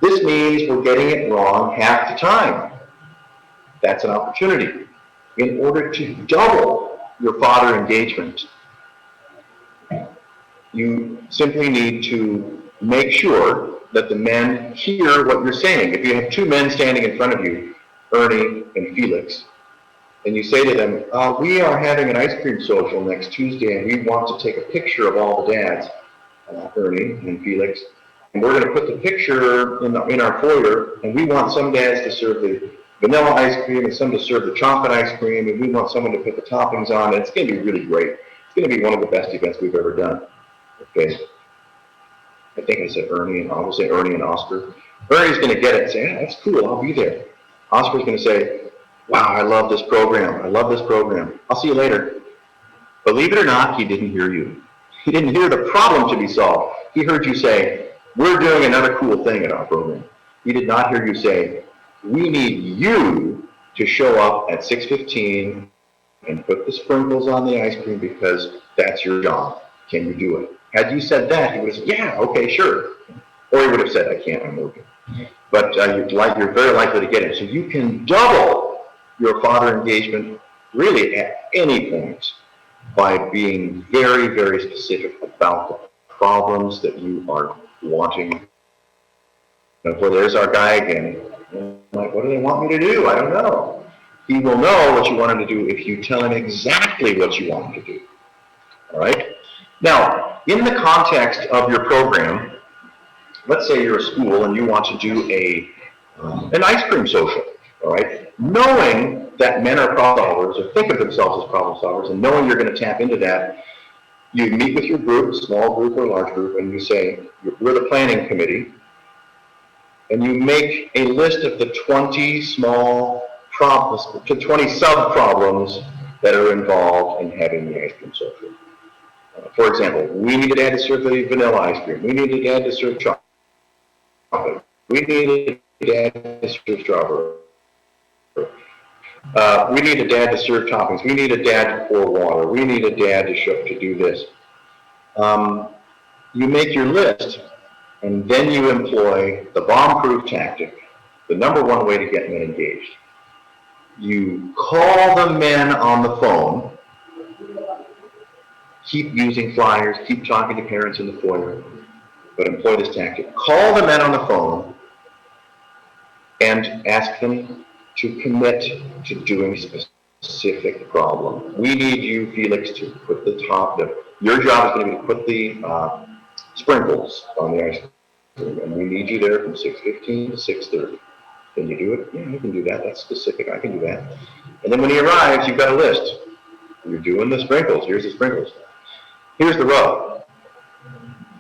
This means we're getting it wrong half the time. That's an opportunity. In order to double your father engagement, you simply need to make sure that the men hear what you're saying. If you have two men standing in front of you, Ernie and Felix, and you say to them, we are having an ice cream social next Tuesday and we want to take a picture of all the dads, Ernie and Felix, and we're going to put the picture in our foyer, and we want some dads to serve the vanilla ice cream and some to serve the chocolate ice cream, and we want someone to put the toppings on, and it's going to be really great. It's going to be one of the best events we've ever done. Okay. I think I said Ernie, and I will say Ernie and Oscar. Ernie's going to get it and say, yeah, that's cool, I'll be there. Oscar's going to say, wow, I love this program. I love this program. I'll see you later. Believe it or not, he didn't hear you. He didn't hear the problem to be solved. He heard you say, we're doing another cool thing in our program. He did not hear you say, we need you to show up at 6:15 and put the sprinkles on the ice cream because that's your job. Can you do it? Had you said that, he would have said, yeah, okay, sure. Or he would have said, I can't, I'm working. But you're very likely to get it. So you can double your father engagement really at any point by being very, very specific about the problems that you are wanting. And well, there's our guy again. I'm like, what do they want me to do? I don't know. He will know what you want him to do if you tell him exactly what you want him to do. All right? Now, in the context of your program, let's say you're a school and you want to do an ice cream social, all right? Knowing that men are problem solvers or think of themselves as problem solvers and knowing you're going to tap into that, you meet with your group, small group or large group, and you say, we're the planning committee, and you make a list of the 20 small problems, the 20 sub-problems that are involved in having the ice cream social. For example, we need a dad to serve the vanilla ice cream. We need a dad to serve chocolate. We need a dad to serve strawberry. We need a dad to serve toppings. We need a dad to pour water. We need a dad to do this. You make your list, and then you employ the bomb-proof tactic, the number one way to get men engaged. You call the men on the phone, keep using flyers, keep talking to parents in the foyer, but employ this tactic. Call the men on the phone and ask them to commit to doing a specific problem. We need you, Felix, to put your job is going to be to put the sprinkles on the ice cream, and we need you there from 6:15 to 6:30. Can you do it? Yeah, you can do that. That's specific. I can do that. And then when he arrives, you've got a list. You're doing the sprinkles. Here's the sprinkles. Here's the rub.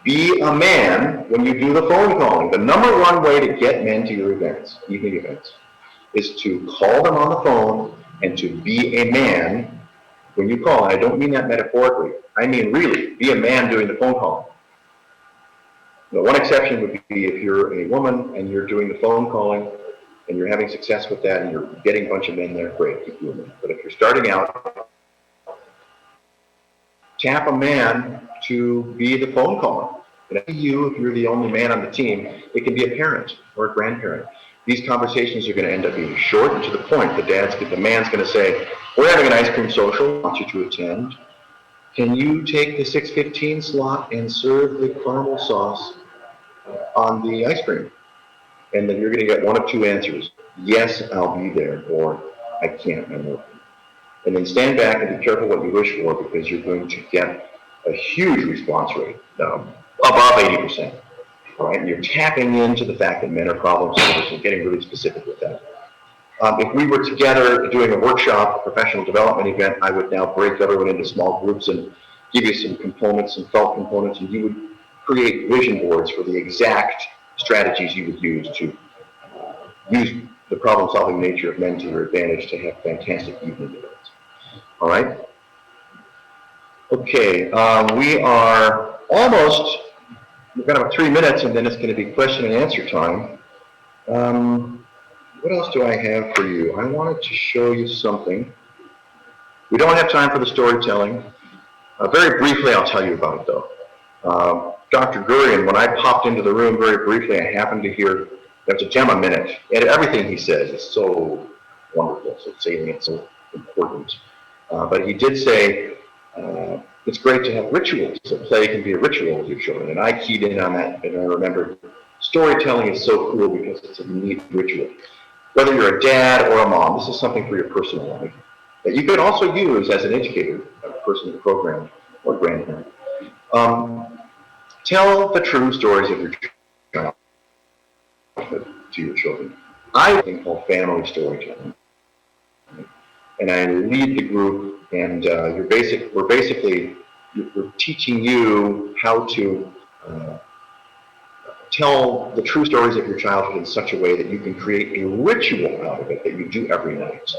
Be a man when you do the phone calling. The number one way to get men to your events, evening events, is to call them on the phone and to be a man when you call. And I don't mean that metaphorically. I mean really, be a man doing the phone call. The one exception would be if you're a woman and you're doing the phone calling and you're having success with that and you're getting a bunch of men there, great, keep doing that. But if you're starting out, tap a man to be the phone caller. And if you're the only man on the team, it can be a parent or a grandparent. These conversations are going to end up being short and to the point. The man's going to say, we're having an ice cream social, I want you to attend. Can you take the 6:15 slot and serve the caramel sauce on the ice cream? And then you're going to get one of two answers. Yes, I'll be there, or I can't, I'm working. And then stand back and be careful what you wish for, because you're going to get a huge response rate, above 80%. All right? And you're tapping into the fact that men are problem solvers and getting really specific with that. If we were together doing a workshop, a professional development event, I would now break everyone into small groups and give you some components, some felt components, and you would create vision boards for the exact strategies you would use to use the problem-solving nature of men to your advantage to have fantastic evening events. All right? Okay, we are almost, we've got about 3 minutes, and then it's going to be question and answer time. What else do I have for you? I wanted to show you something. We don't have time for the storytelling. Very briefly, I'll tell you about it, though. Dr. Gurian, when I popped into the room very briefly, I happened to hear, that's a gem a minute, and everything he says is so wonderful, so salient, so important. But he did say, it's great to have rituals. So play can be a ritual with your children, and I keyed in on that, and I remember storytelling is so cool because it's a neat ritual. Whether you're a dad or a mom, this is something for your personal life that you can also use as an educator, a person in the program, or grandparent. Tell the true stories of your childhood to your children. I have a thing called family storytelling, and I lead the group. And we're teaching you how to tell the true stories of your childhood in such a way that you can create a ritual out of it that you do every night.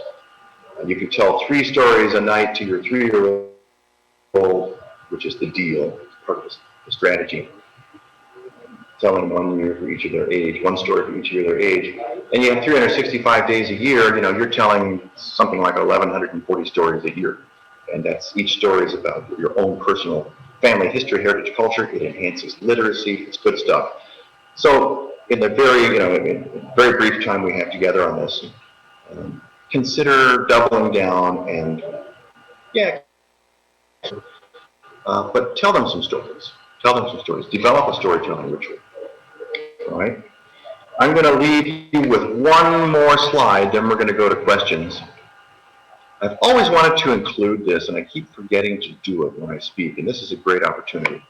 You can tell 3 stories a night to your 3-year-old, which is the deal, part of the strategy. Telling them 1 year for each of their age, 1 story for each year of their age. And you have 365 days a year, you're telling something like 1,140 stories a year. And that's, each story is about your own personal family history, heritage, culture. It enhances literacy. It's good stuff. So in the very brief time we have together on this, consider doubling down and, but tell them some stories. Tell them some stories. Develop a storytelling ritual. All right? I'm going to leave you with one more slide, then we're going to go to questions. I've always wanted to include this, and I keep forgetting to do it when I speak, and this is a great opportunity.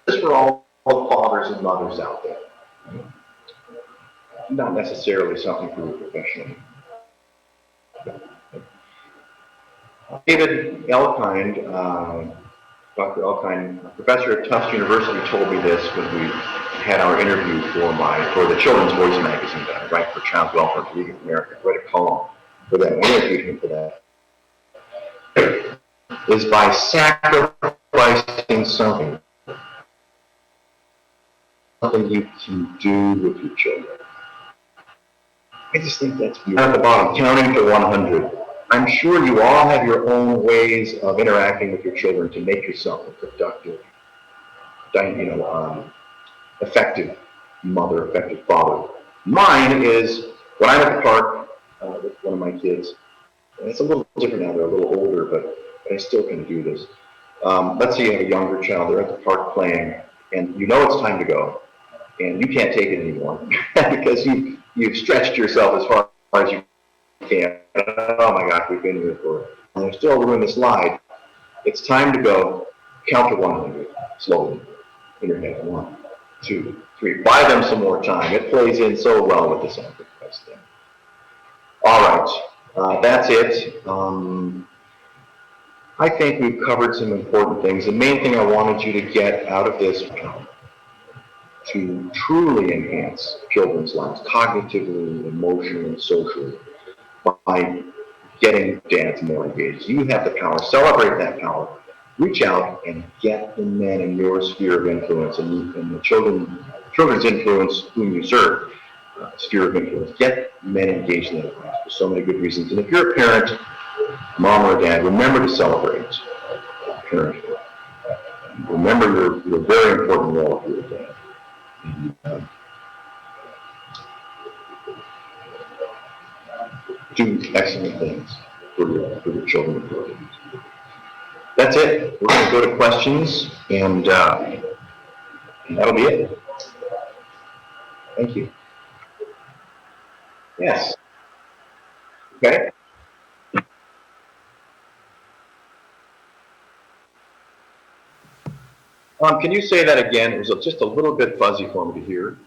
This is for all the fathers and mothers out there. Not necessarily something for your professional. David Elkind, Dr. Elkind, a professor at Tufts University, told me this when we had our interview for the Children's Voice magazine that I write for Child Welfare League of America. I wrote a column for that. I interviewed him for that. Is by sacrificing something you can do with your children. I just think that's beautiful. At the bottom, counting to 100. I'm sure you all have your own ways of interacting with your children to make yourself a productive, effective mother, effective father. Mine is when I'm at the park with one of my kids, and it's a little different now, they're a little older, but I still can do this. Let's say you have a younger child, they're at the park playing, and you know it's time to go, and you can't take it anymore because you've stretched yourself as far as you can. Oh my gosh, we've been here and they're still doing the slide. It's time to go. Count to 100 slowly in your head. 1, 2, 3. Buy them some more time. It plays in so well with the sacrifice thing. All right, that's it. I think we've covered some important things. The main thing I wanted you to get out of this to truly enhance children's lives, cognitively, emotionally, and socially, by getting dads more engaged. You have the power. Celebrate that power. Reach out and get the men in your sphere of influence and the children's influence whom you serve, sphere of influence. Get men engaged in that for so many good reasons. And if you're a parent, mom or dad, remember to celebrate parenthood. Remember your very important role for your dad. And, do excellent things for your children and for them. That's it. We're going to go to questions, and that'll be it. Thank you. Yes. Okay. Can you say that again? It was just a little bit fuzzy for me to hear.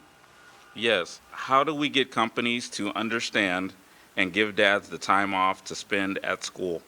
Yes. How do we get companies to understand and give dads the time off to spend at school?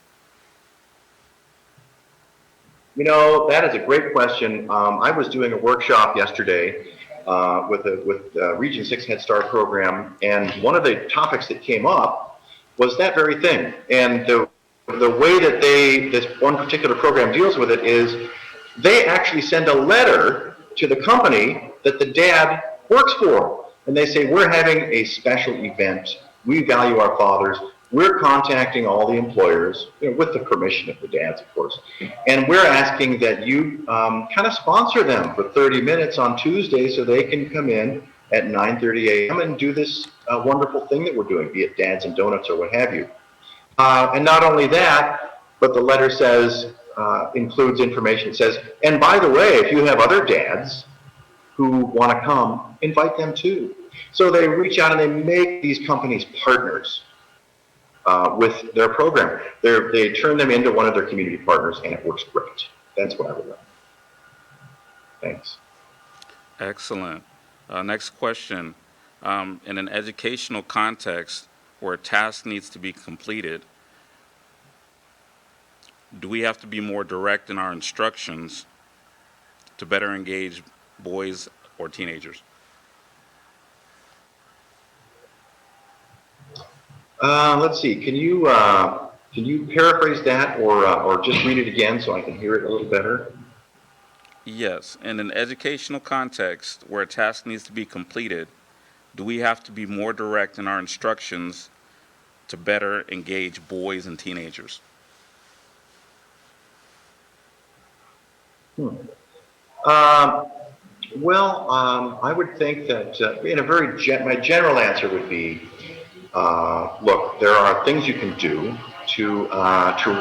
You know, that is a great question. I was doing a workshop yesterday with Region 6 Head Start program, and one of the topics that came up was that very thing. And the way that this one particular program deals with it is they actually send a letter to the company that the dad works for. And they say, we're having a special event. We value our fathers. We're contacting all the employers, with the permission of the dads, of course. And we're asking that you kind of sponsor them for 30 minutes on Tuesday so they can come in at 9:30 a.m. and do this wonderful thing that we're doing, be it Dads and Donuts or what have you. And not only that, but the letter says, includes information. It says, and by the way, if you have other dads who want to come, invite them too. So they reach out and they make these companies partners with their program. They turn them into one of their community partners, and it works great. That's what I would love. Thanks. Excellent. Next question. In an educational context where a task needs to be completed, do we have to be more direct in our instructions to better engage boys or teenagers? Let's see. Can you paraphrase that, or just read it again so I can hear it a little better? Yes. In an educational context where a task needs to be completed, do we have to be more direct in our instructions to better engage boys and teenagers? I would think that my general answer would be, look, there are things you can do to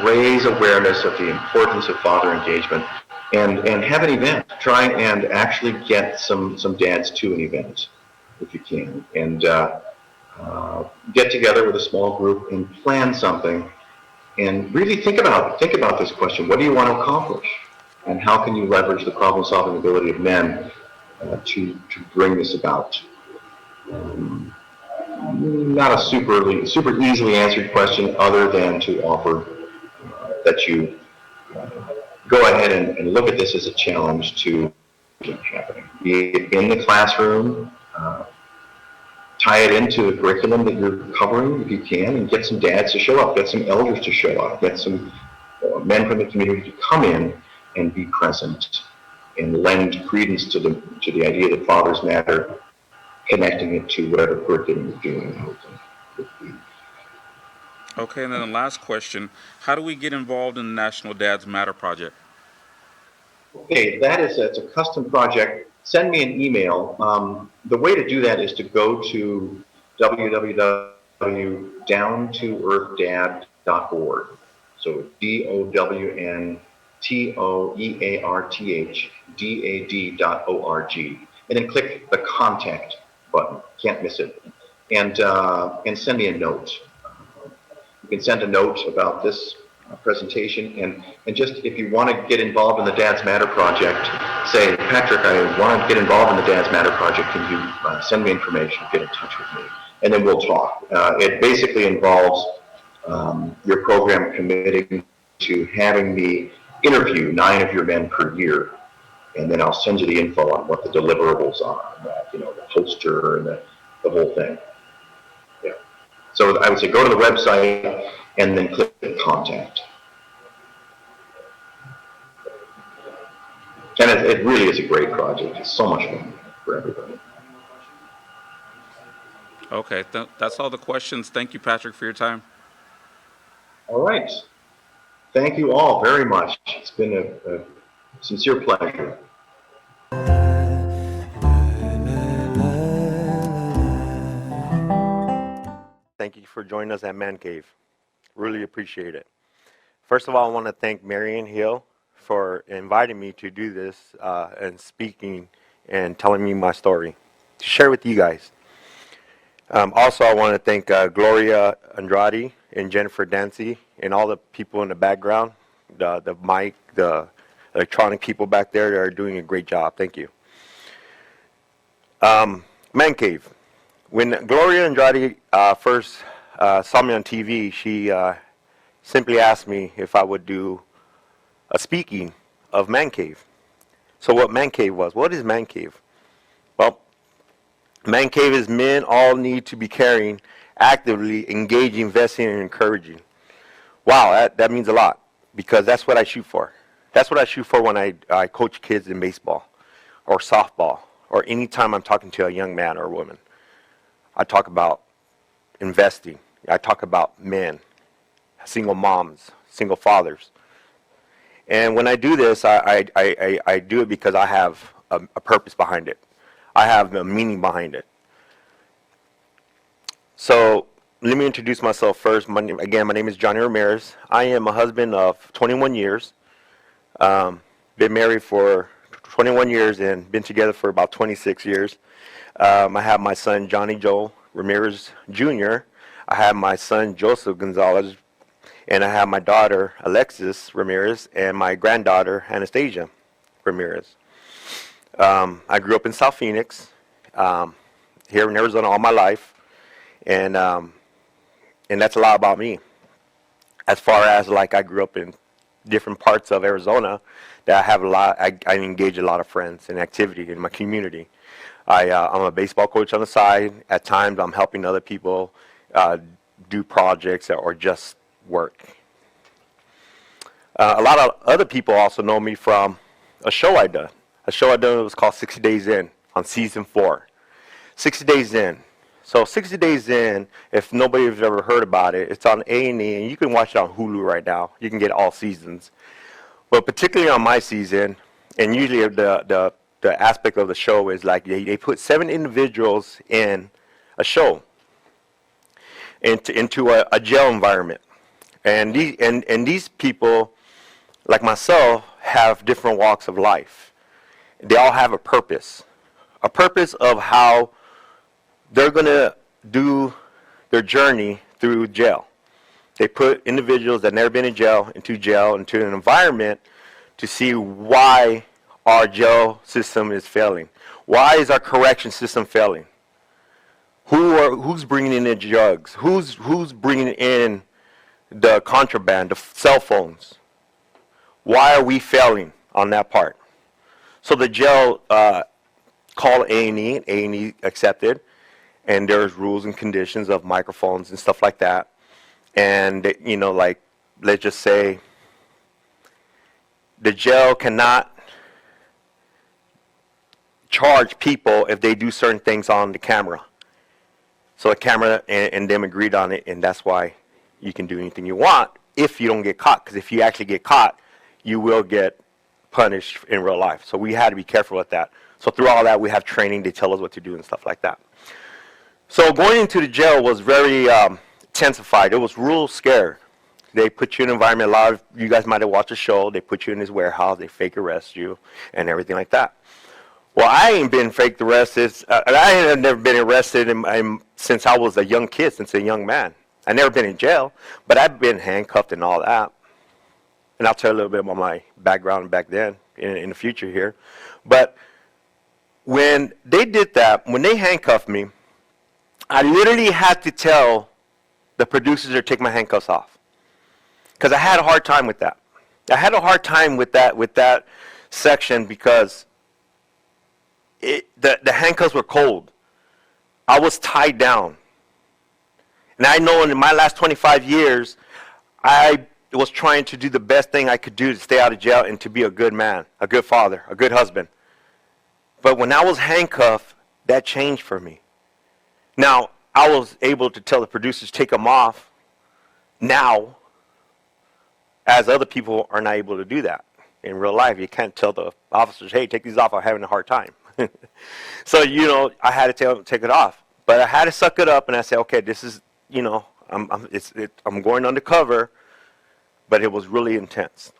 raise awareness of the importance of father engagement, and have an event. Try and actually get some dads to an event if you can, and get together with a small group and plan something, and really think about this question: what do you want to accomplish, and how can you leverage the problem-solving ability of men to bring this about? Not a super easily answered question, other than to offer that you go ahead and look at this as a challenge to keep happening. Be it in the classroom, tie it into the curriculum that you're covering if you can, and get some dads to show up, get some elders to show up, get some men from the community to come in and be present and lend credence to the idea that fathers matter, connecting it to whatever curriculum you're doing. Okay, and then the last question, how do we get involved in the National Dads Matter project? Okay, it's a custom project. Send me an email. The way to do that is to go to www.downtoearthdad.org. So DOWNTOEARTHDAD.org, and then click the contact button. Can't miss it. And send me a note. You can send a note about this presentation, and just if you want to get involved in the Dads Matter project, say, Patrick, I want to get involved in the Dads Matter project. Can you send me information, get in touch with me, and then we'll talk. It basically involves your program committing to having me interview 9 of your men per year, and then I'll send you the info on what the deliverables are, the poster and the whole thing. Yeah. So I would say go to the website and then click contact. And it really is a great project. It's so much fun for everybody. Okay, that's all the questions. Thank you, Patrick, for your time. All right. Thank you all very much. It's been a sincere pleasure. Thank you for joining us at Man Cave. Really appreciate it. First of all, I want to thank Marion Hill for inviting me to do this and speaking and telling me my story to share with you guys. Also, I want to thank Gloria Andrade and Jennifer Dancy and all the people in the background, the mic, the electronic people back there that are doing a great job. Thank you. Man Cave. When Gloria Andrade first saw me on TV, she simply asked me if I would do a speaking of Man Cave. So what Man Cave was? What is Man Cave? Well, Man Cave is men all need to be caring, actively engaging, investing, and encouraging. Wow, that means a lot because that's what I shoot for. That's what I shoot for when I coach kids in baseball or softball or anytime I'm talking to a young man or woman. I talk about investing. I talk about men, single moms, single fathers. And when I do this, I do it because I have a purpose behind it. I have a meaning behind it. So let me introduce myself first. My name is Johnny Ramirez. I am a husband of 21 years. Been married for 21 years and been together for about 26 years. I have my son, Johnny Joel Ramirez Jr. I have my son, Joseph Gonzalez, and I have my daughter, Alexis Ramirez, and my granddaughter, Anastasia Ramirez. I grew up in South Phoenix, here in Arizona all my life, and that's a lot about me. As far as like I grew up in different parts of Arizona, that I have I engage a lot of friends and activity in my community. I'm a baseball coach on the side. At times, I'm helping other people do projects or just work. A lot of other people also know me from a show I done. A show I done was called 60 Days In on season 4. 60 Days In. So 60 Days In, if nobody has ever heard about it, it's on A&E, and you can watch it on Hulu right now. You can get all seasons. But particularly on my season, and usually the aspect of the show is like they put 7 individuals in a show into a jail environment, and these people, like myself, have different walks of life. They all have a purpose of how they're going to do their journey through jail. They put individuals that never been in jail into an environment to see why our jail system is failing. Why is our correction system failing? Who's bringing in the drugs? Who's bringing in the contraband, the cell phones? Why are we failing on that part? So the jail called A&E, and A&E accepted, and there's rules and conditions of microphones and stuff like that. And like, let's just say the jail cannot charge people if they do certain things on the camera. So the camera and them agreed on it, and that's why you can do anything you want if you don't get caught. Because if you actually get caught, you will get punished in real life. So we had to be careful with that. So through all that, we have training. They tell us what to do and stuff like that. So going into the jail was very intensified. It was real scary. They put you in an environment. A lot of you guys might have watched the show. They put you in this warehouse. They fake arrest you and everything like that. Well, I ain't been fake arrested. I have never been arrested since I was a young kid, since a young man. I never been in jail, but I've been handcuffed and all that. And I'll tell you a little bit about my background back then in the future here. But when they did that, when they handcuffed me, I literally had to tell the producers to take my handcuffs off. Because I had a hard time with that. I had a hard time with that section because the handcuffs were cold. I was tied down. And I know in my last 25 years, I was trying to do the best thing I could do to stay out of jail and to be a good man, a good father, a good husband. But when I was handcuffed, that changed for me. Now, I was able to tell the producers take them off now, as other people are not able to do that. In real life, you can't tell the officers, hey, take these off, I'm having a hard time. So, I had to tell them to take it off. But I had to suck it up, and I said, okay, this is, I'm going undercover, but it was really intense.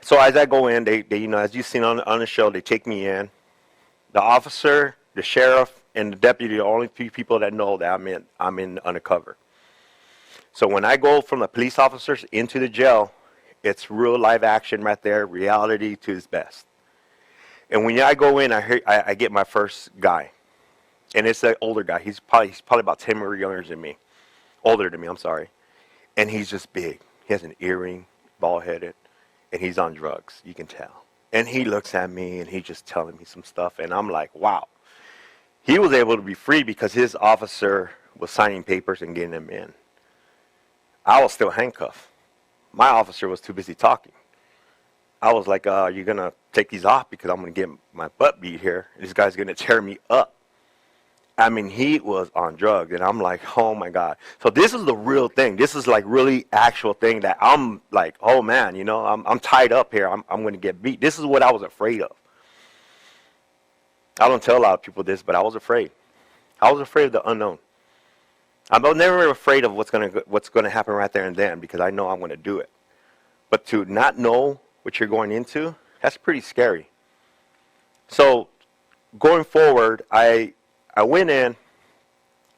So as I go in, they as you've seen on the show, they take me in. The officer, the sheriff, and the deputy are the only few people that know that I'm in undercover. So when I go from the police officers into the jail, it's real live action right there, reality to its best. And when I go in, I get my first guy, and it's an older guy. He's probably about 10 years younger than me, older than me. I'm sorry, and he's just big. He has an earring, bald-headed, and he's on drugs. You can tell. And he looks at me, and he's just telling me some stuff, and I'm like, wow. He was able to be free because his officer was signing papers and getting them in. I was still handcuffed. My officer was too busy talking. I was like, you're going to take these off because I'm going to get my butt beat here. This guy's going to tear me up. I mean, he was on drugs, and I'm like, oh, my God. So this is the real thing. This is like really actual thing that I'm like, oh, man, I'm tied up here. I'm going to get beat. This is what I was afraid of. I don't tell a lot of people this, but I was afraid. I was afraid of the unknown. I'm never afraid of what's going to happen right there and then because I know I'm going to do it. But to not know what you're going into, that's pretty scary. So going forward, I went in.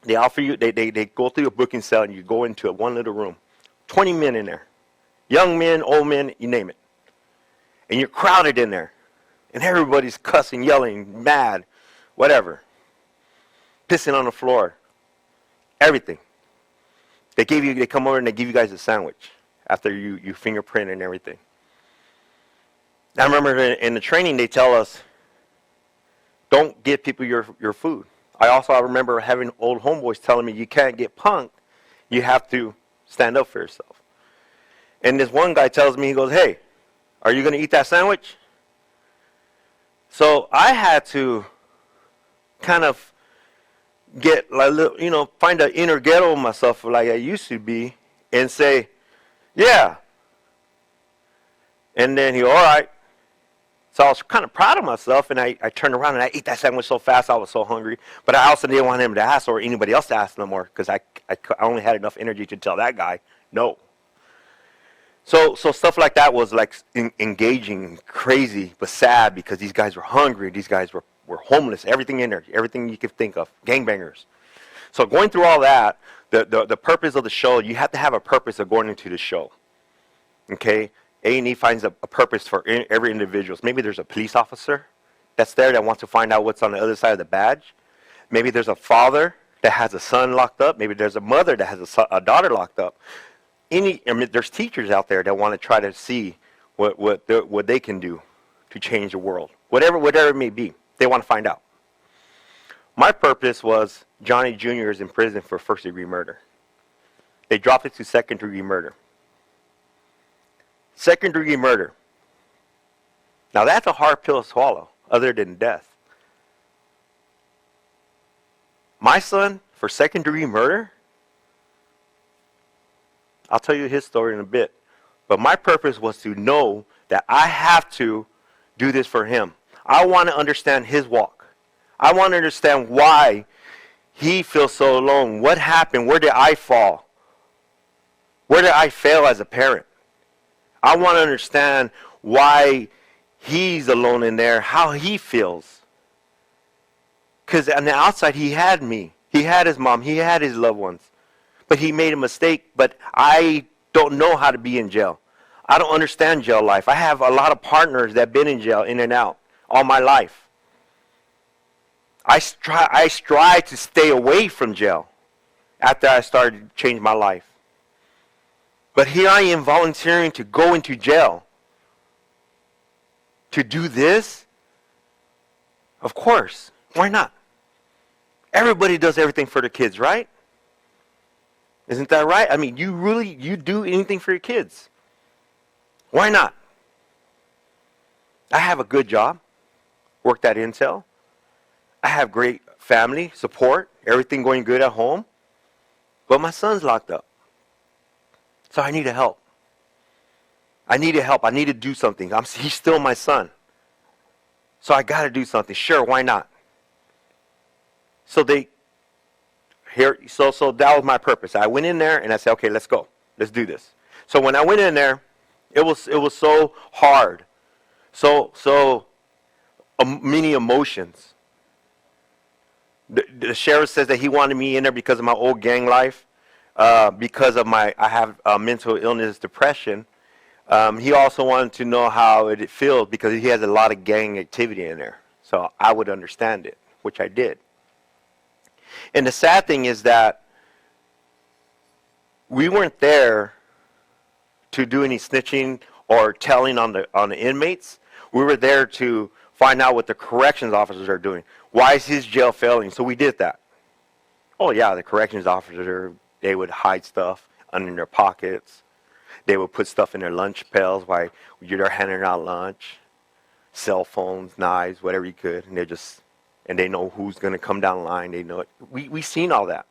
They offer you. They go through a booking cell and you go into one little room. 20 men in there, young men, old men, you name it, and you're crowded in there, and everybody's cussing, yelling, mad, whatever, pissing on the floor. Everything. They come over and they give you guys a sandwich after you fingerprint and everything. I remember in the training they tell us, don't give people your food. I remember having old homeboys telling me you can't get punked, you have to stand up for yourself. And this one guy tells me, he goes, hey, are you going to eat that sandwich? So I had to kind of get like find an inner ghetto of myself like I used to be and say, yeah. And then he, all right. So I was kind of proud of myself, and I turned around and I ate that sandwich so fast I was so hungry. But I also didn't want him to ask or anybody else to ask no more because I only had enough energy to tell that guy no. So stuff like that was like engaging, crazy, but sad because these guys were hungry. These guys were homeless, everything in there, everything you could think of, gangbangers. So going through all that, the purpose of the show, you have to have a purpose of going into the show. Okay? A&E finds a purpose for every individual. Maybe there's a police officer that's there that wants to find out what's on the other side of the badge. Maybe there's a father that has a son locked up. Maybe there's a mother that has a daughter locked up. There's teachers out there that want to try to see what they can do to change the world. Whatever it may be. They want to find out. My purpose was Johnny Jr. is in prison for first-degree murder. They dropped it to second-degree murder. Second-degree murder. Now that's a hard pill to swallow, other than death. My son, for second-degree murder, I'll tell you his story in a bit. But my purpose was to know that I have to do this for him. I want to understand his walk. I want to understand why he feels so alone. What happened? Where did I fall? Where did I fail as a parent? I want to understand why he's alone in there, how he feels. Because on the outside, he had me. He had his mom. He had his loved ones. But he made a mistake. But I don't know how to be in jail. I don't understand jail life. I have a lot of partners that have been in jail, in and out, all my life. I strive to stay away from jail after I started to change my life. But here I am volunteering to go into jail. To do this? Of course. Why not? Everybody does everything for their kids, right? Isn't that right? I mean, you do anything for your kids. Why not? I have a good job. Worked at Intel. I have great family support. Everything going good at home. But my son's locked up. So I need help. I need help. I need to do something. He's still my son. So I got to do something. Sure, why not? So that was my purpose. I went in there and I said, okay, let's go. Let's do this. So when I went in there, it was so hard. So many emotions. The sheriff says that he wanted me in there because of my old gang life. Because of I have mental illness, depression. He also wanted to know how it feels because he has a lot of gang activity in there. So I would understand it, which I did. And the sad thing is that we weren't there to do any snitching or telling on the inmates. We were there to find out what the corrections officers are doing. Why is his jail failing? So we did that. Oh yeah, the corrections officers, they would hide stuff under their pockets. They would put stuff in their lunch pails while they're handing out lunch. Cell phones, knives, whatever you could. And they know who's going to come down the line. They know it. We seen all that.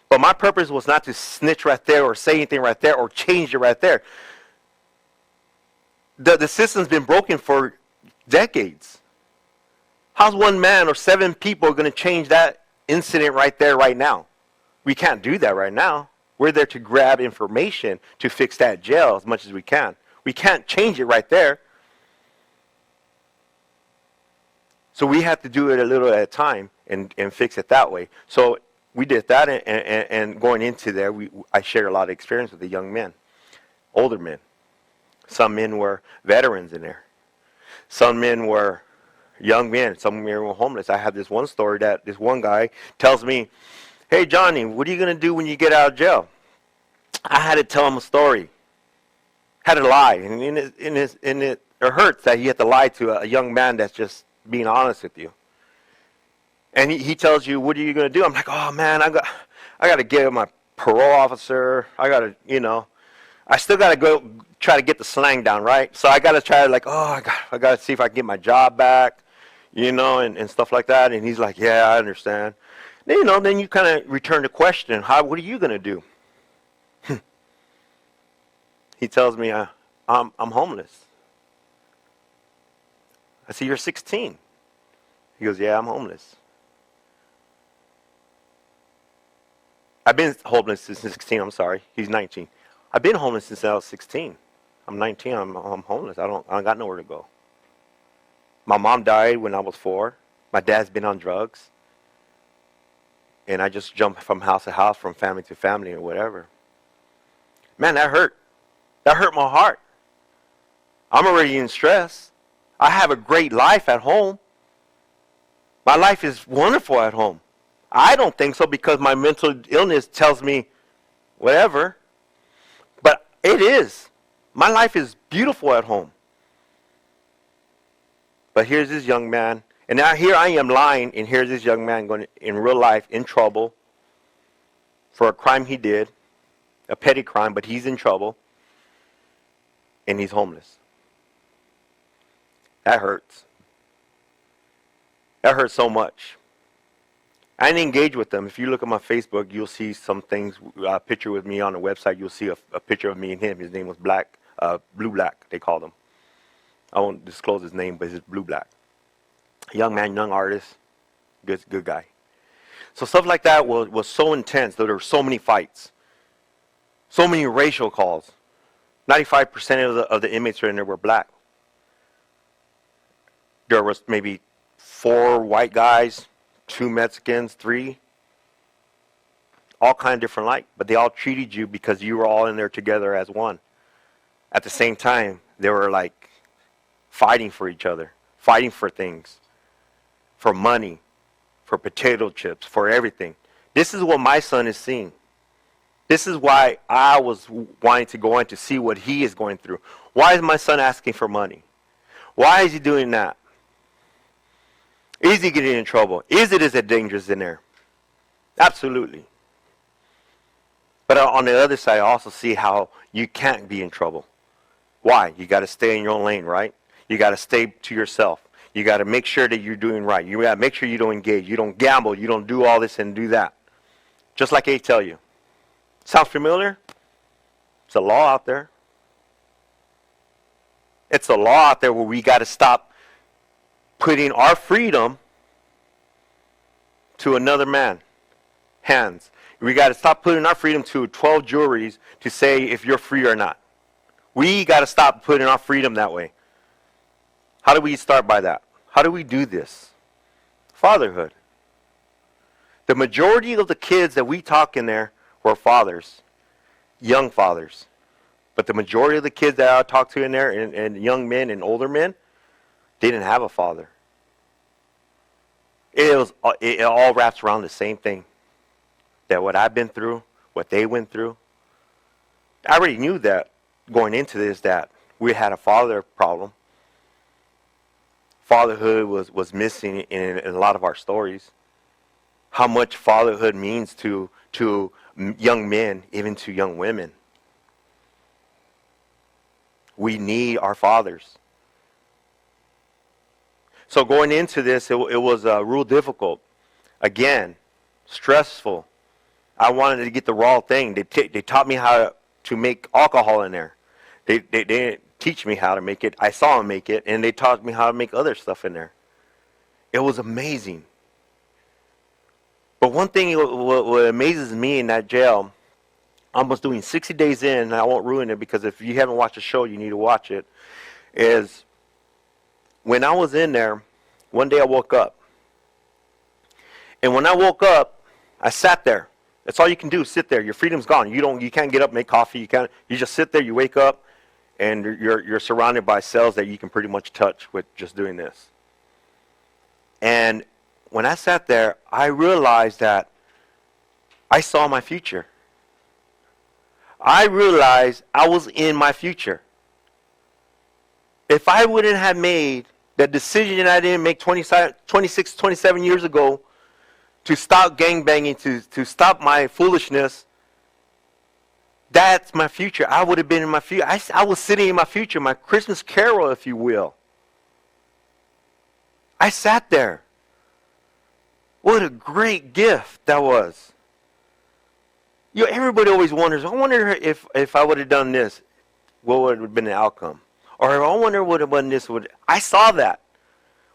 But my purpose was not to snitch right there or say anything right there or change it right there. The system's been broken for decades. How's one man or 7 people going to change that incident right there, right now? We can't do that right now. We're there to grab information to fix that jail as much as we can. We can't change it right there. So we have to do it a little at a time and fix it that way. So we did that, and going into there, I shared a lot of experience with the young men, older men. Some men were veterans in there. Some men were young men. Some men were homeless. I have this one story that this one guy tells me, hey, Johnny, what are you going to do when you get out of jail? I had to tell him a story. Had to lie. And it hurts that he had to lie to a young man that's just being honest with you. And he tells you, what are you going to do? I'm like, oh, man, I got to get my parole officer. I got to, I still got to go try to get the slang down, right? So I got to try I got to see if I can get my job back, and stuff like that. And he's like, yeah, I understand. Then you kind of return the question, what are you going to do? He tells me, I'm homeless. I say, you're 16. He goes, yeah, I'm homeless. I've been homeless since 16. I'm sorry. He's 19. I've been homeless since I was 16. I'm 19. I'm homeless. I don't got nowhere to go. My mom died when I was 4. My dad's been on drugs. And I just jump from house to house, from family to family, or whatever. Man, that hurt. That hurt my heart. I'm already in stress. I have a great life at home. My life is wonderful at home. I don't think so because my mental illness tells me whatever. But it is. My life is beautiful at home. But here's this young man. And now here I am lying, and here's this young man going in real life in trouble for a crime he did, a petty crime, but he's in trouble, and he's homeless. That hurts. That hurts so much. I didn't engage with them. If you look at my Facebook, you'll see some things, a picture with me on the website. You'll see a picture of me and him. His name was Blue Black, they called him. I won't disclose his name, but it's Blue Black. Young man, young artist, good guy. So stuff like that was so intense. There were so many fights, so many racial calls. 95% of the inmates in there were black. There was maybe 4 white guys, 2 Mexicans, 3. All kind of different light, but they all treated you because you were all in there together as one. At the same time, they were like fighting for each other, fighting for things, for money, for potato chips, for everything. This is what my son is seeing. This is why I was wanting to go in to see what he is going through. Why is my son asking for money? Why is he doing that? Is he getting in trouble? Is it dangerous in there? Absolutely. But on the other side, I also see how you can't be in trouble. Why? You got to stay in your own lane, right? You got to stay to yourself. You got to make sure that you're doing right. You got to make sure you don't engage. You don't gamble. You don't do all this and do that. Just like they tell you. Sounds familiar? It's a law out there. It's a law out there where we got to stop putting our freedom to another man's hands. We got to stop putting our freedom to 12 juries to say if you're free or not. We got to stop putting our freedom that way. How do we start by that? How do we do this? Fatherhood. The majority of the kids that we talk in there were fathers, young fathers. But the majority of the kids that I talked to in there, and young men and older men, they didn't have a father. It all wraps around the same thing. That what I've been through, what they went through. I already knew that going into this that we had a father problem. Fatherhood was missing in a lot of our stories. How much fatherhood means to young men, even to young women. We need our fathers. So going into this, it was real difficult. Again, stressful. I wanted to get the raw thing. They taught me how to make alcohol in there. They didn't teach me how to make it. I saw them make it, and they taught me how to make other stuff in there. It was amazing. But one thing what amazes me in that jail, I was doing 60 days in, and I won't ruin it because if you haven't watched the show, you need to watch it, is when I was in there, one day I woke up. And when I woke up, I sat there. That's all you can do, sit there. Your freedom's gone. You can't get up, make coffee. You just sit there, you wake up, and you're surrounded by cells that you can pretty much touch with just doing this. And when I sat there, I realized that I saw my future. I realized I was in my future. If I wouldn't have made that decision I didn't make 26, 27 years ago to stop gangbanging, to stop my foolishness, that's my future. I would have been in my future. I was sitting in my future, my Christmas carol, if you will. I sat there. What a great gift that was. Everybody always wonders, I wonder if I would have done this, what would have been the outcome? Or I wonder what would have done this. I saw that.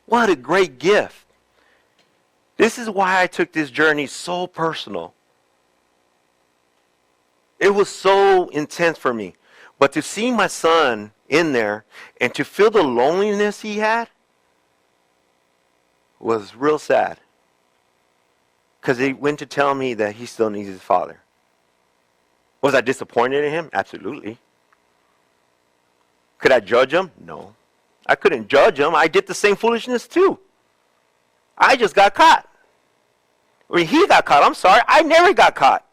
What a great gift. This is why I took this journey so personal. It was so intense for me. But to see my son in there and to feel the loneliness he had was real sad. Because he went to tell me that he still needs his father. Was I disappointed in him? Absolutely. Could I judge him? No. I couldn't judge him. I did the same foolishness too. I just got caught. He got caught. I'm sorry. I never got caught.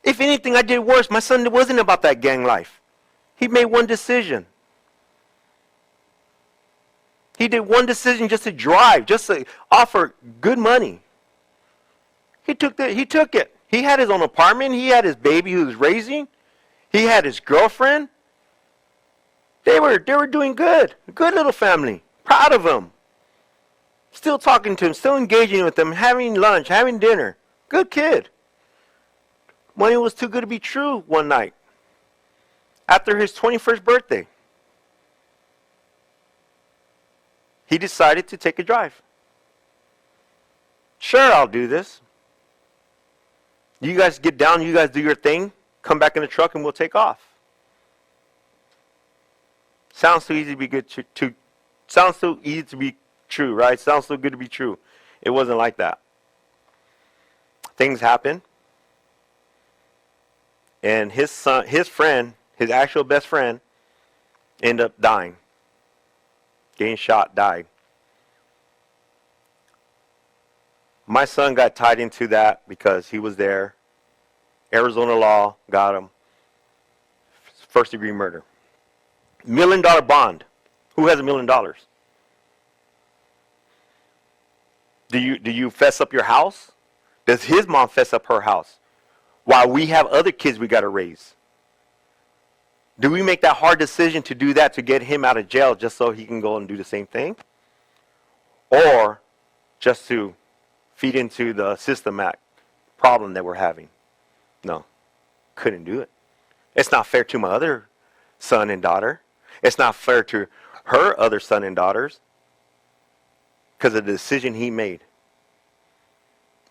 If anything, I did worse. My son wasn't about that gang life. He made one decision. He did one decision just to drive, just to offer good money. He took it. He had his own apartment. He had his baby he was raising. He had his girlfriend. They were doing good. Good little family. Proud of him. Still talking to him, still engaging with him, having lunch, having dinner. Good kid. When it was too good to be true one night, after his 21st birthday, he decided to take a drive. Sure, I'll do this. You guys get down, you guys do your thing, come back in the truck and we'll take off. Sounds so easy to be good sounds so easy to be true, right? Sounds so good to be true. It wasn't like that. Things happen. And his son, his friend, his actual best friend, ended up dying. Getting shot, died. My son got tied into that because he was there. Arizona law got him. First degree murder. $1 million bond. Who has $1 million? Do you fess up your house? Does his mom fess up her house? While we have other kids we got to raise. Do we make that hard decision to do that to get him out of jail just so he can go and do the same thing? Or just to feed into the systematic problem that we're having? No, couldn't do it. It's not fair to my other son and daughter. It's not fair to her other son and daughters because of the decision he made.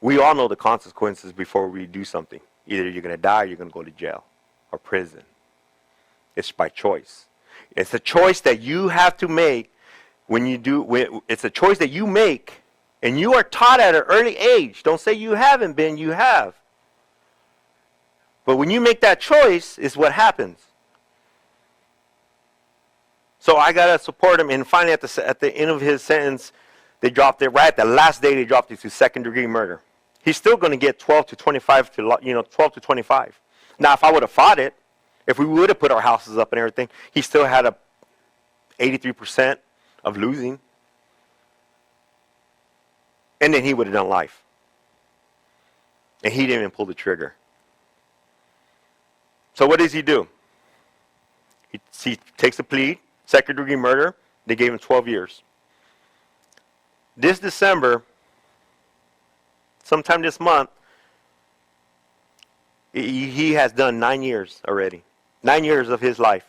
We all know the consequences before we do something. Either you're going to die or you're going to go to jail or prison. It's by choice. It's a choice that you have to make when you do. It's a choice that you make, and you are taught at an early age. Don't say you haven't been, you have. But when you make that choice, is what happens. So I got to support him, and finally at the end of his sentence, they dropped it, right at the last day they dropped it to second-degree murder. He's still going to get 12 to 25 12 to 25. Now, if I would have fought it, if we would have put our houses up and everything, he still had a 83% of losing. And then he would have done life. And he didn't even pull the trigger. So what does he do? He takes a plea, second-degree murder. They gave him 12 years. This December, sometime this month, he has done 9 years already. 9 years of his life.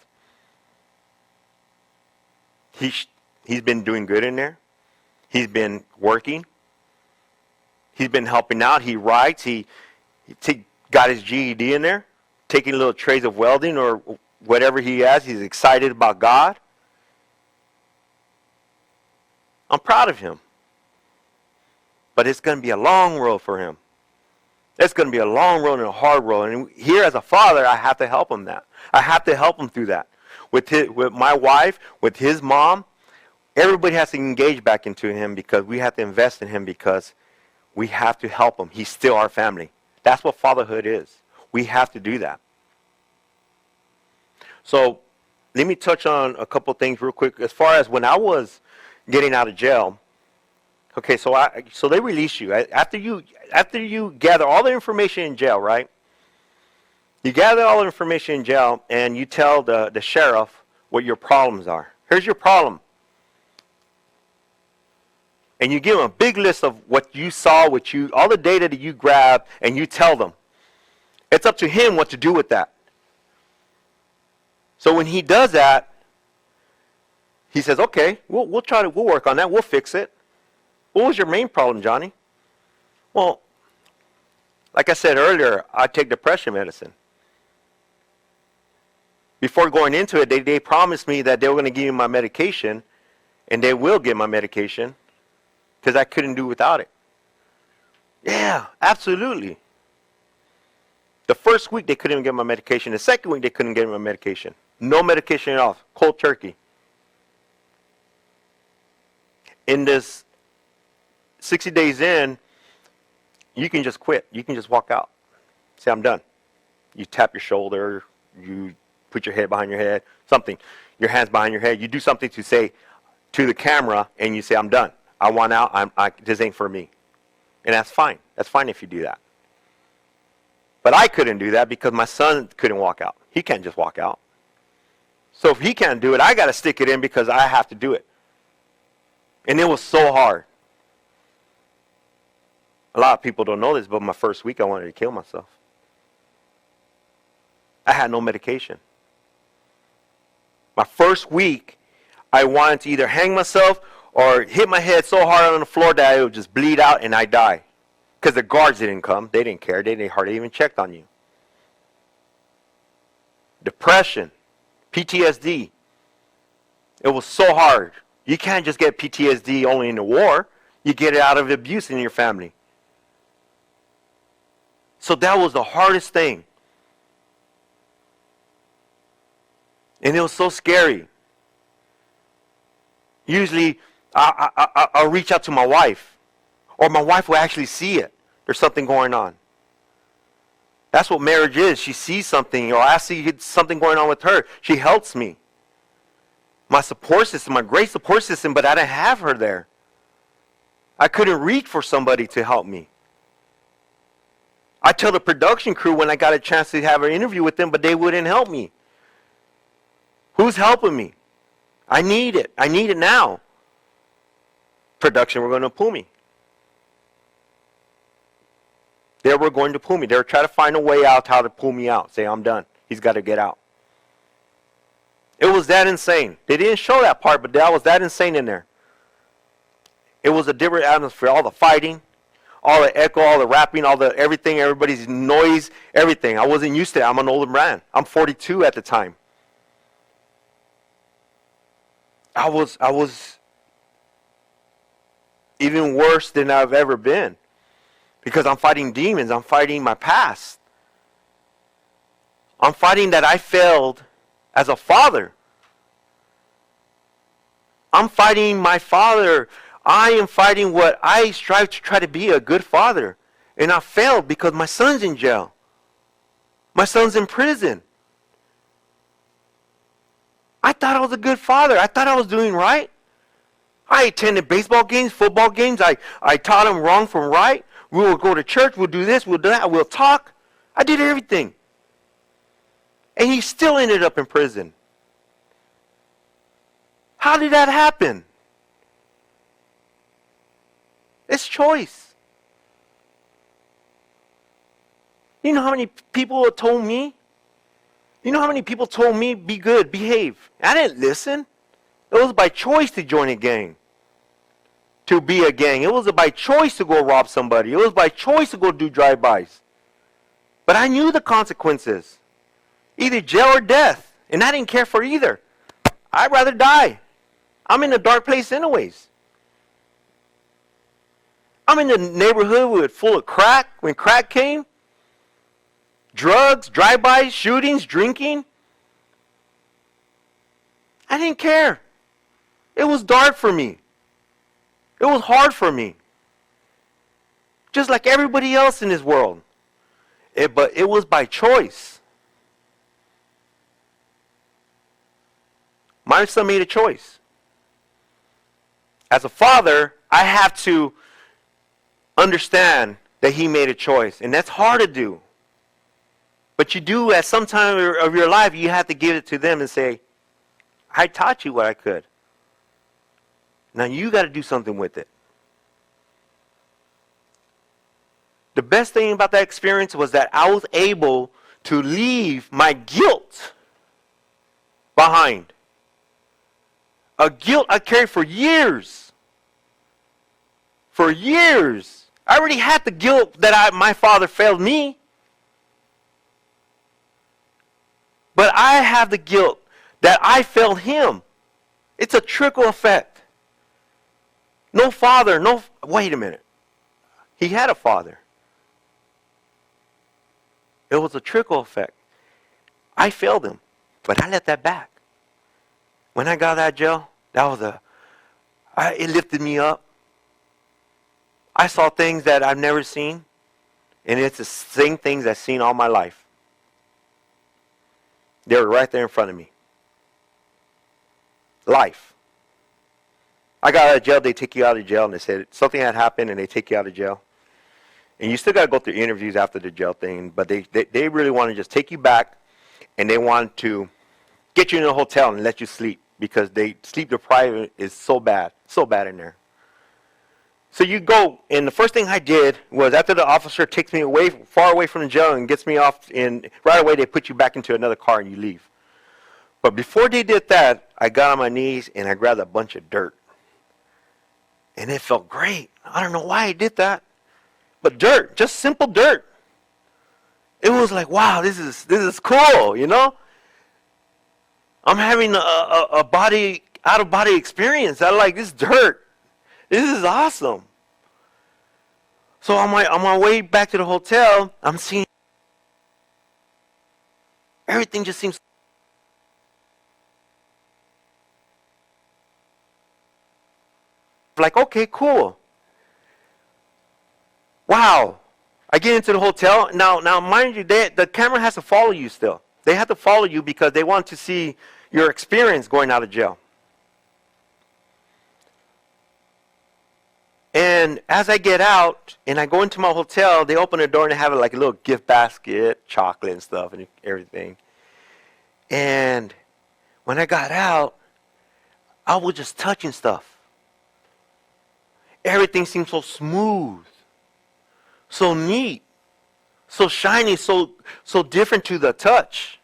He's been doing good in there. He's been working. He's been helping out. He writes. He got his GED in there, taking little trades of welding or whatever he has. He's excited about God. I'm proud of him. But it's going to be a long road for him. It's going to be a long road and a hard road. And here as a father, I have to help him that. I have to help him through that. With my wife, with his mom, everybody has to engage back into him because we have to invest in him because we have to help him. He's still our family. That's what fatherhood is. We have to do that. So let me touch on a couple things real quick. As far as when I was getting out of jail, okay, so they release you after you gather all the information in jail, right? You gather all the information in jail, and you tell the sheriff what your problems are. Here's your problem, and you give him a big list of what you saw, all the data that you grab, and you tell them. It's up to him what to do with that. So when he does that, he says, "Okay, we'll work on that. We'll fix it." What was your main problem, Johnny? Well, like I said earlier, I take depression medicine. Before going into it, they promised me that they were going to give me my medication, and they will give my medication, because I couldn't do without it. Yeah, absolutely. The first week, they couldn't even get my medication. The second week, they couldn't get my medication. No medication at all. Cold turkey. In this 60 days in, you can just quit. You can just walk out. Say, I'm done. You tap your shoulder. You put your head behind your head. Something. Your hands behind your head. You do something to say to the camera, and you say, I'm done. I want out. This ain't for me. And that's fine. That's fine if you do that. But I couldn't do that because my son couldn't walk out. He can't just walk out. So if he can't do it, I got to stick it in because I have to do it. And it was so hard. A lot of people don't know this, but my first week I wanted to kill myself. I had no medication. My first week, I wanted to either hang myself or hit my head so hard on the floor that I would just bleed out and I die. Because the guards didn't come. They didn't care. They hardly even checked on you. Depression, PTSD. It was so hard. You can't just get PTSD only in the war. You get it out of abuse in your family. So that was the hardest thing. And it was so scary. Usually, I'll reach out to my wife. Or my wife will actually see it. There's something going on. That's what marriage is. She sees something, or I see something going on with her. She helps me. My support system, my great support system, but I didn't have her there. I couldn't reach for somebody to help me. I tell the production crew when I got a chance to have an interview with them, but they wouldn't help me. Who's helping me? I need it. I need it now. Production were going to pull me. They were going to pull me. They were trying to find a way out how to pull me out. Say, I'm done. He's got to get out. It was that insane. They didn't show that part, but that was that insane in there. It was a different atmosphere. All the fighting, all the echo, all the rapping, all the everything, everybody's noise, everything. I wasn't used to that. I'm an older man. I'm 42 at the time. I was even worse than I've ever been. Because I'm fighting demons. I'm fighting my past. I'm fighting that I failed as a father. I'm fighting my father. I am fighting what I strive to try to be a good father. And I failed because my son's in jail. My son's in prison. I thought I was a good father. I thought I was doing right. I attended baseball games, football games. I taught him wrong from right. We will go to church. We'll do this. We'll do that. We'll talk. I did everything. And he still ended up in prison. How did that happen? It's choice. You know how many people told me? You know how many people told me, be good, behave? I didn't listen. It was by choice to join a gang. To be a gang. It was by choice to go rob somebody. It was by choice to go do drive-bys. But I knew the consequences. Either jail or death. And I didn't care for either. I'd rather die. I'm in a dark place anyways. I'm in the neighborhood with full of crack. When crack came, drugs, drive-bys, shootings, drinking. I didn't care. It was dark for me. It was hard for me. Just like everybody else in this world. But it was by choice. My son made a choice. As a father, I have to understand that he made a choice. And that's hard to do. But you do at some time of your life, you have to give it to them and say, I taught you what I could. Now you got to do something with it. The best thing about that experience was that I was able to leave my guilt behind. A guilt I carried for years. For years. I already had the guilt that my father failed me. But I have the guilt that I failed him. It's a trickle effect. No father, wait a minute. He had a father. It was a trickle effect. I failed him, but I let that back. When I got out of jail, it lifted me up. I saw things that I've never seen, and it's the same things I've seen all my life. They were right there in front of me. Life. I got out of jail, they take you out of jail, and they said something had happened, and they take you out of jail. And you still got to go through interviews after the jail thing, but they really want to just take you back, and they want to get you in a hotel and let you sleep, because sleep deprived is so bad in there. So you go, and the first thing I did was after the officer takes me away, far away from the jail and gets me off, and right away they put you back into another car and you leave. But before they did that, I got on my knees and I grabbed a bunch of dirt. And it felt great. I don't know why I did that. But dirt, just simple dirt. It was like, wow, this is cool, you know? I'm having a body, out-of-body experience. I like this dirt. This is awesome. So on my way back to the hotel, I'm seeing everything just seems like, okay, cool. Wow. I get into the hotel. Now mind you, the camera has to follow you still. They have to follow you because they want to see your experience going out of jail. And as I get out and I go into my hotel, they open the door and they have like a little gift basket, chocolate and stuff and everything. And when I got out, I was just touching stuff. Everything seemed so smooth, so neat, so shiny, so different to the touch.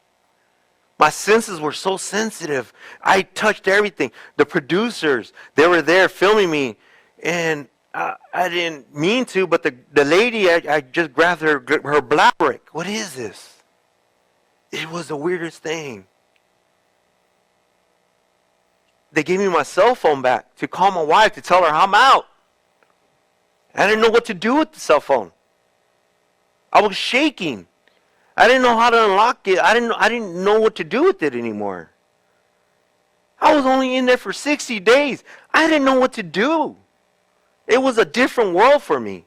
My senses were so sensitive. I touched everything. The producers, they were there filming me, and I didn't mean to, but the lady, I just grabbed her black brick. What is this? It was the weirdest thing. They gave me my cell phone back to call my wife to tell her I'm out. I didn't know what to do with the cell phone. I was shaking. I didn't know how to unlock it. I didn't know what to do with it anymore. I was only in there for 60 days. I didn't know what to do. It was a different world for me.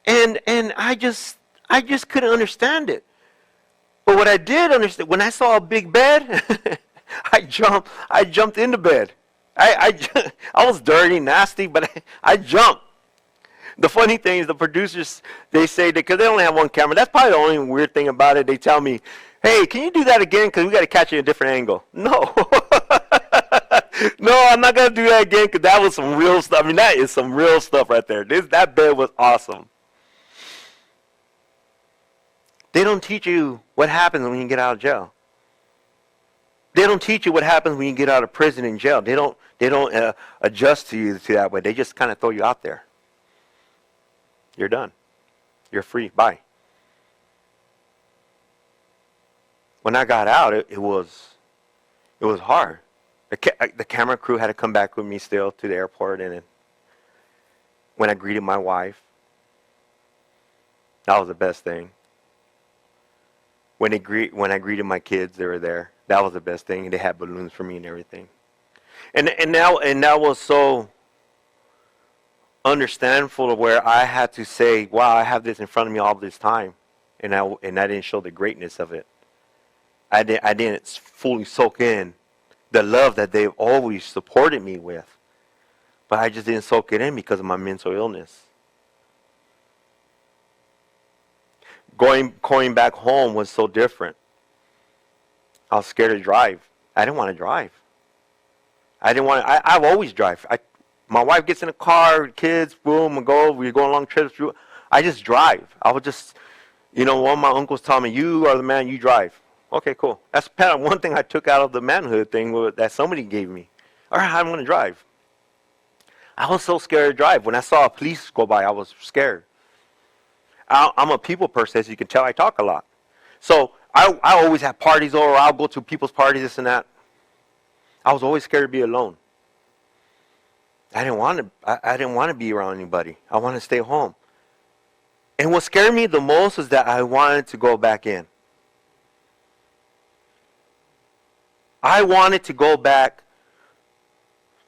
And I just couldn't understand it. But what I did understand, when I saw a big bed, I jumped into bed. I was dirty, nasty, but I jumped. The funny thing is the producers, they say, because they only have one camera, that's probably the only weird thing about it. They tell me, hey, can you do that again? Because we got to catch it in a different angle. No. No, I'm not going to do that again because that was some real stuff. I mean, that is some real stuff right there. That bed was awesome. They don't teach you what happens when you get out of jail. They don't teach you what happens when you get out of prison and jail. They don't adjust to you to that way. They just kind of throw you out there. You're done. You're free. Bye. When I got out, it was hard. The camera crew had to come back with me still to the airport, and when I greeted my wife, that was the best thing. When I greeted my kids, they were there. That was the best thing. And they had balloons for me and everything. And that was so understandable where I had to say, wow, I have this in front of me all this time, and I didn't show the greatness of it. I didn't fully soak in the love that they've always supported me with, but I just didn't soak it in because of my mental illness. Going back home was so different. I was scared to drive. I didn't want to drive. I've always drive. My wife gets in a car, kids, boom, we go on long trips. I just drive. I would just, one of my uncles told me, you are the man, you drive. Okay, cool. That's kind of one thing I took out of the manhood thing that somebody gave me. All right, I'm going to drive. I was so scared to drive. When I saw a police go by, I was scared. I'm a people person, as you can tell. I talk a lot. So I always have parties over. I'll go to people's parties, this and that. I was always scared to be alone. I didn't want to be around anybody. I wanted to stay home. And what scared me the most was that I wanted to go back in. I wanted to go back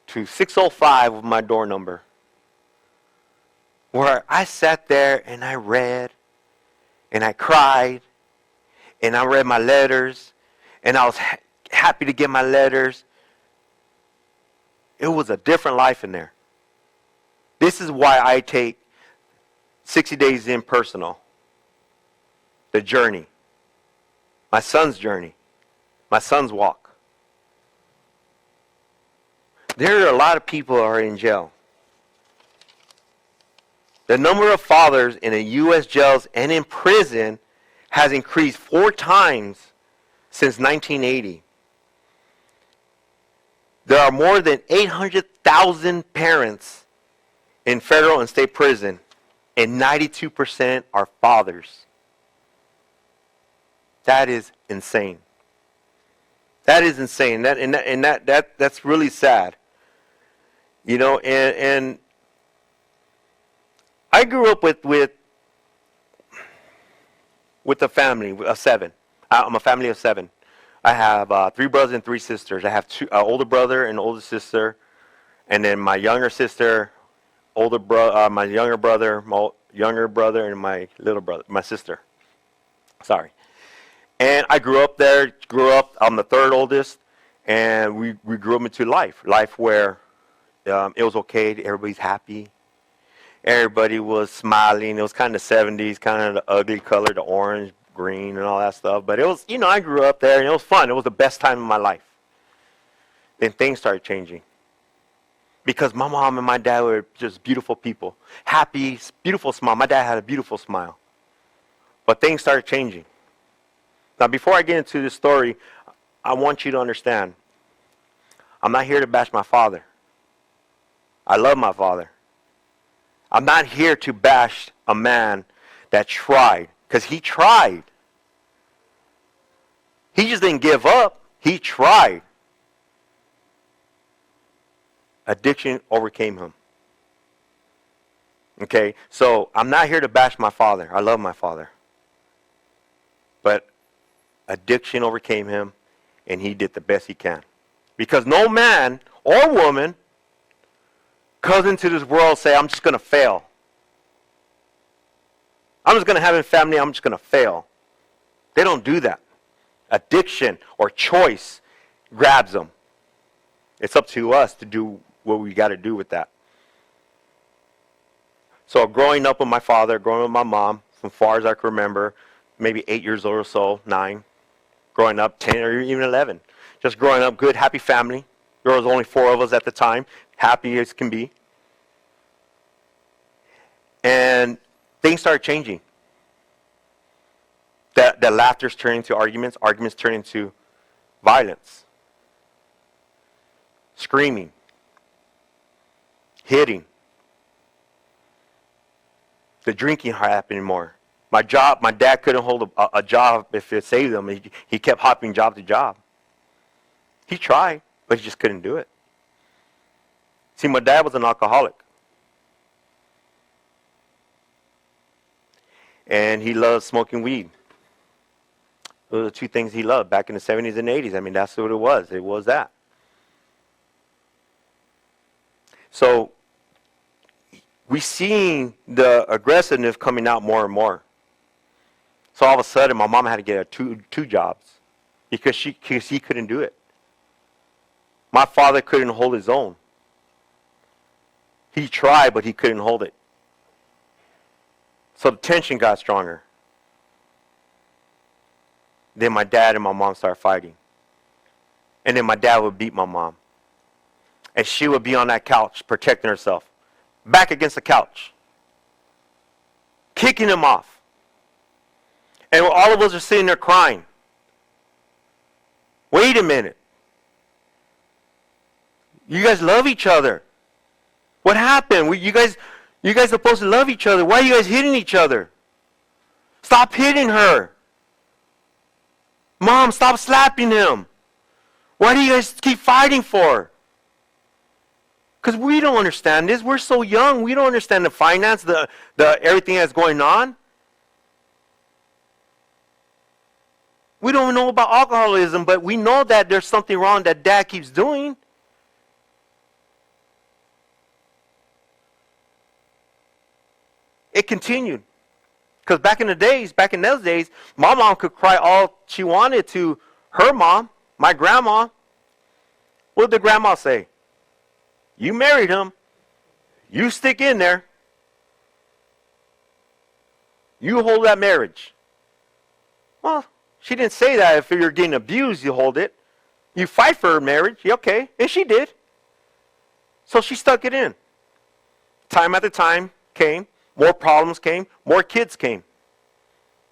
to 605 with my door number, where I sat there and I read and I cried and I read my letters and I was happy to get my letters. It was a different life in there. This is why I take 60 days in personal. The journey. My son's journey. My son's walk. there are a lot of people who are in jail. The number of fathers in the U.S. jails and in prison has increased 4 times since 1980. There are more than 800,000 parents in federal and state prison, and 92% are fathers. That is insane. That is insane. That's really sad. You know, and I grew up with a family of 7. I'm a family of 7. I have 3 brothers and 3 sisters. I have 2 older brother and older sister, and then my younger sister, my younger brother, and my little brother, my sister. Sorry. And I grew up there. I'm the 3rd oldest, and we grew up into life where it was okay. Everybody's happy. Everybody was smiling. It was kind of 70s, kind of the ugly color, the orange, green, and all that stuff. But it was, you know, I grew up there, and it was fun. It was the best time of my life. Then things started changing. Because my mom and my dad were just beautiful people. Happy, beautiful smile. My dad had a beautiful smile. But things started changing. Now, before I get into this story, I want you to understand, I'm not here to bash my father. I love my father. I'm not here to bash a man that tried, because he tried. He just didn't give up. He tried. Addiction overcame him. Okay, so I'm not here to bash my father. I love my father. But addiction overcame him, and he did the best he can. Because no man or woman comes into this world and say, I'm just going to fail. I'm just going to have a family, I'm just going to fail. They don't do that. Addiction or choice grabs them. It's up to us to do what we got to do with that. So growing up with my father, growing up with my mom, as far as I can remember, maybe 8 years old or so, 9, growing up 10 or even 11. Just growing up good, happy family. There was only 4 of us at the time, happy as can be. And things started changing. The laughter's turned into arguments, arguments turned into violence. Screaming. Hitting. The drinking happening more. My dad couldn't hold a job if it saved him. He kept hopping job to job. He tried, but he just couldn't do it. See, my dad was an alcoholic. And he loved smoking weed. Those are the 2 things he loved back in the 70s and 80s. I mean, that's what it was. It was that. So, we seen the aggressiveness coming out more and more. So all of a sudden, my mom had to get two jobs because he couldn't do it. My father couldn't hold his own. He tried, but he couldn't hold it. So the tension got stronger. Then my dad and my mom started fighting. And then my dad would beat my mom. And she would be on that couch protecting herself. Back against the couch. Kicking him off. And all of us are sitting there crying. Wait a minute. You guys love each other. What happened? You guys are supposed to love each other. Why are you guys hitting each other? Stop hitting her. Mom, stop slapping him. Why do you guys keep fighting for? Because we don't understand this. We're so young. We don't understand the finance, the everything that's going on. We don't know about alcoholism, but we know that there's something wrong that dad keeps doing. It continued. Because back in those days, my mom could cry all she wanted to her mom, my grandma. What did the grandma say? You married him. You stick in there. You hold that marriage. Well, she didn't say that. If you're getting abused, you hold it. You fight for her marriage. Okay. And she did. So she stuck it in. Time after time came, more problems came, more kids came.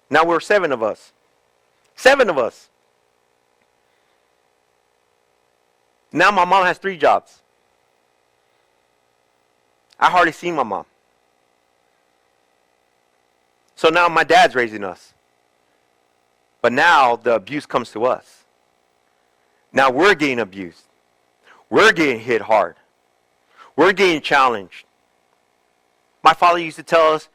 Now we're 7 of us. 7 of us. Now my mom has 3 jobs. I hardly see my mom. So now my dad's raising us. But now the abuse comes to us. Now we're getting abused. We're getting hit hard. We're getting challenged. My father used to tell us,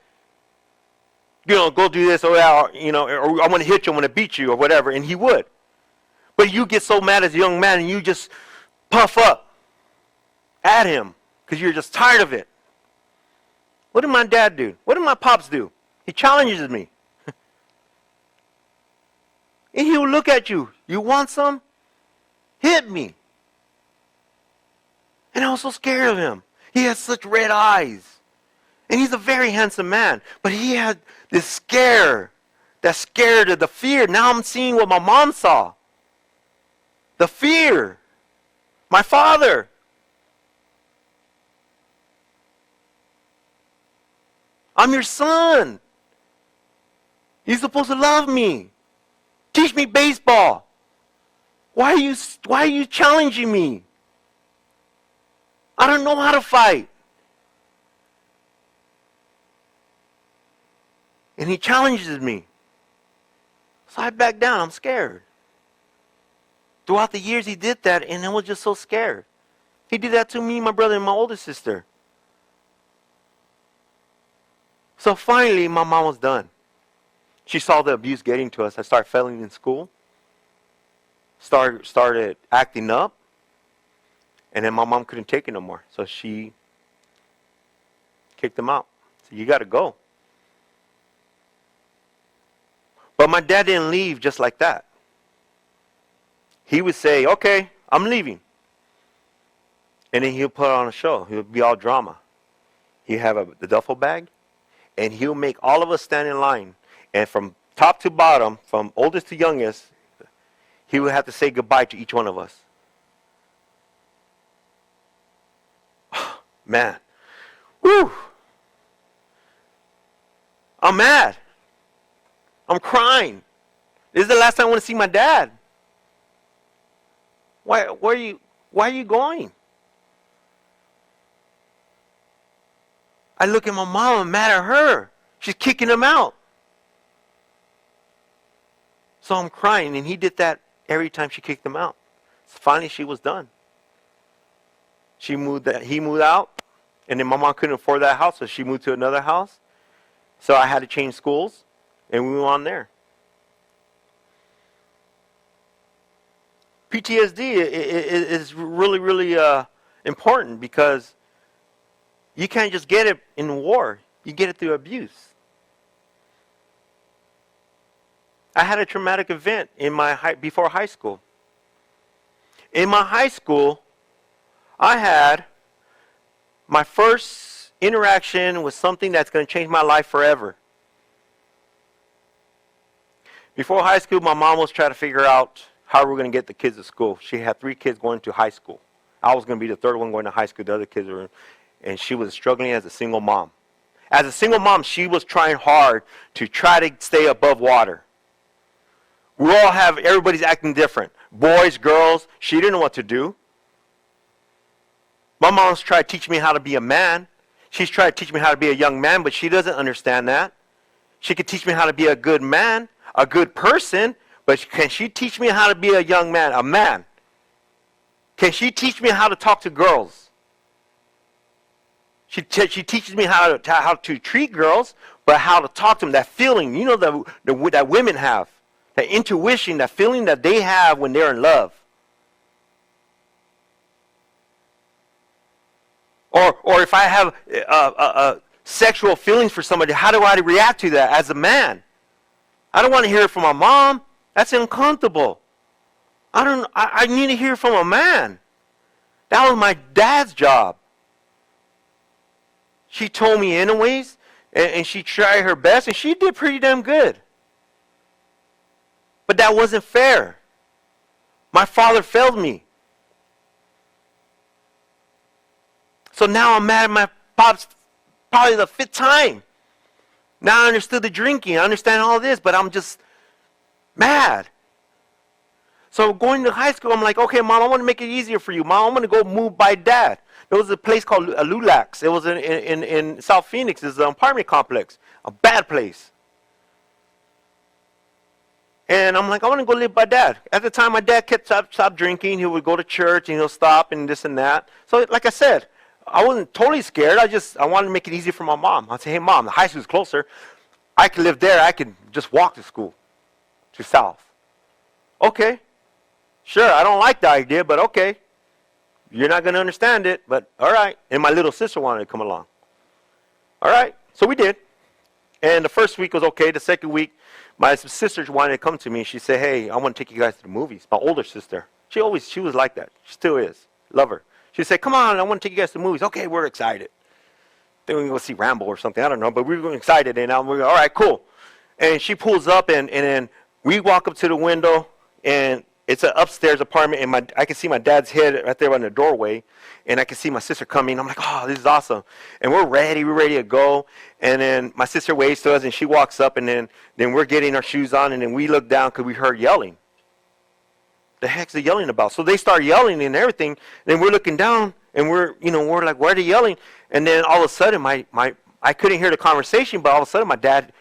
go do this, or or I want to hit you, I want to beat you, or whatever, and he would. But you get so mad as a young man, and you just puff up at him because you're just tired of it. What did my dad do? What did my pops do? He challenges me. And he will look at you. You want some? Hit me. And I was so scared of him. He has such red eyes. And he's a very handsome man. But he had this scare. That scared of the fear. Now I'm seeing what my mom saw. The fear. My father. I'm your son. You're supposed to love me. Teach me baseball. Why are you challenging me? I don't know how to fight. And he challenges me. So I back down. I'm scared. Throughout the years he did that, and I was just so scared. He did that to me, my brother, and my older sister. So finally, my mom was done. She saw the abuse getting to us. I started failing in school. Started acting up. And then my mom couldn't take it no more. So she kicked him out. So you got to go. But my dad didn't leave just like that. He would say, okay, I'm leaving. And then he'll put on a show. He'll be all drama. He'll have the duffel bag. And he'll make all of us stand in line. And from top to bottom, from oldest to youngest, he would have to say goodbye to each one of us. Man. Woo! I'm mad. I'm crying. This is the last time I want to see my dad. Why are you going? I look at my mom, I'm mad at her. She's kicking him out. So I'm crying, and he did that every time she kicked him out. So finally, she was done. He moved out, and then my mom couldn't afford that house, so she moved to another house. So I had to change schools, and we went on there. PTSD is really, really important because you can't just get it in war. You get it through abuse. I had a traumatic event before high school. In my high school, I had my first interaction with something that's going to change my life forever. Before high school, my mom was trying to figure out how we were going to get the kids to school. She had 3 kids going to high school. I was going to be the third one going to high school. The other kids were, and she was struggling as a single mom. As a single mom, she was trying hard to try to stay above water. Everybody's acting different. Boys, girls, she didn't know what to do. My mom's tried to teach me how to be a man. She's tried to teach me how to be a young man, but she doesn't understand that. She could teach me how to be a good man, a good person, but can she teach me how to be a young man, a man? Can she teach me how to talk to girls? She teaches me how to treat girls, but how to talk to them, that feeling, that women have. That intuition, that feeling that they have when they're in love. Or if I have sexual feelings for somebody, how do I react to that as a man? I don't want to hear it from my mom. That's uncomfortable. I need to hear from a man. That was my dad's job. She told me anyways, and she tried her best, and she did pretty damn good. But that wasn't fair. My father failed me. So now I'm mad at my pops probably the 5th time. Now I understood the drinking. I understand all this, but I'm just mad. So going to high school, I'm like, okay, Mom, I want to make it easier for you. Mom, I'm going to go move by Dad. There was a place called Lulax. It was in South Phoenix. It's an apartment complex. A bad place. And I'm like, I want to go live by Dad. At the time, my dad kept stop drinking. He would go to church and he'll stop and this and that. So like I said, I wasn't totally scared. I wanted to make it easy for my mom. I'd say, hey, Mom, the high school's closer. I could live there. I could just walk to school, to South. Okay. Sure, I don't like the idea, but okay. You're not going to understand it, but all right. And my little sister wanted to come along. All right. So we did. And the first week was okay. The second week, my sister wanted to come to me. She said, hey, I want to take you guys to the movies. My older sister. She was like that. She still is. Love her. She said, come on, I want to take you guys to the movies. Okay, we're excited. Then we can go see Rambo or something. I don't know, but we were excited. And we're all right, cool. And she pulls up, and then we walk up to the window, and it's an upstairs apartment, and I can see my dad's head right there on the doorway, and I can see my sister coming. I'm like, oh, this is awesome. And we're ready to go. And then my sister waves to us, and she walks up, and then we're getting our shoes on, and then we look down because we heard yelling. The heck's they yelling about? So they start yelling and everything, and then we're looking down, and we're like, why are they yelling? And then all of a sudden, I couldn't hear the conversation, but all of a sudden my dad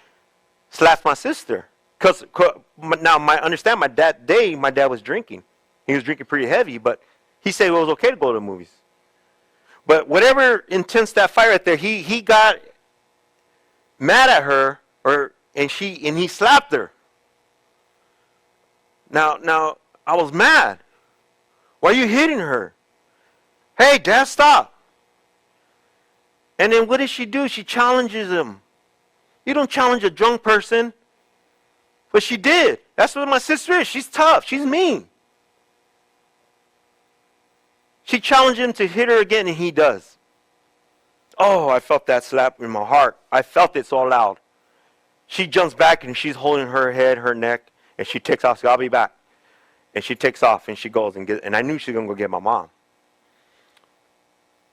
slapped my sister. Because now my dad was drinking. He was drinking pretty heavy, but he said it was okay to go to the movies. But whatever intense that fight right there, he got mad at her, and he slapped her. Now I was mad. Why are you hitting her? Hey, Dad, stop. And then what does she do? She challenges him. You don't challenge a drunk person. But she did. That's what my sister is. She's tough. She's mean. She challenged him to hit her again, and he does. Oh, I felt that slap in my heart. I felt it so loud. She jumps back, and she's holding her head, her neck, and she takes off. So I'll be back. And she takes off, and she goes and I knew she was going to go get my mom.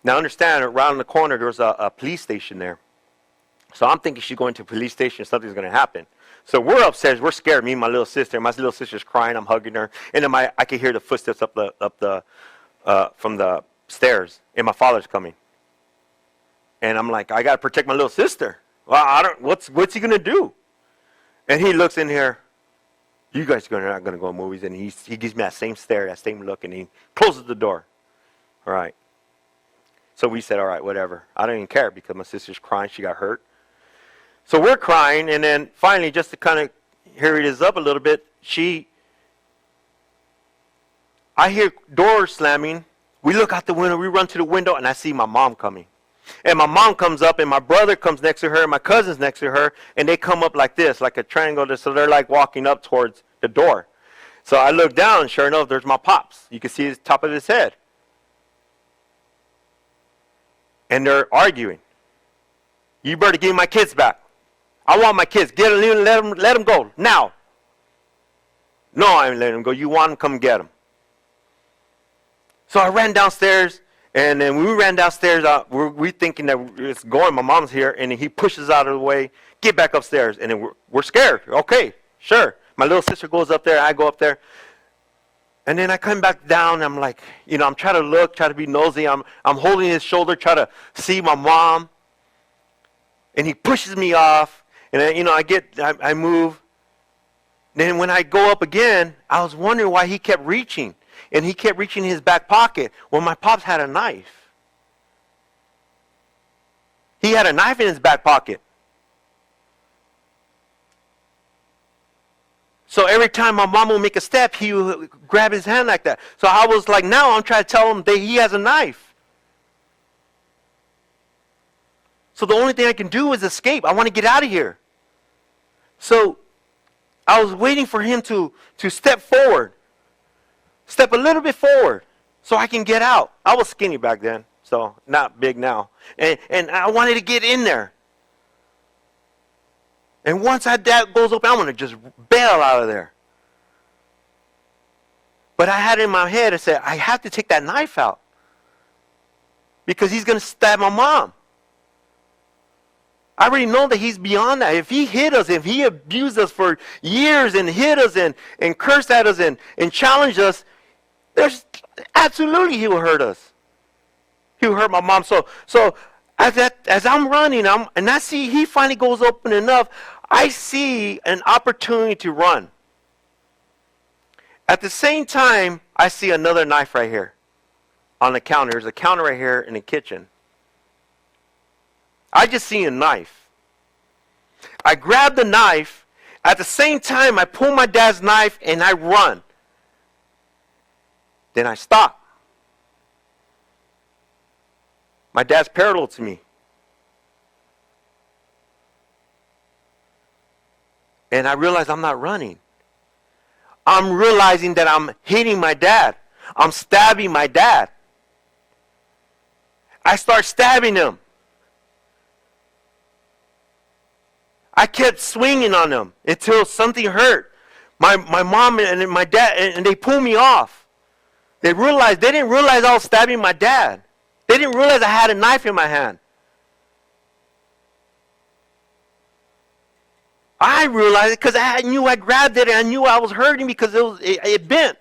Now understand, around the corner, there was a police station there. So I'm thinking she's going to a police station, something's going to happen. So we're upstairs, we're scared, me and my little sister. My little sister's crying, I'm hugging her. And then I can hear the footsteps from the stairs, and my father's coming. And I'm like, I got to protect my little sister. Well, what's he going to do? And he looks in here, you guys are not going to go to movies. And he gives me that same stare, that same look, and he closes the door. All right. So we said, all right, whatever. I don't even care because my sister's crying, she got hurt. So we're crying, and then finally, just to kind of hurry this up a little bit, I hear doors slamming. We look out the window, we run to the window, and I see my mom coming. And my mom comes up, and my brother comes next to her, and my cousin's next to her, and they come up like this, like a triangle, so they're like walking up towards the door. So I look down, and sure enough, there's my pops. You can see the top of his head. And they're arguing. You better give me my kids back. I want my kids. Get them, let them go now. No, I ain't letting them go. You want them, come get them. So I ran downstairs, and then when we ran downstairs, we're thinking that it's going. My mom's here, and he pushes out of the way. Get back upstairs, and then we're scared. Okay, sure. My little sister goes up there. I go up there. And then I come back down, and I'm like, I'm trying to look, try to be nosy. I'm holding his shoulder, try to see my mom. And he pushes me off, and I move. Then when I go up again, I was wondering why he kept reaching. And he kept reaching in his back pocket. Well, my pops had a knife. He had a knife in his back pocket. So every time my mom would make a step, he would grab his hand like that. So I was like, now I'm trying to tell him that he has a knife. So the only thing I can do is escape. I want to get out of here. So I was waiting for him to step forward. Step a little bit forward so I can get out. I was skinny back then, so not big now. And I wanted to get in there. And once that goes open, I'm going to just bail out of there. But I had in my head, I said, I have to take that knife out. because he's going to stab my mom. I already know that he's beyond that. If he hit us, if he abused us for years and hit us and cursed at us and challenged us, there's absolutely he will hurt us. He will hurt my mom. So as I'm running, and I see he finally goes open enough, I see an opportunity to run. At the same time, I see another knife right here on the counter. There's a counter right here in the kitchen. I just see a knife. I grab the knife. At the same time, I pull my dad's knife and I run. Then I stop. My dad's parallel to me. And I realize I'm not running. I'm realizing that I'm hitting my dad. I'm stabbing my dad. I start stabbing him. I kept swinging on him until something hurt. My mom and my dad, and they pulled me off. They didn't realize I was stabbing my dad. They didn't realize I had a knife in my hand. I realized it because I knew I grabbed it and I knew I was hurting because it bent.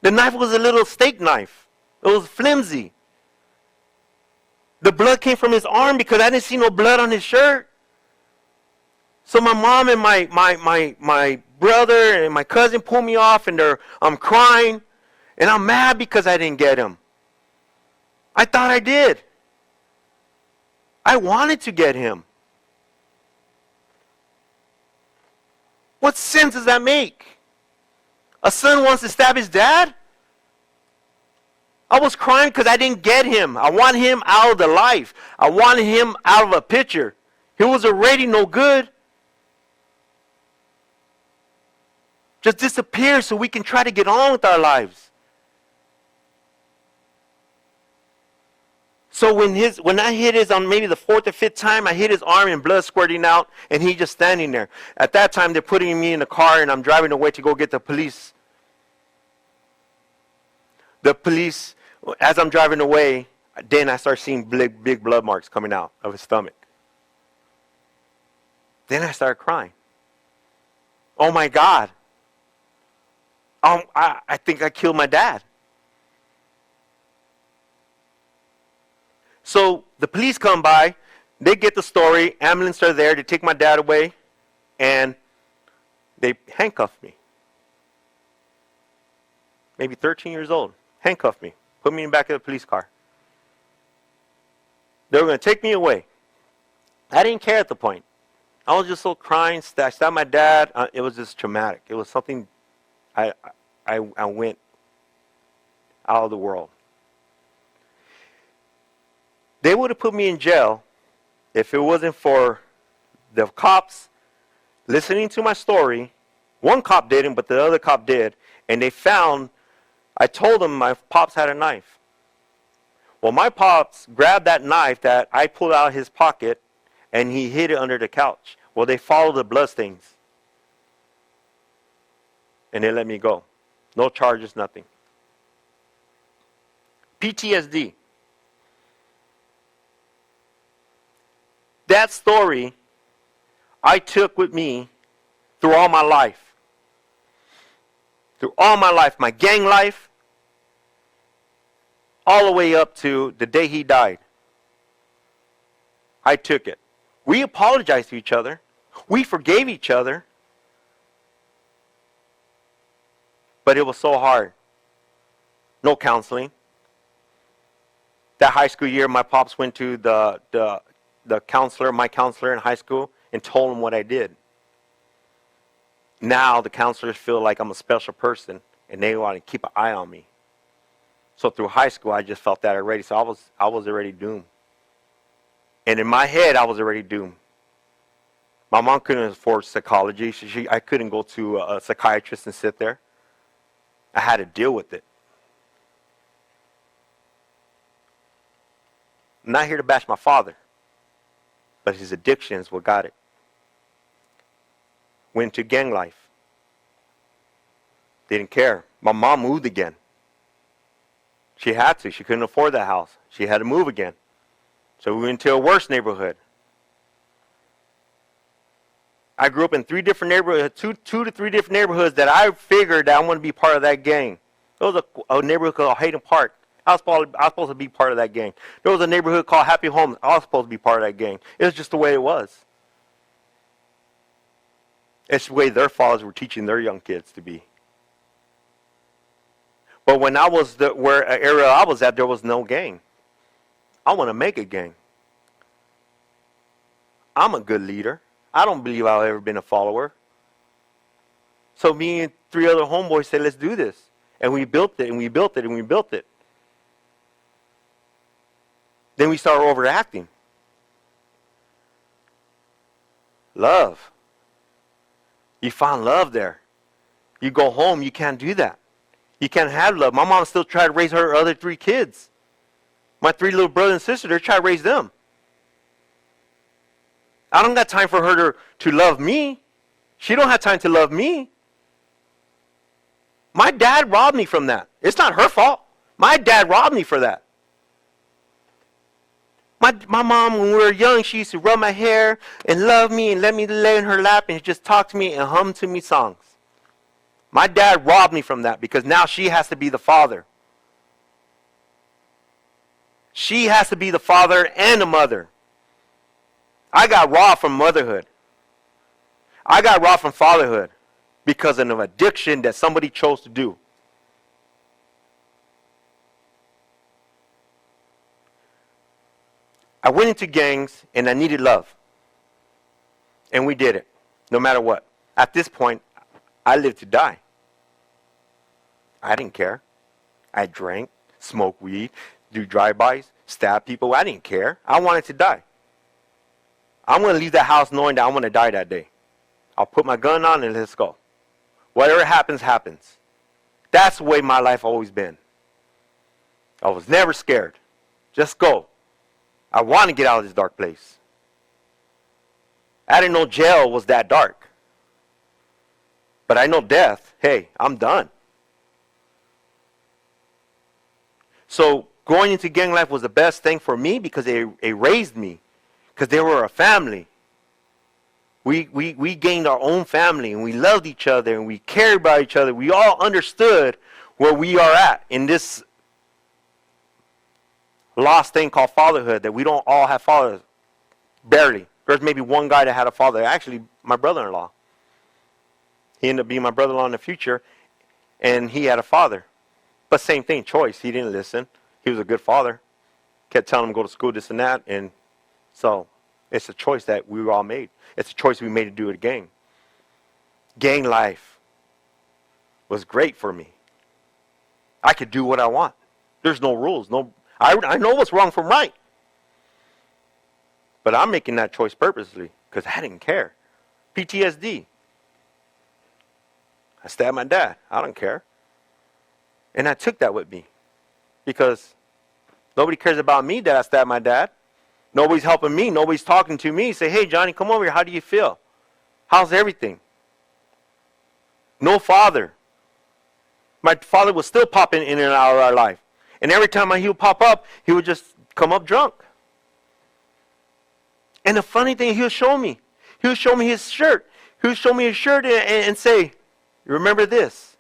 The knife was a little steak knife. It was flimsy. The blood came from his arm because I didn't see no blood on his shirt. So my mom and my brother and my cousin pulled me off, and I'm crying, and I'm mad because I didn't get him. I thought I did. I wanted to get him. What sense does that make? A son wants to stab his dad? I was crying because I didn't get him. I want him out of the life. I wanted him out of a picture. He was already no good. Just disappear so we can try to get on with our lives. So when I hit his on maybe the fourth or fifth time, I hit his arm and blood squirting out, and he just standing there. At that time, they're putting me in the car, and I'm driving away to go get the police. The police, as I'm driving away, then I start seeing big blood marks coming out of his stomach. Then I started crying. Oh my God. I think I killed my dad. So the police come by, they get the story, ambulance are there, they take my dad away, and they handcuff me. Maybe 13 years old, handcuff me, put me in the back of the police car. They were going to take me away. I didn't care at the point. I was just so crying, I stabbed my dad. It was just traumatic. It was something I went out of the world. They would have put me in jail if it wasn't for the cops listening to my story. One cop didn't, but the other cop did. And they found, I told them my pops had a knife. Well, my pops grabbed that knife that I pulled out of his pocket and he hid it under the couch. Well, they followed the bloodstains. And they let me go. No charges, nothing. PTSD. That story I took with me through all my life. Through all my life, my gang life, all the way up to the day he died. I took it. We apologized to each other. We forgave each other. But it was so hard. No counseling. That high school year, my pops went to the counselor, my counselor in high school, and told him what I did. Now the counselors feel like I'm a special person, and they want to keep an eye on me. So through high school, I just felt that already. So I was already doomed. And in my head, I was already doomed. My mom couldn't afford psychology. I couldn't go to a psychiatrist and sit there. I had to deal with it. I'm not here to bash my father, but his addiction is what got it. Went to gang life. Didn't care. My mom moved again. She had to. She couldn't afford that house. She had to move again. So we went to a worse neighborhood. I grew up in 3 different neighborhoods, two to three different neighborhoods that I figured that I want to be part of that gang. There was a neighborhood called Hayden Park. I was supposed to be part of that gang. There was a neighborhood called Happy Homes. I was supposed to be part of that gang. It was just the way it was. It's the way their fathers were teaching their young kids to be. But when I was where area I was at, there was no gang. I want to make a gang. I'm a good leader. I don't believe I've ever been a follower. So me and 3 other homeboys said, let's do this. And we built it, and we built it, and we built it. Then we started overacting. Love. You found love there. You go home, you can't do that. You can't have love. My mom still tried to raise her other 3 kids. My 3 little brothers and sisters, they're trying to raise them. I don't got time for her to love me. She don't have time to love me. My dad robbed me from that. It's not her fault. My dad robbed me for that. My mom, when we were young, she used to rub my hair and love me and let me lay in her lap and just talk to me and hum to me songs. My dad robbed me from that because now she has to be the father. She has to be the father and the mother. I got robbed from motherhood. I got robbed from fatherhood because of an addiction that somebody chose to do. I went into gangs and I needed love. And we did it, no matter what. At this point, I lived to die. I didn't care. I drank, smoked weed, do drive-bys, stab people. I didn't care. I wanted to die. I'm going to leave that house knowing that I'm going to die that day. I'll put my gun on and let's go. Whatever happens, happens. That's the way my life always been. I was never scared. Just go. I want to get out of this dark place. I didn't know jail was that dark. But I know death. Hey, I'm done. So going into gang life was the best thing for me because it raised me. Because they were a family. We gained our own family and we loved each other and we cared about each other. We all understood where we are at in this lost thing called fatherhood, that we don't all have fathers. Barely. There's maybe one guy that had a father. Actually, my brother-in-law. He ended up being my brother-in-law in the future, and he had a father. But same thing, choice. He didn't listen. He was a good father. Kept telling him go to school, this and that. And so it's a choice that we all made. It's a choice we made to do it again. Gang life was great for me. I could do what I want. There's no rules. I know what's wrong from right. But I'm making that choice purposely because I didn't care. PTSD. I stabbed my dad. I don't care. And I took that with me because nobody cares about me that I stabbed my dad. Nobody's helping me. Nobody's talking to me. Say, hey, Johnny, come over here. How do you feel? How's everything? No father. My father was still popping in and out of our life. And every time he would pop up, he would just come up drunk. And the funny thing, he would show me. He would show me his shirt. He would show me his shirt and say, you remember this?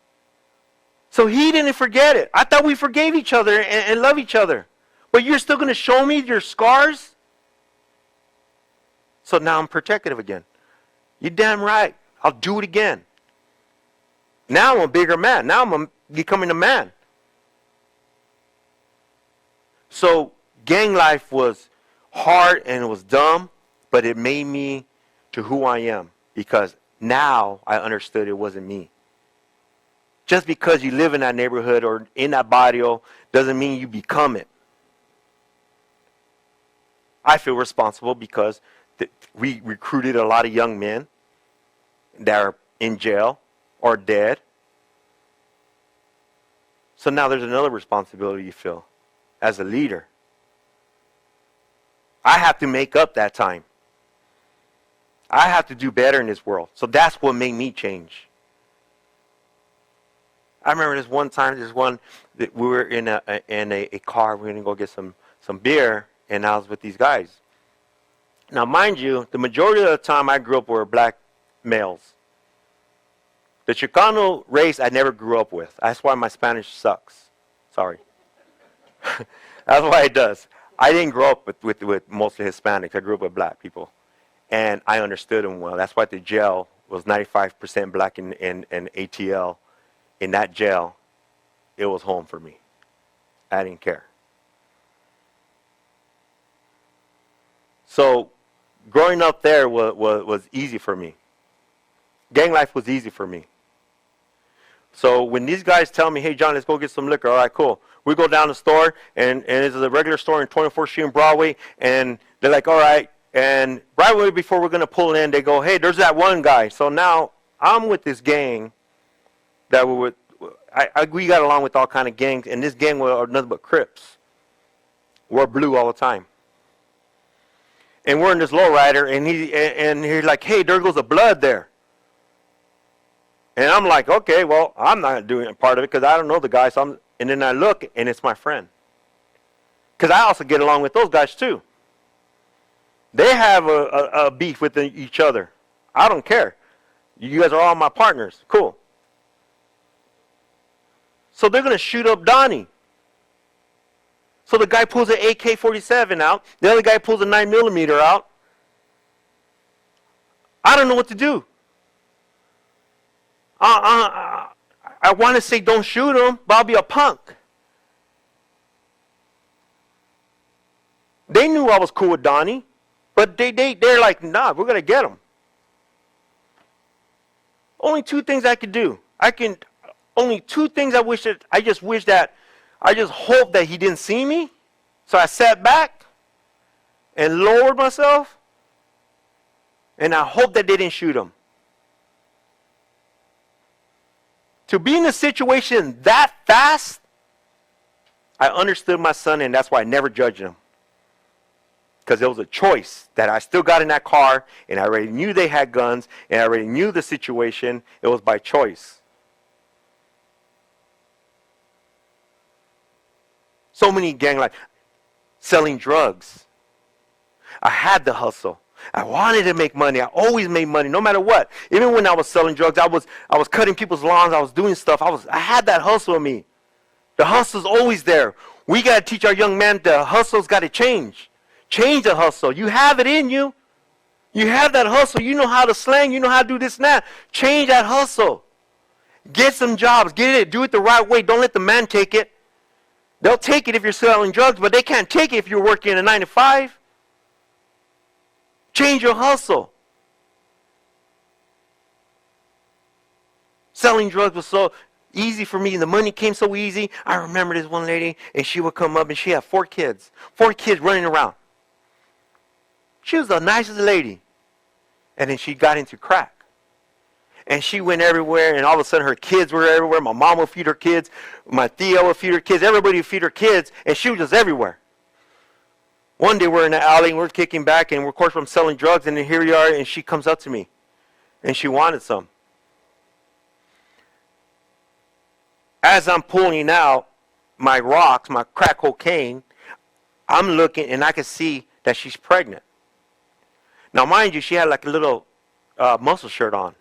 So he didn't forget it. I thought we forgave each other and love each other. But you're still going to show me your scars? So now I'm protective again. You're damn right. I'll do it again. Now I'm a bigger man. Now I'm becoming a man. So gang life was hard and it was dumb, but it made me to who I am because now I understood it wasn't me. Just because you live in that neighborhood or in that barrio doesn't mean you become it. I feel responsible because we recruited a lot of young men that are in jail or dead. So now there's another responsibility you feel as a leader. I have to make up that time. I have to do better in this world. So that's what made me change. I remember this one time, that we were in a car. We were going to go get some some beer, and I was with these guys. Now, mind you, the majority of the time I grew up were black males. The Chicano race I never grew up with. That's why my Spanish sucks. Sorry. That's why it does. I didn't grow up with mostly Hispanics. I grew up with black people. And I understood them well. That's why the jail was 95% black in ATL. In that jail, it was home for me. I didn't care. So growing up there was easy for me. Gang life was easy for me. So when these guys tell me, hey, John, let's go get some liquor. All right, cool. We go down the store, and it's a regular store in 24th Street and Broadway, and they're like, all right. And right away before we're going to pull in, they go, hey, there's that one guy. So now I'm with this gang that we got along with all kind of gangs, and this gang were nothing but Crips. We're blue all the time. And we're in this lowrider, and he's like, hey, there goes the blood there. And I'm like, okay, well, I'm not doing a part of it because I don't know the guy. And then I look, and it's my friend. Because I also get along with those guys too. They have a beef with each other. I don't care. You guys are all my partners. Cool. So they're going to shoot up Donnie. So the guy pulls an AK-47 out. The other guy pulls a 9mm out. I don't know what to do. I want to say don't shoot him, but I'll be a punk. They knew I was cool with Donnie, but they're like, nah, we're going to get him. Only two things I could do. Only two things I just hope that he didn't see me. So I sat back and lowered myself, and I hope that they didn't shoot him. To be in a situation that fast, I understood my son, and that's why I never judged him. Because it was a choice that I still got in that car, and I already knew they had guns, and I already knew the situation. It was by choice. So many gang life. Selling drugs. I had the hustle. I wanted to make money. I always made money, no matter what. Even when I was selling drugs, I was cutting people's lawns. I was doing stuff. I had that hustle in me. The hustle's always there. We got to teach our young men the hustle's got to change. Change the hustle. You have it in you. You have that hustle. You know how to slang. You know how to do this and that. Change that hustle. Get some jobs. Get it. Do it the right way. Don't let the man take it. They'll take it if you're selling drugs, but they can't take it if you're working a 9 to 5. Change your hustle. Selling drugs was so easy for me, and the money came so easy. I remember this one lady, and she would come up, and she had 4 kids. 4 kids running around. She was the nicest lady. And then she got into crack. And she went everywhere, and all of a sudden her kids were everywhere. My mom would feed her kids. My Thea would feed her kids. Everybody would feed her kids, and she was just everywhere. One day we're in the alley, and we're kicking back, and of course I'm selling drugs, and then here we are, and she comes up to me, and she wanted some. As I'm pulling out my rocks, my crack cocaine, I'm looking, and I can see that she's pregnant. Now, mind you, she had like a little muscle shirt on.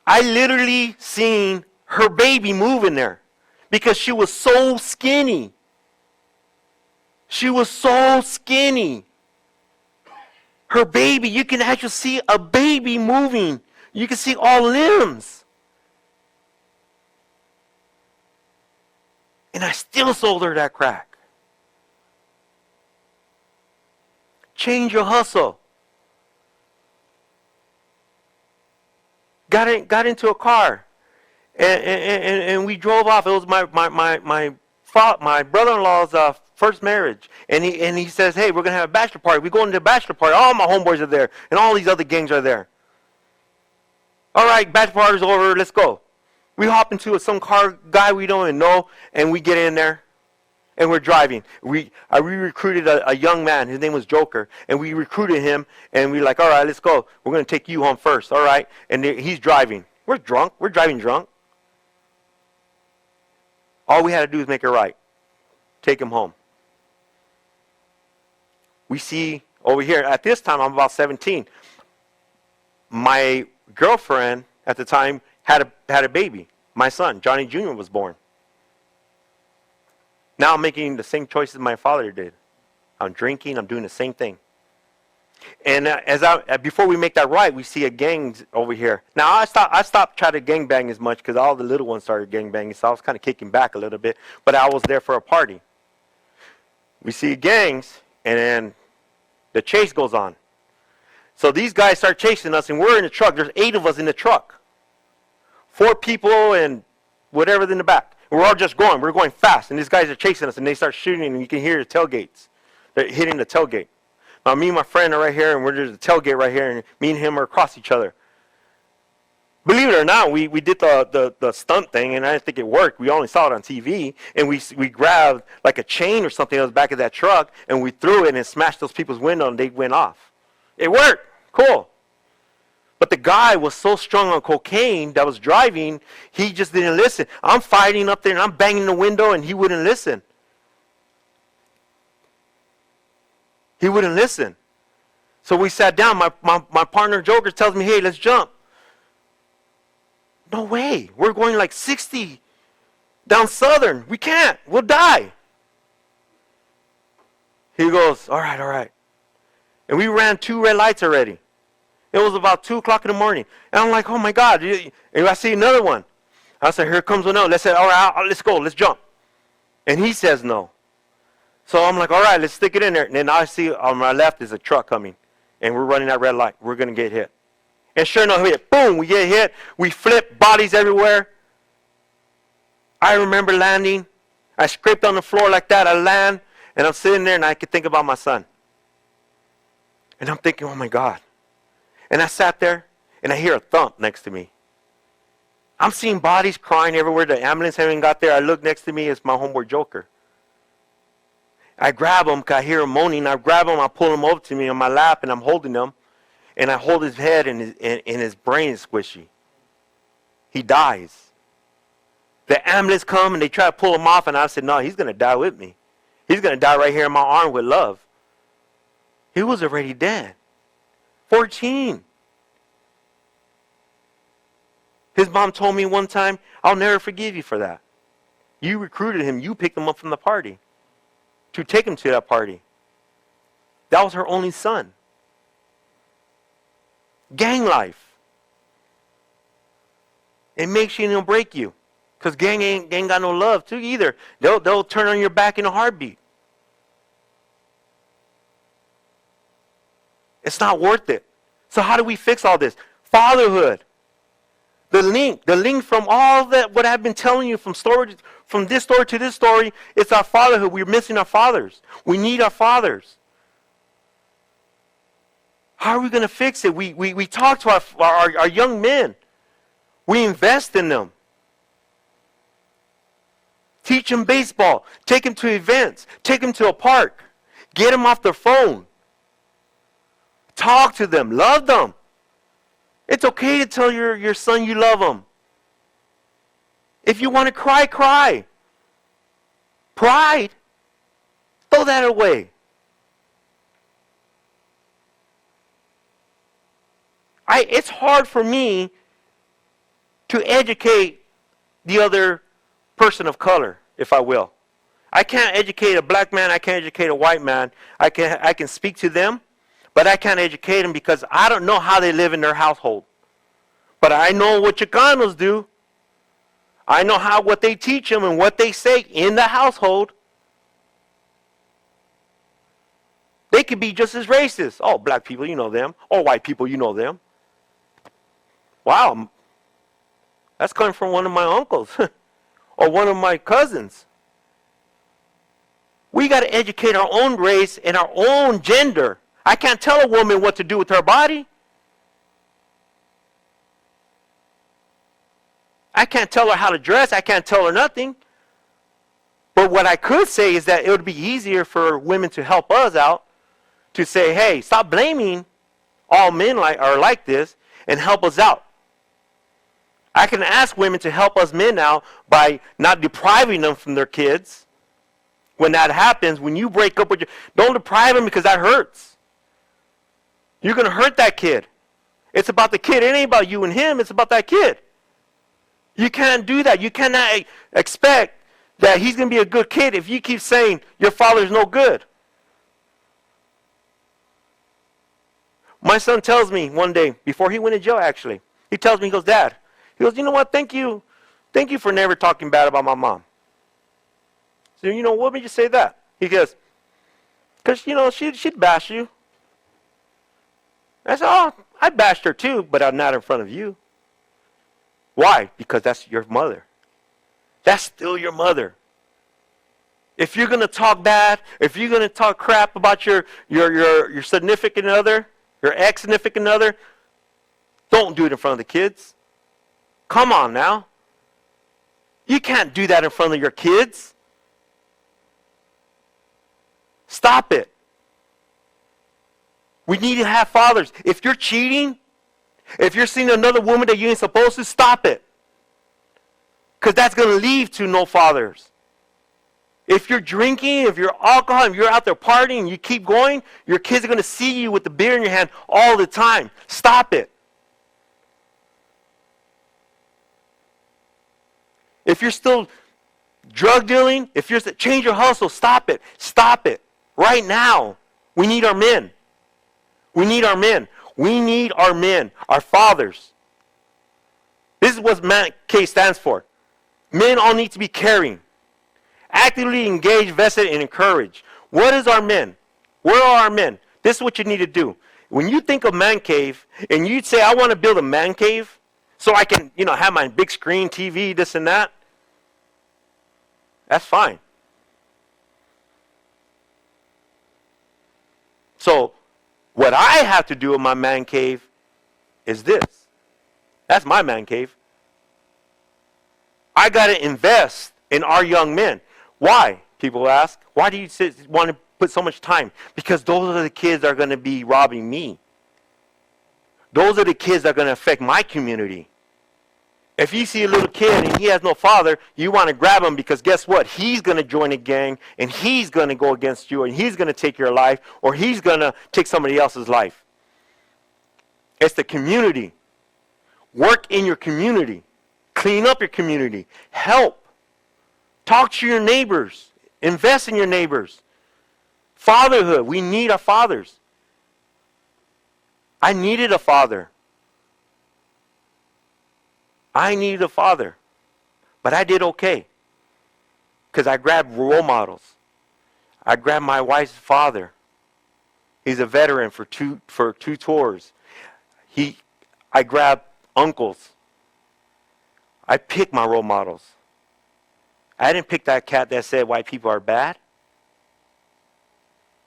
I literally seen her baby move in there because she was so skinny. She was so skinny. Her baby, you can actually see a baby moving. You can see all limbs. And I still sold her that crack. Change your hustle. Got into a car, and we drove off. It was my brother-in-law's first marriage, and he says, "Hey, we're gonna have a bachelor party." We go into the bachelor party. All my homeboys are there, and all these other gangs are there. All right, bachelor party's over. Let's go. We hop into some car guy we don't even know, and we get in there, and we're driving. We recruited a young man. His name was Joker, and we recruited him, and we're like, all right, let's go. We're going to take you home first, all right? And he's driving. We're drunk. We're driving drunk. All we had to do is make it right. Take him home. We see over here, at this time, I'm about 17. My girlfriend at the time had a baby. My son, Johnny Jr., was born. Now I'm making the same choices my father did. I'm drinking, I'm doing the same thing. And before we make that right, we see a gang over here. Now I stopped trying to gangbang as much because all the little ones started gangbanging, so I was kind of kicking back a little bit. But I was there for a party. We see gangs, and then the chase goes on. So these guys start chasing us, and we're in the truck. There's 8 of us in the truck. 4 people and whatever's in the back. We're all just going. We're going fast, and these guys are chasing us, and they start shooting, and you can hear the tailgates. They're hitting the tailgate. Now, me and my friend are right here, and there's a tailgate right here, and me and him are across each other. Believe it or not, we did the stunt thing, and I didn't think it worked. We only saw it on TV, and we grabbed like a chain or something that was back of that truck, and we threw it and smashed those people's window, and they went off. It worked. Cool. But the guy was so strong on cocaine that was driving, he just didn't listen. I'm fighting up there, and I'm banging the window, and he wouldn't listen. He wouldn't listen. So we sat down. My partner, Joker, tells me, hey, let's jump. No way. We're going like 60 down Southern. We can't. We'll die. He goes, all right. And we ran 2 red lights already. It was about 2 o'clock in the morning. And I'm like, oh my God. And I see another one. I said, here comes another. Let's say, all right, let's go. Let's jump. And he says no. So I'm like, all right, let's stick it in there. And then I see on my left is a truck coming. And we're running that red light. We're going to get hit. And sure enough, boom, we get hit. We flip, bodies everywhere. I remember landing. I scraped on the floor like that. I land, and I'm sitting there, and I could think about my son. And I'm thinking, oh, my God. And I sat there, and I hear a thump next to me. I'm seeing bodies crying everywhere. The ambulance haven't got there. I look next to me. It's my homeboy Joker. I grab him because I hear him moaning. I grab him. I pull him over to me on my lap, and I'm holding him. And I hold his head, and his brain is squishy. He dies. The ambulance come, and they try to pull him off, and I said, no, he's going to die with me. He's going to die right here in my arm with love. He was already dead. 14. His mom told me one time, I'll never forgive you for that. You recruited him. You picked him up from the party to take him to that party. That was her only son. Gang life. It makes you and it'll break you. Because gang ain't got no love too either. They'll turn on your back in a heartbeat. It's not worth it. So how do we fix all this? Fatherhood. The link from all that what I've been telling you from this story to this story, it's our fatherhood. We're missing our fathers. We need our fathers. How are we going to fix it? We talk to our young men. We invest in them. Teach them baseball. Take them to events. Take them to a park. Get them off their phone. Talk to them. Love them. It's okay to tell your son you love him. If you want to cry, cry. Pride, throw that away. It's hard for me to educate the other person of color, if I will. I can't educate a black man. I can't educate a white man. I can speak to them, but I can't educate them because I don't know how they live in their household. But I know what Chicanos do. I know what they teach them and what they say in the household. They could be just as racist. Oh, black people, you know them. Or white people, you know them. Wow, that's coming from one of my uncles or one of my cousins. We got to educate our own race and our own gender. I can't tell a woman what to do with her body. I can't tell her how to dress. I can't tell her nothing. But what I could say is that it would be easier for women to help us out to say, hey, stop blaming all men are like this and help us out. I can ask women to help us men out by not depriving them from their kids. When that happens, when you break up with your, don't deprive them because that hurts. You're going to hurt that kid. It's about the kid. It ain't about you and him. It's about that kid. You can't do that. You cannot expect that he's going to be a good kid if you keep saying your father's no good. My son tells me one day, before he went to jail actually, he tells me, he goes, Dad, he goes, you know what, thank you for never talking bad about my mom. So, you know, what made you say that? He goes, because, you know, she'd bash you. I said, oh, I bashed her too, but I'm not in front of you. Why? Because that's your mother. That's still your mother. If you're going to talk bad, if you're going to talk crap about your significant other, your ex-significant other, don't do it in front of the kids. Come on now. You can't do that in front of your kids. Stop it. We need to have fathers. If you're cheating, if you're seeing another woman that you ain't supposed to, stop it. Because that's going to lead to no fathers. If you're drinking, if you're alcohol, if you're out there partying and you keep going, your kids are going to see you with the beer in your hand all the time. Stop it. If you're still drug dealing, if you're change your hustle, stop it. Stop it. Right now. We need our men. We need our men. We need our men, our fathers. This is what Man K stands for. Men all need to be caring. Actively engaged, vested, and encouraged. What is our men? Where are our men? This is what you need to do. When you think of man cave, and you say, I want to build a man cave, so I can, you know, have my big screen TV, this and that, that's fine. So, what I have to do in my man cave is this. That's my man cave. I got to invest in our young men. Why? People ask. Why do you want to put so much time? Because those are the kids that are going to be robbing me. Those are the kids that are going to affect my community. If you see a little kid and he has no father, you want to grab him because guess what? He's going to join a gang and he's going to go against you and he's going to take your life or he's going to take somebody else's life. It's the community. Work in your community. Clean up your community. Help. Talk to your neighbors. Invest in your neighbors. Fatherhood. We need our fathers. I needed a father. I needed a father. But I did okay. Because I grabbed role models. I grabbed my wife's father. He's a veteran for two tours. I grabbed uncles. I picked my role models. I didn't pick that cat that said white people are bad.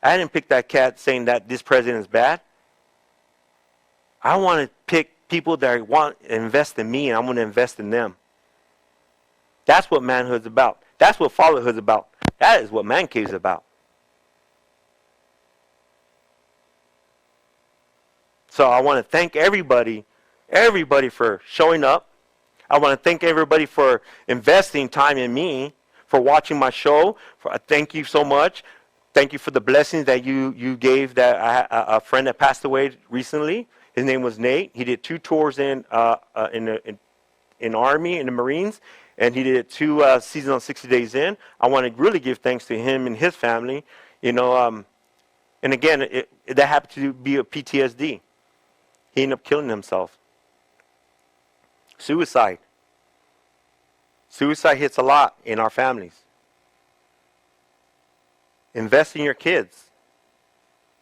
I didn't pick that cat saying that this president is bad. I want to pick people that want to invest in me and I'm going to invest in them. That's what manhood's about. That's what fatherhood's about. That is what Man Cave's about. So I want to thank everybody for showing up. I want to thank everybody for investing time in me, for watching my show. Thank you so much. Thank you for the blessings that you gave that a friend that passed away recently. His name was Nate. He did 2 tours in Army, in the Marines, and he did 2 seasons on 60 Days In. I want to really give thanks to him and his family. You know, and again, that happened to be a PTSD. He ended up killing himself. Suicide. Suicide hits a lot in our families. Invest in your kids.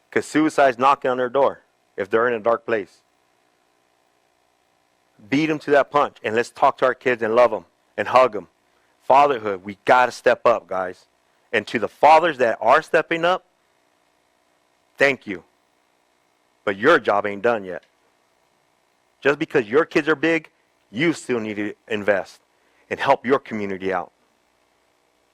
Because suicide's knocking on their door if they're in a dark place. Beat them to that punch. And let's talk to our kids and love them and hug them. Fatherhood, we got to step up, guys. And to the fathers that are stepping up, thank you. But your job ain't done yet. Just because your kids are big, you still need to invest and help your community out.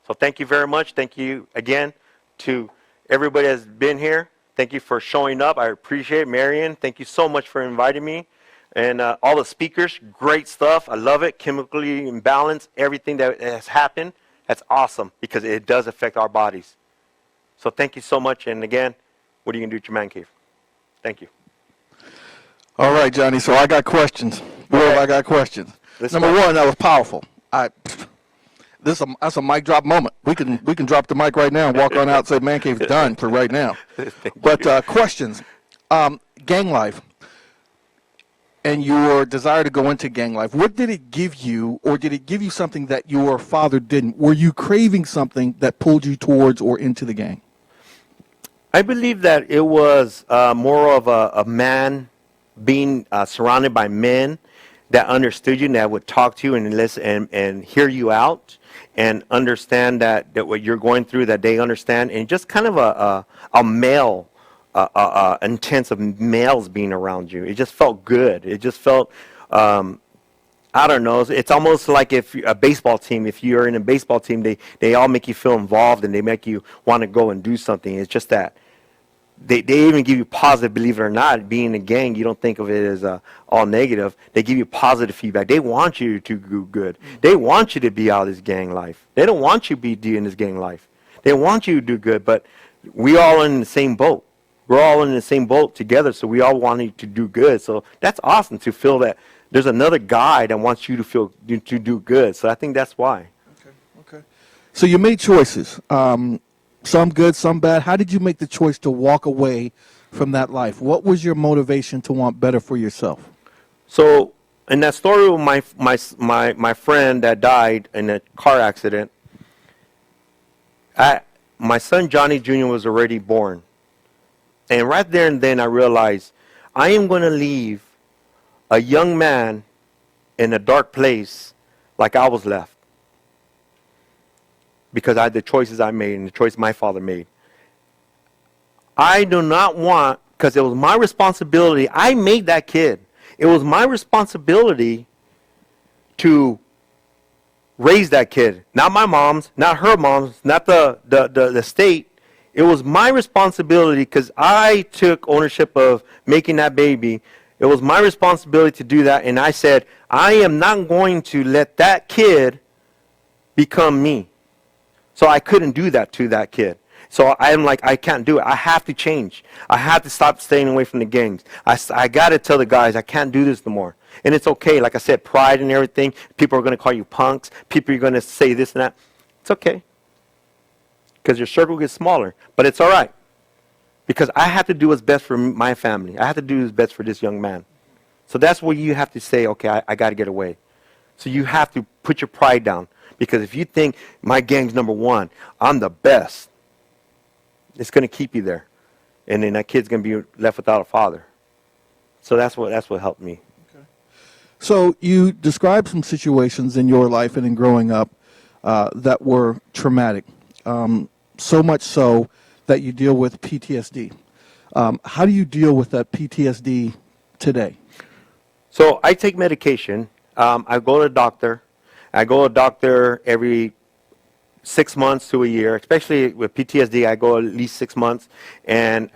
So thank you very much. Thank you again to everybody that's been here. Thank you for showing up. I appreciate it. Marion, thank you so much for inviting me. And all the speakers, great stuff. I love it. Chemically imbalanced, everything that has happened. That's awesome because it does affect our bodies. So thank you so much. And again, what are you going to do at your man cave? Thank you. All right, Johnny. So I got questions. Well, I got questions. Number one, that was powerful. That's a mic drop moment. We can drop the mic right now and walk on out and say man cave's done for right now. But questions, gang life, and your desire to go into gang life. What did it give you, or did it give you something that your father didn't? Were you craving something that pulled you towards or into the gang? I believe that it was more of a man being surrounded by men that understood you and that would talk to you and listen and hear you out and understand that what you're going through, that they understand, and just kind of a male, intense of males being around you. It just felt good. It just felt, I don't know. It's almost like if a baseball team, if you're in a baseball team, they all make you feel involved and they make you want to go and do something. It's just that. They even give you positive, believe it or not. Being in a gang, you don't think of it as all negative. They give you positive feedback. They want you to do good. They want you to be out of this gang life. They don't want you to be doing this gang life. They want you to do good, but we all in the same boat. We're all in the same boat together, so we all want you to do good. So that's awesome to feel that there's another guy that wants you to do good. So I think that's why. Okay. So you made choices. Some good, some bad. How did you make the choice to walk away from that life? What was your motivation to want better for yourself? So in that story with my friend that died in a car accident, my son Johnny Jr. was already born. And right there and then I realized I am going to leave a young man in a dark place like I was left. Because I had the choices I made and the choice my father made. I do not want, because it was my responsibility. I made that kid. It was my responsibility to raise that kid. Not my mom's, not her mom's, not the state. It was my responsibility because I took ownership of making that baby. It was my responsibility to do that. And I said, I am not going to let that kid become me. So I couldn't do that to that kid. So I'm like, I can't do it. I have to change. I have to stop staying away from the gangs. I got to tell the guys I can't do this no more. And it's okay. Like I said, pride and everything. People are going to call you punks. People are going to say this and that. It's okay. Because your circle gets smaller. But it's all right. Because I have to do what's best for my family. I have to do what's best for this young man. So that's where you have to say, okay, I got to get away. So you have to put your pride down. Because if you think my gang's number one, I'm the best, it's going to keep you there. And then that kid's going to be left without a father. So that's what helped me. Okay. So you described some situations in your life and in growing up that were traumatic, so much so that you deal with PTSD. How do you deal with that PTSD today? So I take medication. I go to a doctor. I go to a doctor every 6 months to a year, especially with PTSD. I go at least 6 months, and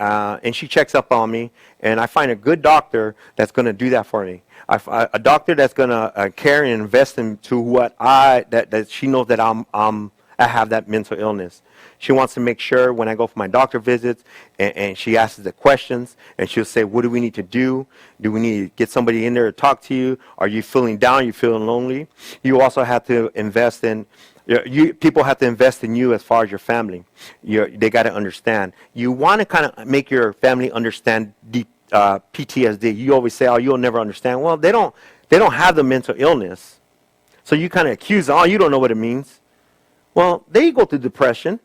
she checks up on me, and I find a good doctor that's going to do that for me. A doctor that's going to care and invest into what that she knows that I have that mental illness. She wants to make sure when I go for my doctor visits, and she asks the questions, and she'll say, what do we need to do? Do we need to get somebody in there to talk to you? Are you feeling down? Are you feeling lonely? You also have to invest in, people have to invest in you as far as your family. They got to understand. You want to kind of make your family understand PTSD. You always say, oh, you'll never understand. Well, they don't have the mental illness. So you kind of accuse them, oh, you don't know what it means. Well, they go through depression,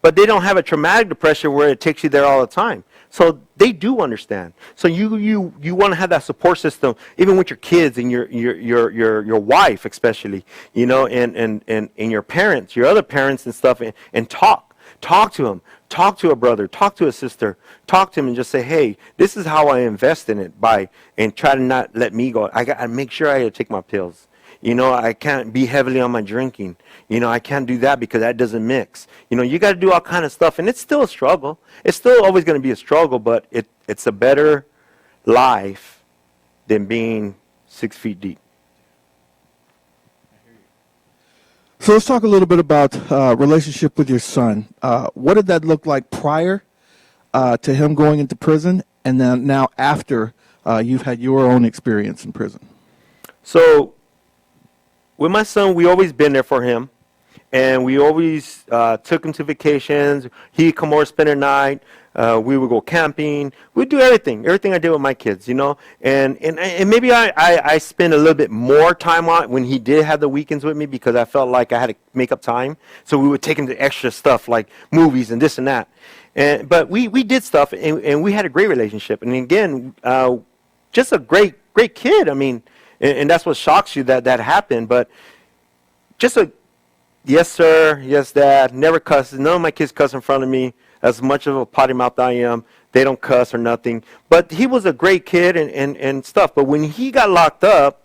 but they don't have a traumatic depression where it takes you there all the time. So they do understand. So you want to have that support system, even with your kids and your wife especially, and your parents, your other parents and stuff, and talk to them. Talk to a brother, talk to a sister, talk to them and just say, hey, this is how I invest in it and try to not let me go. I make sure I take my pills. I can't be heavily on my drinking. I can't do that because that doesn't mix. You got to do all kind of stuff, and it's still a struggle. It's still always going to be a struggle, but it's a better life than being 6 feet deep. So let's talk a little bit about relationship with your son. What did that look like prior to him going into prison, and then now after you've had your own experience in prison? So with my son, we always been there for him, and we always took him to vacations. He'd come over, spend a night. We would go camping. We'd do everything I did with my kids, you know. And maybe I spent a little bit more time on it when he did have the weekends with me, because I felt like I had to make up time. So we would take him to extra stuff like movies and this and that. But we did stuff, and we had a great relationship. And again, just a great kid. I mean, and that's what shocks you that happened. But just a yes, sir, yes, dad, never cusses. None of my kids cuss in front of me. As much of a potty mouth I am, they don't cuss or nothing. But he was a great kid and stuff. But when he got locked up,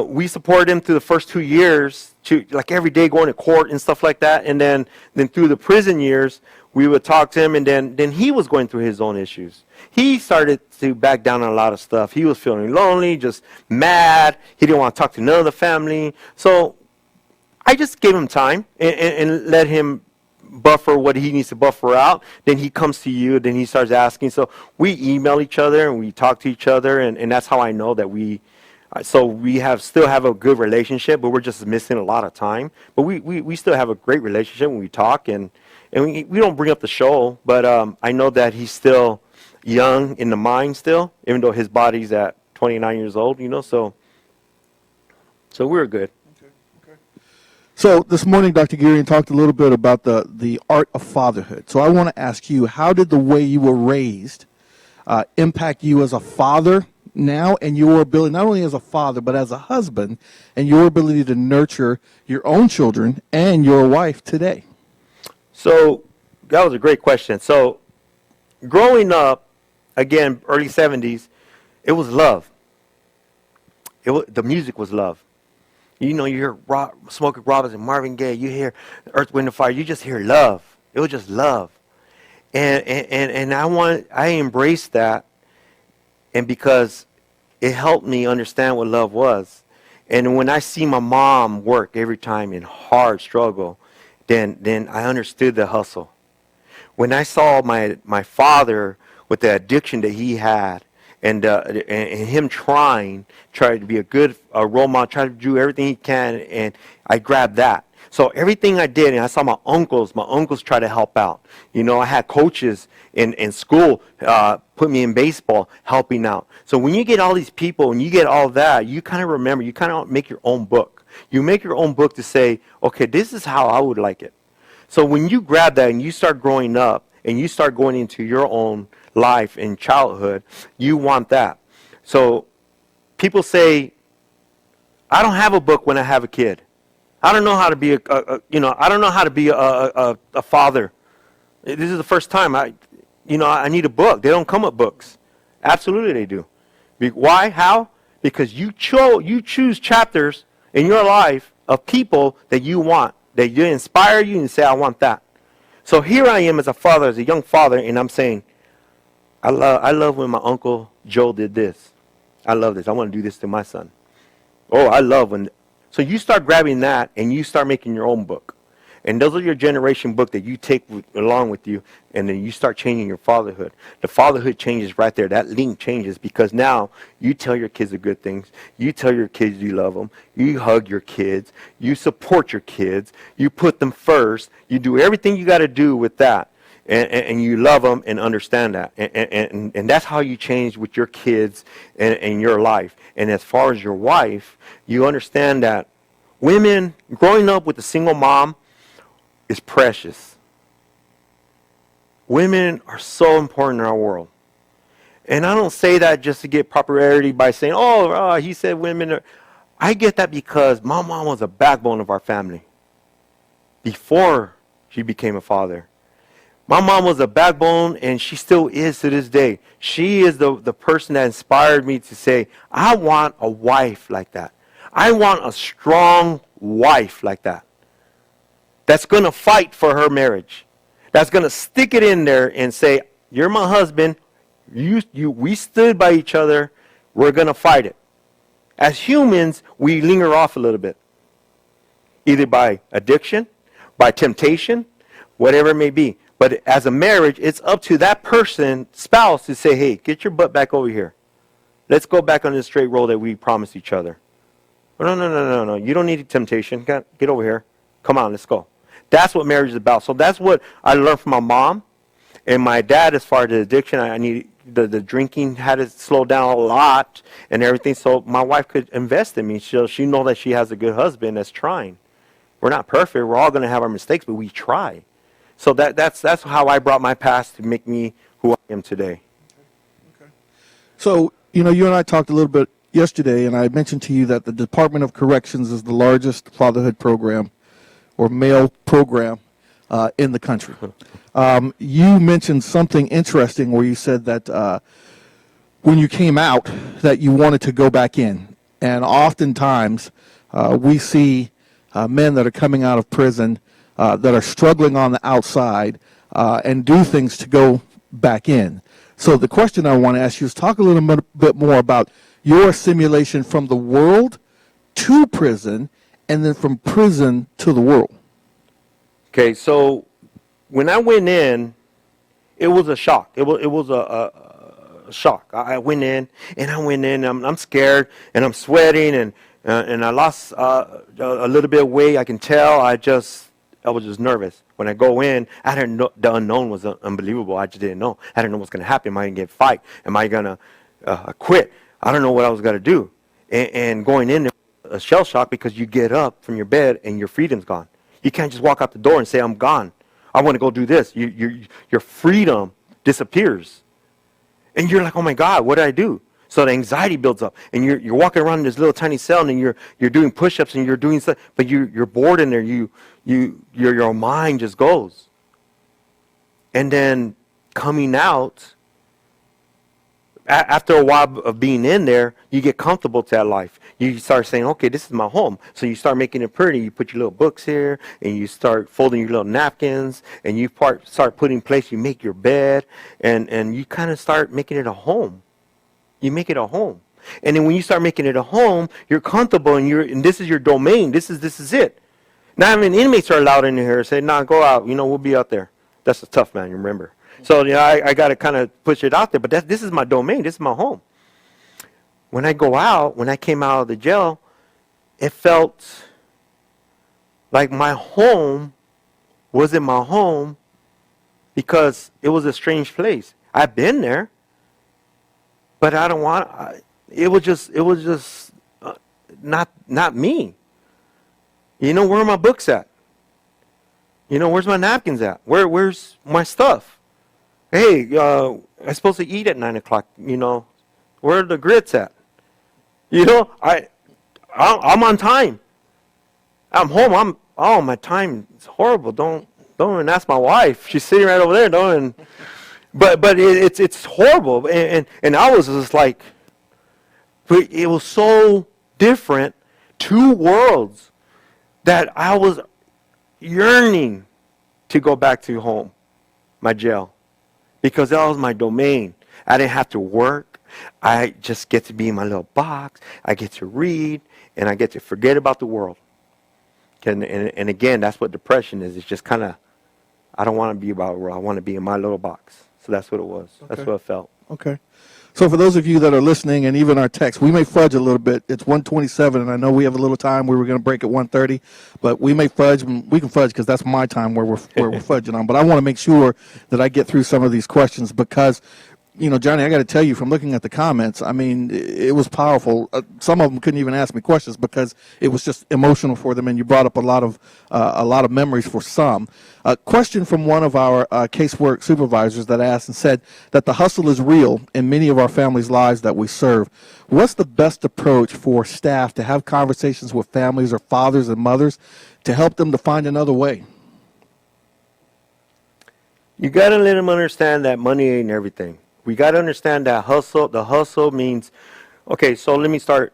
we supported him through the first 2 years, to like every day going to court and stuff like that. And then through the prison years, we would talk to him, and then he was going through his own issues. He started to back down on a lot of stuff. He was feeling lonely, just mad. He didn't want to talk to none of the family. So I just gave him time and let him buffer what he needs to buffer out. Then he comes to you, then he starts asking. So we email each other and we talk to each other, and that's how I know that we still have a good relationship, but we're just missing a lot of time. But we still have a great relationship when we talk, and we don't bring up the show, but I know that he's still young in the mind still, even though his body's at 29 years old, you know, so we're good. So this morning, Dr. Gurian talked a little bit about the art of fatherhood. So I want to ask you, how did the way you were raised impact you as a father now, and your ability, not only as a father, but as a husband, and your ability to nurture your own children and your wife today? So that was a great question. So growing up, again, early 70s, it was love. The music was love. You know, you hear Smokey Robinson, Marvin Gaye, you hear Earth, Wind, and Fire, you just hear love. It was just love. And I embraced that, and because it helped me understand what love was. And when I see my mom work every time in hard struggle, then I understood the hustle. When I saw my father with the addiction that he had, and him trying to be a good role model, try to do everything he can, and I grabbed that. So everything I did, and I saw my uncles try to help out. You know, I had coaches in school put me in baseball, helping out. So when you get all these people and you get all that, you kind of remember, you kind of make your own book. You make your own book to say, okay, this is how I would like it. So when you grab that and you start growing up and you start going into your own life in childhood, you want that. So people say, I don't have a book when I have a kid. I don't know how to be I don't know how to be a father. This is the first time I need a book. They don't come with books. Absolutely they do. Why? How? Because you choose chapters in your life of people that you want, that you inspire you and say, I want that. So here I am as a father, as a young father, and I'm saying, I love when my Uncle Joe did this. I love this. I want to do this to my son. Oh, I love when. So you start grabbing that and you start making your own book. And those are your generation book that you take along with you, and then you start changing your fatherhood. The fatherhood changes right there. That link changes because now you tell your kids the good things. You tell your kids you love them. You hug your kids. You support your kids. You put them first. You do everything you got to do with that. And you love them and understand that. And that's how you change with your kids and your life. And as far as your wife, you understand that women growing up with a single mom is precious. Women are so important in our world. And I don't say that just to get popularity by saying, he said women are. I get that because my mom was a backbone of our family before she became a father. My mom was a backbone, and she still is to this day. She is the person that inspired me to say, I want a wife like that. I want a strong wife like that. That's going to fight for her marriage. That's going to stick it in there and say, you're my husband, we stood by each other. We're going to fight it. As humans, we linger off a little bit, either by addiction, by temptation, whatever it may be. But as a marriage, it's up to that person, spouse, to say, hey, get your butt back over here. Let's go back on the straight road that we promised each other. No. You don't need temptation. Get over here. Come on, let's go. That's what marriage is about. So that's what I learned from my mom and my dad as far as the addiction. I need the drinking had to slow down a lot and everything. So my wife could invest in me. She know that she has a good husband that's trying. We're not perfect. We're all going to have our mistakes, but we try. So that's how I brought my past to make me who I am today. Okay. So, you and I talked a little bit yesterday, and I mentioned to you that the Department of Corrections is the largest fatherhood program or male program in the country. You mentioned something interesting where you said that when you came out that you wanted to go back in. And oftentimes we see men that are coming out of prison that are struggling on the outside and do things to go back in. So the question I want to ask you is talk a little bit more about your assimilation from the world to prison and then from prison to the world. Okay, so when I went in, it was a shock. It was a shock. I went in, I'm scared, and I'm sweating, and I lost a little bit of weight. I can tell. I was just nervous. When I go in, I didn't know. The unknown was unbelievable. I just didn't know. I didn't know what's going to happen. Am I going to get fight? Am I going to quit? I don't know what I was going to do. And going in, a shell shock because you get up from your bed and your freedom's gone. You can't just walk out the door and say, I'm gone. I want to go do this. Your freedom disappears. And you're like, oh my God, what did I do? So the anxiety builds up. And you're walking around in this little tiny cell and you're doing push-ups and you're doing stuff, but you're bored in there. Your mind just goes. And then coming out, after a while of being in there, you get comfortable to that life. You start saying, okay, this is my home. So you start making it pretty. You put your little books here, and you start folding your little napkins, and you start putting in place. You make your bed, and you kind of start making it a home. You make it a home. And then when you start making it a home, you're comfortable, and this is your domain. This is it. Not even inmates are allowed in here. Say, nah, go out. We'll be out there. That's a tough man, you remember. So I got to kind of push it out there. But this is my domain. This is my home. When I came out of the jail, it felt like my home wasn't my home because it was a strange place. I've been there, but I don't want. It was just not me. Where are my books at? Where's my napkins at? Where's my stuff? Hey, I'm supposed to eat at 9 o'clock. Where are the grits at? I'm on time. I'm home. My time is horrible. Don't even ask my wife. She's sitting right over there. But it's horrible. And I was just like, it was so different, two worlds, that I was yearning to go back to home, my jail, because that was my domain. I didn't have to work. I just get to be in my little box. I get to read, and I get to forget about the world. And again, that's what depression is. It's just kind of, I don't want to be about the world. I want to be in my little box. So that's what it was. Okay. That's what it felt. Okay. So for those of you that are listening, and even our text, we may fudge a little bit. It's 1:27, and I know we have a little time. We were going to break at 1:30, but we may fudge. We can fudge because that's my time where we're fudging on. But I want to make sure that I get through some of these questions because, Johnny, I got to tell you, from looking at the comments, I mean, it was powerful. Some of them couldn't even ask me questions because it was just emotional for them, and you brought up a lot of memories for some. A question from one of our casework supervisors that asked and said that the hustle is real in many of our families' lives that we serve. What's the best approach for staff to have conversations with families or fathers and mothers to help them to find another way? You got to let them understand that money ain't everything. We got to understand that hustle. The hustle means, okay, so let me start.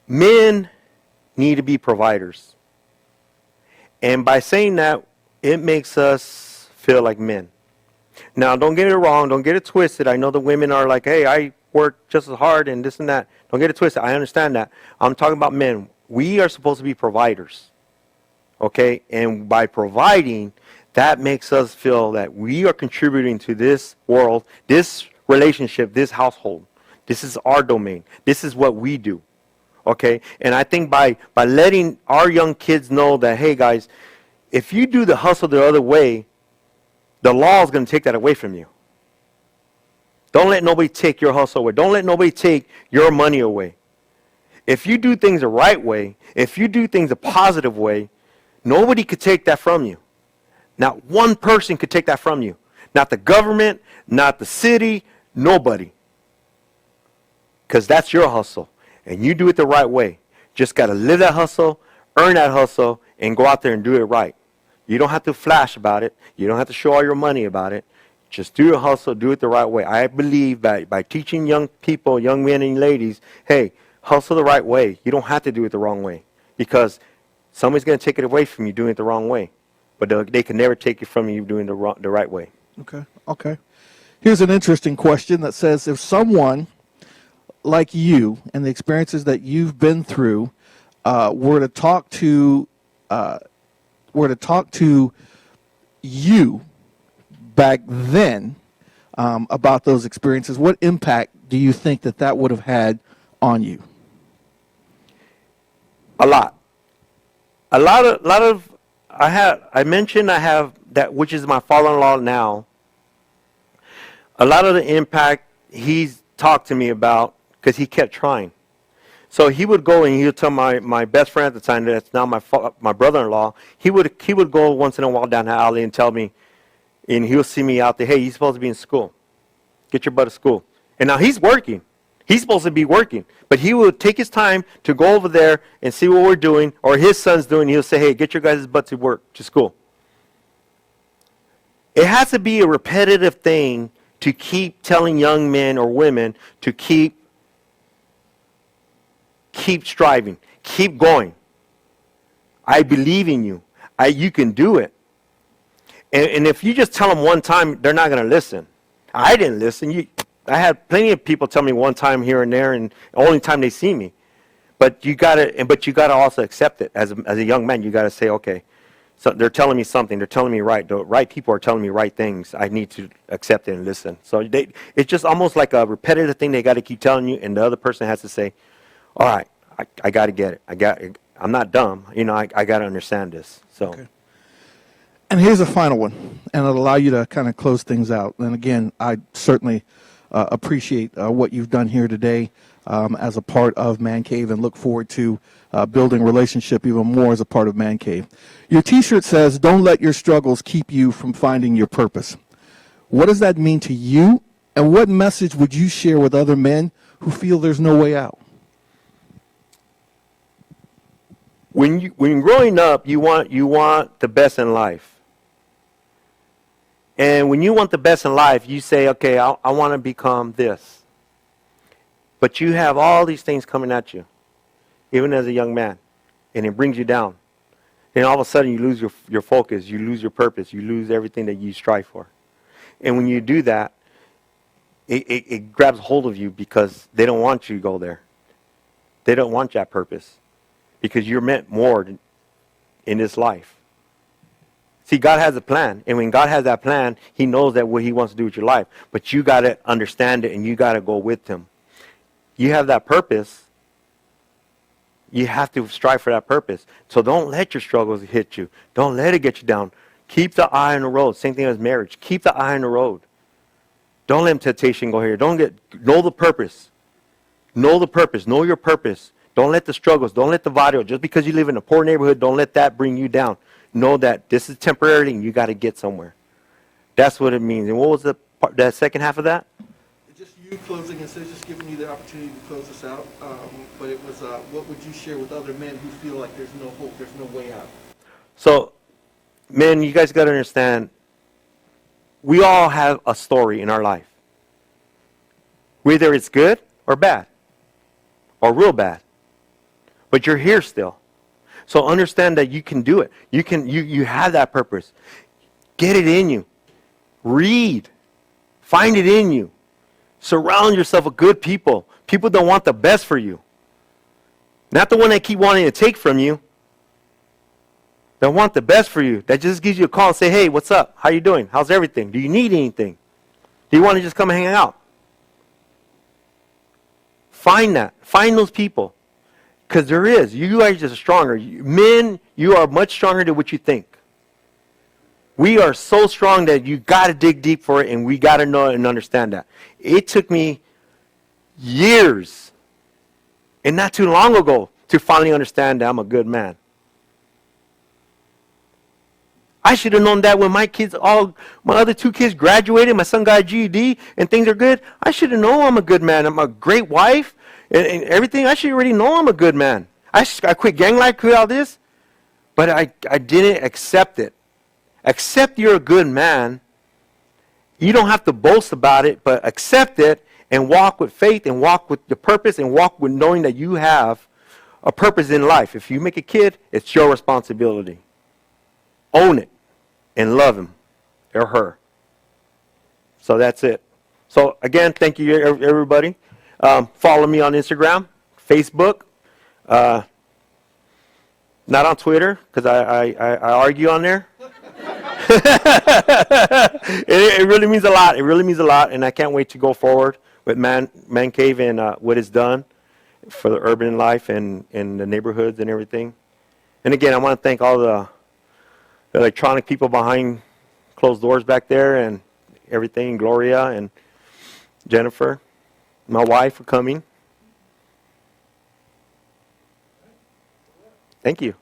Men need to be providers. And by saying that, it makes us feel like men. Now, don't get it wrong. Don't get it twisted. I know the women are like, hey, I work just as hard and this and that. Don't get it twisted. I understand that. I'm talking about men. We are supposed to be providers. Okay? And by providing, that makes us feel that we are contributing to this world, this relationship, this household. This is our domain. This is what we do. Okay? And I think by letting our young kids know that, hey, guys, if you do the hustle the other way, the law is going to take that away from you. Don't let nobody take your hustle away. Don't let nobody take your money away. If you do things the right way, if you do things a positive way, nobody could take that from you. Not one person could take that from you. Not the government, not the city, nobody. Because that's your hustle. And you do it the right way. Just got to live that hustle, earn that hustle, and go out there and do it right. You don't have to flash about it. You don't have to show all your money about it. Just do your hustle, do it the right way. I believe that by teaching young people, young men and ladies, hey, hustle the right way. You don't have to do it the wrong way. Because somebody's going to take it away from you doing it the wrong way. But they can never take it from you doing the right way. Okay. Here's an interesting question that says, if someone like you and the experiences that you've been through were to talk to you back then about those experiences, what impact do you think that would have had on you? A lot of I mentioned I have that, which is my father-in-law now. A lot of the impact he's talked to me about, because he kept trying. So he would go and he would tell my best friend at the time, that's now my brother-in-law, he would go once in a while down the alley and tell me, and he'll see me out there, hey, you're supposed to be in school. Get your butt to school. And now he's working. He's supposed to be working. But he would take his time to go over there and see what we're doing, or his son's doing. He'll say, hey, get your guys' butt to work, to school. It has to be a repetitive thing to keep telling young men or women to keep striving, keep going. I believe in you. You can do it. And if you just tell them one time, they're not going to listen. I didn't listen. I had plenty of people tell me one time here and there, and the only time they see me. But you got to also accept it as a young man. You got to say, okay, so they're telling me something. They're telling me right. The right people are telling me right things. I need to accept it and listen. So it's just almost like a repetitive thing they got to keep telling you, and the other person has to say, all right, I got to get it. I'm not dumb. I got to understand this. So. Okay. And here's a final one, and it'll allow you to kind of close things out. And again, I certainly appreciate what you've done here today as a part of Man Cave, and look forward to building relationship even more as a part of Man Cave. Your T-shirt says, "Don't let your struggles keep you from finding your purpose." What does that mean to you, and what message would you share with other men who feel there's no way out? When you're growing up, you want the best in life. And when you want the best in life, you say, okay, I want to become this. But you have all these things coming at you, even as a young man, and it brings you down. And all of a sudden you lose your focus, you lose your purpose, you lose everything that you strive for. And when you do that, it grabs hold of you, because they don't want you to go there. They don't want that purpose, because you're meant more in this life. See, God has a plan, and when God has that plan, He knows that what He wants to do with your life. But you got to understand it, and you got to go with Him. You have that purpose. You have to strive for that purpose. So don't let your struggles hit you. Don't let it get you down. Keep the eye on the road. Same thing as marriage. Keep the eye on the road. Don't let temptation go here. Know the purpose. Know the purpose. Know your purpose. Don't let the struggles, don't let the video, just because you live in a poor neighborhood, don't let that bring you down. Know that this is temporary and you got to get somewhere. That's what it means. And what was the second half of that? Just you closing, and says just giving you the opportunity to close this out. But it was, what would you share with other men who feel like there's no hope, there's no way out? So, men, you guys got to understand, we all have a story in our life. Whether it's good or bad, or real bad. But you're here still. So understand that you can do it. You have that purpose. Get it in you. Read. Find it in you. Surround yourself with good people. People that want the best for you. Not the one that keep wanting to take from you. That want the best for you. That just gives you a call and say, hey, what's up? How you doing? How's everything? Do you need anything? Do you want to just come and hang out? Find that. Find those people. Because there is. You guys are stronger. Men, you are much stronger than what you think. We are so strong that you got to dig deep for it, and we got to know and understand that. It took me years, and not too long ago, to finally understand that I'm a good man. I should have known that when my other two kids graduated, my son got a GED, and things are good. I should have known I'm a good man. I'm a great wife, and everything. I should already know I'm a good man. I quit gang life, quit all this, but I didn't accept it. Accept you're a good man. You don't have to boast about it, but accept it and walk with faith and walk with the purpose and walk with knowing that you have a purpose in life. If you make a kid, it's your responsibility. Own it and love him or her. So that's it. So again, thank you everybody. Follow me on Instagram, Facebook, not on Twitter because I argue on there. It really means a lot. It really means a lot, and I can't wait to go forward with Man Cave and what it's done for the urban life and the neighborhoods and everything. And again, I want to thank all the electronic people behind closed doors back there and everything, Gloria and Jennifer, my wife, for coming. Thank you.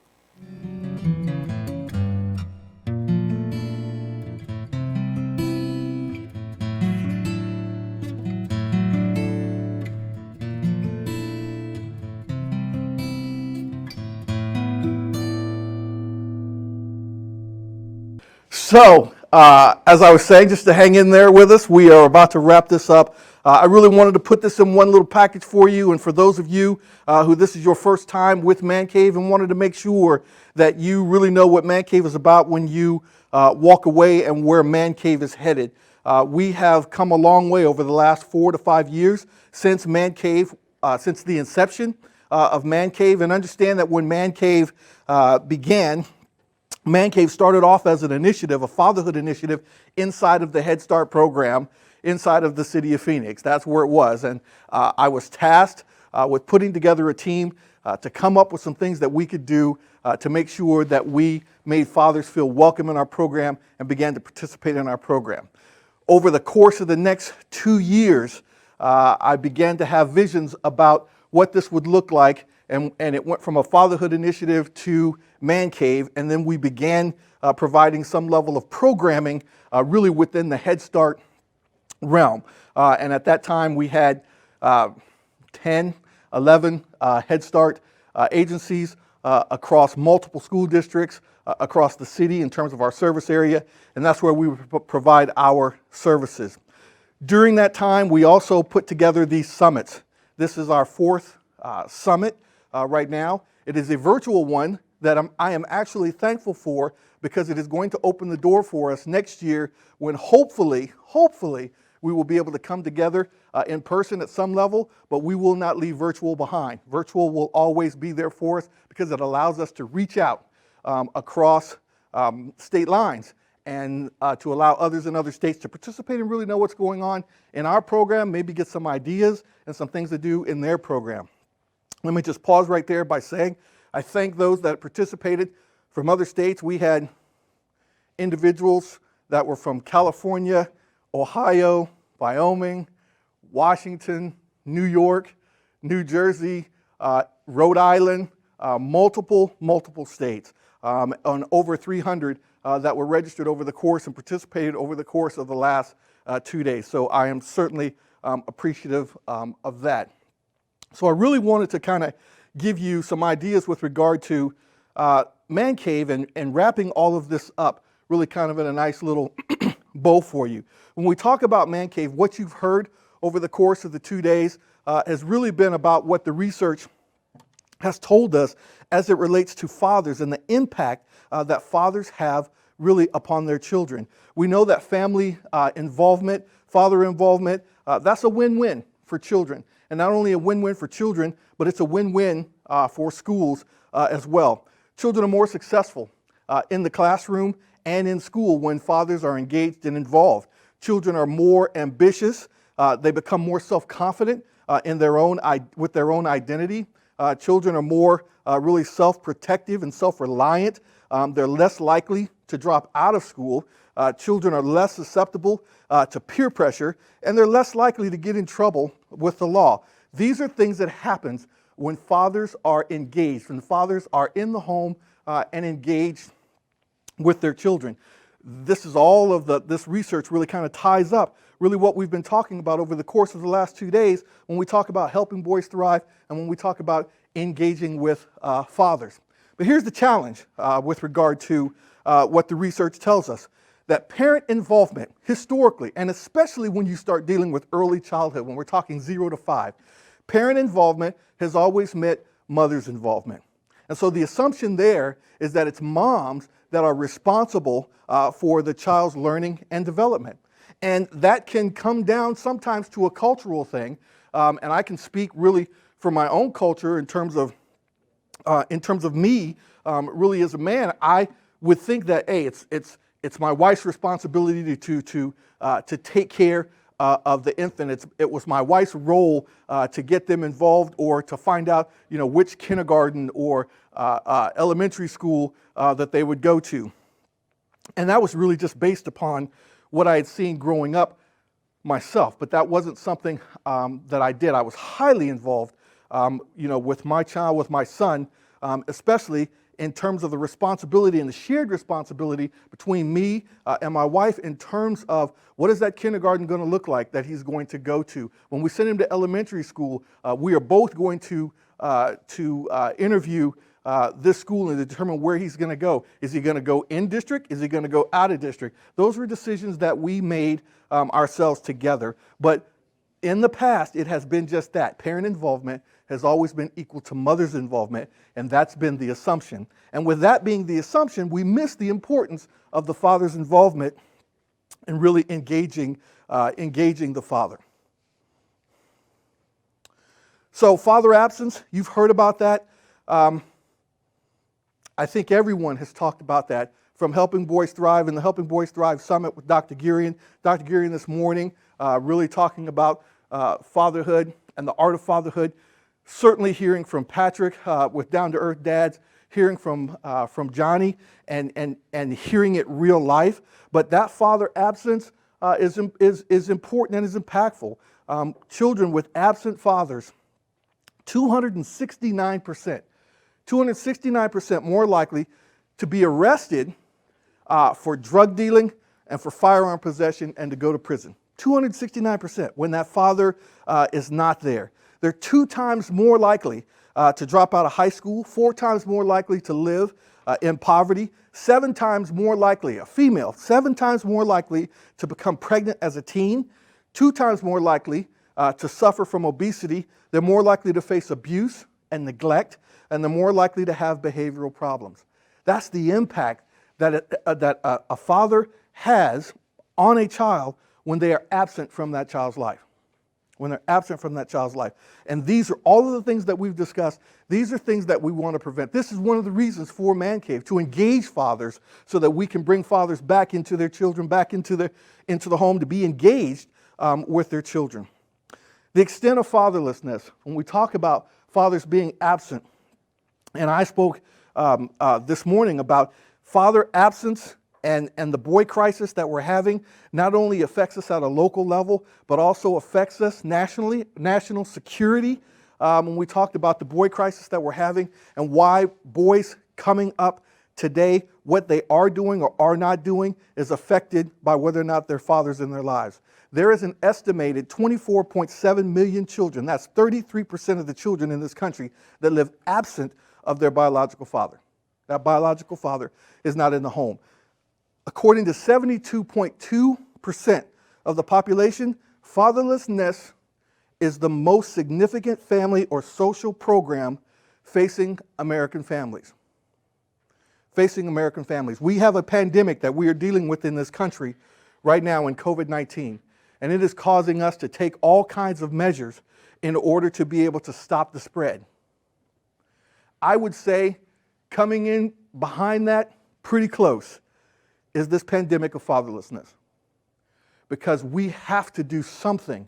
So, as I was saying, just to hang in there with us, we are about to wrap this up. I really wanted to put this in one little package for you, and for those of you who this is your first time with Man Cave and wanted to make sure that you really know what Man Cave is about when you walk away and where Man Cave is headed. We have come a long way over the last 4 to 5 years since Man Cave, since the inception of Man Cave, and understand that when Man Cave began, Man Cave started off as an initiative, a fatherhood initiative inside of the Head Start program inside of the city of Phoenix. That's where it was. And I was tasked with putting together a team to come up with some things that we could do to make sure that we made fathers feel welcome in our program and began to participate in our program. Over the course of the next 2 years, I began to have visions about what this would look like. And it went from a fatherhood initiative to Man Cave, and then we began providing some level of programming really within the Head Start realm. And at that time, we had 10, 11 Head Start agencies across multiple school districts across the city in terms of our service area, and that's where we would provide our services. During that time, we also put together these summits. This is our 4th summit right now. It is a virtual one that I am actually thankful for because it is going to open the door for us next year when hopefully, we will be able to come together in person at some level, but we will not leave virtual behind. Virtual will always be there for us because it allows us to reach out across state lines and to allow others in other states to participate and really know what's going on in our program, maybe get some ideas and some things to do in their program. Let me just pause right there by saying I thank those that participated from other states. We had individuals that were from California, Ohio, Wyoming, Washington, New York, New Jersey, Rhode Island, multiple states, on over 300 that were registered over the course and participated over the course of the last 2 days. So I am certainly appreciative of that. So I really wanted to kind of give you some ideas with regard to Man Cave and wrapping all of this up really kind of in a nice little bow for you. When we talk about Man Cave, what you've heard over the course of the 2 days has really been about what the research has told us as it relates to fathers and the impact that fathers have really upon their children. We know that family involvement, father involvement, that's a win-win for children. And not only a win-win for children, but it's a win-win for schools as well. Children are more successful in the classroom and in school when fathers are engaged and involved. Children are more ambitious. They become more self-confident with their own identity. Children are more really self-protective and self-reliant. They're less likely to drop out of school. Children are less susceptible to peer pressure, and they're less likely to get in trouble with the law. These are things that happens when fathers are engaged, when fathers are in the home and engaged with their children. This is all of this research really kind of ties up really what we've been talking about over the course of the last 2 days when we talk about helping boys thrive and when we talk about engaging with fathers. But here's the challenge with regard to what the research tells us, that parent involvement historically, and especially when you start dealing with early childhood, when we're talking 0 to 5, parent involvement has always meant mother's involvement. And so the assumption there is that it's moms that are responsible for the child's learning and development. And that can come down sometimes to a cultural thing. And I can speak really from my own culture in terms of me, really as a man. I would think that, hey, it's my wife's responsibility to take care of the infant. It was my wife's role to get them involved or to find out, which kindergarten or elementary school that they would go to. And that was really just based upon what I had seen growing up myself. But that wasn't something that I did. I was highly involved, with my child, with my son, especially in terms of the responsibility and the shared responsibility between me and my wife in terms of what is that kindergarten going to look like that he's going to go to. When we send him to elementary school, we are both going to interview this school and determine where he's going to go. Is he going to go in district? Is he going to go out of district? Those were decisions that we made ourselves together. But in the past, it has been just that. Parent involvement has always been equal to mother's involvement, and that's been the assumption. And with that being the assumption, we miss the importance of the father's involvement in really engaging the father. So father absence, you've heard about that. I think everyone has talked about that, from Helping Boys Thrive and the Helping Boys Thrive Summit with Dr. Gurian. Dr. Gurian this morning really talking about fatherhood and the art of fatherhood. Certainly hearing from Patrick with Down to Earth Dads, hearing from Johnny and hearing it real life. But that father absence is important and is impactful. Children with absent fathers, 269% more likely to be arrested for drug dealing and for firearm possession and to go to prison. 269% when that father is not there. They're 2 times more likely to drop out of high school, 4 times more likely to live in poverty, 7 times more likely, a female, 7 times more likely to become pregnant as a teen, 2 times more likely to suffer from obesity. They're more likely to face abuse and neglect, and they're more likely to have behavioral problems. That's the impact that a father has on a child when they are absent from that child's life. When they're absent from that child's life. And these are all of the things that we've discussed. These are things that we want to prevent. This is one of the reasons for Man Cave, to engage fathers so that we can bring fathers back into their children, back into the home, to be engaged with their children. The extent of fatherlessness, when we talk about fathers being absent, and I spoke this morning about father absence and the boy crisis that we're having not only affects us at a local level, but also affects us nationally, national security. When we talked about the boy crisis that we're having and why boys coming up today, what they are doing or are not doing is affected by whether or not their fathers in their lives. There is an estimated 24.7 million children, that's 33% of the children in this country, that live absent of their biological father. That biological father is not in the home. According to 72.2% of the population, fatherlessness is the most significant family or social program facing American families. Facing American families. We have a pandemic that we are dealing with in this country right now in COVID-19. and it is causing us to take all kinds of measures in order to be able to stop the spread. I would say coming in behind that pretty close is this pandemic of fatherlessness. Because we have to do something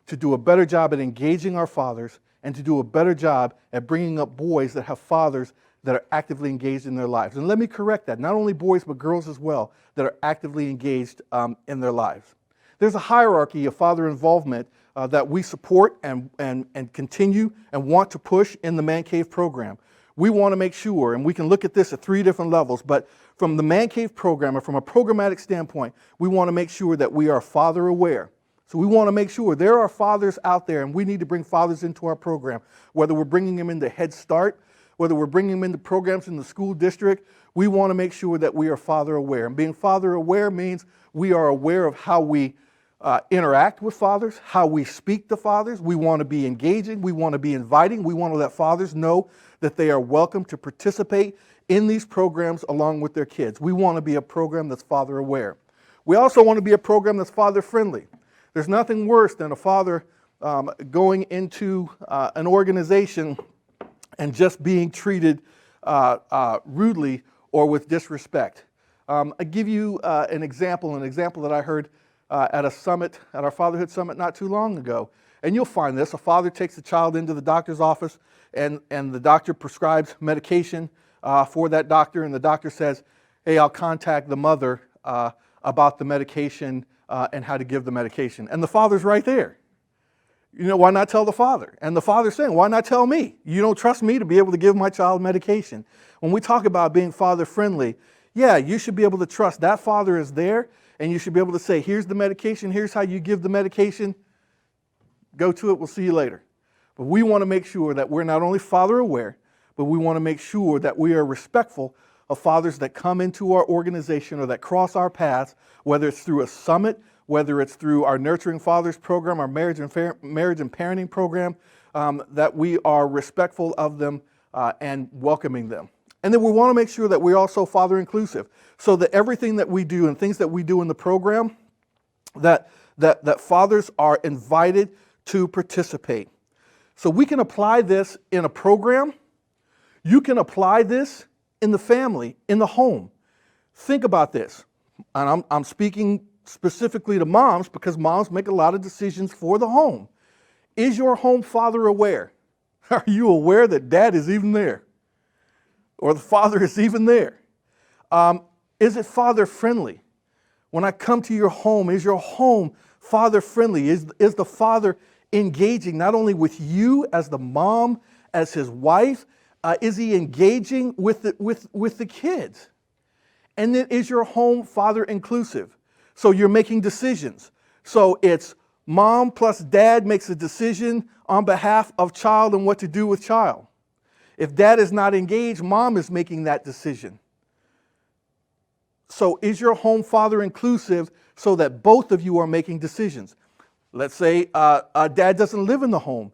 to do a better job at engaging our fathers and to do a better job at bringing up boys that have fathers that are actively engaged in their lives. And let me correct that, not only boys but girls as well that are actively engaged in their lives. There's a hierarchy of father involvement that we support and continue and want to push in the Man Cave program. We want to make sure, and we can look at this at 3 different levels, but from the Man Cave program, or from a programmatic standpoint, we want to make sure that we are father aware. So we want to make sure there are fathers out there, and we need to bring fathers into our program, whether we're bringing them into Head Start, whether we're bringing them into programs in the school district. We want to make sure that we are father aware. And being father aware means we are aware of how we interact with fathers, how we speak to fathers. We want to be engaging. We want to be inviting. We want to let fathers know that they are welcome to participate in these programs along with their kids. We want to be a program that's father aware. We also want to be a program that's father friendly. There's nothing worse than a father going into an organization and just being treated rudely or with disrespect. I'll give you an example that I heard at a summit, at our Fatherhood Summit not too long ago. And you'll find this. A father takes a child into the doctor's office, and the doctor prescribes medication for that doctor, and the doctor says, hey, I'll contact the mother about the medication and how to give the medication. And the father's right there. You know, why not tell the father? And the father's saying, why not tell me? You don't trust me to be able to give my child medication. When we talk about being father friendly, yeah, you should be able to trust that father is there, and you should be able to say, here's the medication, here's how you give the medication. Go to it, we'll see you later. But we want to make sure that we're not only father aware, but we want to make sure that we are respectful of fathers that come into our organization or that cross our paths, whether it's through a summit, whether it's through our Nurturing Fathers program, our marriage and parenting program, that we are respectful of them and welcoming them. And then we want to make sure that we're also father inclusive, so that everything that we do and things that we do in the program, that fathers are invited to participate. So we can apply this in a program. You can apply this in the family, in the home. Think about this. And I'm speaking specifically to moms because moms make a lot of decisions for the home. Is your home father aware? Are you aware that dad is even there? Or the father is even there? Is it father friendly? When I come to your home, is your home father friendly? Is the father engaging not only with you as the mom, as his wife, is he engaging with the kids? And then is your home father inclusive? So you're making decisions. So it's mom plus dad makes a decision on behalf of child and what to do with child. If dad is not engaged, mom is making that decision. So is your home father inclusive so that both of you are making decisions? Let's say dad doesn't live in the home.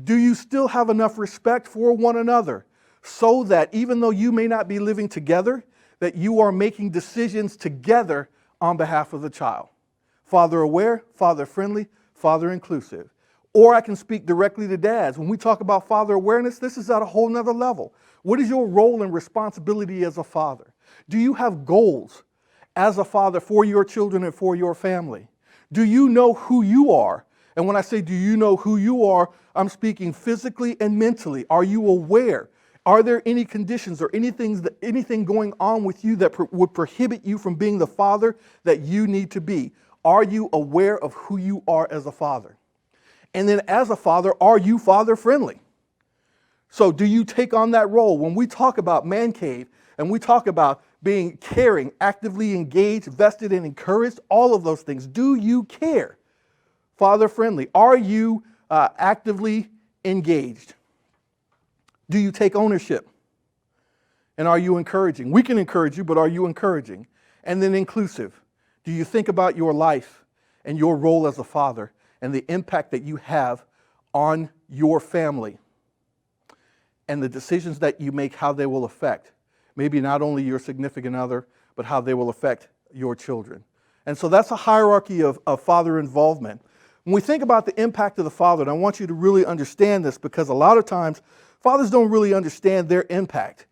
Do you still have enough respect for one another so that even though you may not be living together, that you are making decisions together on behalf of the child? Father aware, father friendly, father inclusive. Or I can speak directly to dads. When we talk about father awareness, this is at a whole nother level. What is your role and responsibility as a father? Do you have goals as a father for your children and for your family? Do you know who you are? And when I say do you know who you are, I'm speaking physically and mentally. Are you aware? Are there any conditions or anything going on with you that would prohibit you from being the father that you need to be? Are you aware of who you are as a father? And then as a father, are you father friendly? So do you take on that role? When we talk about Man Cave and we talk about being caring, actively engaged, vested and encouraged, all of those things, do you care? Father friendly. Are you actively engaged? Do you take ownership? And are you encouraging? We can encourage you, but are you encouraging? And then inclusive. Do you think about your life and your role as a father and the impact that you have on your family and the decisions that you make, how they will affect maybe not only your significant other, but how they will affect your children? And so that's a hierarchy of father involvement. When we think about the impact of the father, and I want you to really understand this because a lot of times fathers don't really understand their impact.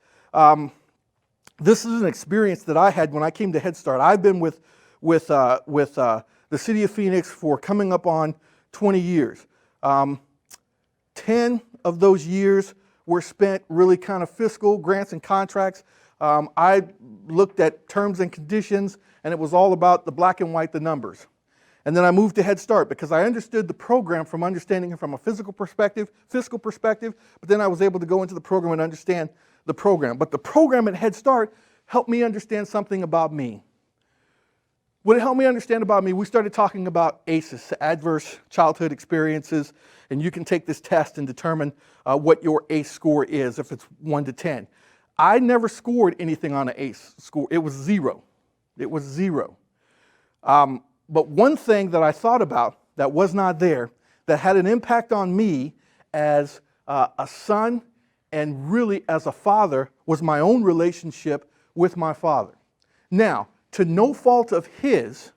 This is an experience that I had when I came to Head Start. I've been with the City of Phoenix for coming up on 20 years. 10 of those years were spent really kind of fiscal grants and contracts. I looked at terms and conditions, and it was all about the black and white, the numbers. And then I moved to Head Start because I understood the program from understanding it from a fiscal perspective, but then I was able to go into the program and understand the program. But the program at Head Start helped me understand something about me. What it helped me understand about me, we started talking about ACEs, adverse childhood experiences, and you can take this test and determine what your ACE score is, if it's 1 to 10. I never scored anything on an ACE score. It was 0. It was 0. But one thing that I thought about that was not there, that had an impact on me as a son and really as a father, was my own relationship with my father. Now, to no fault of his,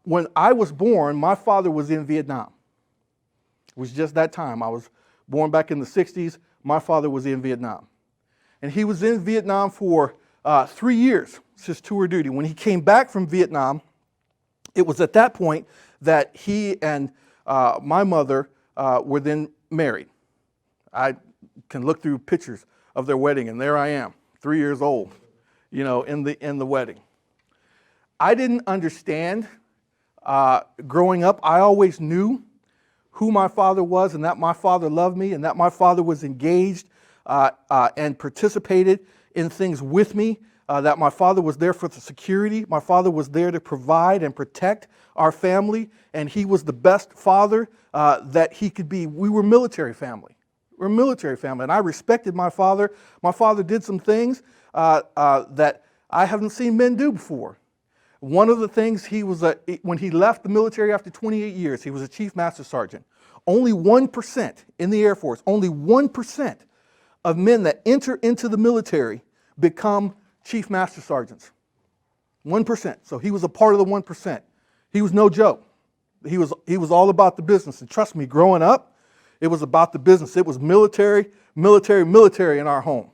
when I was born, my father was in Vietnam. It was just that time. I was born back in the 60s. My father was in Vietnam. And he was in Vietnam for 3 years. It's his tour duty. When he came back from Vietnam, it was at that point that he and my mother were then married. I can look through pictures of their wedding, and there I am, 3 years old, in the wedding. I didn't understand growing up. I always knew who my father was and that my father loved me and that my father was engaged and participated in things with me, that my father was there for the security. My father was there to provide and protect our family, and he was the best father that he could be. We were military family. We're a military family, and I respected my father. My father did some things that I haven't seen men do before. One of the things, when he left the military after 28 years, he was a chief master sergeant. Only 1% in the Air Force, only 1% of men that enter into the military become chief master sergeants. 1%. So he was a part of the 1%. He was no joke. He was all about the business. And trust me, growing up, it was about the business. It was military, military, military in our home.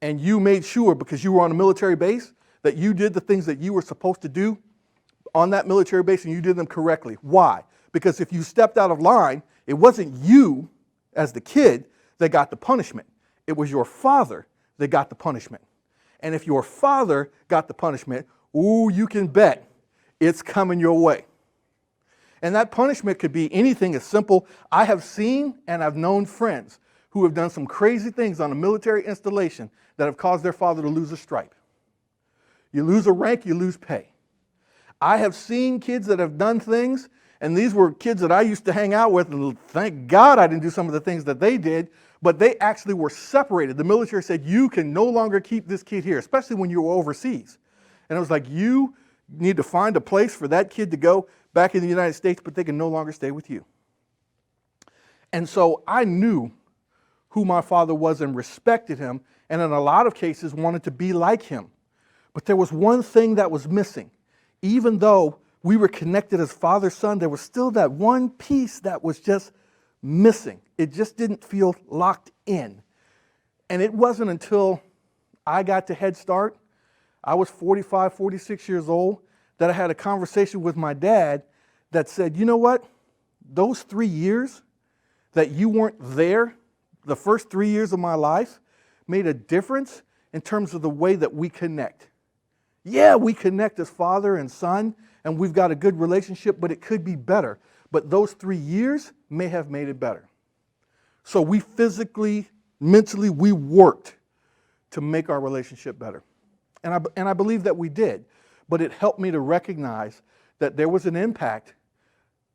And you made sure, because you were on a military base, that you did the things that you were supposed to do on that military base, and you did them correctly. Why? Because if you stepped out of line, it wasn't you as the kid that got the punishment. It was your father that got the punishment. And if your father got the punishment, ooh, you can bet it's coming your way. And that punishment could be anything as simple. I have seen and I've known friends who have done some crazy things on a military installation that have caused their father to lose a stripe. You lose a rank, you lose pay. I have seen kids that have done things, and these were kids that I used to hang out with, and thank God I didn't do some of the things that they did, but they actually were separated. The military said, you can no longer keep this kid here, especially when you were overseas. And it was like, you need to find a place for that kid to go back in the United States, but they can no longer stay with you. And so I knew who my father was and respected him, and in a lot of cases wanted to be like him. But there was one thing that was missing. Even though we were connected as father-son, there was still that one piece that was just missing. It just didn't feel locked in. And it wasn't until I got to Head Start, I was 45, 46 years old, that I had a conversation with my dad that said, you know what? Those 3 years that you weren't there, the first 3 years of my life, made a difference in terms of the way that we connect. Yeah, we connect as father and son, and we've got a good relationship, but it could be better. But those 3 years may have made it better. So we physically, mentally, we worked to make our relationship better. And I believe that we did. But it helped me to recognize that there was an impact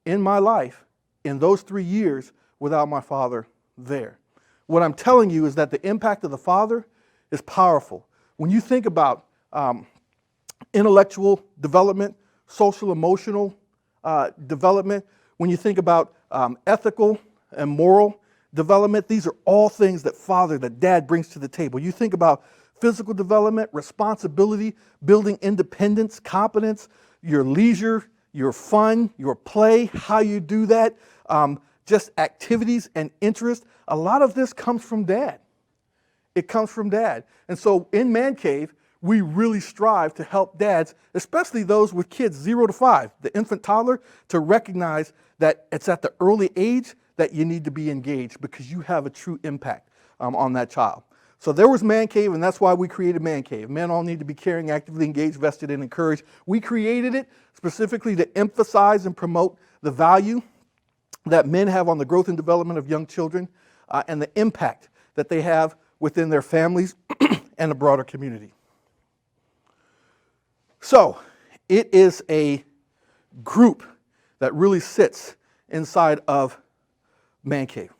in my life in those 3 years without my father there. What I'm telling you is that the impact of the father is powerful. When you think about intellectual development, social, emotional development, when you think about ethical and moral development, these are all things that dad brings to the table. You think about physical development, responsibility, building independence, competence, your leisure, your fun, your play, how you do that, just activities and interest. A lot of this comes from dad. It comes from dad. And so in Man Cave, we really strive to help dads, especially those with kids 0 to 5, the infant toddler, to recognize that it's at the early age that you need to be engaged because you have a true impact on that child. So there was Man Cave, and that's why we created Man Cave. Men all need to be caring, actively engaged, vested, and encouraged. We created it specifically to emphasize and promote the value that men have on the growth and development of young children and the impact that they have within their families and the broader community. So it is a group that really sits inside of Man Cave.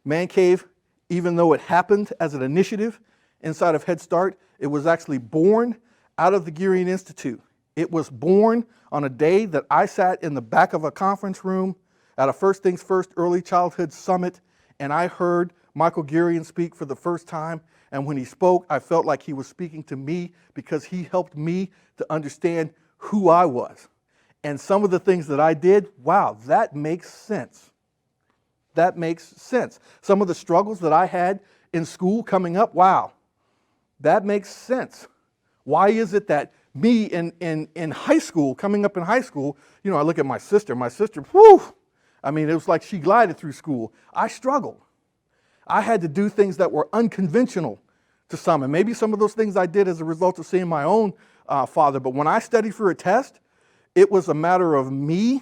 Man Cave, even though it happened as an initiative inside of Head Start, it was actually born out of the Gearing Institute. It was born on a day that I sat in the back of a conference room at a First Things First Early Childhood Summit, and I heard Michael Gearing speak for the first time. And when he spoke, I felt like he was speaking to me because he helped me to understand who I was. And some of the things that I did, wow, that makes sense. That makes sense. Some of the struggles that I had in school coming up, wow, that makes sense. Why is it that me in high school, coming up in high school, you know, I look at my sister, whew, I mean, it was like she glided through school. I struggled. I had to do things that were unconventional to some, and maybe some of those things I did as a result of seeing my own father, but when I studied for a test, it was a matter of me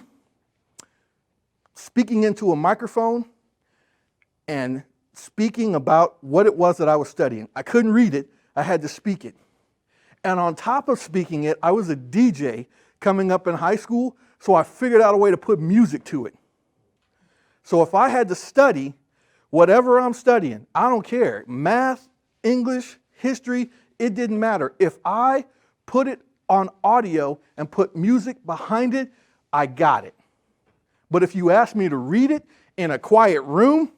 speaking into a microphone and speaking about what it was that I was studying. I couldn't read it, I had to speak it. And on top of speaking it, I was a DJ coming up in high school, so I figured out a way to put music to it. So if I had to study whatever I'm studying, I don't care, math, English, history, it didn't matter. If I put it on audio and put music behind it, I got it. But if you ask me to read it in a quiet room,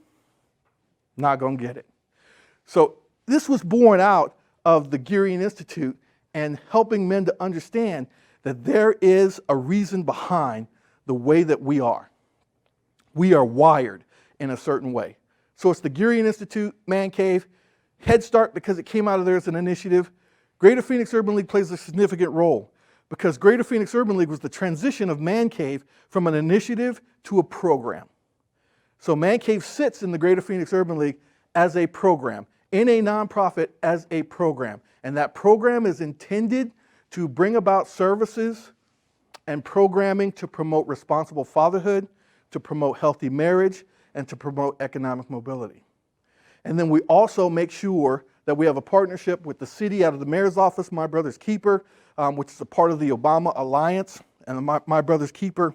not gonna get it. So this was born out of the Gearing Institute and helping men to understand that there is a reason behind the way that we are. We are wired in a certain way. So it's the Gearing Institute, Man Cave, Head Start because it came out of there as an initiative. Greater Phoenix Urban League plays a significant role because Greater Phoenix Urban League was the transition of Man Cave from an initiative to a program. So Man Cave sits in the Greater Phoenix Urban League as a program, in a nonprofit as a program. And that program is intended to bring about services and programming to promote responsible fatherhood, to promote healthy marriage, and to promote economic mobility. And then we also make sure that we have a partnership with the city out of the mayor's office, My Brother's Keeper, which is a part of the Obama Alliance and the My Brother's Keeper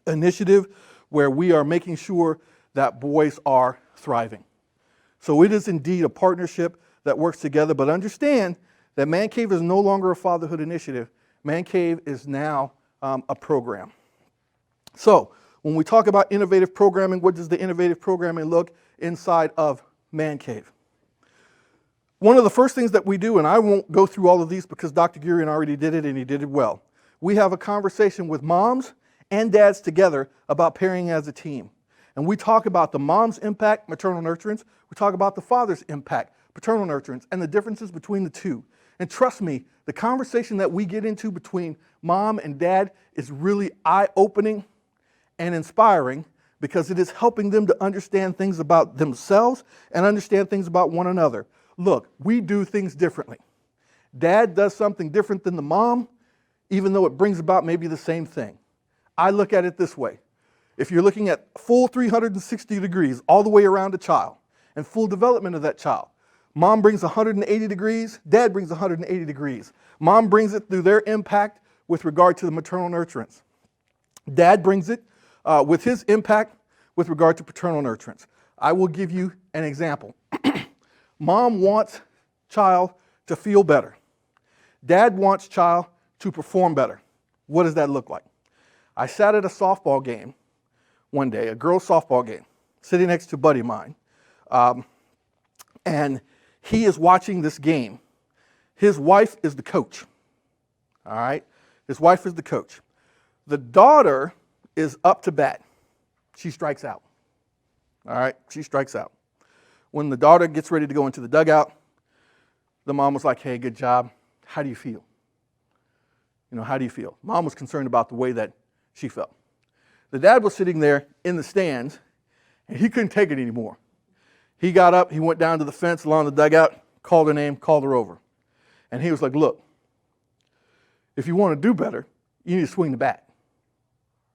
initiative, where we are making sure that boys are thriving. So it is indeed a partnership that works together, but understand that Man Cave is no longer a fatherhood initiative. Man Cave is now a program. So when we talk about innovative programming, what does the innovative programming look inside of Man Cave? One of the first things that we do, and I won't go through all of these because Dr. Gearing already did it and he did it well. We have a conversation with moms and dads together about parenting as a team. And we talk about the mom's impact, maternal nurturance. We talk about the father's impact, paternal nurturance, and the differences between the two. And trust me, the conversation that we get into between mom and dad is really eye-opening and inspiring because it is helping them to understand things about themselves and understand things about one another. Look, we do things differently. Dad does something different than the mom, even though it brings about maybe the same thing. I look at it this way. If you're looking at full 360 degrees all the way around a child and full development of that child, mom brings 180 degrees, dad brings 180 degrees. Mom brings it through their impact with regard to the maternal nurturance. Dad brings it with his impact with regard to paternal nurturance. I will give you an example. Mom wants child to feel better. Dad wants child to perform better. What does that look like? I sat at a softball game one day, a girls' softball game, sitting next to a buddy of mine. And He is watching this game. His wife is the coach. All right? His wife is the coach. The daughter is up to bat. She strikes out. All right? She strikes out. When the daughter gets ready to go into the dugout, the mom was like, hey, good job. How do you feel? How do you feel? Mom was concerned about the way that she felt. The dad was sitting there in the stands, and he couldn't take it anymore. He got up, he went down to the fence along the dugout, called her name, called her over. And he was like, look, if you want to do better, you need to swing the bat.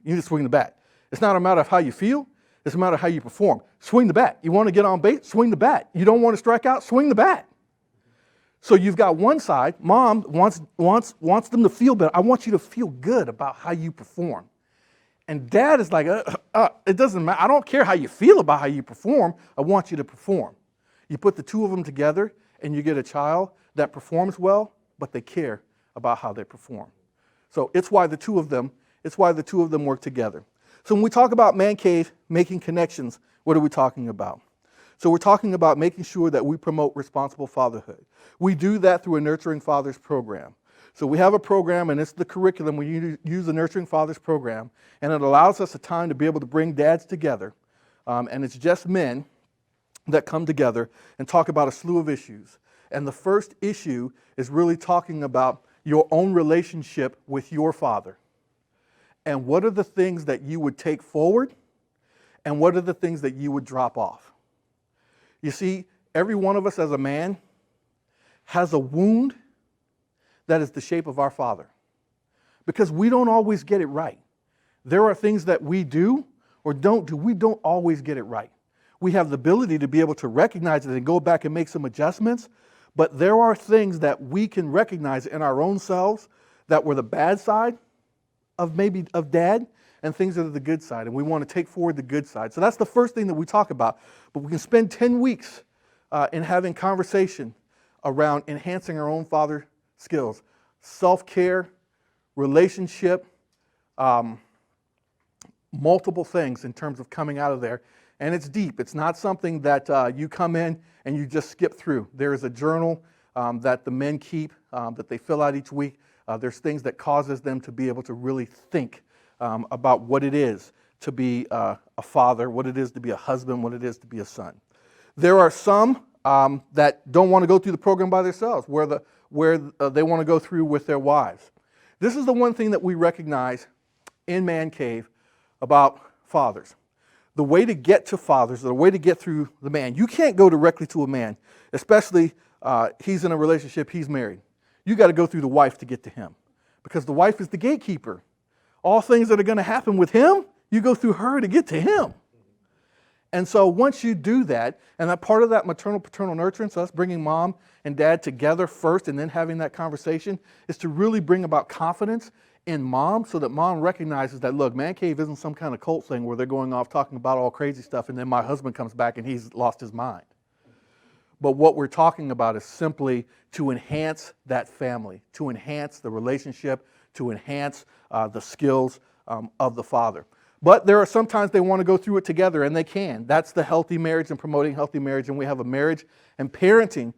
You need to swing the bat. It's not a matter of how you feel, it's a matter of how you perform. Swing the bat. You want to get on base? Swing the bat. You don't want to strike out? Swing the bat. So you've got one side, mom wants them to feel better. I want you to feel good about how you perform. And dad is like, it doesn't matter. I don't care how you feel about how you perform. I want you to perform. You put the two of them together and you get a child that performs well, but they care about how they perform. So it's why the two of them work together. So when we talk about Man Cave, making connections, what are we talking about? So we're talking about making sure that we promote responsible fatherhood. We do that through a Nurturing Fathers program. So we have a program, and it's the curriculum. We use the Nurturing Fathers program, and it allows us a time to be able to bring dads together, and it's just men that come together and talk about a slew of issues. And the first issue is really talking about your own relationship with your father. And what are the things that you would take forward, and what are the things that you would drop off? You see, every one of us as a man has a wound that is the shape of our father, because we don't always get it right. There are things that we do or don't do. We don't always get it right. We have the ability to be able to recognize it and go back and make some adjustments, but there are things that we can recognize in our own selves that were the bad side of dad, and things that are the good side, and we want to take forward the good side. So that's the first thing that we talk about. But we can spend 10 weeks in having conversation around enhancing our own father skills, self-care, relationship, multiple things in terms of coming out of there. And it's deep. It's not something that you come in and you just skip through. There is a journal that the men keep that they fill out each week. There's things that causes them to be able to really think about what it is to be a father, what it is to be a husband, what it is to be a son. There are some that don't want to go through the program by themselves, where they want to go through with their wives. This is the one thing that we recognize in Man Cave about fathers. The way to get to fathers, the way to get through the man, you can't go directly to a man, especially he's in a relationship, he's married. You got to go through the wife to get to him, because the wife is the gatekeeper. All things that are going to happen with him, you go through her to get to him. And so once you do that, and that part of that maternal-paternal nurturing, so that's bringing mom and dad together first and then having that conversation, is to really bring about confidence in mom, so that mom recognizes that, look, Man Cave isn't some kind of cult thing where they're going off talking about all crazy stuff and then my husband comes back and he's lost his mind. But what we're talking about is simply to enhance that family, to enhance the relationship, to enhance the skills of the father. But there are sometimes they want to go through it together, and they can. That's the healthy marriage and promoting healthy marriage, and we have a marriage and parenting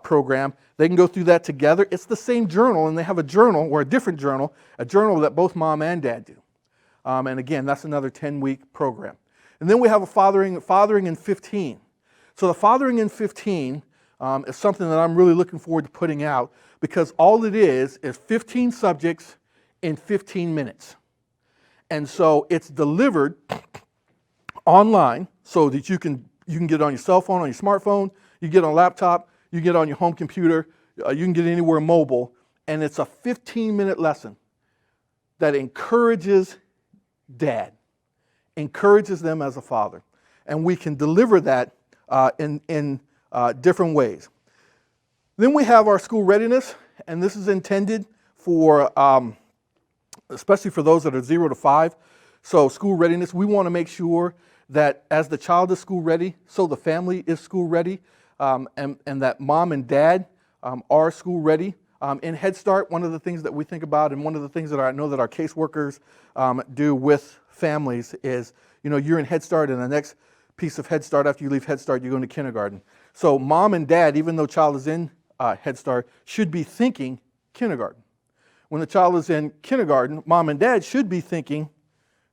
program. They can go through that together. It's the same journal, and they have a journal, or a different journal, a journal that both mom and dad do. And again, that's another 10-week program. And then we have a fathering in 15. So the Fathering in 15 is something that I'm really looking forward to putting out, because all it is 15 subjects in 15 minutes. And so it's delivered online so that you can get it on your cell phone, on your smartphone, you get it on a laptop, you get it on your home computer, you can get it anywhere mobile, and it's a 15-minute lesson that encourages dad, encourages them as a father. And we can deliver that in different ways. Then we have our school readiness, and this is intended for especially for those that are 0 to 5. So school readiness, we want to make sure that as the child is school ready, so the family is school ready, and that mom and dad are school ready. In Head Start, one of the things that we think about, and one of the things that I know that our caseworkers do with families is, you're in Head Start, and the next piece of Head Start. After you leave Head Start, you go into kindergarten. So mom and dad, even though child is in Head Start, should be thinking kindergarten. When the child is in kindergarten, mom and dad should be thinking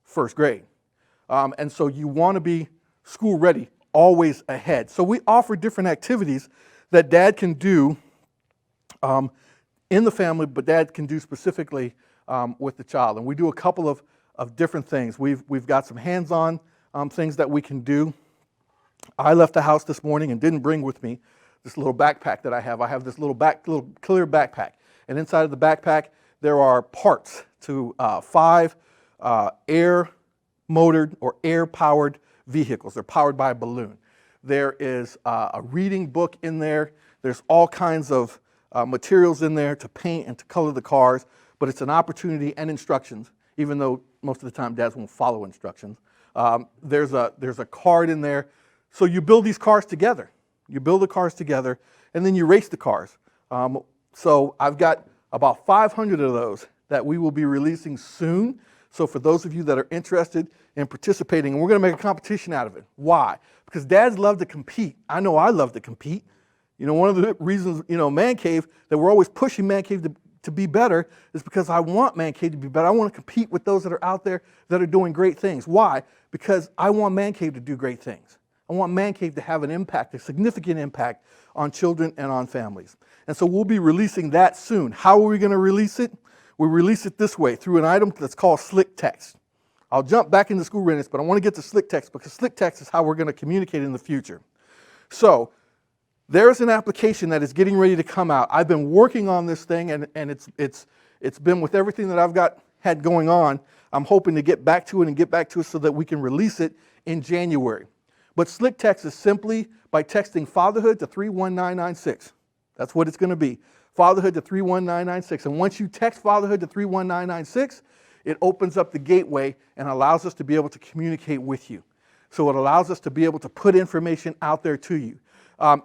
first grade. And so you want to be school ready, always ahead. So we offer different activities that dad can do in the family, but dad can do specifically with the child. And we do a couple of different things. We've got some hands-on things that we can do. I left the house this morning and didn't bring with me this little backpack that I have. I have this little clear backpack. And inside of the backpack, there are parts to 5 air-motored or air-powered vehicles. They're powered by a balloon. There is a reading book in there. There's all kinds of materials in there to paint and to color the cars, but it's an opportunity and instructions, even though most of the time dads won't follow instructions. There's a card in there. So you build these cars together. You build the cars together, and then you race the cars. So I've got about 500 of those that we will be releasing soon. So for those of you that are interested in participating, and we're going to make a competition out of it. Why? Because dads love to compete. I know I love to compete. You know, one of the reasons, Man Cave, that we're always pushing Man Cave to be better is because I want Man Cave to be better. I want to compete with those that are out there that are doing great things. Why? Because I want Man Cave to do great things. I want Man Cave to have an impact, a significant impact on children and on families. And so we'll be releasing that soon. How are we going to release it? We release it this way, through an item that's called Slick Text. I'll jump back into school readiness, but I want to get to Slick Text because Slick Text is how we're going to communicate in the future. So there's an application that is getting ready to come out. I've been working on this thing, and it's been with everything that I've had going on. I'm hoping to get back to it so that we can release it in January. But Slick Text is simply by texting Fatherhood to 31996. That's what it's going to be. Fatherhood to 31996. And once you text Fatherhood to 31996, it opens up the gateway and allows us to be able to communicate with you. So it allows us to be able to put information out there to you.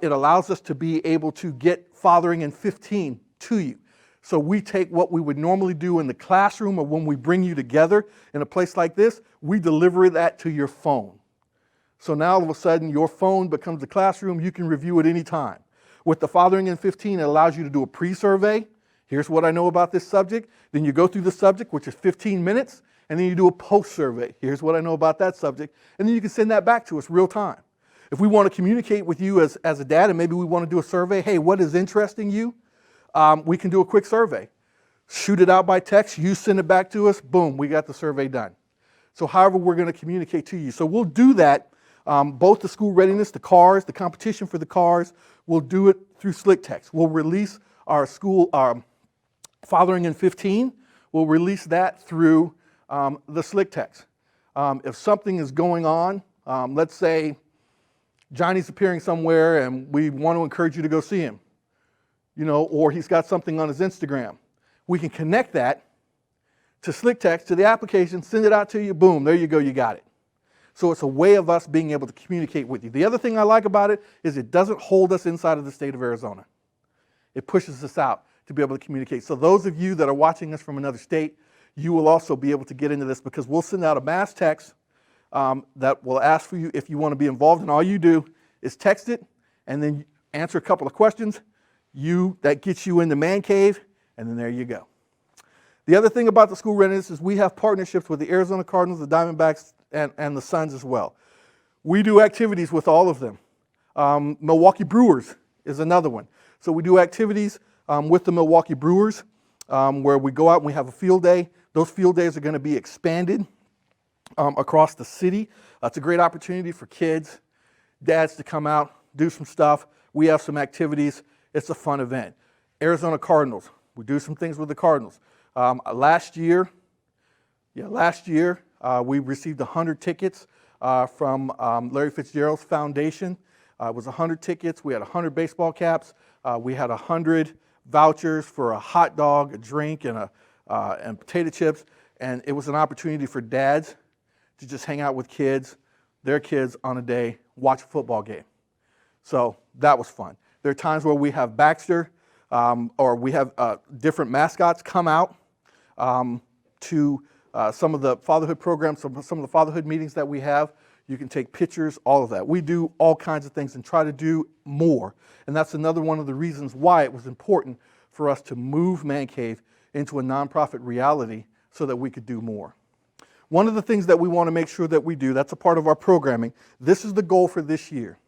It allows us to be able to get Fathering in 15 to you. So we take what we would normally do in the classroom or when we bring you together in a place like this, we deliver that to your phone. So now all of a sudden your phone becomes the classroom. You can review it anytime. With the Fathering in 15, it allows you to do a pre-survey. Here's what I know about this subject. Then you go through the subject, which is 15 minutes, and then you do a post-survey. Here's what I know about that subject. And then you can send that back to us real time. If we want to communicate with you as a dad, and maybe we want to do a survey, hey, what is interesting you? We can do a quick survey. Shoot it out by text, you send it back to us, boom, we got the survey done. So however we're going to communicate to you. So we'll do that, both the school readiness, the cars, the competition for the cars, we'll do it through Slick Text. We'll release our school Fathering in 15, we'll release that through the Slick Text. If something is going on, let's say Johnny's appearing somewhere and we want to encourage you to go see him, or he's got something on his Instagram. We can connect that to Slick Text, to the application, send it out to you, boom, there you go, you got it. So it's a way of us being able to communicate with you. The other thing I like about it is it doesn't hold us inside of the state of Arizona. It pushes us out to be able to communicate. So those of you that are watching us from another state, you will also be able to get into this because we'll send out a mass text that will ask for you if you want to be involved, and all you do is text it and then answer a couple of questions. That gets you into Man Cave, and then there you go. The other thing about the school readiness is we have partnerships with the Arizona Cardinals, the Diamondbacks, and the Suns as well. We do activities with all of them. Milwaukee Brewers is another one. So we do activities with the Milwaukee Brewers where we go out and we have a field day. Those field days are going to be expanded across the city. It's a great opportunity for kids, dads to come out, do some stuff. We have some activities. It's a fun event. Arizona Cardinals, we do some things with the Cardinals. Last year, we received 100 tickets from Larry Fitzgerald's foundation. It was 100 tickets. We had 100 baseball caps. We had 100 vouchers for a hot dog, a drink, and potato chips. And it was an opportunity for dads to just hang out with their kids on a day, watch a football game. So that was fun. There are times where we have Baxter or we have different mascots come out to some of the fatherhood programs, some of the fatherhood meetings that we have. You can take pictures, all of that. We do all kinds of things and try to do more. And that's another one of the reasons why it was important for us to move Man Cave into a nonprofit reality so that we could do more. One of the things that we want to make sure that we do, that's a part of our programming, this is the goal for this year,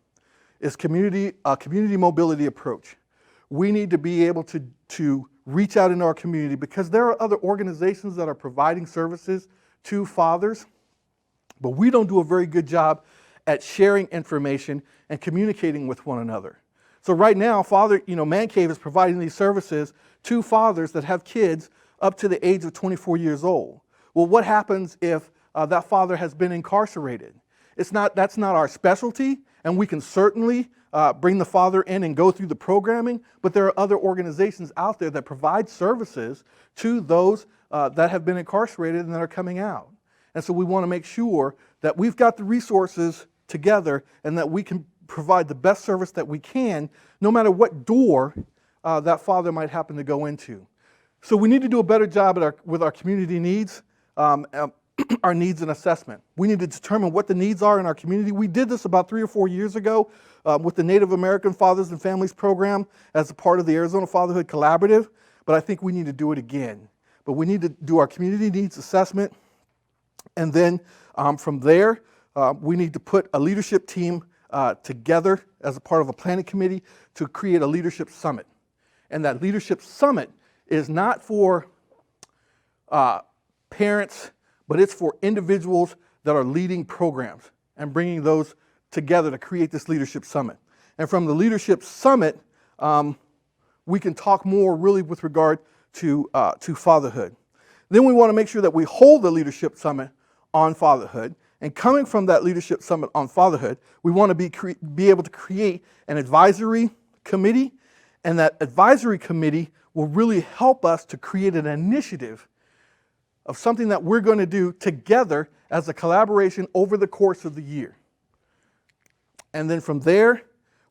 is community mobility approach. We need to be able to reach out into our community because there are other organizations that are providing services to fathers, but we don't do a very good job at sharing information and communicating with one another. So right now, Man Cave is providing these services to fathers that have kids up to the age of 24 years old. Well, what happens if that father has been incarcerated? That's not our specialty, and we can certainly bring the father in and go through the programming, but there are other organizations out there that provide services to those that have been incarcerated and that are coming out. And so we want to make sure that we've got the resources together and that we can provide the best service that we can, no matter what door that father might happen to go into. So we need to do a better job with our community needs, our needs and assessment. We need to determine what the needs are in our community. We did this about 3 or 4 years ago with the Native American Fathers and Families Program as a part of the Arizona Fatherhood Collaborative, but I think we need to do it again. But we need to do our community needs assessment, and then from there, we need to put a leadership team together as a part of a planning committee to create a leadership summit. And that leadership summit is not for parents, but it's for individuals that are leading programs and bringing those together to create this leadership summit. And from the leadership summit, we can talk more really with regard to fatherhood. Then we want to make sure that we hold the leadership summit on fatherhood. And coming from that leadership summit on fatherhood, we want to be able to create an advisory committee, and that advisory committee will really help us to create an initiative of something that we're going to do together as a collaboration over the course of the year. And then from there,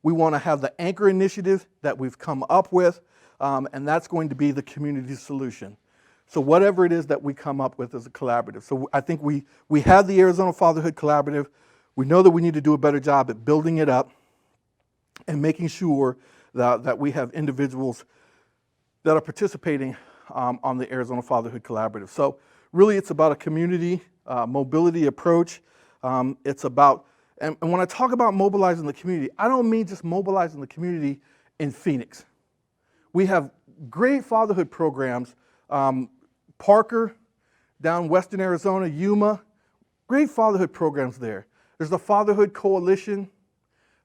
we want to have the anchor initiative that we've come up with, and that's going to be the community solution. So whatever it is that we come up with as a collaborative. So I think we have the Arizona Fatherhood Collaborative. We know that we need to do a better job at building it up and making sure that we have individuals that are participating on the Arizona Fatherhood Collaborative. So really it's about a community mobility approach. It's about, and when I talk about mobilizing the community, I don't mean just mobilizing the community in Phoenix. We have great fatherhood programs. Parker, down Western Arizona, Yuma, great fatherhood programs there. There's the Fatherhood Coalition,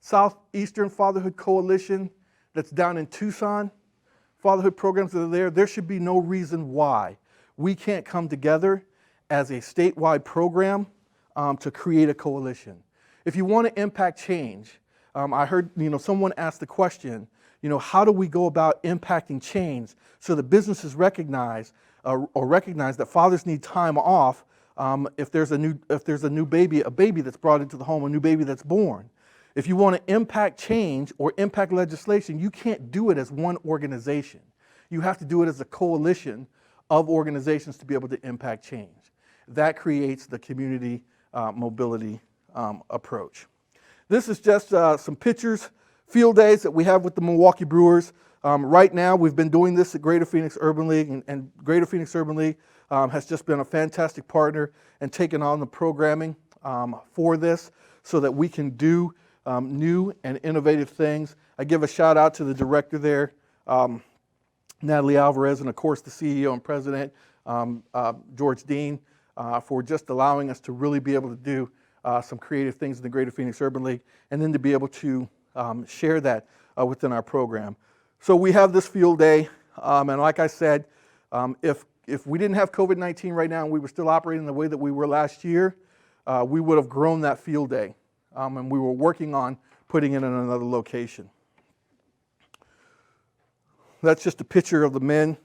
Southeastern Fatherhood Coalition that's down in Tucson. Fatherhood programs that are there. There should be no reason why we can't come together as a statewide program to create a coalition. If you want to impact change, I heard someone ask the question, how do we go about impacting change so that businesses recognize that fathers need time off if there's a new baby, a baby that's brought into the home, a new baby that's born. If you want to impact change or impact legislation, you can't do it as one organization. You have to do it as a coalition of organizations to be able to impact change. That creates the community mobility approach. This is just some pictures, field days that we have with the Milwaukee Brewers. Right now, we've been doing this at Greater Phoenix Urban League, and Greater Phoenix Urban League has just been a fantastic partner and taken on the programming for this so that we can do new and innovative things. I give a shout out to the director there, Natalie Alvarez, and of course the CEO and president, George Dean, for just allowing us to really be able to do some creative things in the Greater Phoenix Urban League, and then to be able to share that within our program. So we have this field day, and like I said, if we didn't have COVID-19 right now and we were still operating the way that we were last year, we would have grown that field day, and we were working on putting it in another location. That's just a picture of the men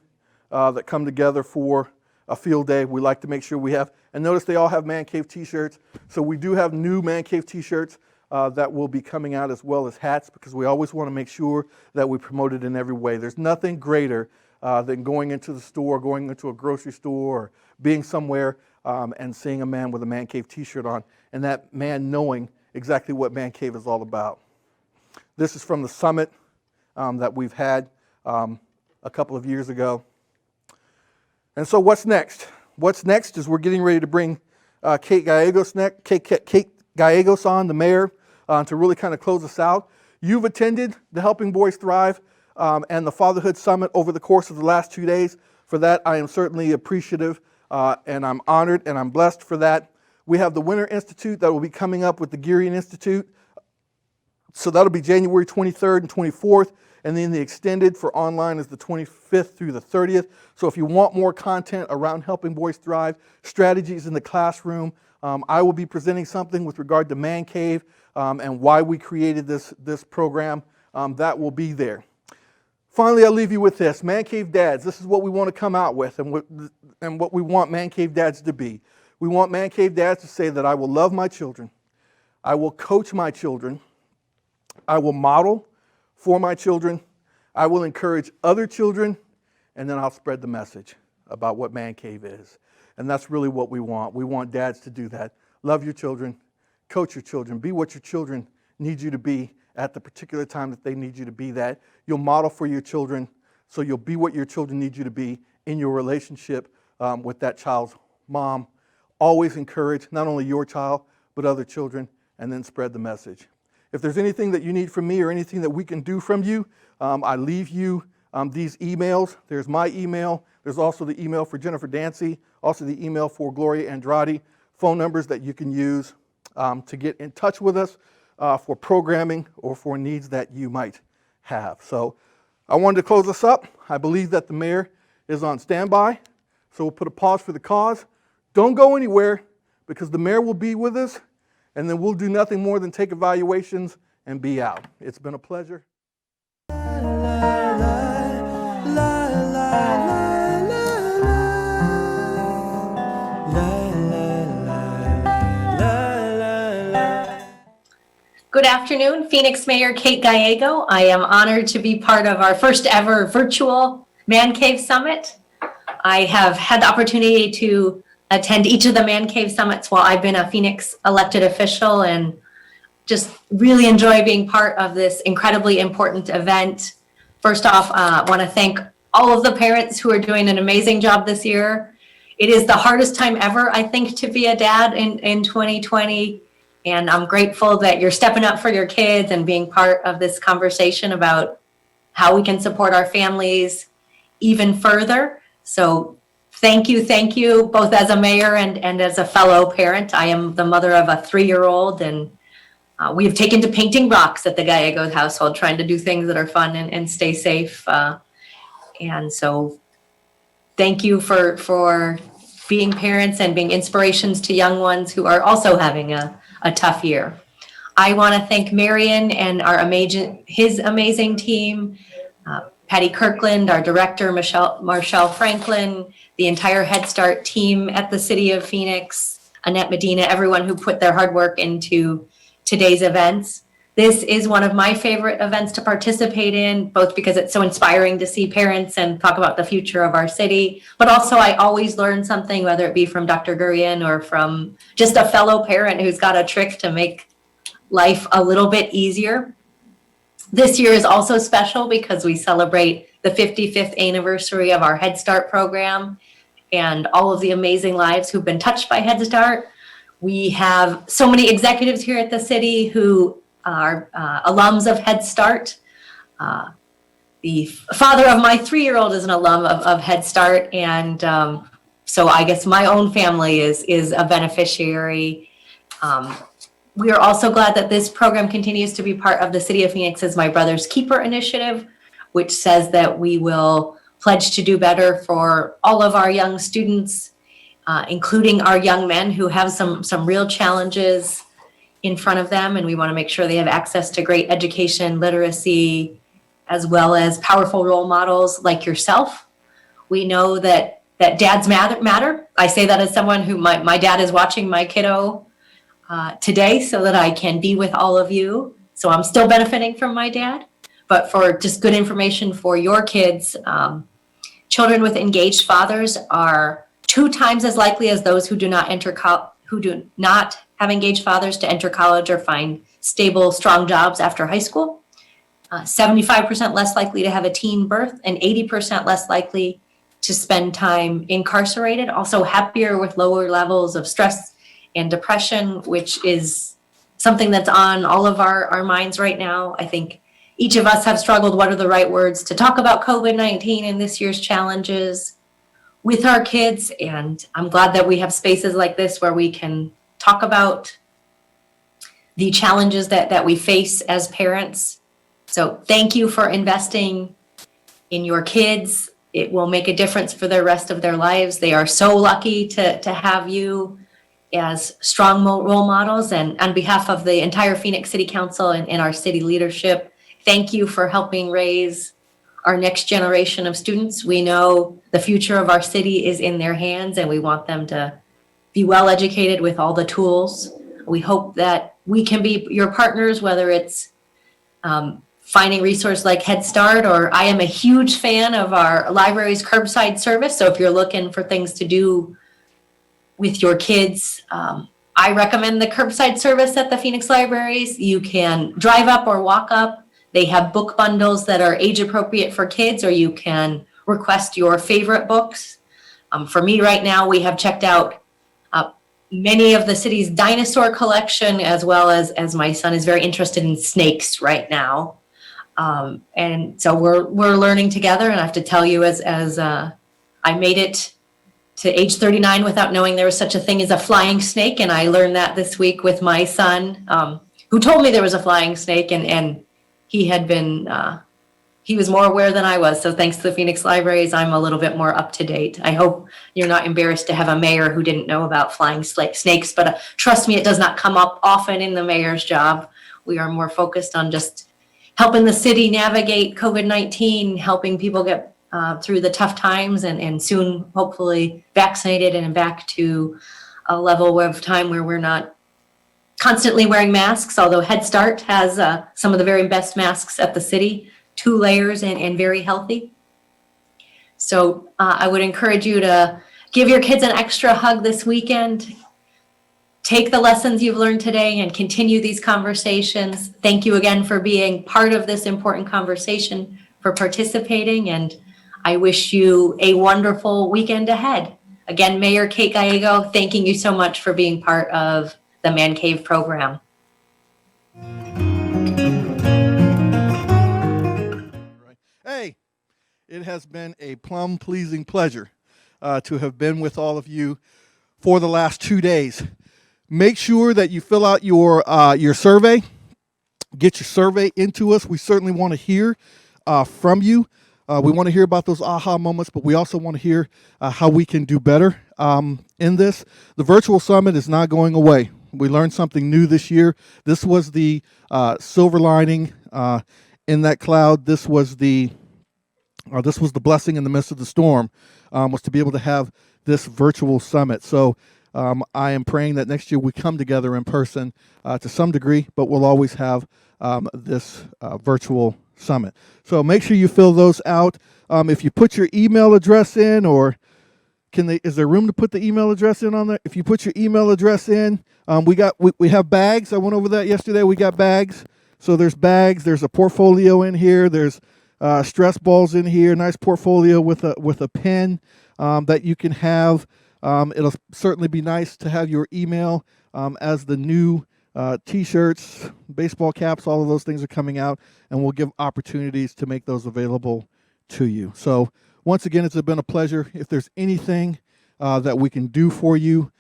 that come together for a field day. We like to make sure we have, and notice they all have Man Cave t-shirts, so we do have new Man Cave t-shirts that will be coming out, as well as hats, because we always want to make sure that we promote it in every way. There's nothing greater than going into the store, going into a grocery store, or being somewhere and seeing a man with a Man Cave t-shirt on, and that man knowing exactly what Man Cave is all about. This is from the summit that we've had a couple of years ago. And so what's next? What's next is we're getting ready to bring Kate Gallegos on, the mayor, to really kind of close us out. You've attended the Helping Boys Thrive and the Fatherhood Summit over the course of the last 2 days. For that, I am certainly appreciative, and I'm honored, and I'm blessed for that. We have the Winter Institute that will be coming up with the Gearian Institute. So that'll be January 23rd and 24th, and then the extended for online is the 25th through the 30th. So if you want more content around Helping Boys Thrive, strategies in the classroom, I will be presenting something with regard to Man Cave and why we created this program. That will be there. Finally, I'll leave you with this. Man Cave Dads, this is what we want to come out with and what we want Man Cave Dads to be. We want Man Cave Dads to say that I will love my children, I will coach my children, I will model for my children, I will encourage other children, and then I'll spread the message about what Man Cave is. And that's really what we want. We want dads to do that. Love your children, coach your children, be what your children need you to be at the particular time that they need you to be that. You'll model for your children, so you'll be what your children need you to be in your relationship with that child's mom. Always encourage not only your child, but other children, and then spread the message. If there's anything that you need from me or anything that we can do from you, I leave you these emails. There's my email. There's also the email for Jennifer Dancy, also the email for Gloria Andrade, phone numbers that you can use to get in touch with us for programming or for needs that you might have. So I wanted to close this up. I believe that the mayor is on standby, so we'll put a pause for the cause. Don't go anywhere, because the mayor will be with us, and then we'll do nothing more than take evaluations and be out. It's been a pleasure. Good afternoon, Phoenix Mayor Kate Gallego. I am honored to be part of our first ever virtual Man Cave Summit. I have had the opportunity to attend each of the Man Cave Summits while I've been a Phoenix elected official, and just really enjoy being part of this incredibly important event. First off, I want to thank all of the parents who are doing an amazing job this year. It is the hardest time ever, I think, to be a dad in 2020. And I'm grateful that you're stepping up for your kids and being part of this conversation about how we can support our families even further. So thank you, both as a mayor and as a fellow parent. I am the mother of a 3-year-old, and we have taken to painting rocks at the Gallegos household, trying to do things that are fun and stay safe. And so thank you for being parents and being inspirations to young ones who are also having a tough year. I want to thank Marion and his amazing team, Patty Kirkland, our director, Marshall Franklin, the entire Head Start team at the City of Phoenix, Annette Medina, everyone who put their hard work into today's events. This is one of my favorite events to participate in, both because it's so inspiring to see parents and talk about the future of our city, but also I always learn something, whether it be from Dr. Gurian or from just a fellow parent who's got a trick to make life a little bit easier. This year is also special because we celebrate the 55th anniversary of our Head Start program and all of the amazing lives who've been touched by Head Start. We have so many executives here at the city who are alums of Head Start. The father of my 3-year-old is an alum of Head Start, and so I guess my own family is a beneficiary. We are also glad that this program continues to be part of the City of Phoenix's My Brother's Keeper initiative, which says that we will pledge to do better for all of our young students, including our young men who have some real challenges in front of them, and we want to make sure they have access to great education, literacy, as well as powerful role models like yourself. We know that dads matter. I say that as someone who my dad is watching my kiddo today so that I can be with all of you. So I'm still benefiting from my dad, but for just good information for your kids, children with engaged fathers are 2 times as likely as those who do not who do not have engaged fathers to enter college or find stable, strong jobs after high school. 75% less likely to have a teen birth, and 80% less likely to spend time incarcerated. Also happier with lower levels of stress and depression, which is something that's on all of our minds right now. I think each of us have struggled. What are the right words to talk about COVID-19 and this year's challenges with our kids? And I'm glad that we have spaces like this where we can talk about the challenges that we face as parents. So thank you for investing in your kids. It will make a difference for the rest of their lives. They are so lucky to have you as strong role models. And on behalf of the entire Phoenix City Council and our city leadership, thank you for helping raise our next generation of students. We know the future of our city is in their hands, and we want them to be well educated with all the tools. We hope that we can be your partners, whether it's finding resources like Head Start, or I am a huge fan of our library's curbside service. So if you're looking for things to do with your kids, I recommend the curbside service at the Phoenix Libraries. You can drive up or walk up. They have book bundles that are age appropriate for kids, or you can request your favorite books. For me right now, we have checked out many of the city's dinosaur collection, as well as my son is very interested in snakes right now. And so we're learning together. And I have to tell you, as I made it to age 39 without knowing there was such a thing as a flying snake. And I learned that this week with my son, who told me there was a flying snake, and he had been, he was more aware than I was. So thanks to the Phoenix Libraries, I'm a little bit more up to date. I hope you're not embarrassed to have a mayor who didn't know about flying snakes, but trust me, it does not come up often in the mayor's job. We are more focused on just helping the city navigate COVID-19, helping people get through the tough times, and soon hopefully vaccinated and back to a level of time where we're not constantly wearing masks, although Head Start has some of the very best masks at the city, 2 layers and very healthy. So I would encourage you to give your kids an extra hug this weekend. Take the lessons you've learned today and continue these conversations. Thank you again for being part of this important conversation, for participating, and I wish you a wonderful weekend ahead. Again, Mayor Kate Gallego, thanking you so much for being part of the Man Cave program. Hey, it has been a plum-pleasing pleasure to have been with all of you for the last 2 days. Make sure that you fill out your survey. Get your survey into us. We certainly want to hear from you. We want to hear about those aha moments, but we also want to hear how we can do better in this. The virtual summit is not going away. We learned something new this year. This was the silver lining in that cloud. This was the blessing in the midst of the storm, was to be able to have this virtual summit. So I am praying that next year we come together in person to some degree, but we'll always have this virtual summit. So make sure you fill those out. If you put your email address in, or is there room to put the email address in on there? If you put your email address in, we have bags. I went over that yesterday. We got bags. So there's bags. There's a portfolio in here. There's stress balls in here. Nice portfolio with a pen that you can have. It'll certainly be nice to have your email as the new T-shirts, baseball caps, all of those things are coming out, and we'll give opportunities to make those available to you. So once again, it's been a pleasure. If there's anything that we can do for you,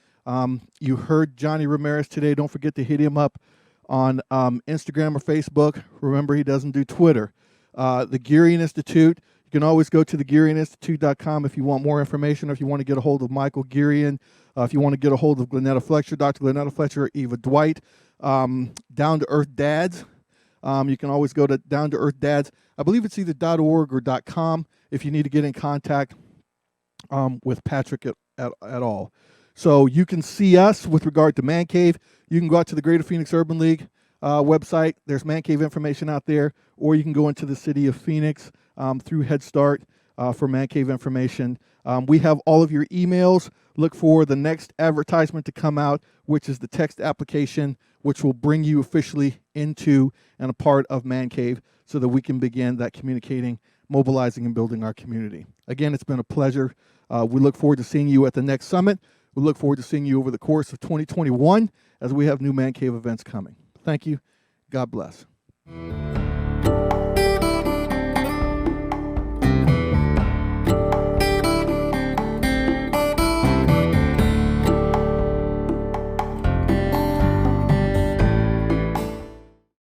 you heard Johnny Ramirez today. Don't forget to hit him up on Instagram or Facebook. Remember, he doesn't do Twitter. The Gearian Institute, you can always go to thegearianinstitute.com if you want more information, or if you want to get a hold of Michael Gearian, if you want to get a hold of Glenetta Fletcher, Dr. Glenetta Fletcher, or Eva Dwight. Down to Earth Dads, you can always go to Down to Earth Dads. I believe it's either .org or .com if you need to get in contact with Patrick at all. So you can see us with regard to Man Cave. You can go out to the Greater Phoenix Urban League website. There's Man Cave information out there, or you can go into the city of Phoenix through Head Start. for Man Cave information. We have all of your emails. Look for the next advertisement to come out, which is the text application, which will bring you officially into and a part of Man Cave so that we can begin that communicating, mobilizing, and building our community. Again, it's been a pleasure. We look forward to seeing you at the next summit. We look forward to seeing you over the course of 2021 as we have new Man Cave events coming. Thank you. God bless.